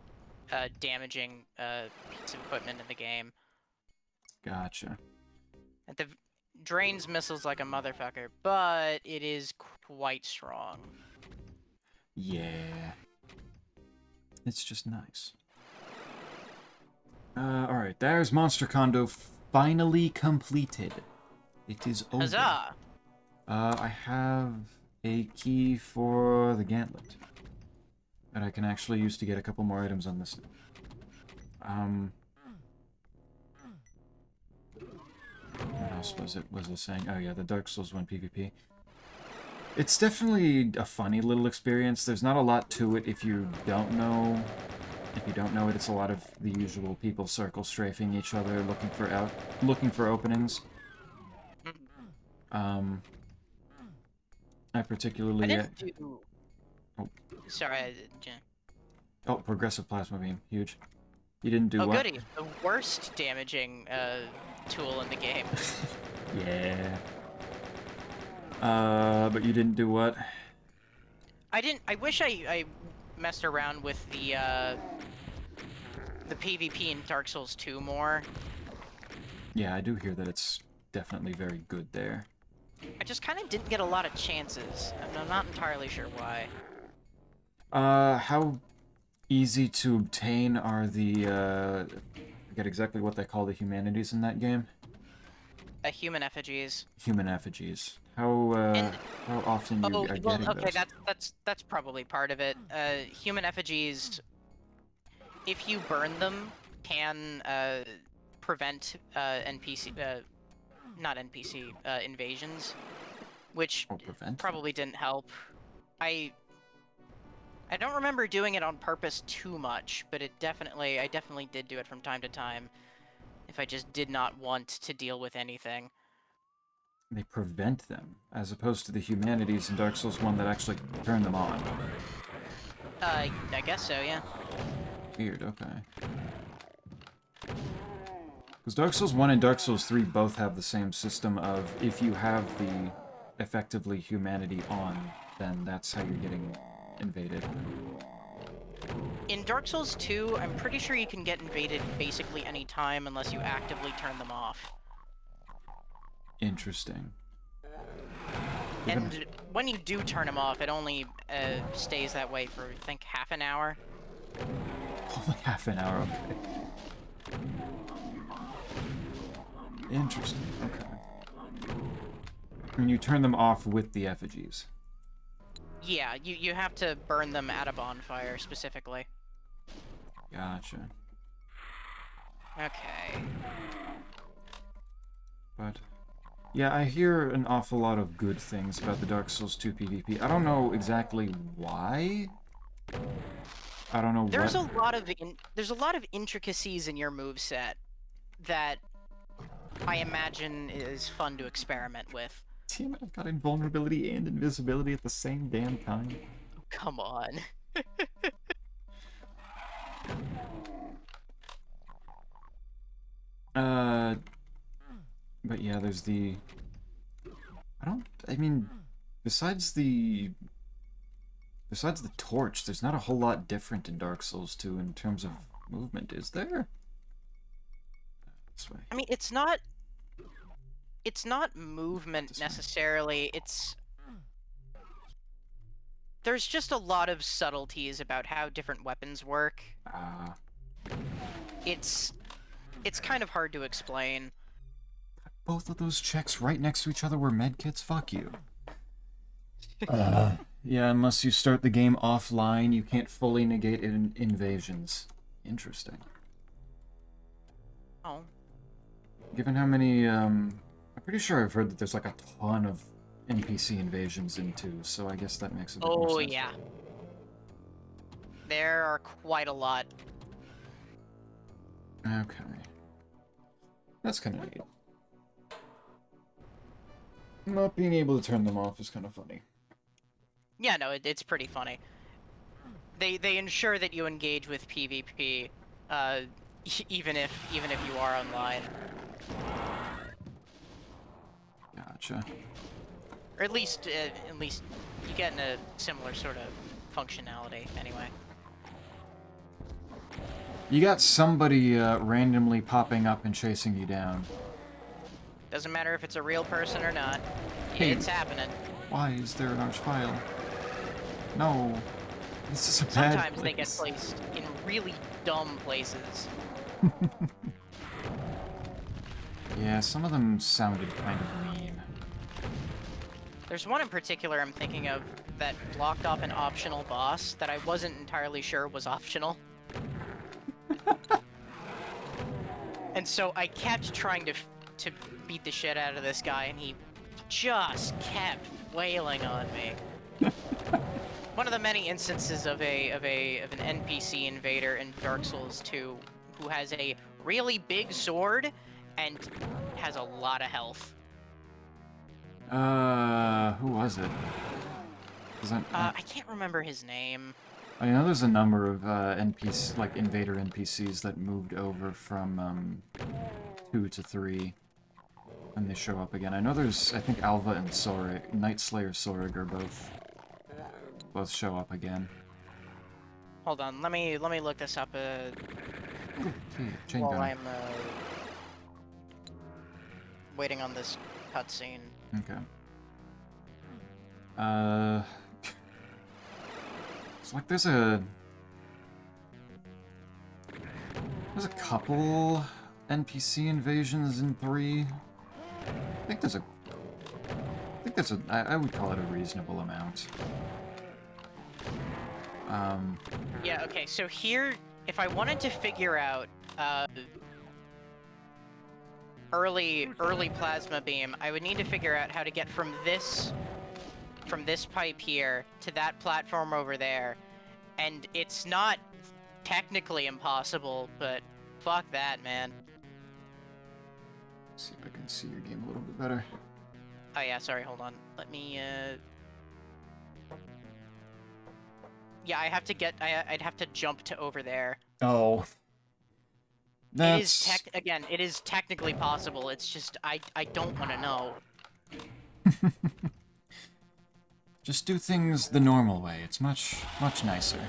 damaging piece of equipment in the game. Gotcha. It drains missiles like a motherfucker, but it is quite strong. Yeah. It's just nice. Alright, there's Monster Condo finally completed. It is over. Huzzah! I have a key for the gauntlet that I can actually use to get a couple more items on this. What else was it saying? Oh yeah, the Dark Souls 1 PvP. It's definitely a funny little experience. There's not a lot to it if you don't know. If you don't know it, it's a lot of the usual people circle strafing each other, looking for openings. I particularly... I didn't do... Oh. Sorry, Oh, progressive plasma beam. Huge. You didn't do oh, what? goody. The worst damaging tool in the game. Yeah. But you didn't do what? I wish I messed around with the PvP in Dark Souls 2 more. Yeah, I do hear that it's definitely very good there. just kind of didn't get a lot of chances, and I'm not entirely sure why. How easy to obtain are the, I forget exactly what they call the humanities in that game? Human effigies. Human effigies. How often you are well, getting okay, those? that's probably part of it. Human effigies, if you burn them, can prevent NPC, not NPC, invasions, which Oh, prevent them? probably didn't help. I don't remember doing it on purpose too much, but I definitely did do it from time to time, if I just did not want to deal with anything. They prevent them, as opposed to the humanities in Dark Souls 1 that actually turn them on. I guess so, yeah. Weird, okay. Because Dark Souls 1 and Dark Souls 3 both have the same system of, if you have the, effectively, humanity on, then that's how you're getting invaded. In Dark Souls 2, I'm pretty sure you can get invaded basically any time unless you actively turn them off. Interesting. And when you do turn them off, it only stays that way for, I think, half an hour. Only half an hour, okay. Interesting, okay. And you turn them off with the effigies. Yeah, you have to burn them at a bonfire, specifically. Gotcha. Okay. But, yeah, I hear an awful lot of good things about the Dark Souls 2 PvP. I don't know exactly why. I don't know There's what... there's a lot of intricacies in your moveset that I imagine is fun to experiment with. Damn it, I've got invulnerability and invisibility at the same damn time. Come on. But yeah, there's the... I mean, besides the torch, there's not a whole lot different in Dark Souls 2 in terms of movement, is there? This way. I mean, it's not movement necessarily, there's just a lot of subtleties about how different weapons work. It's kind of hard to explain. Both of those checks right next to each other were medkits? Fuck you. Yeah, unless you start the game offline, you can't fully negate invasions. Interesting. Oh. Given how many, I'm pretty sure I've heard that there's like a ton of NPC invasions in 2, so I guess that makes a bit more sense. Oh, yeah. There are quite a lot. Okay. That's kind of neat. Not being able to turn them off is kind of funny. Yeah, no, it's pretty funny. They ensure that you engage with PvP, even if you are online. Gotcha. Or at least you get in a similar sort of functionality, anyway. You got somebody randomly popping up and chasing you down. Doesn't matter if it's a real person or not. Hey. It's happening. Why is there an arch file? No. This is a bad Sometimes they get placed in really dumb places. Yeah, some of them sounded kind of mean. There's one in particular I'm thinking of that blocked off an optional boss that I wasn't entirely sure was optional. And so I kept trying to beat the shit out of this guy, and he just kept wailing on me. One of the many instances of an NPC invader in Dark Souls 2 who has a really big sword and has a lot of health. Who was it? I can't remember his name. I know there's a number of NPC, like invader NPCs that moved over from 2 to 3, and they show up again. I know there's, I think Alva and Sorig, Night Slayer Sorig are both show up again. Hold on, let me look this up. Chain while gun. I'm waiting on this cutscene. Okay. It's like there's a couple NPC invasions in 3. I think there's a I would call it a reasonable amount. Yeah, okay, so here, if I wanted to figure out, early plasma beam, I would need to figure out how to get from this pipe here to that platform over there. And it's not technically impossible, but fuck that, man. See if I can see your game a little bit better. Oh yeah, sorry, hold on. Let me, yeah, I'd have to jump to over there. Oh. That's... It is technically possible, it's just, I don't want to know. Just do things the normal way. It's much nicer.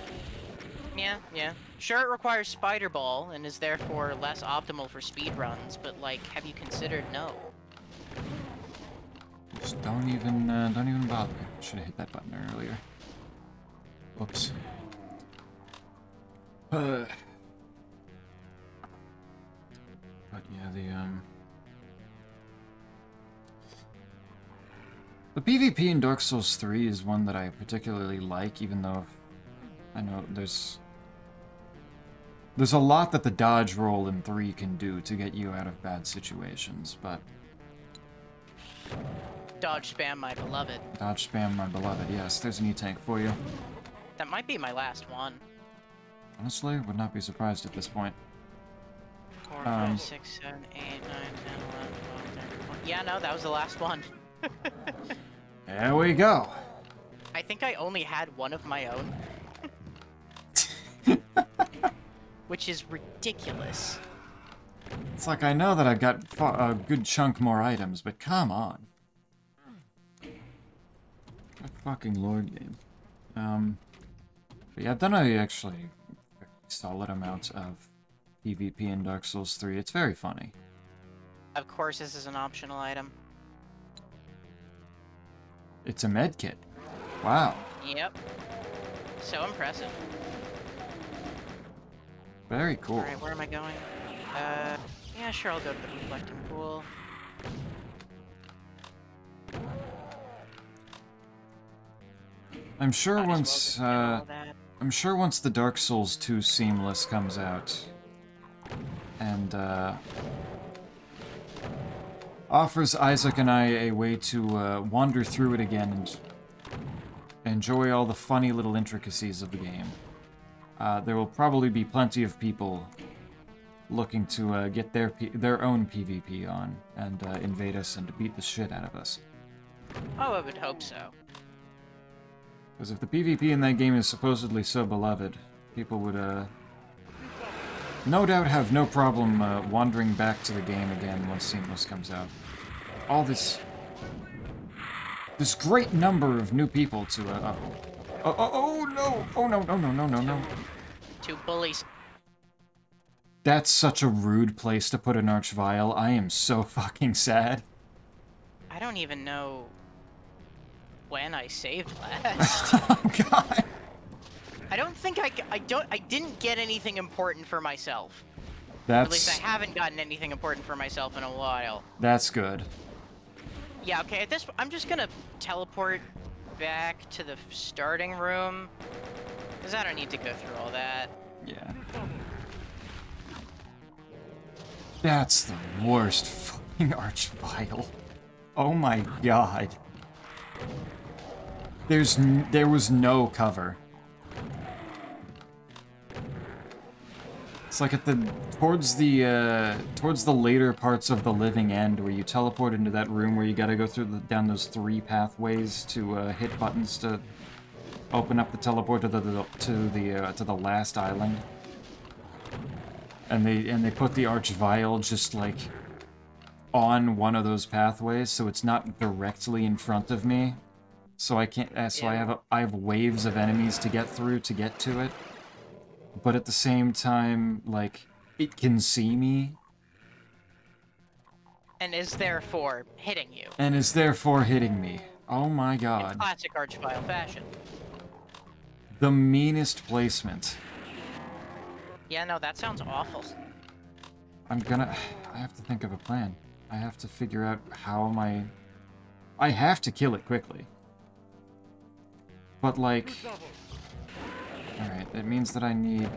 Yeah. Sure, it requires Spider Ball, and is therefore less optimal for speedruns, but, like, have you considered no? Just don't even bother. Should have hit that button earlier. Whoops. But yeah, the PvP in Dark Souls 3 is one that I particularly like, even though I know there's a lot that the dodge roll in 3 can do to get you out of bad situations, but... Dodge spam, my beloved. Dodge spam, my beloved, yes, there's an E-tank for you. That might be my last one. Honestly, would not be surprised at this point. 4, 5, 6, 7, 8, 9, 10, 11, 12, 13, 14. Yeah, no, that was the last one. There we go. I think I only had one of my own. Which is ridiculous. It's like, I know that I've got a good chunk more items, but come on. Good fucking lord game. But yeah, I've done actually a solid amount of PvP in Dark Souls 3. It's very funny. Of course, this is an optional item. It's a med kit. Wow. Yep. So impressive. Very cool. Alright, where am I going? Yeah, sure, I'll go to the reflecting pool. I'm sure Might as well just get all that. I'm sure once the Dark Souls 2 Seamless comes out, and, offers Isaac and I a way to, wander through it again and enjoy all the funny little intricacies of the game, there will probably be plenty of people looking to, get their own PvP on, and, invade us and beat the shit out of us. Oh, I would hope so. Because if the PvP in that game is supposedly so beloved, people would, no doubt have no problem wandering back to the game again once Seamless comes out. All this great number of new people to, oh no! Oh no. Two bullies. That's such a rude place to put an Archvile. I am so fucking sad. I don't even know when I saved last. Oh god. I don't think I didn't get anything important for myself. That's... At least I haven't gotten anything important for myself in a while. That's good. Yeah, okay, at this I'm just gonna teleport back to the starting room. Because I don't need to go through all that. Yeah. That's the worst fucking Archvile. Oh my god. There was no cover. It's like at towards the later parts of the Living End, where you teleport into that room where you gotta go through down those 3 pathways to hit buttons to open up the teleport to the last island. And they put the Archvile just like on one of those pathways, so it's not directly in front of me. So I can't. So Yeah. I have waves of enemies to get through to get to it. But at the same time, like, it can see me. And is therefore hitting you. And is therefore hitting me. Oh my In god. classic Archvile fashion. The meanest placement. Yeah, no, that sounds awful. I have to think of a plan. I have to figure out how I have to kill it quickly. But, like... Alright, it means that I need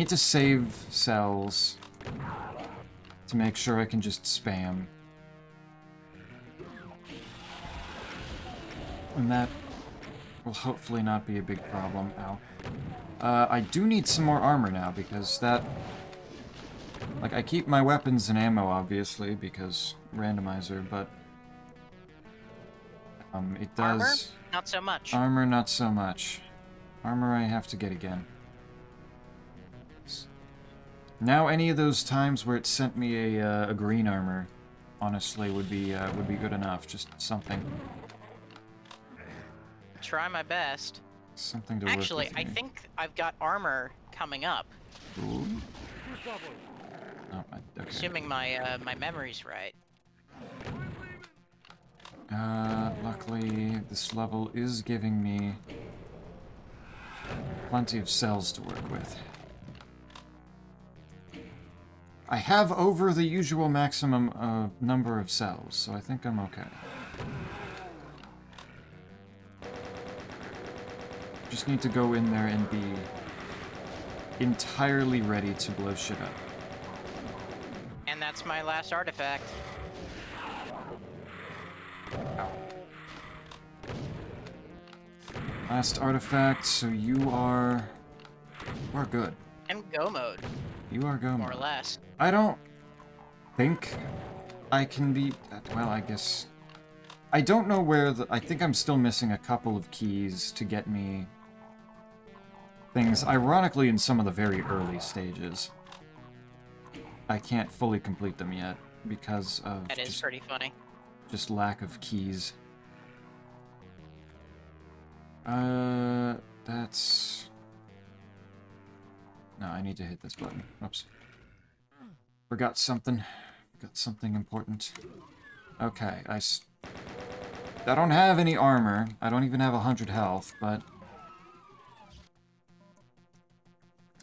to save cells to make sure I can just spam. And that will hopefully not be a big problem. Ow. I do need some more armor now, because that... Like, I keep my weapons and ammo, obviously, because randomizer, but... it does... Armor? Not so much. Armor, not so much. Armor I have to get again. Now any of those times where it sent me a green armor, honestly, would be good enough. Just something. Try my best. Something to Actually, work with I here. think I've got armor coming up. Ooh. Oh, okay. Assuming my my memory's right. Luckily, this level is giving me plenty of cells to work with. I have over the usual maximum number of cells, so I think I'm okay. Just need to go in there and be entirely ready to blow shit up. And that's my last artifact. Last artifact, so you are good. I'm go mode, You are go more or mode. less. I don't think I can be... Well, I guess... I don't know where the... I think I'm still missing a couple of keys to get me things. Ironically, in some of the very early stages, I can't fully complete them yet because of That is pretty funny. just lack of keys. That's... No, I need to hit this button. Oops. Forgot something. Forgot something important. Okay, I don't have any armor. I don't even have 100 health, but...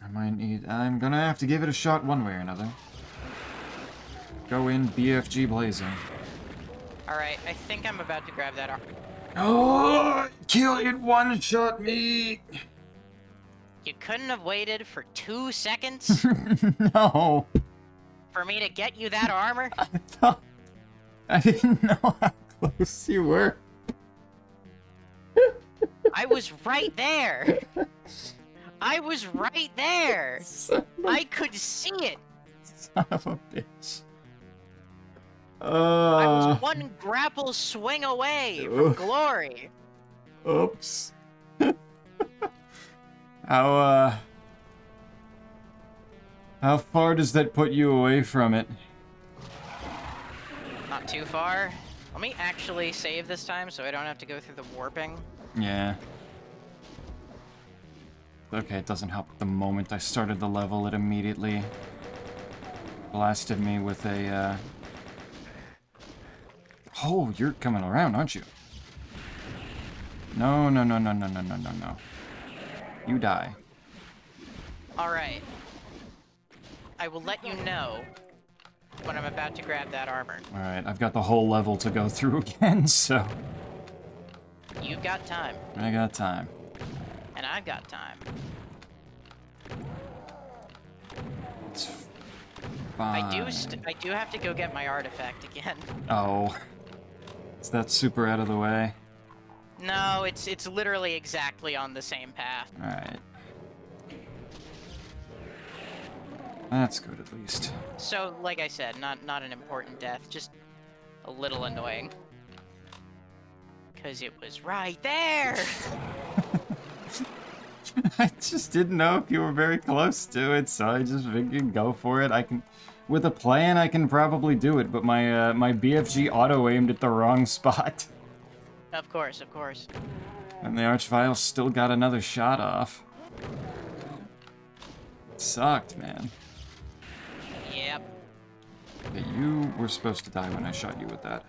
I'm gonna have to give it a shot one way or another. Go in, BFG blazing. Alright, I think I'm about to grab that armor. Oh, kill it, one-shot me! You couldn't have waited for 2 seconds No. for me to get you that armor? I didn't know how close you were. I was right there. I was right there. I could see it. Son of a bitch. I was one grapple swing away from glory. Oops. How far does that put you away from it? Not too far. Let me actually save this time so I don't have to go through the warping. Yeah. Okay, it doesn't help. The moment I started the level, it immediately blasted me with a, Oh, you're coming around, aren't you? No, no, no, no, no, no, no, no, no. You die. Alright. I will let you know when I'm about to grab that armor. Alright, I've got the whole level to go through again, so... You've got time. I got time. And I've got time. It's fine. I do have to go get my artifact again. Oh. Is that super out of the way? No, it's literally exactly on the same path. Alright. That's good, at least. So, like I said, not an important death, just a little annoying. Because it was right there! I just didn't know if you were very close to it, so I just figured go for it. I can... With a plan, I can probably do it, but my, my BFG auto-aimed at the wrong spot. Of course, of course. And the Archvile still got another shot off. It sucked, man. Yep. Okay, you were supposed to die when I shot you with that.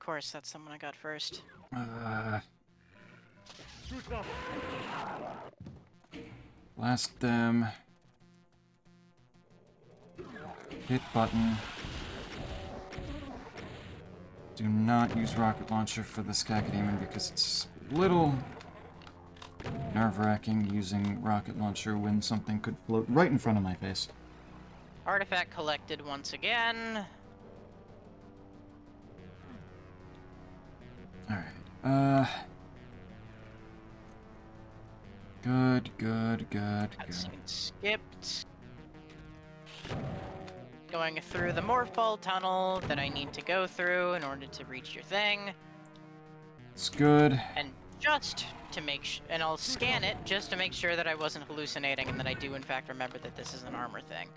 course, that's someone I got first. Blast them. Hit button. Do not use rocket launcher for the Skakademon because it's a little nerve-wracking using rocket launcher when something could float right in front of my face. Artifact collected once again. Alright, Good. Cutscene skipped. Going through the morph ball tunnel that I need to go through in order to reach your thing. It's good. And just to make and I'll scan it just to make sure that I wasn't hallucinating and that I do in fact remember that this is an armor thing.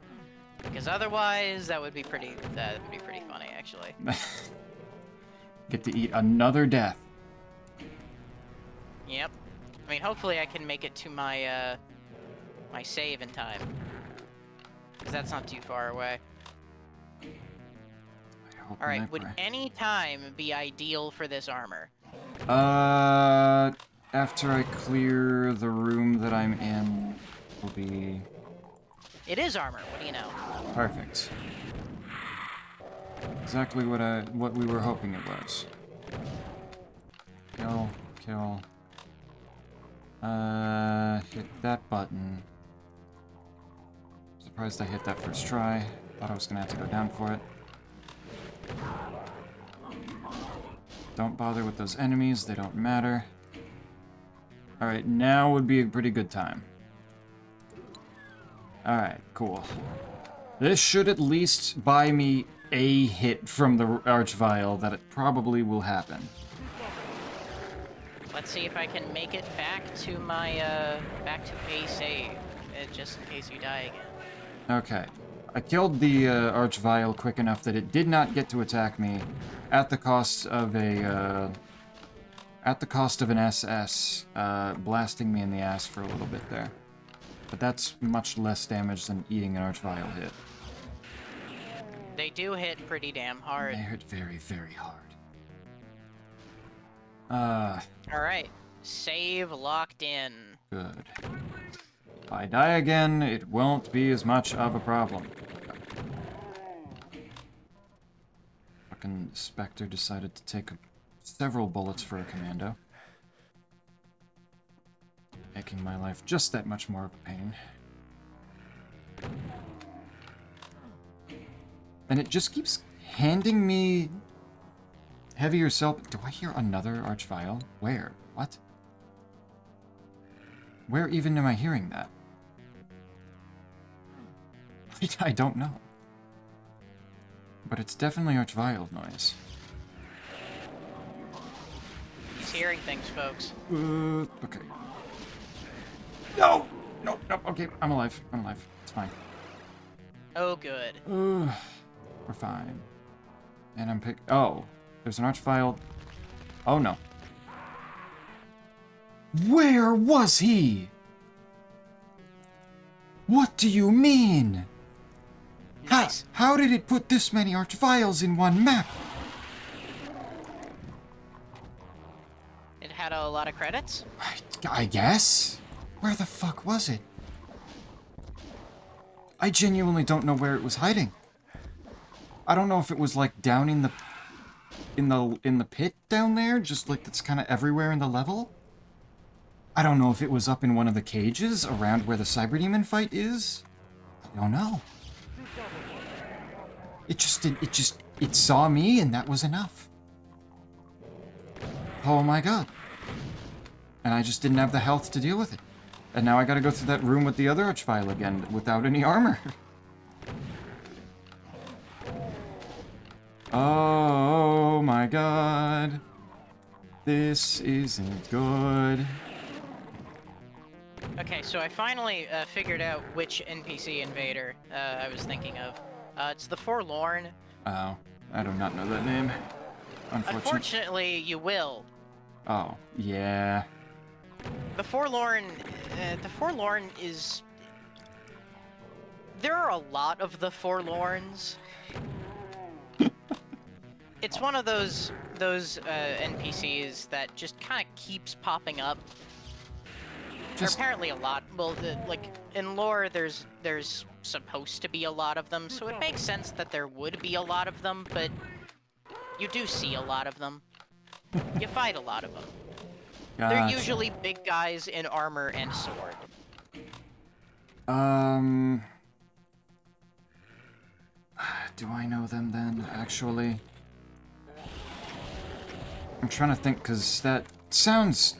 Because otherwise, that would be pretty funny, actually. Get to eat another death. Yep. I mean, hopefully I can make it to my, my save in time. Because that's not too far away. Alright, would any time be ideal for this armor? After I clear the room that I'm in, will be... It is armor, what do you know? Perfect. Exactly what we were hoping it was. Kill. Hit that button. Surprised I hit that first try. Thought I was gonna have to go down for it. Don't bother with those enemies, they don't matter. Alright, now would be a pretty good time. Alright, cool. This should at least buy me a hit from the Archvile that it probably will happen. Let's see if I can make it back to my, back to a save, just in case you die again. Okay. I killed the Archvile quick enough that it did not get to attack me at the cost of a, an SS, blasting me in the ass for a little bit there. But that's much less damage than eating an Archvile hit. They do hit pretty damn hard. They hit very, very hard. Alright. Save locked in. Good. If I die again, it won't be as much of a problem. Fucking Spectre decided to take several bullets for a commando. Making my life just that much more of a pain. And it just keeps handing me heavier self. Do I hear another Archvile? Where? What? Where even am I hearing that? I don't know. But it's definitely Archvile noise. He's hearing things, folks. Okay. No! No, okay, I'm alive. It's fine. Oh, good. We're fine. And I'm oh, there's an Archvile. Oh, no. Where was he? What do you mean? Nice. How did it put this many Archviles in one map? It had a lot of credits? I guess? Where the fuck was it? I genuinely don't know where it was hiding. I don't know if it was like down in the pit down there, just like it's kind of everywhere in the level. I don't know if it was up in one of the cages around where the Cyberdemon fight is. I don't know. It saw me and that was enough. Oh my god. And I just didn't have the health to deal with it. And now I gotta go through that room with the other Archvile again without any armor. Oh my god. This isn't good. Okay, so I finally figured out which NPC invader I was thinking of. It's the Forlorn. Oh, I do not know that name. Unfortunately, you will. Oh, yeah. The Forlorn is... There are a lot of the Forlorns. It's one of those NPCs that just kind of keeps popping up. Just Apparently a lot. Well, like in lore, there's supposed to be a lot of them, so it makes sense that there would be a lot of them. But you do see a lot of them. You fight a lot of them. They're gotcha. usually big guys in armor and sword. Do I know them then, actually? I'm trying to think, because that sounds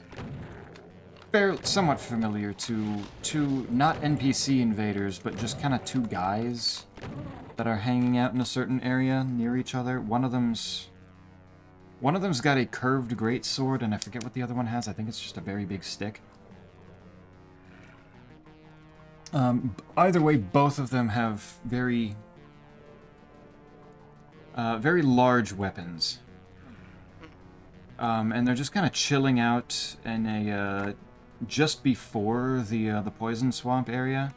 somewhat familiar to two, not NPC invaders, but just kind of two guys that are hanging out in a certain area near each other. One of them's got a curved greatsword, and I forget what the other one has. I think it's just a very big stick. Either way, both of them have very large weapons. And they're just kind of chilling out in a, just before the poison swamp area.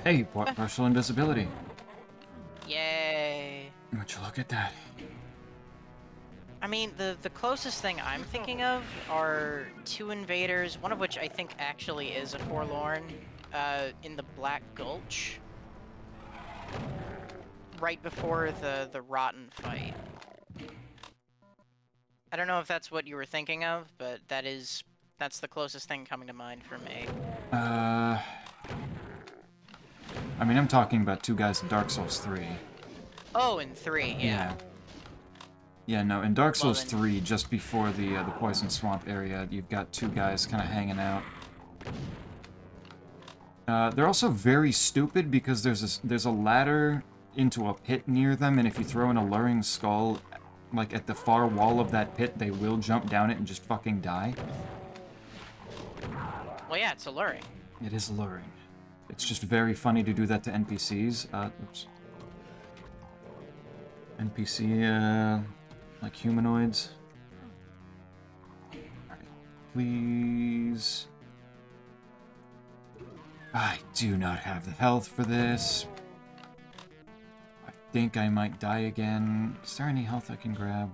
Hey, partial invisibility. Yay. Would you look at that? I mean, the closest thing I'm thinking of are two invaders, one of which I think actually is a forlorn, in the Black Gulch. Right before the Rotten fight. I don't know if that's what you were thinking of, but that's the closest thing coming to mind for me. I mean, I'm talking about two guys in Dark Souls 3. Oh, in 3, yeah. Yeah, no, in Dark Souls 3, just before the Poison Swamp area, you've got two guys kind of hanging out. They're also very stupid because there's a ladder into a pit near them, and if you throw an alluring skull, like, at the far wall of that pit, they will jump down it and just fucking die. Well, yeah, it's alluring. It is alluring. It's just very funny to do that to NPCs. Oops. NPC, like humanoids. Alright, please. I do not have the health for this. I think I might die again. Is there any health I can grab?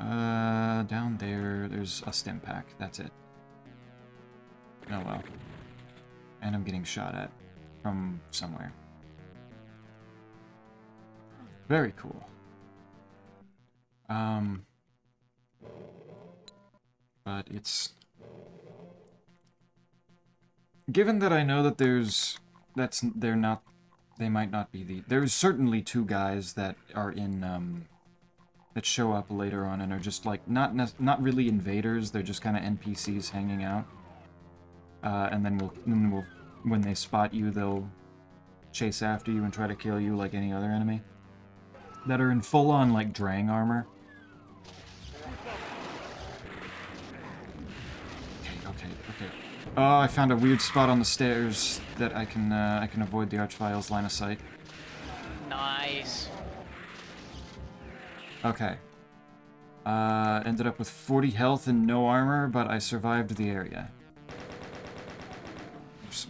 Down there, there's a stim pack. That's it. Oh well. And I'm getting shot at from somewhere. Very cool. But it's... Given that I know that they might not be there's certainly two guys that are in, that show up later on and are just, like, not really invaders, they're just kind of NPCs hanging out. And then when they spot you, they'll chase after you and try to kill you like any other enemy. That are in full-on, like, Drang armor. Okay. Oh, I found a weird spot on the stairs that I can avoid the Archvile's line of sight. Nice. Okay. Ended up with 40 health and no armor, but I survived the area.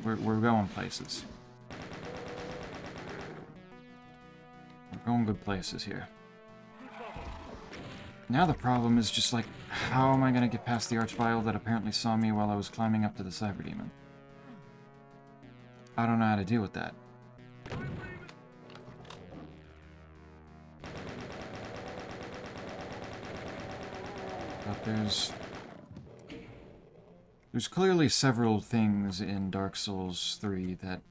We're going places. We're going good places here. Now the problem is just like, how am I gonna get past the Archvile that apparently saw me while I was climbing up to the Cyberdemon? I don't know how to deal with that. But there's clearly several things in Dark Souls 3 that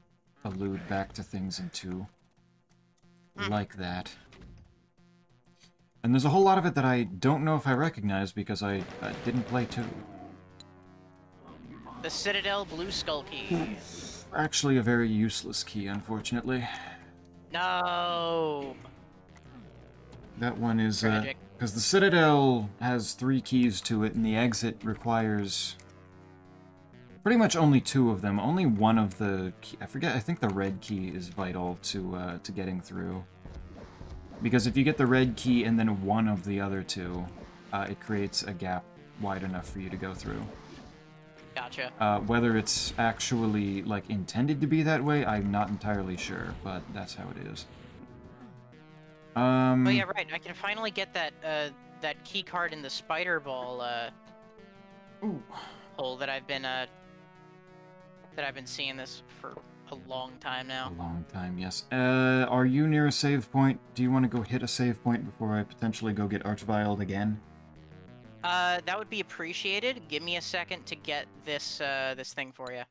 allude back to things in 2. Like that. And there's a whole lot of it that I don't know if I recognize because I didn't play 2. The Citadel Blue Skull Key. Actually a very useless key, unfortunately. No. That one is, Tragic. because the Citadel has 3 keys to it, and the exit requires pretty much only 2 of them. Only one of the I think the red key is vital to getting through. Because if you get the red key and then one of the other 2, it creates a gap wide enough for you to go through. Gotcha. Whether it's actually, like, intended to be that way, I'm not entirely sure, but that's how it is. Oh yeah, right. I can finally get that key card in the spider ball Ooh. hole that I've been seeing this for a long time A now. long time, yes. Are you near a save point? Do you want to go hit a save point before I potentially go get Archviled again? That would be appreciated. Give me a second to get this this thing for you.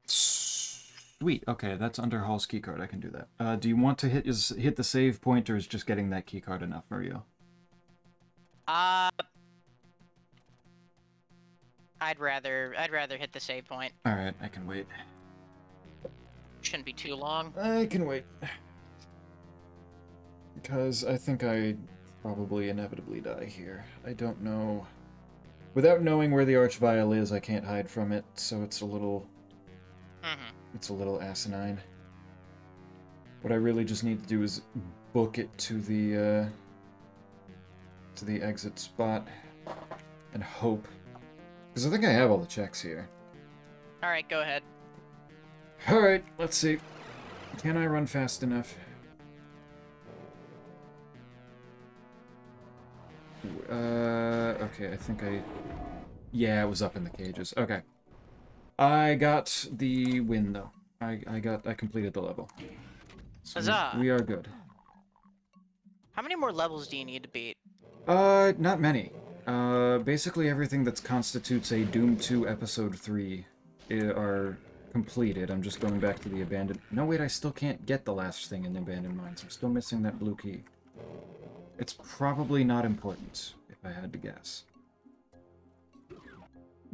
Sweet. Okay, that's under Hall's keycard. I can do that. Do you want to hit the save point, or is just getting that keycard enough for you? I'd rather hit the save point. All right, I can wait. Shouldn't be too long. I can wait. Because I think I probably inevitably die here. I don't know. Without knowing where the Archvile is, I can't hide from it, so it's a little... It's a little asinine. What I really just need to do is book it to the exit spot and hope. Because I think I have all the checks here. Alright, go ahead. Alright, let's see. Can I run fast enough? Okay, I think I... Yeah, it was up in the cages. Okay. I got the win, though. I completed the level. So Huzzah! we are good. How many more levels do you need to beat? Not many. Basically everything that constitutes a Doom 2 Episode 3 are completed. I'm just going back to the abandoned... No, wait, I still can't get the last thing in the abandoned mines. I'm still missing that blue key. It's probably not important, if I had to guess.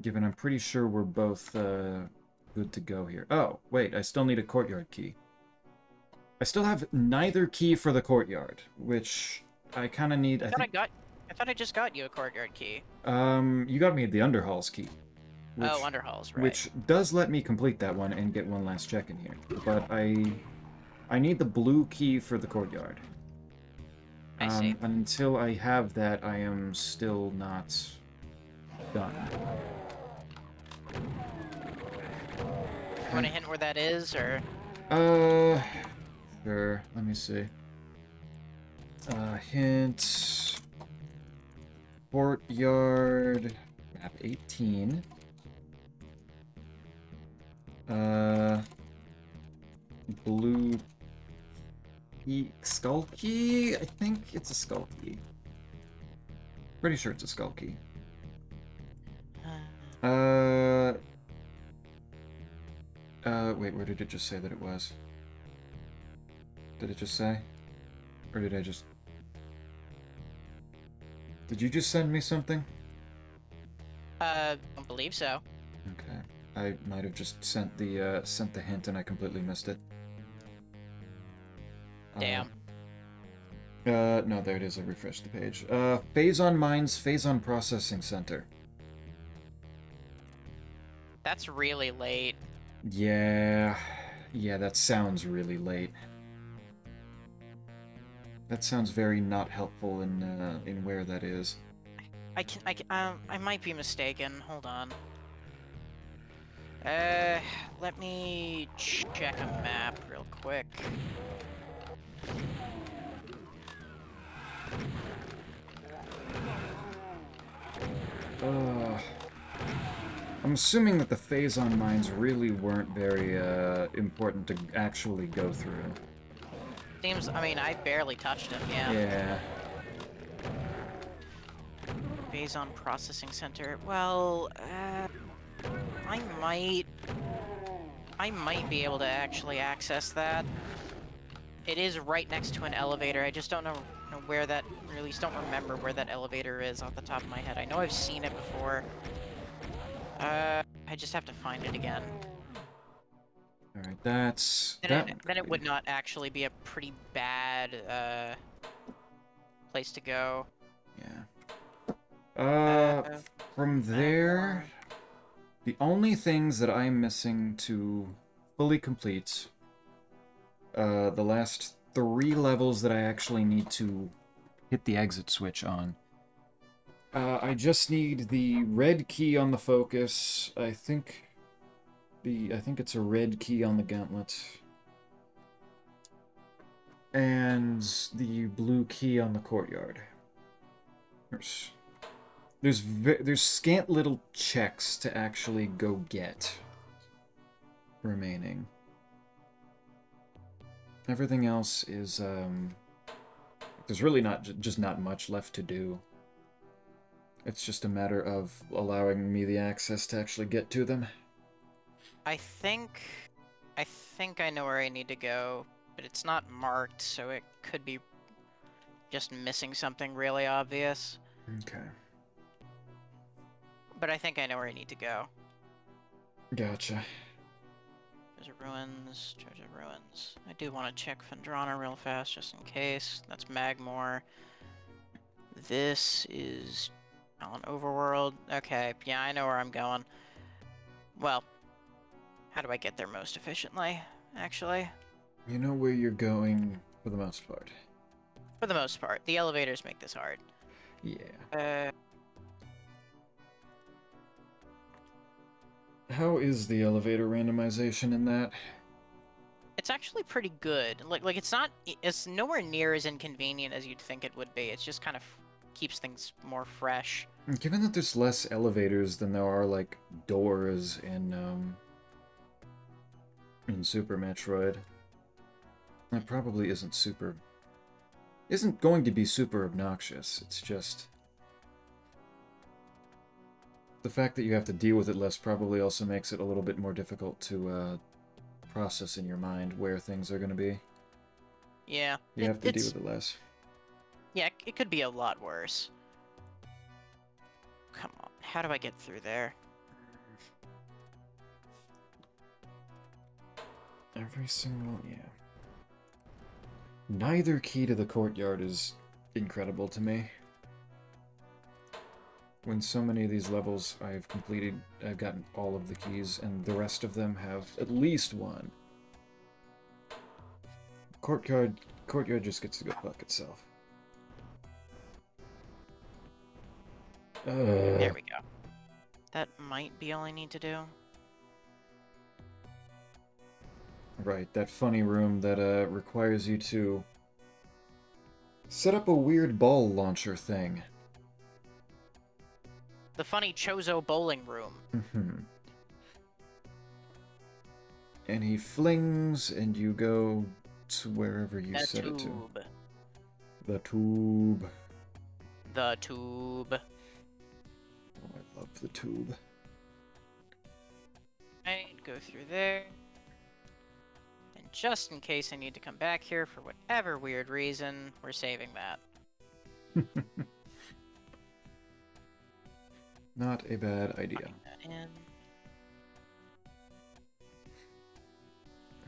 Given I'm pretty sure we're both, good to go here. Oh, wait, I still need a courtyard key. I still have neither key for the courtyard, which I kind of need... I thought I just got you a courtyard key. You got me the Underhall's key. Which, Oh, Underhalls, right. Which does let me complete that one and get one last check in here. But I need the blue key for the courtyard. I see. Until I have that, I am still not done. You want to hint where that is, or? Sure. Let me see. Hint. Courtyard. Map 18. Blue key. Skull key? I think it's a skull key. Pretty sure it's a skull key. Wait, where did it just say that it was? Did it just say? Or did I just... Did you just send me something? I don't believe so. Okay. I might have just sent the hint and I completely missed it. Damn. No, there it is. I refreshed the page. Phazon Mines, Phazon Processing Center. That's really late. Yeah, that sounds really late. That sounds very not helpful in where that is. I might be mistaken. Hold on. Let me check a map real quick. I'm assuming that the Phazon mines really weren't very important to actually go through. Seems, I mean, I barely touched him, yeah. Yeah. Phazon Processing Center. Well, I might be able to actually access that. It is right next to an elevator. I just don't know where that, or at least don't remember where that elevator is off the top of my head. I know I've seen it before. I just have to find it again. Alright, that's... Then it would not actually be a pretty bad, place to go. Yeah. From there... The only things that I'm missing to fully complete... the last 3 levels that I actually need to hit the exit switch on. I just need the red key on the focus. I think it's a red key on the gauntlet. and the blue key on the courtyard. There's scant little checks to actually go get remaining. Everything else is there's really just not much left to do. It's just a matter of allowing me the access to actually get to them. I think I know where I need to go, but it's not marked, so it could be just missing something really obvious. Okay. But I think I know where I need to go. Gotcha. There's ruins, Church of Ruins. I do want to check Fendrana real fast, just in case. That's Magmore. This is on Overworld. Okay, yeah, I know where I'm going. Well, how do I get there most efficiently, actually? You know where you're going for the most part. For the most part. The elevators make this hard. Yeah. How is the elevator randomization in that? It's actually pretty good. Like it's nowhere near as inconvenient as you'd think it would be. It's just kind of keeps things more fresh. Given that there's less elevators than there are, like, doors in Super Metroid, that probably isn't going to be super obnoxious. It's just the fact that you have to deal with it less probably also makes it a little bit more difficult to process in your mind where things are going to be. Yeah. You have to deal with it less. Yeah, it could be a lot worse. Come on, how do I get through there? Every single, yeah. Neither key to the courtyard is incredible to me. When so many of these levels I've completed, I've gotten all of the keys, and the rest of them have at least one. Courtyard just gets to go fuck itself. There we go. That might be all I need to do. Right, that funny room that requires you to set up a weird ball launcher thing. The funny Chozo bowling room. Mm-hmm. And he flings, and you go to wherever you set it to. The tube. The tube. Oh, I love the tube. Right, go through there. And just in case I need to come back here for whatever weird reason, we're saving that. Not a bad idea. That in.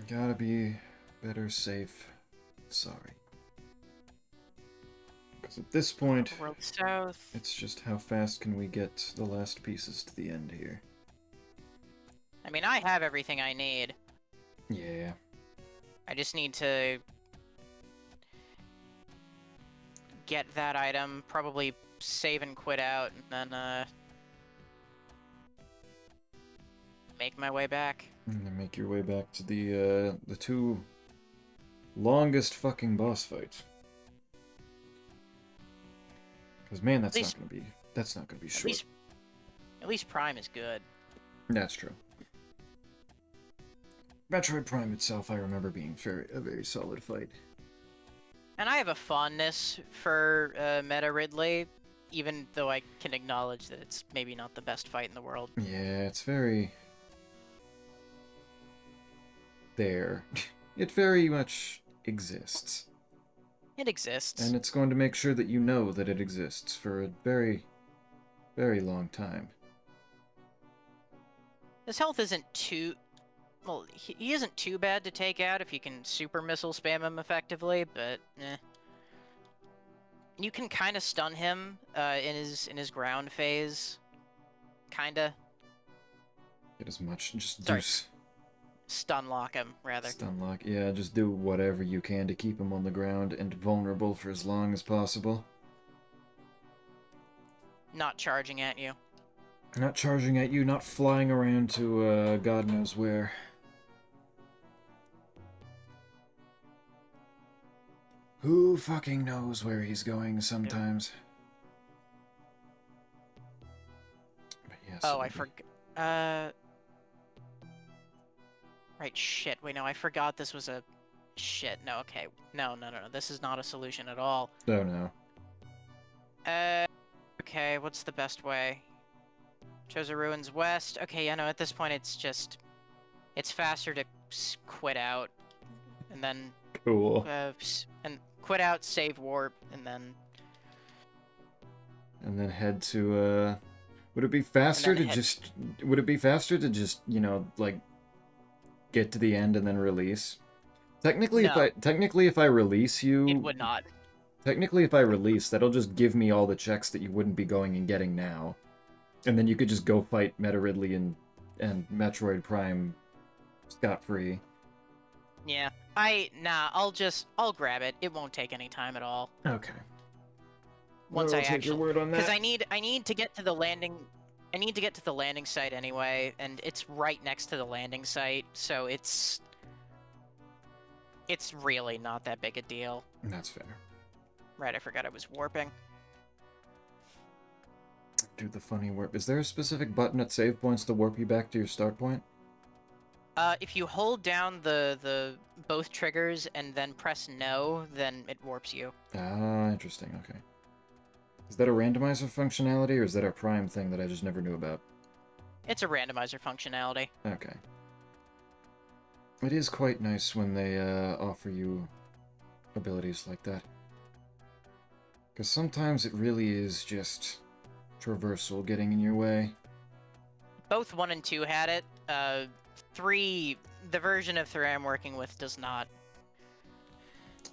Gotta be better safe. Sorry. Because at this point, World South. it's just how fast can we get the last pieces to the end here. I mean, I have everything I need. Yeah. I just need to get that item, probably save and quit out, and then make my way back. And then make your way back to the two longest fucking boss fights. Because man, that's not gonna be short. At least Prime is good. That's true. Metroid Prime itself, I remember being a very solid fight. And I have a fondness for Meta Ridley, even though I can acknowledge that it's maybe not the best fight in the world. Yeah, it's very... there. It very much exists. It exists. And it's going to make sure that you know that it exists for a very, very long time. His health isn't too... Well, he isn't too bad to take out if you can super missile spam him effectively, but eh. You can kind of stun him in his ground phase. Kinda. Get as much, just Sorry. do... Stun lock him, rather. Stun lock, yeah, just do whatever you can to keep him on the ground and vulnerable for as long as possible. Not charging at you. Not charging at you, not flying around to God knows where. Who fucking knows where he's going sometimes? But yes. Oh, I forgot. Right, shit. Wait, no, I forgot this was a... Shit, no, okay. No. This is not a solution at all. Oh, no. Okay, what's the best way? Chosen Ruins West. Okay, yeah, no, at this point it's just... It's faster to quit out, and then... Cool. And quit out, save warp, and then... And then head to, Would it be faster to just... Would it be faster to just, you know, like... get to the end and then release? Technically, No. if I release you... It would not. Technically, if I release, that'll just give me all the checks that you wouldn't be going and getting now. And then you could just go fight Meta Ridley and Metroid Prime scot-free. Yeah. I'll grab it. It won't take any time at all. Okay. Once I'll take your word on that. Because I need to get to the landing... I need to get to the landing site anyway, and it's right next to the landing site, so it's really not that big a deal. That's fair. Right, I forgot I was warping. Do the funny warp. Is there a specific button at save points to warp you back to your start point? If you hold down the both triggers and then press no, then it warps you. Ah, interesting, okay. Is that a randomizer functionality, or is that a Prime thing that I just never knew about? It's a randomizer functionality. Okay. It is quite nice when they offer you abilities like that. Because sometimes it really is just traversal getting in your way. Both 1 and 2 had it. 3, the version of 3 I'm working with does not.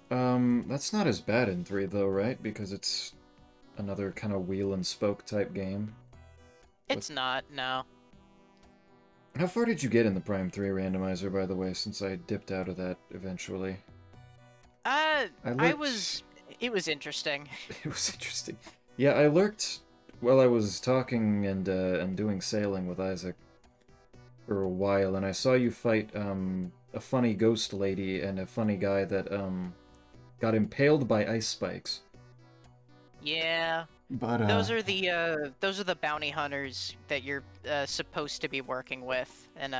That's not as bad in 3 though, right? Because it's another kind of wheel and spoke type game. It's not, no. How far did you get in the Prime 3 randomizer, by the way, since I dipped out of that eventually? It was interesting. It was interesting. Yeah, I lurked while I was talking and doing sailing with Isaac for a while, and I saw you fight a funny ghost lady and a funny guy that got impaled by ice spikes. Yeah. But those are the bounty hunters that you're supposed to be working with, and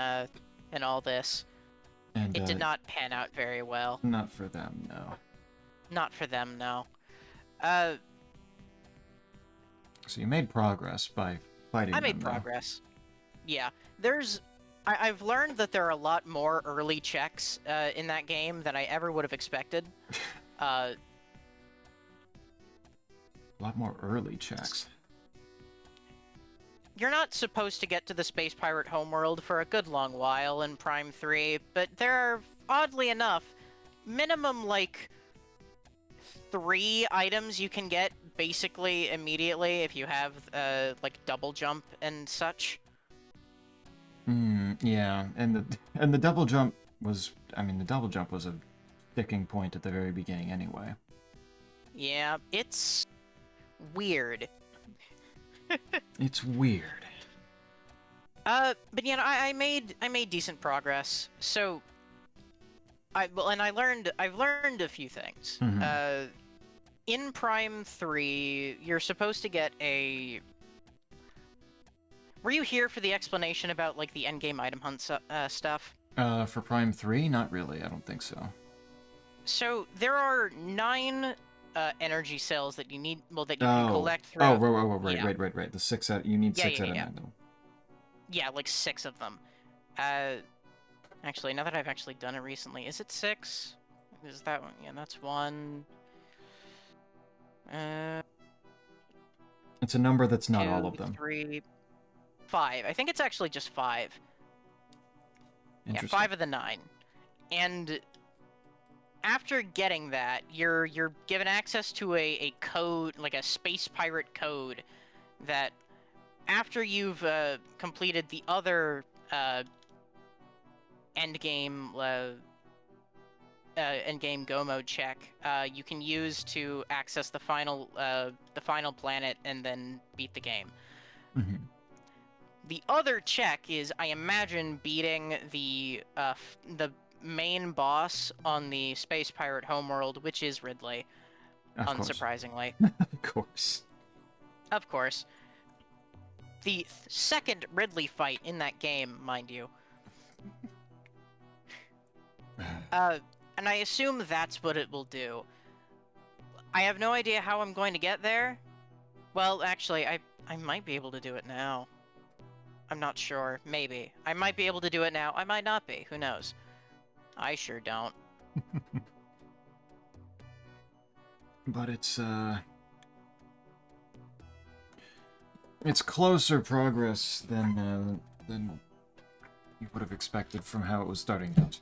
all this. and It did not pan out very well. Not for them, no. Not for them, no. So you made progress by fighting I made them, though. progress. Yeah, I've learned that there are a lot more early checks in that game than I ever would have expected. A lot more early checks. You're not supposed to get to the Space Pirate homeworld for a good long while in Prime 3, but there are, oddly enough, minimum, like, 3 items you can get basically immediately if you have, like, double jump and such. Yeah, and the double jump was... I mean, the double jump was a sticking point at the very beginning anyway. Yeah, it's... weird. It's weird. But you know, I made decent progress. So, I've learned a few things. Mm-hmm. In Prime 3, you're supposed to get a... Were you here for the explanation about, like, the endgame item hunt stuff? For Prime 3? Not really, I don't think so. So, there are 9 energy cells that you need, well, that you can collect throughout... Right. The 6 out... You need 6 out of 9. Yeah, like 6 of them. Actually, now that I've actually done it recently, is it 6? Is that one? Yeah, that's 1. It's a number that's not 2, all of them. 3, 5. I think it's actually just 5. Yeah, 5 of the 9. And after getting that, you're given access to a code, like a space pirate code, that after you've completed the other endgame go mode check, you can use to access the final planet and then beat the game. Mm-hmm. The other check is, I imagine, beating the main boss on the Space Pirate homeworld, which is Ridley, Of course. unsurprisingly. Of course. Of course. The second Ridley fight in that game, mind you. And I assume that's what it will do. I have no idea how I'm going to get there. Well, actually, I might be able to do it now. I'm not sure. Maybe. I might be able to do it now. I might not be. Who knows? I sure don't. But it's closer progress than you would have expected from how it was starting out.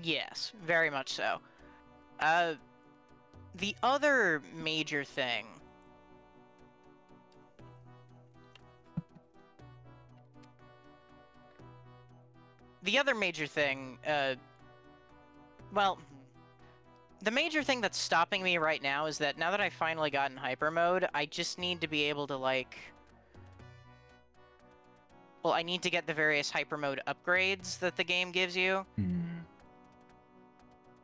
Yes, very much so. The other major thing... well, the major thing that's stopping me right now is that now that I finally got in hyper mode, I just need to be able to, like... Well, I need to get the various hyper mode upgrades that the game gives you.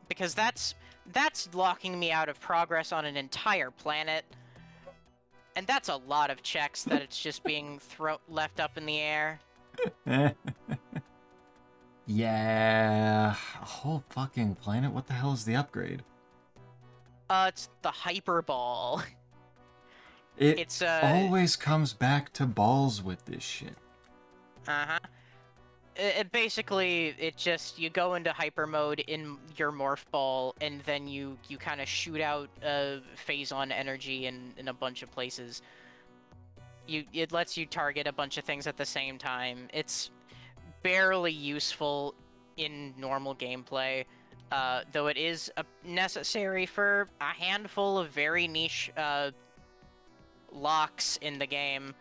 Because that's locking me out of progress on an entire planet. And that's a lot of checks that it's just being left up in the air. Yeah, a whole fucking planet? What the hell is the upgrade? It's the hyper ball. It's always comes back to balls with this shit. Uh-huh. It basically, you go into hyper mode in your morph ball, and then you kind of shoot out phazon energy in a bunch of places. It lets you target a bunch of things at the same time. It's barely useful in normal gameplay, though it is necessary for a handful of very niche locks in the game.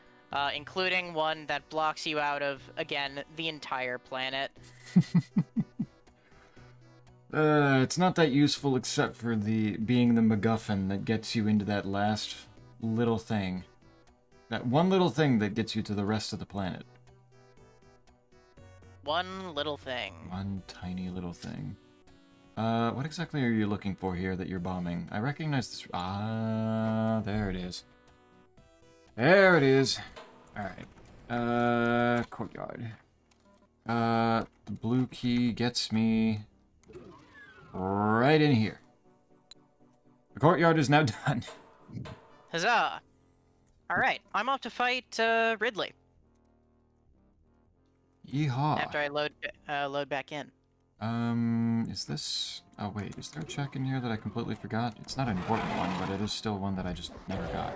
Including one that blocks you out of, again, the entire planet. It's not that useful except for being the MacGuffin that gets you into that last little thing. That one little thing that gets you to the rest of the planet. One little thing. One tiny little thing. What exactly are you looking for here that you're bombing? I recognize this... there it is. There it is. Alright. Courtyard. The blue key gets me right in here. The courtyard is now done. Huzzah! Alright, I'm off to fight Ridley. Yeehaw. After I load back in. Is this... Oh, wait. Is there a check in here that I completely forgot? It's not an important one, but it is still one that I just never got.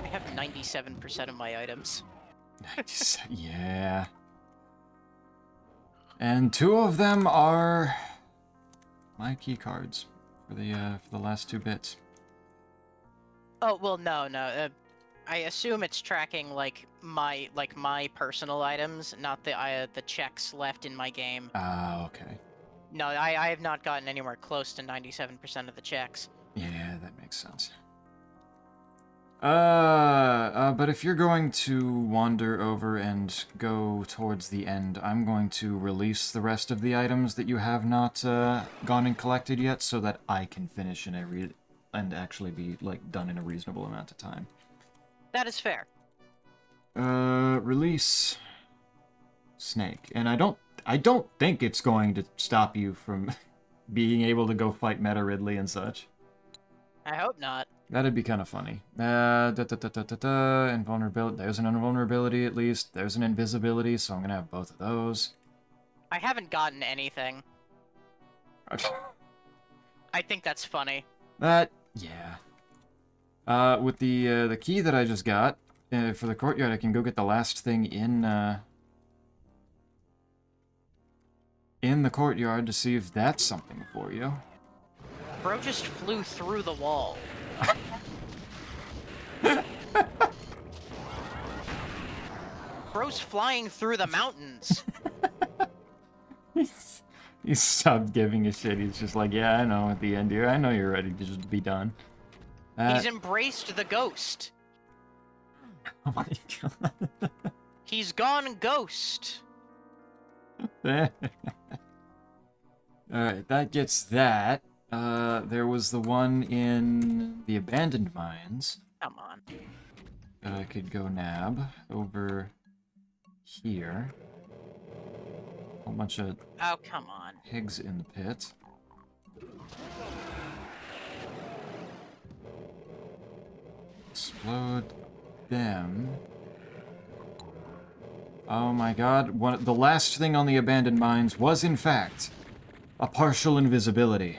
I have 97% of my items. Yeah. And 2 of them are my key cards for the last 2 bits. Oh, well, no. I assume it's tracking my personal items, not the checks left in my game. Ah, okay. No, I have not gotten anywhere close to 97% of the checks. Yeah, that makes sense. But if you're going to wander over and go towards the end, I'm going to release the rest of the items that you have not gone and collected yet, so that I can finish and actually be done in a reasonable amount of time. That is fair. Release Snake, and I don't think it's going to stop you from being able to go fight Meta Ridley and such. I hope not. That'd be kind of funny. Invulnerability. There's an invulnerability at least. There's an invisibility, so I'm gonna have both of those. I haven't gotten anything. I think that's funny. Yeah. With the key that I just got for the courtyard, I can go get the last thing in the courtyard to see if that's something for you. Bro just flew through the wall. Bro's flying through the mountains. He stopped giving a shit. He's just like, yeah, I know at the end here. I know you're ready to just be done. He's embraced the ghost. Oh my god. He's gone ghost. Alright, that gets that. There was the one in the abandoned mines Come on. that I could go nab over here. A whole bunch of Oh, come on. pigs in the pit. Explode them. Oh my god, the last thing on the abandoned mines was, in fact, a partial invisibility.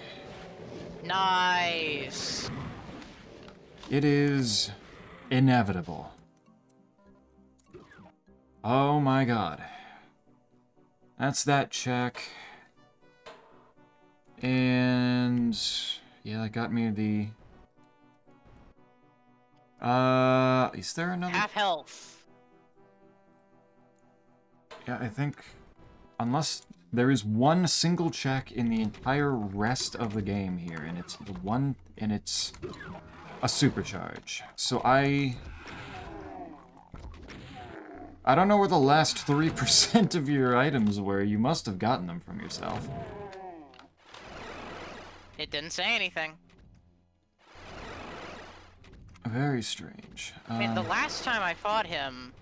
Nice. It is inevitable. Oh my god. That's that check. And yeah, that got me the... is there another? Half health. Yeah, I think unless there is one single check in the entire rest of the game here, and it's the one, and it's a supercharge. So I don't know where the last 3% of your items were. You must have gotten them from yourself. It didn't say anything. Very strange. I mean, the last time I fought him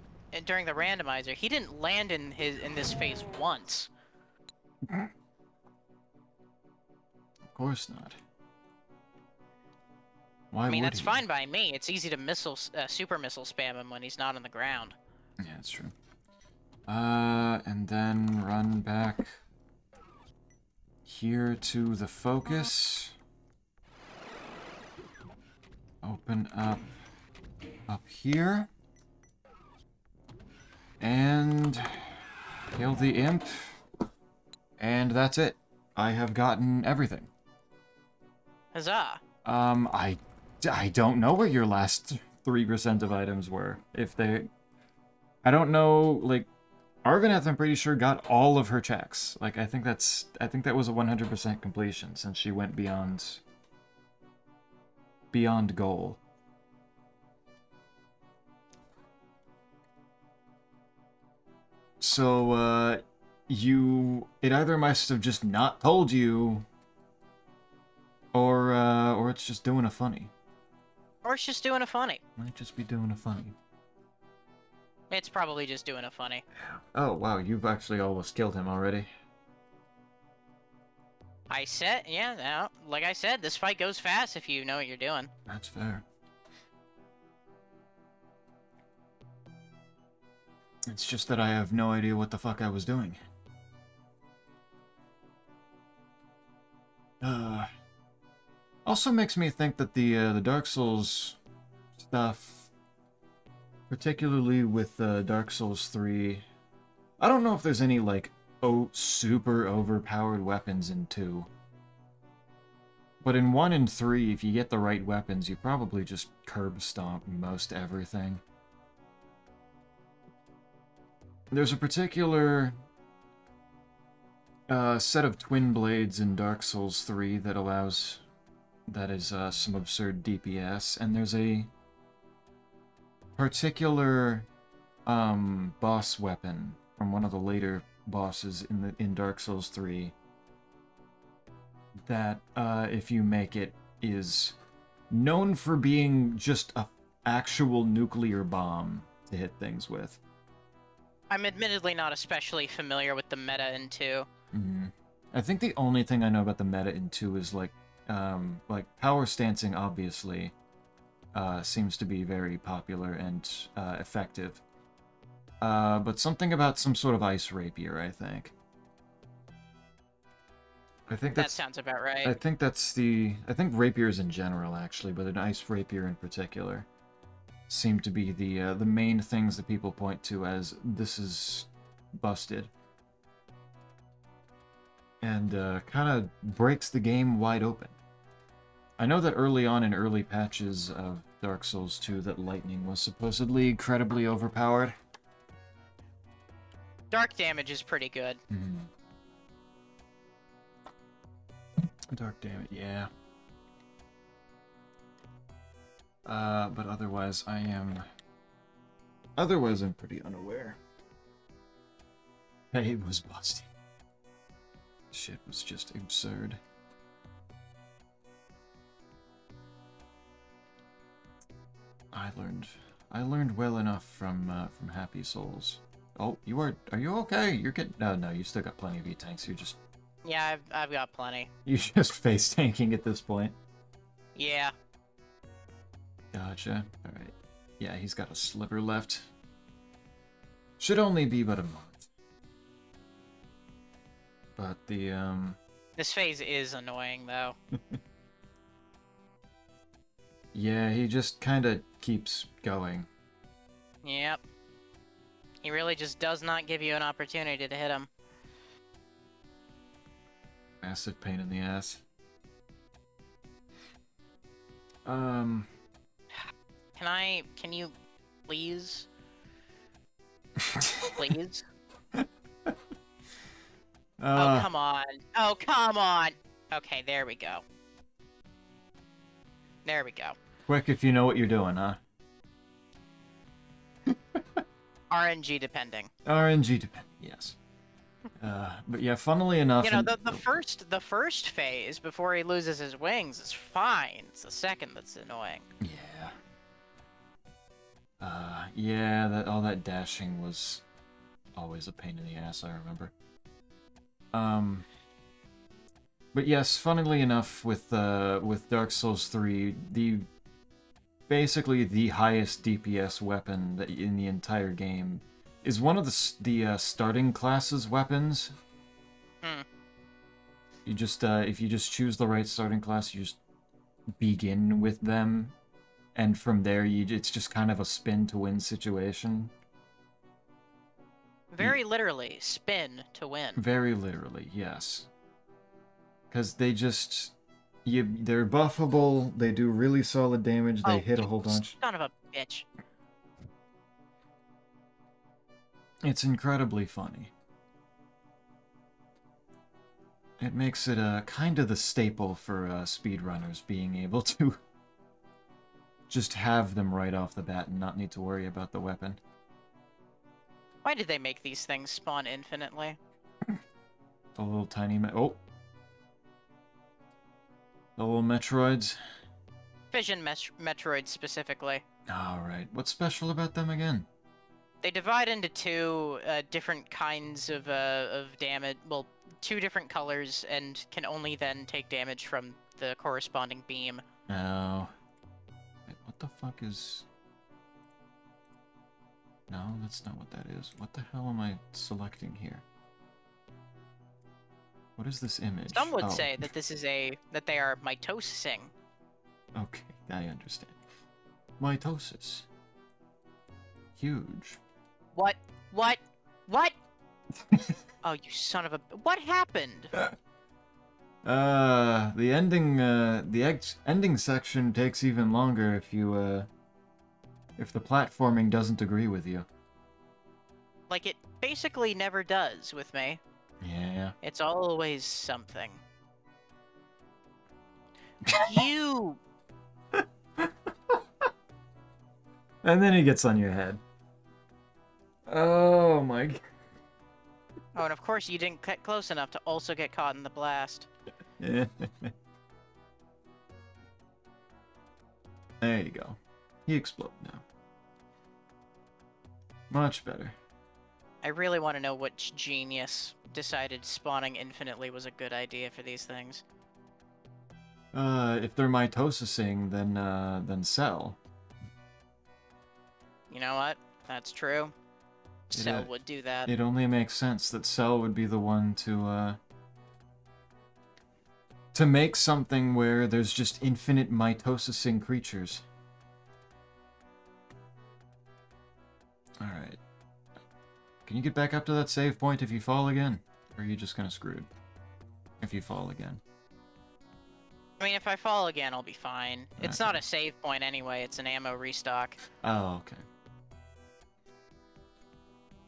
during the randomizer, he didn't land in this phase once. Of course not. Why I mean, would that's he? fine by me. It's easy to super missile spam him when he's not on the ground. Yeah, that's true. And then run back here to the focus. Open up here. And kill the imp. And that's it. I have gotten everything. Huzzah. I don't know where your last 3% of items were. If they... I don't know, like... Arvaneth, I'm pretty sure, got all of her checks. Like, I think that was a 100% completion, since she went beyond goal. So, it either must have just not told you, or it's just doing a funny. Or it's just doing a funny. Might just be doing a funny. It's probably just doing a funny. Oh, wow, you've actually almost killed him already. Yeah, no, like I said, this fight goes fast if you know what you're doing. That's fair. It's just that I have no idea what the fuck I was doing. Also makes me think that the Dark Souls stuff, particularly with Dark Souls 3, I don't know if there's any, like, super overpowered weapons in 2. But in 1 and 3, if you get the right weapons, you probably just curb stomp most everything. There's a particular set of twin blades in Dark Souls 3 that is some absurd DPS, and there's a particular boss weapon from one of the later bosses in Dark Souls 3 that, if you make it, is known for being just a actual nuclear bomb to hit things with. I'm admittedly not especially familiar with the meta in 2. Mm-hmm. I think the only thing I know about the meta in 2 is, like power stancing, obviously, seems to be very popular and effective. But something about some sort of ice rapier, I think. I think that sounds about right. I think rapiers in general, actually, but an ice rapier in particular, seem to be the main things that people point to as this is busted. And kind of breaks the game wide open. I know that early on in early patches of Dark Souls 2 that lightning was supposedly incredibly overpowered. Dark damage is pretty good. Mm-hmm. Dark damage, yeah. But otherwise I'm pretty unaware. Hey, it was busted. shit was just absurd. I learned well enough from Happy Souls. Oh, are you okay? You're getting, no, you still got plenty of E-tanks. Yeah, I've got plenty. You're just face tanking at this point. Yeah. Gotcha. Alright. Yeah, he's got a sliver left. Should only be but a month. But the, This phase is annoying, though. yeah, he just kinda keeps going. Yep. He really just does not give you an opportunity to hit him. Massive pain in the ass. Can you please? Please? Oh, come on. Oh, come on! Okay, there we go. There we go. Quick if you know what you're doing, huh? RNG depending. RNG depending, yes. But yeah, funnily enough... You know, the first phase, before he loses his wings, is fine. It's the second that's annoying. Yeah. Yeah, all that dashing was always a pain in the ass, I remember. But yes, funnily enough, with Dark Souls 3, basically the highest DPS weapon that in the entire game is one of the starting classes weapons. You just if you just choose the right starting class, you just begin with them, and from there it's just kind of a spin to win situation. Very literally, spin to win. Very literally, yes. Because they just... they're buffable, they do really solid damage, they hit a whole bunch. Son of a bitch. It's incredibly funny. It makes it kind of the staple for speedrunners, being able to just have them right off the bat and not need to worry about the weapon. Why did they make these things spawn infinitely? The little tiny the little Metroids. Fission Metroids specifically. Alright, what's special about them again? They divide into two different kinds of damage. Well, two different colors, and can only then take damage from the corresponding beam. Oh. Wait, what the fuck is... No, that's not what that is. What the hell am I selecting here? What is this image? Some would say that that they are mitosising. Okay, I understand. Mitosis. Huge. What? Oh, you son of a... What happened? The ending section takes even longer if you, if the platforming doesn't agree with you. Like, it basically never does with me. Yeah. It's always something. You... And then he gets on your head. Oh my god. Oh, and of course you didn't get close enough to also get caught in the blast. There you go. He exploded now. Much better. I really want to know which genius decided spawning infinitely was a good idea for these things. If they're mitosising, then Cell. You know what? That's true. Cell would do that. It only makes sense that Cell would be the one to make something where there's just infinite mitosising creatures. Alright. Can you get back up to that save point if you fall again? Or are you just kinda screwed? If you fall again. I mean, if I fall again, I'll be fine. It's not a save point anyway, it's an ammo restock. Oh, okay.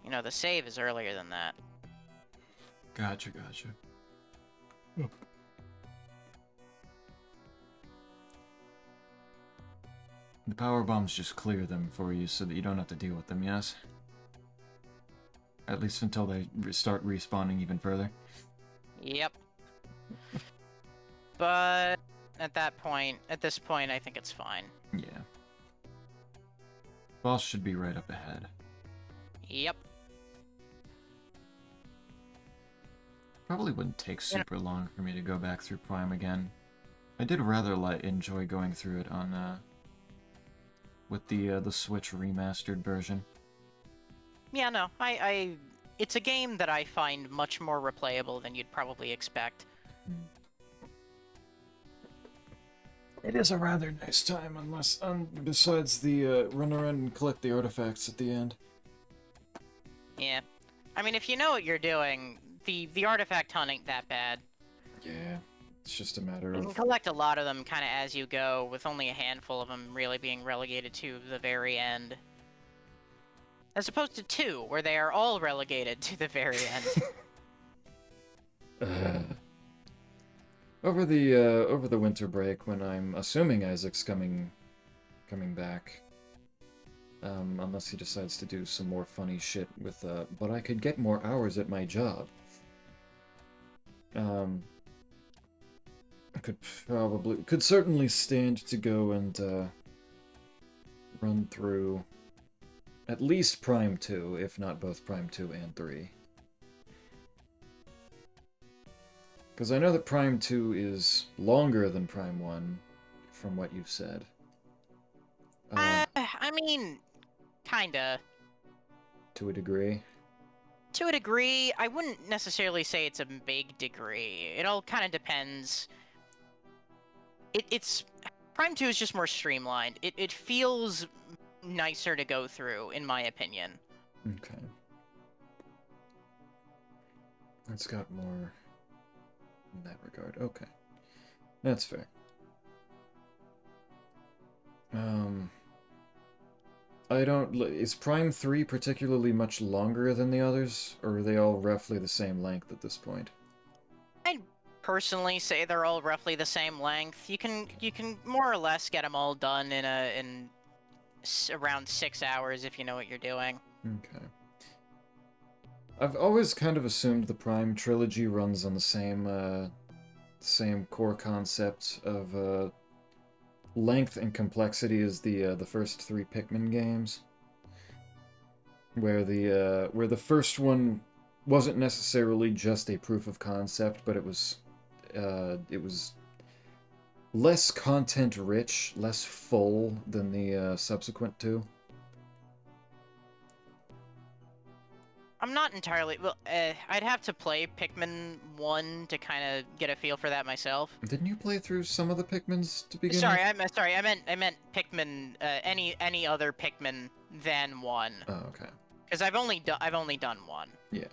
You know, the save is earlier than that. Gotcha. Oh. The power bombs just clear them for you so that you don't have to deal with them, yes? At least until they start respawning even further. Yep. But at this point, I think it's fine. Yeah. Boss should be right up ahead. Yep. Probably wouldn't take super long for me to go back through Prime again. I did rather enjoy going through it on with the Switch remastered version. Yeah, no, it's a game that I find much more replayable than you'd probably expect. It is a rather nice time, besides the run around and collect the artifacts at the end. Yeah. I mean, if you know what you're doing, the artifact hunt ain't that bad. Yeah, it's just a matter You can of... collect a lot of them kind of as you go, with only a handful of them really being relegated to the very end. As opposed to 2, where they are all relegated to the very end. Over the winter break, when I'm assuming Isaac's coming back, unless he decides to do some more funny shit with, but I could get more hours at my job. I could certainly stand to go and, run through at least Prime 2, if not both Prime 2 and 3. Because I know that Prime 2 is longer than Prime 1, from what you've said. I mean, kinda. To a degree. To a degree, I wouldn't necessarily say it's a big degree. It all kind of depends. It's... Prime 2 is just more streamlined. It feels nicer to go through, in my opinion. Okay. It's got more in that regard. Okay. That's fair. Is Prime 3 particularly much longer than the others, or are they all roughly the same length at this point? I'd personally say they're all roughly the same length. You can more or less get them all done in around 6 hours if you know what you're doing. Okay. I've always kind of assumed the Prime trilogy runs on the same core concept of length and complexity as the first 3 Pikmin games, where the first one wasn't necessarily just a proof of concept, but it was less content rich, less full than the subsequent 2. I'm not entirely... Well, I'd have to play Pikmin 1 to kind of get a feel for that myself. Didn't you play through some of the Pikmins to begin Sorry, with? I meant Pikmin, any other Pikmin than 1. Oh, okay. Because I've only done 1. Yeah.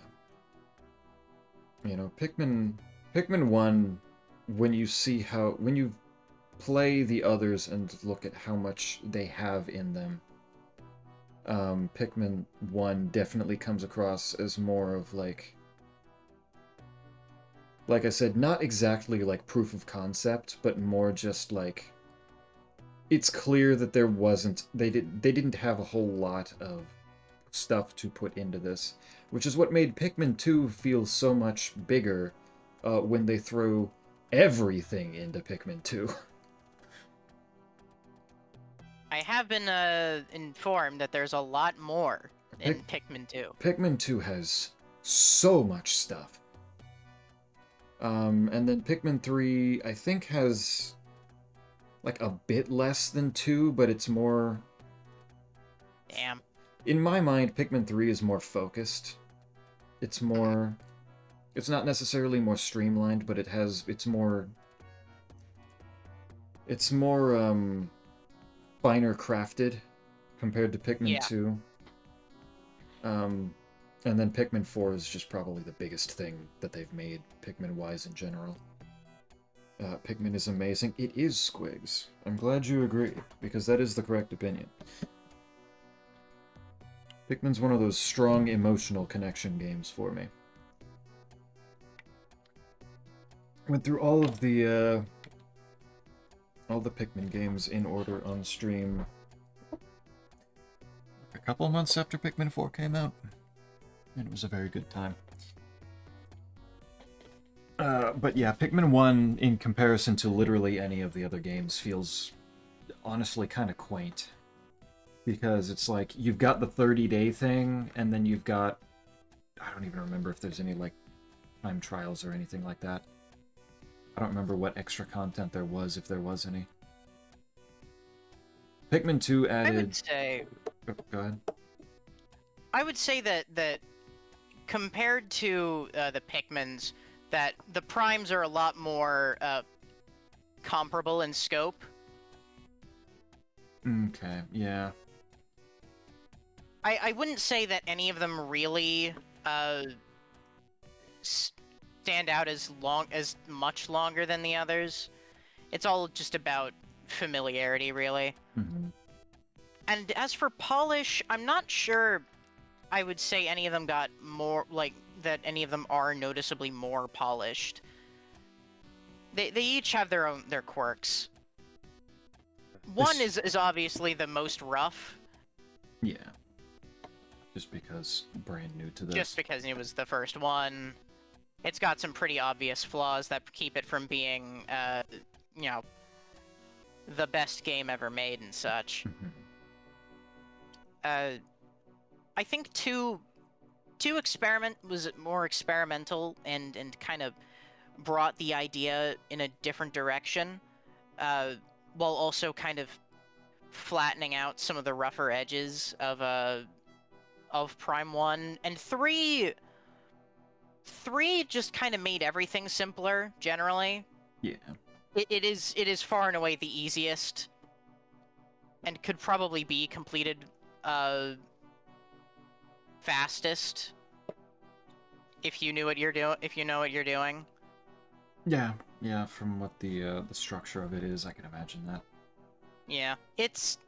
You know, Pikmin 1, when you play the others and look at how much they have in them, Pikmin 1 definitely comes across as more of like I said, not exactly like proof of concept, but more just like it's clear that they didn't have a whole lot of stuff to put into this, which is what made Pikmin 2 feel so much bigger when they threw everything into Pikmin 2. I have been informed that there's a lot more in Pikmin 2. Pikmin 2 has so much stuff. And then Pikmin 3, I think, has like a bit less than 2, but it's more... Damn. In my mind, Pikmin 3 is more focused. It's more... It's not necessarily more streamlined, but it's more... It's more, finer crafted compared to Pikmin 2. And then Pikmin 4 is just probably the biggest thing that they've made, Pikmin-wise in general. Pikmin is amazing. It is, Squigs. I'm glad you agree, because that is the correct opinion. Pikmin's one of those strong emotional connection games for me. Went through all the Pikmin games in order on stream a couple months after Pikmin 4 came out, and it was a very good time. But yeah, Pikmin 1, in comparison to literally any of the other games, feels honestly kind of quaint. Because it's like, you've got the 30-day thing, and then you've got... I don't even remember if there's any, like, time trials or anything like that. I don't remember what extra content there was, if there was any. Pikmin 2 added... I would say... Oh, go ahead. I would say that compared to the Pikmins, that the primes are a lot more comparable in scope. Okay, yeah. I wouldn't say that any of them really stand out as much longer than the others. It's all just about familiarity, really. Mm-hmm. And as for polish, I'm not sure I would say any of them got more, like, that any of them are noticeably more polished. They each have their quirks. One is obviously the most rough. Yeah. Just because brand new to this. Just because it was the first one. It's got some pretty obvious flaws that keep it from being, you know, the best game ever made and such. I think two experiment was more experimental and kind of brought the idea in a different direction, while also kind of flattening out some of the rougher edges of Prime 1. And 3 just kind of made everything simpler, generally. Yeah. It is far and away the easiest, and could probably be completed fastest if you knew what you're doing. If you know what you're doing. Yeah. From what the structure of it is, I can imagine that. Yeah, it's.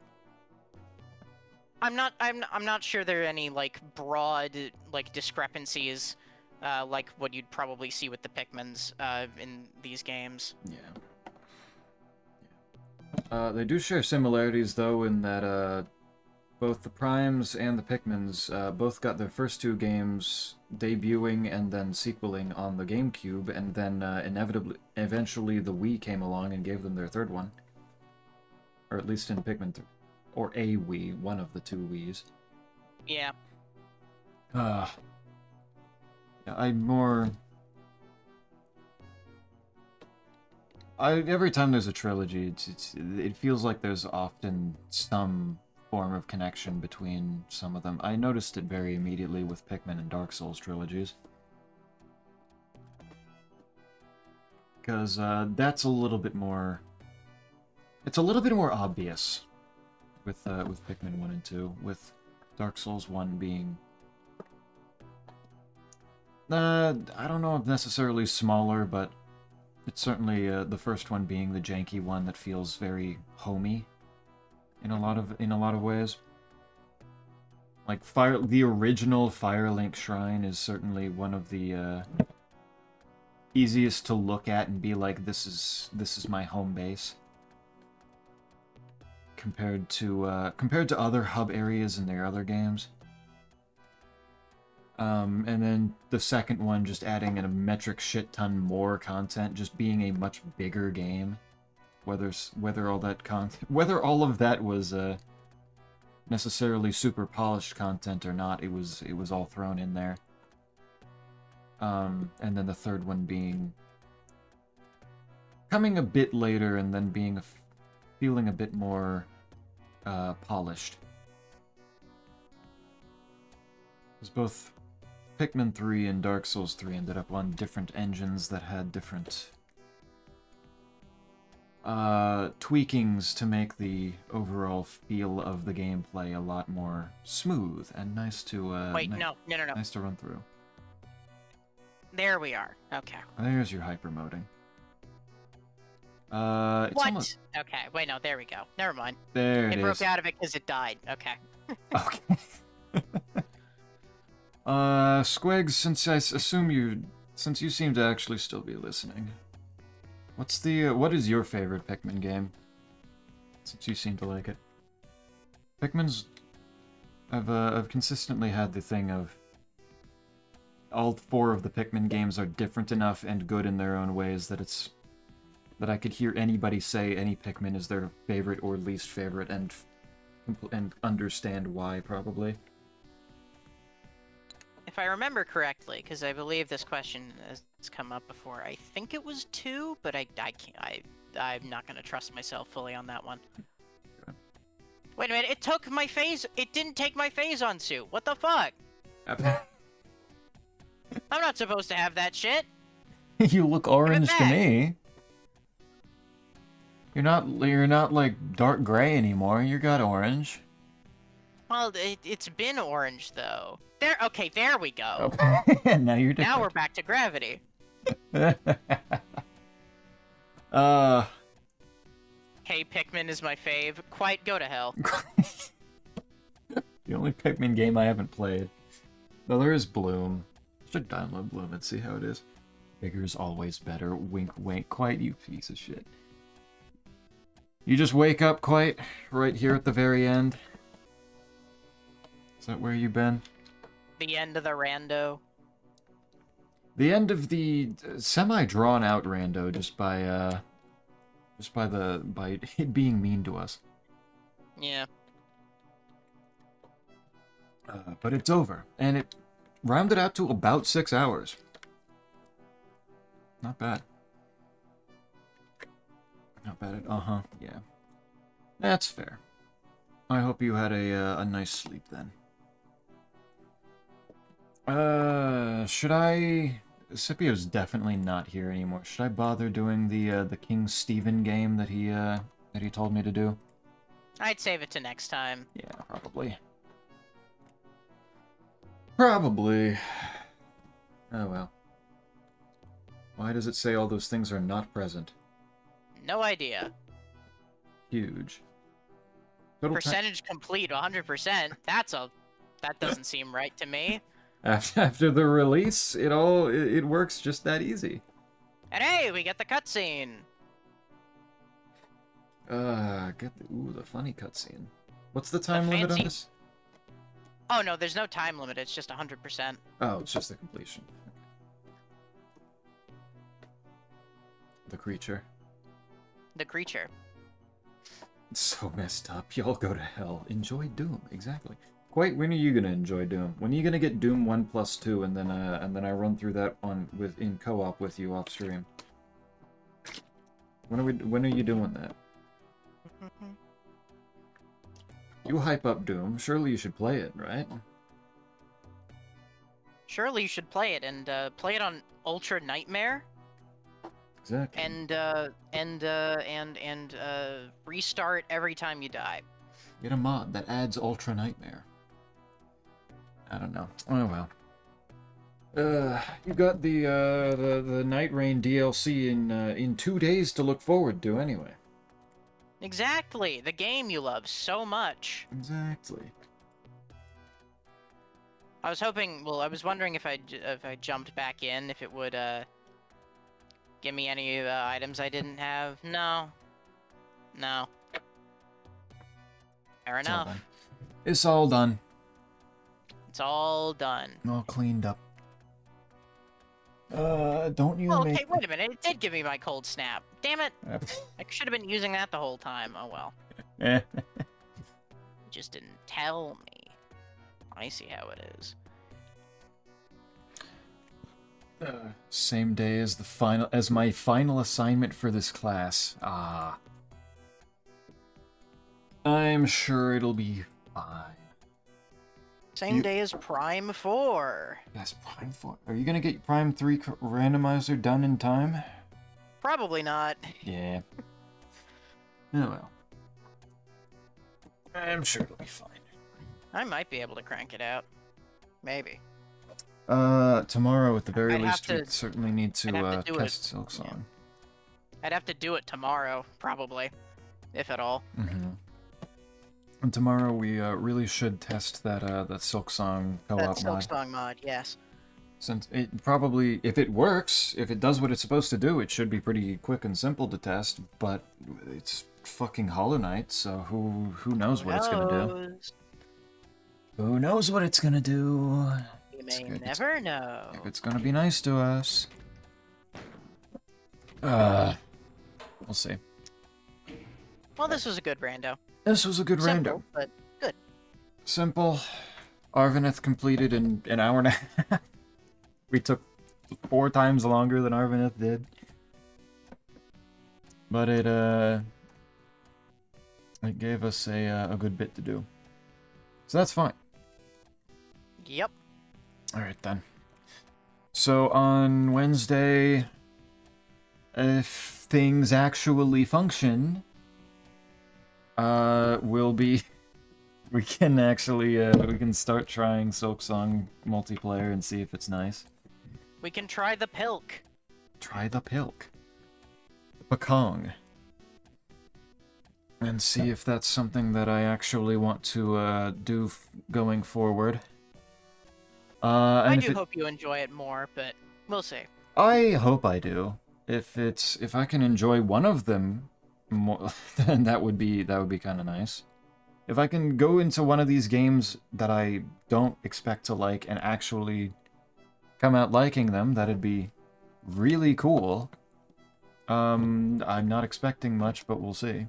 I'm not sure there are any like broad like discrepancies, like what you'd probably see with the Pikmins in these games. Yeah. They do share similarities though, in that both the Primes and the Pikmins both got their first two games debuting and then sequeling on the GameCube, and then eventually the Wii came along and gave them their third one. Or at least in Pikmin 3. Or a Wii, one of the two Wiis. Yeah. Every time there's a trilogy, it feels like there's often some form of connection between some of them. I noticed it very immediately with Pikmin and Dark Souls trilogies. Because that's a little bit more... It's a little bit more obvious with Pikmin 1 and 2, with Dark Souls 1 being... I don't know if necessarily smaller, but it's certainly the first one being the janky one that feels very homey in a lot of ways. Like the original Firelink Shrine is certainly one of the easiest to look at and be like, this is my home base. Compared to other hub areas in their other games. And then the second one just adding a metric shit ton more content, just being a much bigger game. Whether all of that was necessarily super polished content or not, it was all thrown in there. And then the third one coming a bit later, and then feeling a bit more polished. Because both Pikmin 3 and Dark Souls 3 ended up on different engines that had different tweakings to make the overall feel of the gameplay a lot more smooth and nice to Wait, no. nice to run through. There we are. Okay. There's your hypermoding. It's What? almost... Okay, wait, no, there we go. Never mind. There it is. It broke out of it because it died. Okay. Okay. Squigs, since you seem to actually still be listening, what is your favorite Pikmin game? Since you seem to like it. Pikmin's... I've consistently had the thing of... all 4 of the Pikmin games are different enough and good in their own ways that I could hear anybody say any Pikmin is their favorite or least favorite and understand why, probably. If I remember correctly, because I believe this question has come up before, I think it was 2, but I can't. I'm not gonna trust myself fully on that one. Okay. Wait a minute! It took my phase. It didn't take my phase-on suit. What the fuck? I'm not supposed to have that shit. You look orange to back. me. You're not like dark gray anymore. You got orange. Well, it's been orange though. Okay, there we go. Okay. Now you're different. Now we're back to gravity. Hey, Pikmin is my fave. Quite go to hell. The only Pikmin game I haven't played. Though there is Bloom. Should download Bloom and see how it is. Bigger is always better. Wink, wink. Quite, you piece of shit. You just wake up quite right here at the very end. Is that where you've been? The end of the rando. The end of the semi-drawn out rando, just by it being mean to us. Yeah. But it's over, and it rounded out to about 6 hours. Not bad. Not bad at yeah. That's fair. I hope you had a nice sleep then. Should I... Scipio's definitely not here anymore. Should I bother doing the King Stephen game that he told me to do? I'd save it to next time. Yeah, probably. Probably. Oh well. Why does it say all those things are not present? No idea. Huge. Total Percentage complete, 100%. That doesn't seem right to me. After the release, it works just that easy. And hey, we get the cutscene. Get the funny cutscene. What's the time limit on this? Oh no, there's no time limit. It's just 100%. Oh, it's just the completion. The creature. The creature. It's so messed up. Y'all go to hell. Enjoy Doom. Exactly. Quite. When are you gonna enjoy Doom? When are you gonna get Doom 1+2 and then I run through that in co-op with you off stream? When are you doing that? You hype up Doom. Surely you should play it, right? Surely you should play it and play it on Ultra Nightmare. Exactly. And restart every time you die. Get a mod that adds Ultra Nightmare. I don't know. Oh well. You got the Night Rain DLC in 2 days to look forward to anyway. Exactly, the game you love so much. Exactly. I was wondering if I jumped back in, if it would give me any items I didn't have. No. Fair enough. It's all done. It's all done. All cleaned up. Don't you Oh, make... okay, wait a minute. It did give me my cold snap. Damn it. I should have been using that the whole time. Oh well. You just didn't tell me. I see how it is. Same day as my final assignment for this class. Ah. I'm sure it'll be fine. Same day as Prime 4. Yes, Prime 4. Are you gonna get Prime 3 randomizer done in time? Probably not. Yeah. Oh well. I'm sure it'll be fine. I might be able to crank it out. Maybe. Tomorrow at the very I'd least, have we to- certainly need to I'd have to do test it. Silksong. Yeah. I'd have to do it tomorrow, probably. If at all. Mm-hmm. And tomorrow we really should test that Silksong co-op That mod. Silksong mod, yes. Since it probably, if it works, if it does what it's supposed to do, it should be pretty quick and simple to test. But it's fucking Hollow Knight, so who knows what it's gonna do? Who knows what it's gonna do? We You may good. never know. It's gonna be nice to us. We'll see. Well, this was a good rando. This was a good Simple, random. but good. Simple. Arvineth completed in an hour and a half. We took 4 times longer than Arvineth did. But it gave us a good bit to do. So that's fine. Yep. Alright then. So on Wednesday, if things actually function, we can actually, we can start trying Silksong multiplayer and see if it's nice. We can try the pilk. Try the pilk. The pekong. And see if that's something that I actually want to do going forward. I do hope you enjoy it more, but we'll see. I hope I do. If I can enjoy one of them more, then that would be kind of nice. If I can go into one of these games that I don't expect to like and actually come out liking them, that'd be really cool. I'm not expecting much, but we'll see.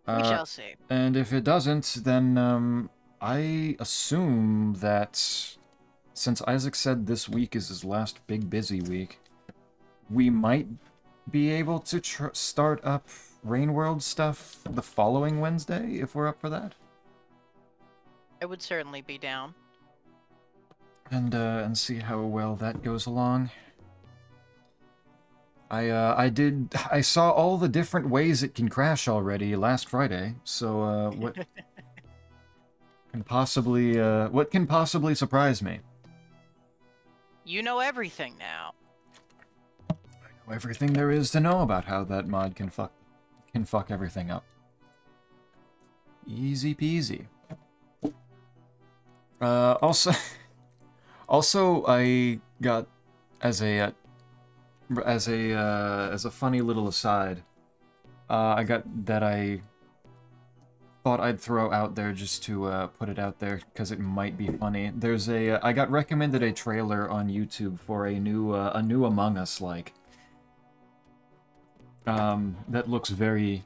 We shall see. And if it doesn't, then I assume that since Isaac said this week is his last big busy week, we might be able to start up Rain World stuff the following Wednesday, if we're up for that. I would certainly be down. And see how well that goes along. I saw all the different ways it can crash already last Friday, so what can possibly surprise me? You know everything now. I know everything there is to know about how that mod can fuck everything up. Easy peasy. Also I got as a funny little aside, I got that I thought I'd throw out there just to put it out there because it might be funny. There's I got recommended a trailer on YouTube for a new Among Us like. That looks very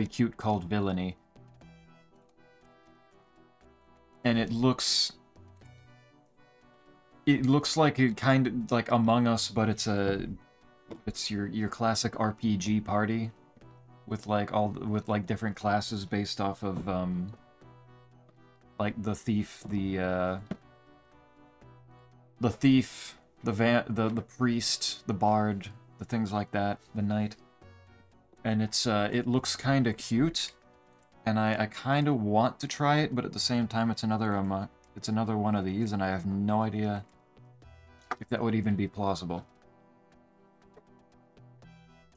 cute, called Villainy. And it looks like it kind of like Among Us, but it's your classic RPG party with like different classes based off of like the thief, the the priest, the bard, the things like that, the knight. And it looks kind of cute, and I kind of want to try it, but at the same time it's another one of these, and I have no idea if that would even be plausible.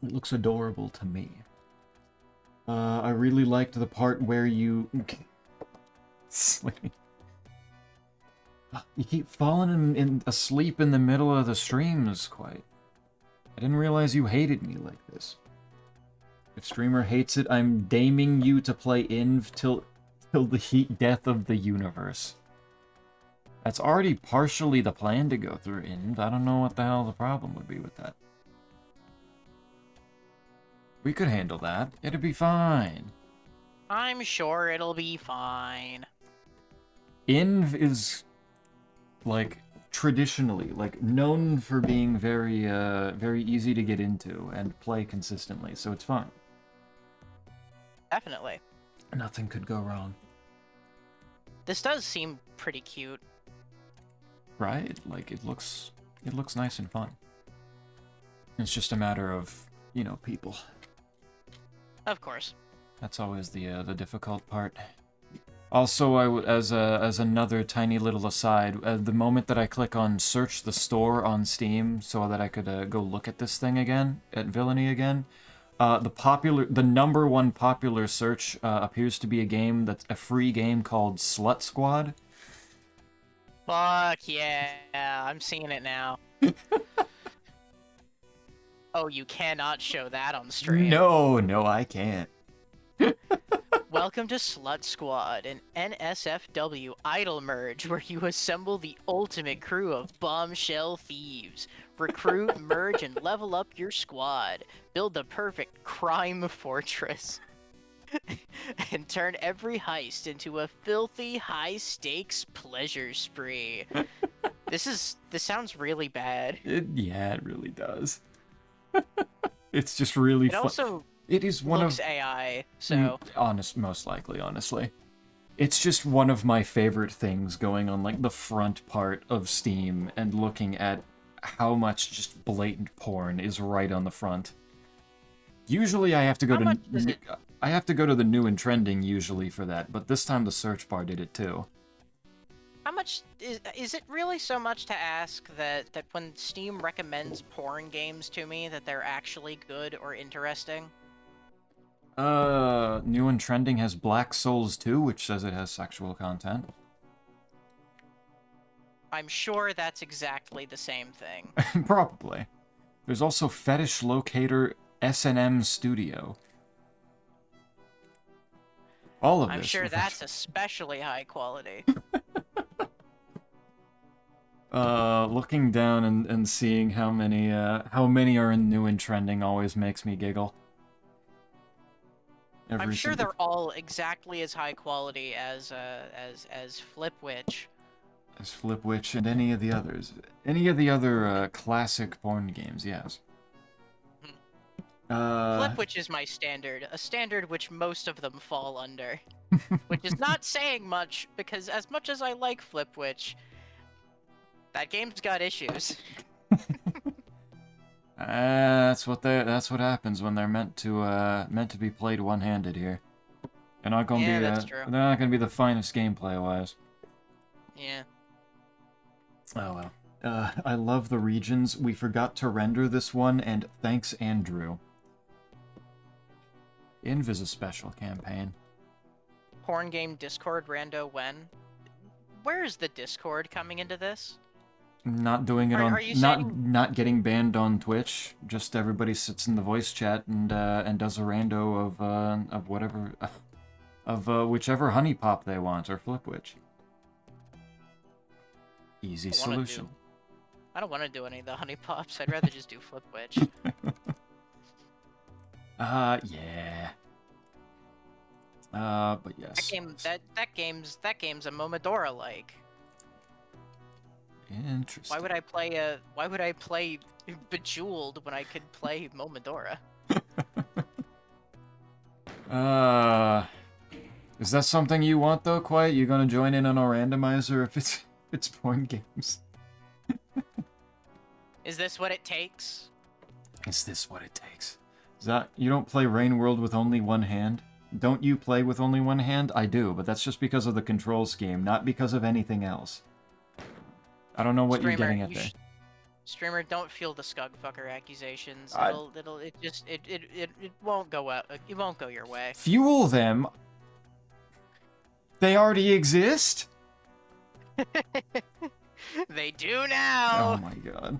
It looks adorable to me. I really liked the part where you you keep falling asleep in the middle of the streams, quite. I didn't realize you hated me like this. If streamer hates it, I'm damning you to play Inv till the heat death of the universe. That's already partially the plan to go through Inv. I don't know what the hell the problem would be with that. We could handle that. It'd be fine. I'm sure it'll be fine. Inv is, like, traditionally, like, known for being very, very easy to get into and play consistently, so it's fine. Definitely. Nothing could go wrong. This does seem pretty cute. Right? Like, it looks nice and fun. It's just a matter of, you know, people. Of course. That's always the difficult part. Also, as another tiny little aside, the moment that I click on search the store on Steam so that I could go look at this thing again, at Villainy again, the number one popular search appears to be a game that's a free game called Slut Squad. Fuck yeah, I'm seeing it now. Oh, you cannot show that on stream. No, I can't. Welcome to Slut Squad, an NSFW idol merge where you assemble the ultimate crew of bombshell thieves. Recruit, merge, and level up your squad. Build the perfect crime fortress. And turn every heist into a filthy, high-stakes pleasure spree. This sounds really bad. Yeah, it really does. It's just really It fun. also It is one looks of AI, so most likely, honestly. It's just one of my favorite things going on like the front part of Steam and looking at how much just blatant porn is right on the front. Usually I have to go how much does it? I have to go to the new and trending usually for that, but this time the search bar did it too. How much is it really so much to ask that when Steam recommends porn games to me that they're actually good or interesting? New and trending has Black Souls 2, which says it has sexual content. I'm sure that's exactly the same thing. Probably. There's also Fetish Locator S&M Studio. All of I'm this. sure that's especially high quality. Looking down and seeing how many are in new and trending always makes me giggle. I'm sure they're all exactly as high quality as Flipwitch. As Flipwitch and any of the others. Any of the other classic porn games, yes. Flipwitch is my standard, a standard which most of them fall under. Which is not saying much, because as much as I like Flipwitch, that game's got issues. That's what happens when they're meant to be played one-handed here. They're not gonna be that's true. they're not gonna be the finest gameplay wise. Yeah. Oh well. I love the regions. We forgot to render this one, and thanks Andrew. Inv is a special campaign. Porn game Discord rando when? Where is the Discord coming into this? Not doing it Are you saying... not getting banned on Twitch. Just everybody sits in the voice chat and does a rando of whatever of whichever honey pop they want or Flipwitch. Easy solution. I don't want to do any of the honey pops. I'd rather just do Flipwitch. Yeah. But yes. That game's a Momodora like. Interesting. Why would I play Bejeweled when I could play Momodora? Is that something you want though, Quiet? You gonna join in on a randomizer if it's porn games? Is this what it takes? Is this what it takes? Is that you don't play Rain World with only one hand? Don't you play with only one hand? I do, but that's just because of the control scheme, not because of anything else. I don't know what you're getting at there. Streamer, don't feel the Scugfucker accusations. It won't go out. It won't go your way. Fuel them. They already exist? They do now. Oh my god.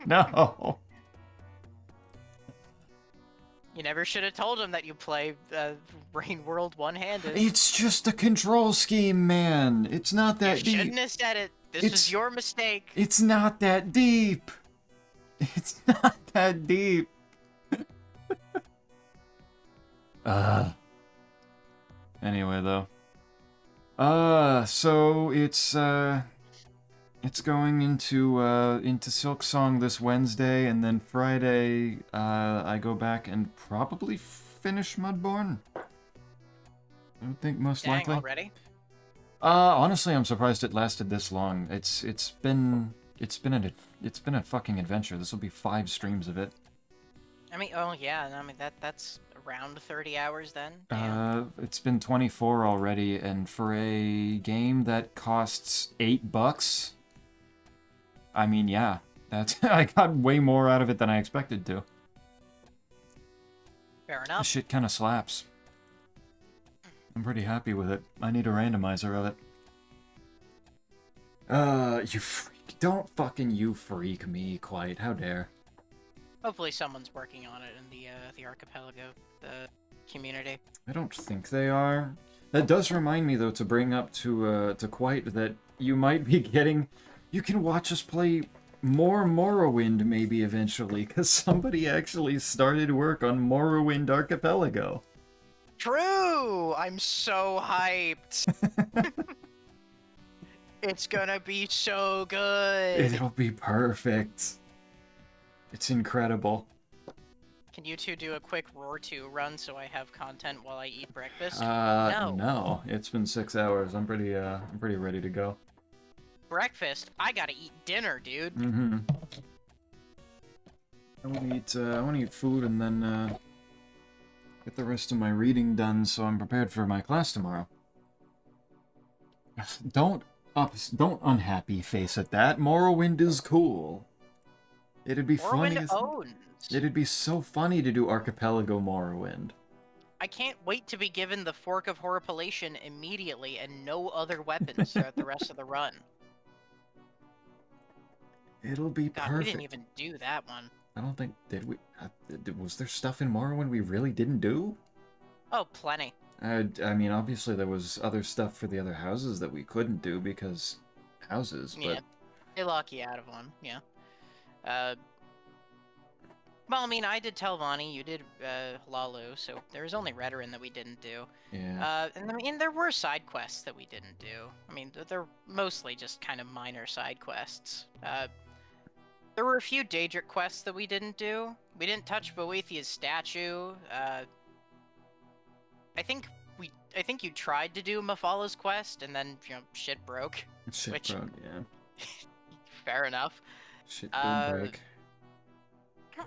No. You never should have told him that you play Rain World one-handed. It's just a control scheme, man. It's not that deep. You shouldn't have said it. This was your mistake. It's not that deep. It's not that deep. Anyway, though. So it's going into Silksong this Wednesday, and then Friday, I go back and probably finish Mudborn. I would think most likely. Already? Honestly, I'm surprised it lasted this long. It's been a fucking adventure. This will be 5 streams of it. I mean, oh yeah, I mean that's around 30 hours then. Damn. It's been 24 already, and for a game that costs $8, I mean, yeah, I got way more out of it than I expected to. Fair enough. This shit kind of slaps. I'm pretty happy with it. I need a randomizer of it. You freak. Don't fucking you freak me, quite. How dare. Hopefully someone's working on it in the archipelago. community. I don't think they are. That does remind me, though, to bring up to Quite that you might be getting... You can watch us play more Morrowind, maybe, eventually, because somebody actually started work on Morrowind Archipelago. True! I'm so hyped. It's gonna be so good. It'll be perfect. It's incredible. Can you two do a quick Roar 2 run so I have content while I eat breakfast? No. It's been 6 hours. I'm pretty ready to go. Breakfast? I gotta eat dinner, dude. Mm-hmm. I want to eat food and then, get the rest of my reading done so I'm prepared for my class tomorrow. Don't unhappy face at that. Morrowind is cool. It'd be funny. Morrowind owns. It'd be so funny to do Archipelago Morrowind. I can't wait to be given the Fork of Horripilation immediately and no other weapons throughout the rest of the run. It'll be God, perfect. we didn't even do that one. I don't think... Did we... was there stuff in Morrowind we really didn't do? Oh, plenty. I mean, obviously there was other stuff for the other houses that we couldn't do because houses, but... Yeah, they lock you out of one, yeah. Well, I mean, I did Telvanni, you did Lalu, so there was only Redoran that we didn't do. Yeah. And I mean, there were side quests that we didn't do. I mean, they're mostly just kind of minor side quests. There were a few Daedric quests that we didn't do. We didn't touch Boethiah's statue. I think you tried to do Mafala's quest, and then, you know, shit broke. Shit broke, yeah. Fair enough. Shit did break. I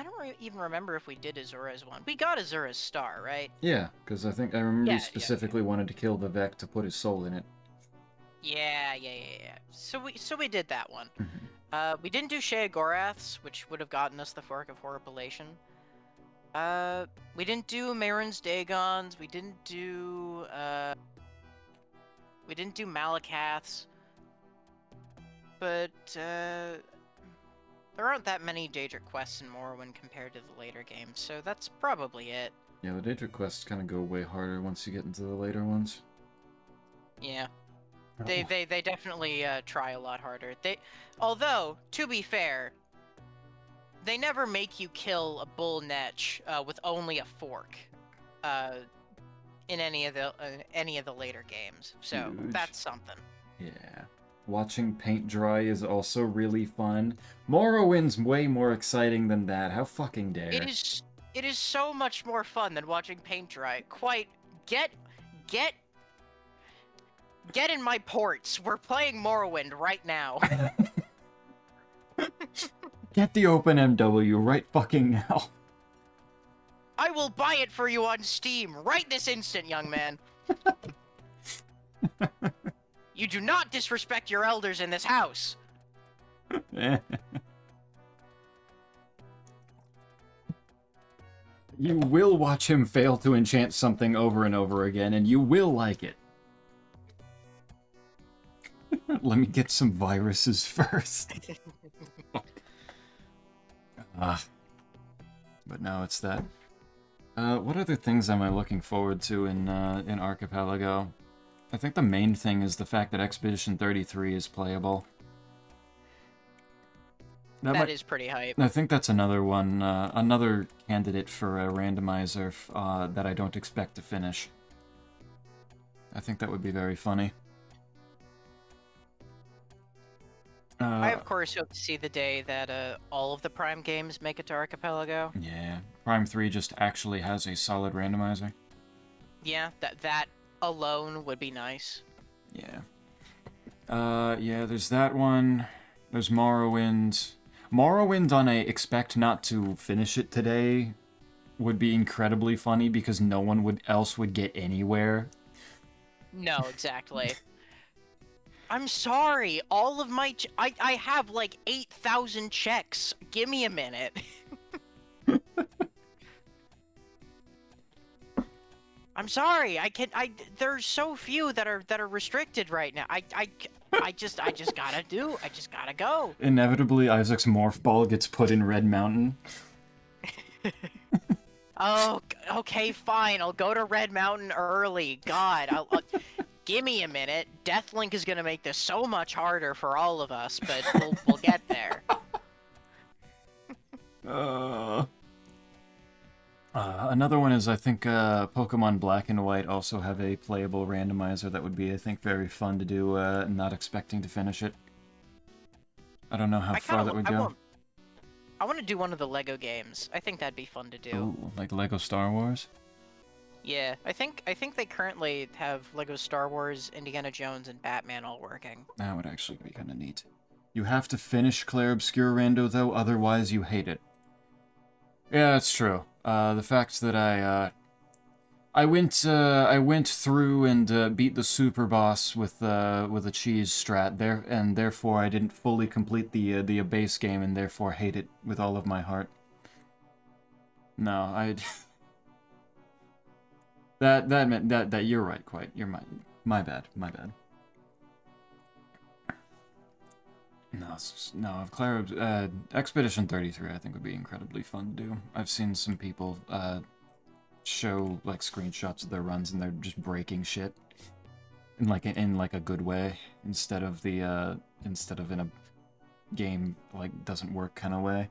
don't even remember if we did Azura's one. We got Azura's star, right? Yeah, because I think I remember you specifically wanted to kill the Vec to put his soul in it. Yeah. So we did that one. Mm-hmm. We didn't do Sheogorath's, which would have gotten us the Fork of Horripilation. We didn't do Marin's Dagons. We didn't do Malakath's. But there aren't that many Daedric quests in Morrowind compared to the later games, so that's probably it. Yeah, the Daedric quests kind of go way harder once you get into the later ones. Yeah. They definitely try a lot harder. Although, to be fair, they never make you kill a bull netch with only a fork in any of the later games. So Huge. that's something. Yeah. Watching paint dry is also really fun. Morrowind's way more exciting than that. How fucking dare. It is so much more fun than watching paint dry. Quite get in my ports. We're playing Morrowind right now. Get the OpenMW right fucking now. I will buy it for you on Steam right this instant, young man. You do not disrespect your elders in this house. You will watch him fail to enchant something over and over again, and you will like it. Let me get some viruses first. But now it's that. What other things am I looking forward to in Archipelago? I think the main thing is the fact that Expedition 33 is playable. That is pretty hype. I think that's another one, another candidate for a randomizer that I don't expect to finish. I think that would be very funny. I, of course, hope to see the day that all of the Prime games make it to Archipelago. Yeah, Prime 3 just actually has a solid randomizer. Yeah, that alone would be nice. Yeah. Yeah, there's that one. There's Morrowind. Morrowind on a expect not to finish it today would be incredibly funny because no one else would get anywhere. No, exactly. I'm sorry, all of my... I have like 8,000 checks. Give me a minute. I'm sorry. There's so few that are restricted right now. I just gotta go. Inevitably, Isaac's morph ball gets put in Red Mountain. Oh, okay, fine. I'll go to Red Mountain early. God, give me a minute. Deathlink is gonna make this so much harder for all of us, but we'll get there. Another one is, I think, Pokemon Black and White also have a playable randomizer that would be, I think, very fun to do, not expecting to finish it. I don't know how far that would go. I want to do one of the Lego games. I think that'd be fun to do. Ooh, like Lego Star Wars? Yeah, I think they currently have Lego Star Wars, Indiana Jones, and Batman all working. That would actually be kind of neat. You have to finish Clair Obscur Rando, though, otherwise you hate it. Yeah, that's true. The fact that I went through and beat the super boss with a cheese strat there, and therefore I didn't fully complete the base game, and therefore hate it with all of my heart. No, I. That meant that you're right, quite. You're my bad, my bad. No, Clara, Expedition 33 I think would be incredibly fun to do. I've seen some people show like screenshots of their runs and they're just breaking shit in like a good way instead of in a game like doesn't work kind of way.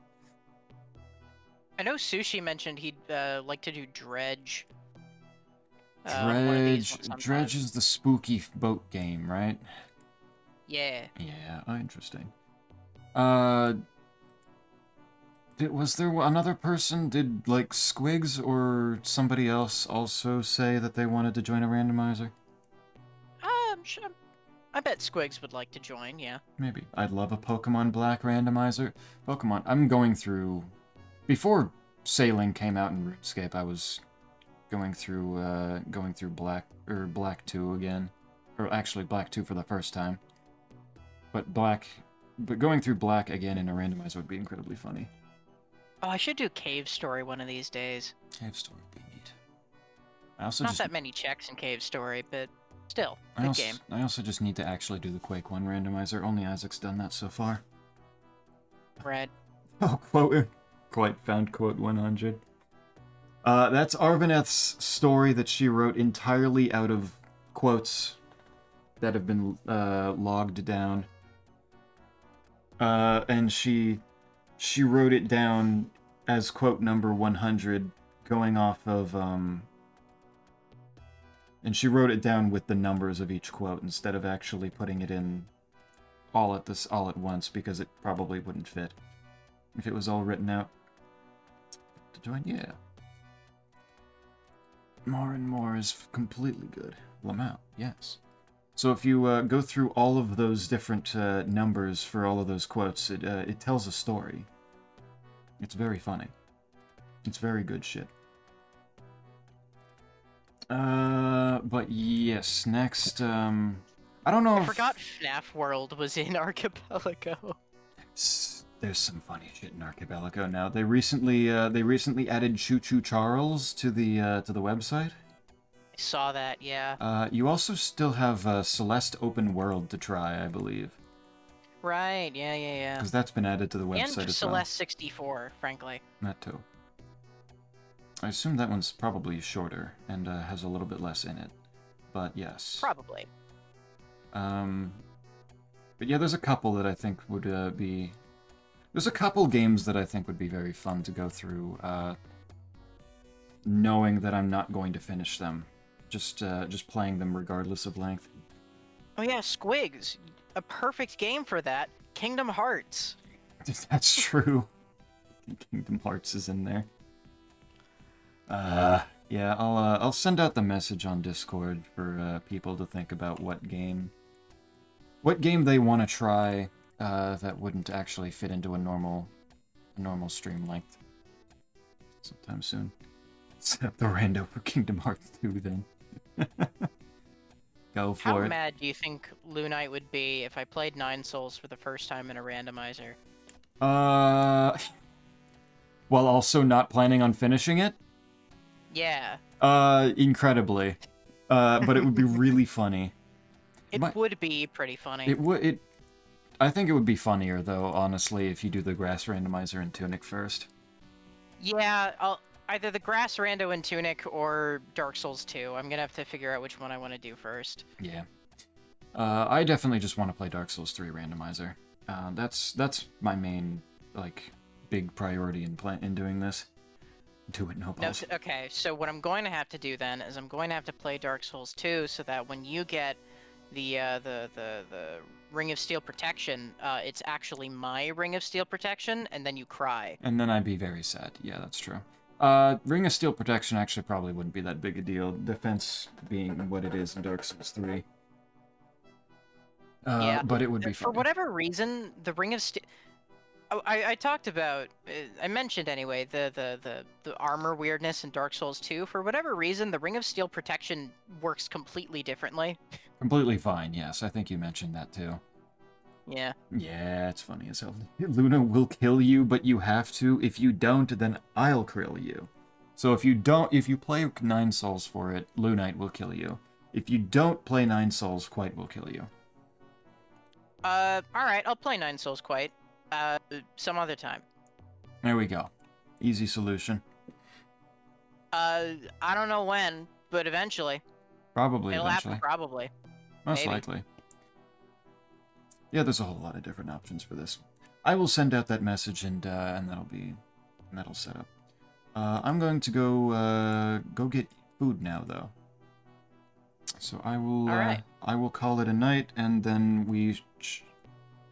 I know Sushi mentioned he'd like to do Dredge. Dredge is the spooky boat game, right? Yeah. Yeah, interesting. Was there another person? Did, like, Squigs or somebody else also say that they wanted to join a randomizer? Sure. I bet Squigs would like to join, yeah. Maybe. I'd love a Pokemon Black randomizer. I'm going through... Before Sailing came out in RuneScape, I was going through Black 2 again. Or actually, Black 2 for the first time. But going through Black again in a randomizer would be incredibly funny. Oh, I should do Cave Story one of these days. Cave Story would be neat. Not that many checks in Cave Story, but still, good game. I also just need to actually do the Quake 1 randomizer. Only Isaac's done that so far. Red. Oh, found quote 100. That's Arvaneth's story that she wrote entirely out of quotes that have been logged down. And she wrote it down as quote number 100, going off of, and she wrote it down with the numbers of each quote instead of actually putting it in all at once, because it probably wouldn't fit if it was all written out. To join, yeah. More and more is completely good. Lamau, yes. So if you go through all of those different numbers for all of those quotes, it tells a story. It's very funny. It's very good shit. But yes, next, I don't know I forgot FNAF World was in Archipelago. There's some funny shit in Archipelago now. They recently added Choo Choo Charles to the website. I saw that, yeah. You also still have Celeste Open World to try, I believe. Right, yeah. Because that's been added to the website and as Celeste 64, frankly. That too. I assume that one's probably shorter and has a little bit less in it. But yes. Probably. But yeah, there's a couple that I think would be... There's a couple games that I think would be very fun to go through, knowing that I'm not going to finish them. Just playing them regardless of length. Oh yeah, Squigs. A perfect game for that. Kingdom Hearts. That's true. Kingdom Hearts is in there. Yeah, I'll send out the message on Discord for people to think about what game they want to try that wouldn't actually fit into a normal stream length sometime soon. Set up the rando for Kingdom Hearts 2 then. Go for it. How mad do you think Lunite would be if I played Nine Souls for the first time in a randomizer? While also not planning on finishing it? Yeah. Incredibly. But it would be really funny. It would be pretty funny. I think it would be funnier, though, honestly, if you do the grass randomizer in Tunic first. Yeah, either the Grass Rando and Tunic or Dark Souls 2. I'm gonna have to figure out which one I want to do first. Yeah. I definitely just want to play Dark Souls 3 Randomizer. That's my main, like, big priority in doing this. Do it, no No, balls. okay, so what I'm going to have to do then is I'm going to have to play Dark Souls 2 so that when you get the Ring of Steel protection, it's actually my Ring of Steel protection, and then you cry. And then I'd be very sad. Yeah, that's true. Ring of Steel protection actually probably wouldn't be that big a deal. Defense being what it is in Dark Souls 3. Yeah, But it would be for fun. whatever reason, the Ring of Steel. Oh, I talked about, I mentioned anyway, the armor weirdness in Dark Souls 2. For whatever reason, the Ring of Steel protection works completely differently. Completely fine, yes. I think you mentioned that too. Yeah. Yeah, it's funny as hell. Luna will kill you, but you have to. If you don't, then I'll kill you. So if you play 9 Souls for it, Lunite will kill you. If you don't play 9 Souls, Quite will kill you. Alright, I'll play Nine Souls Quite. Some other time. There we go. Easy solution. I don't know when, but eventually. Probably It'll eventually. happen, probably. Most maybe. likely. Yeah, there's a whole lot of different options for this. I will send out that message and that'll set up. I'm going to go get food now though. So I will Alright. I will call it a night, and then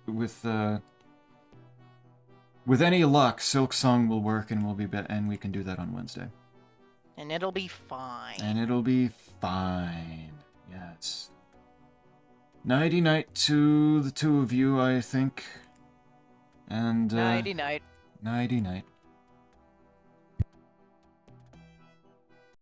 with any luck, Silk Song will work, and and we can do that on Wednesday. And it'll be fine. And it'll be fine. Yes. Nighty night to the two of you, I think. And Nighty night. nighty night.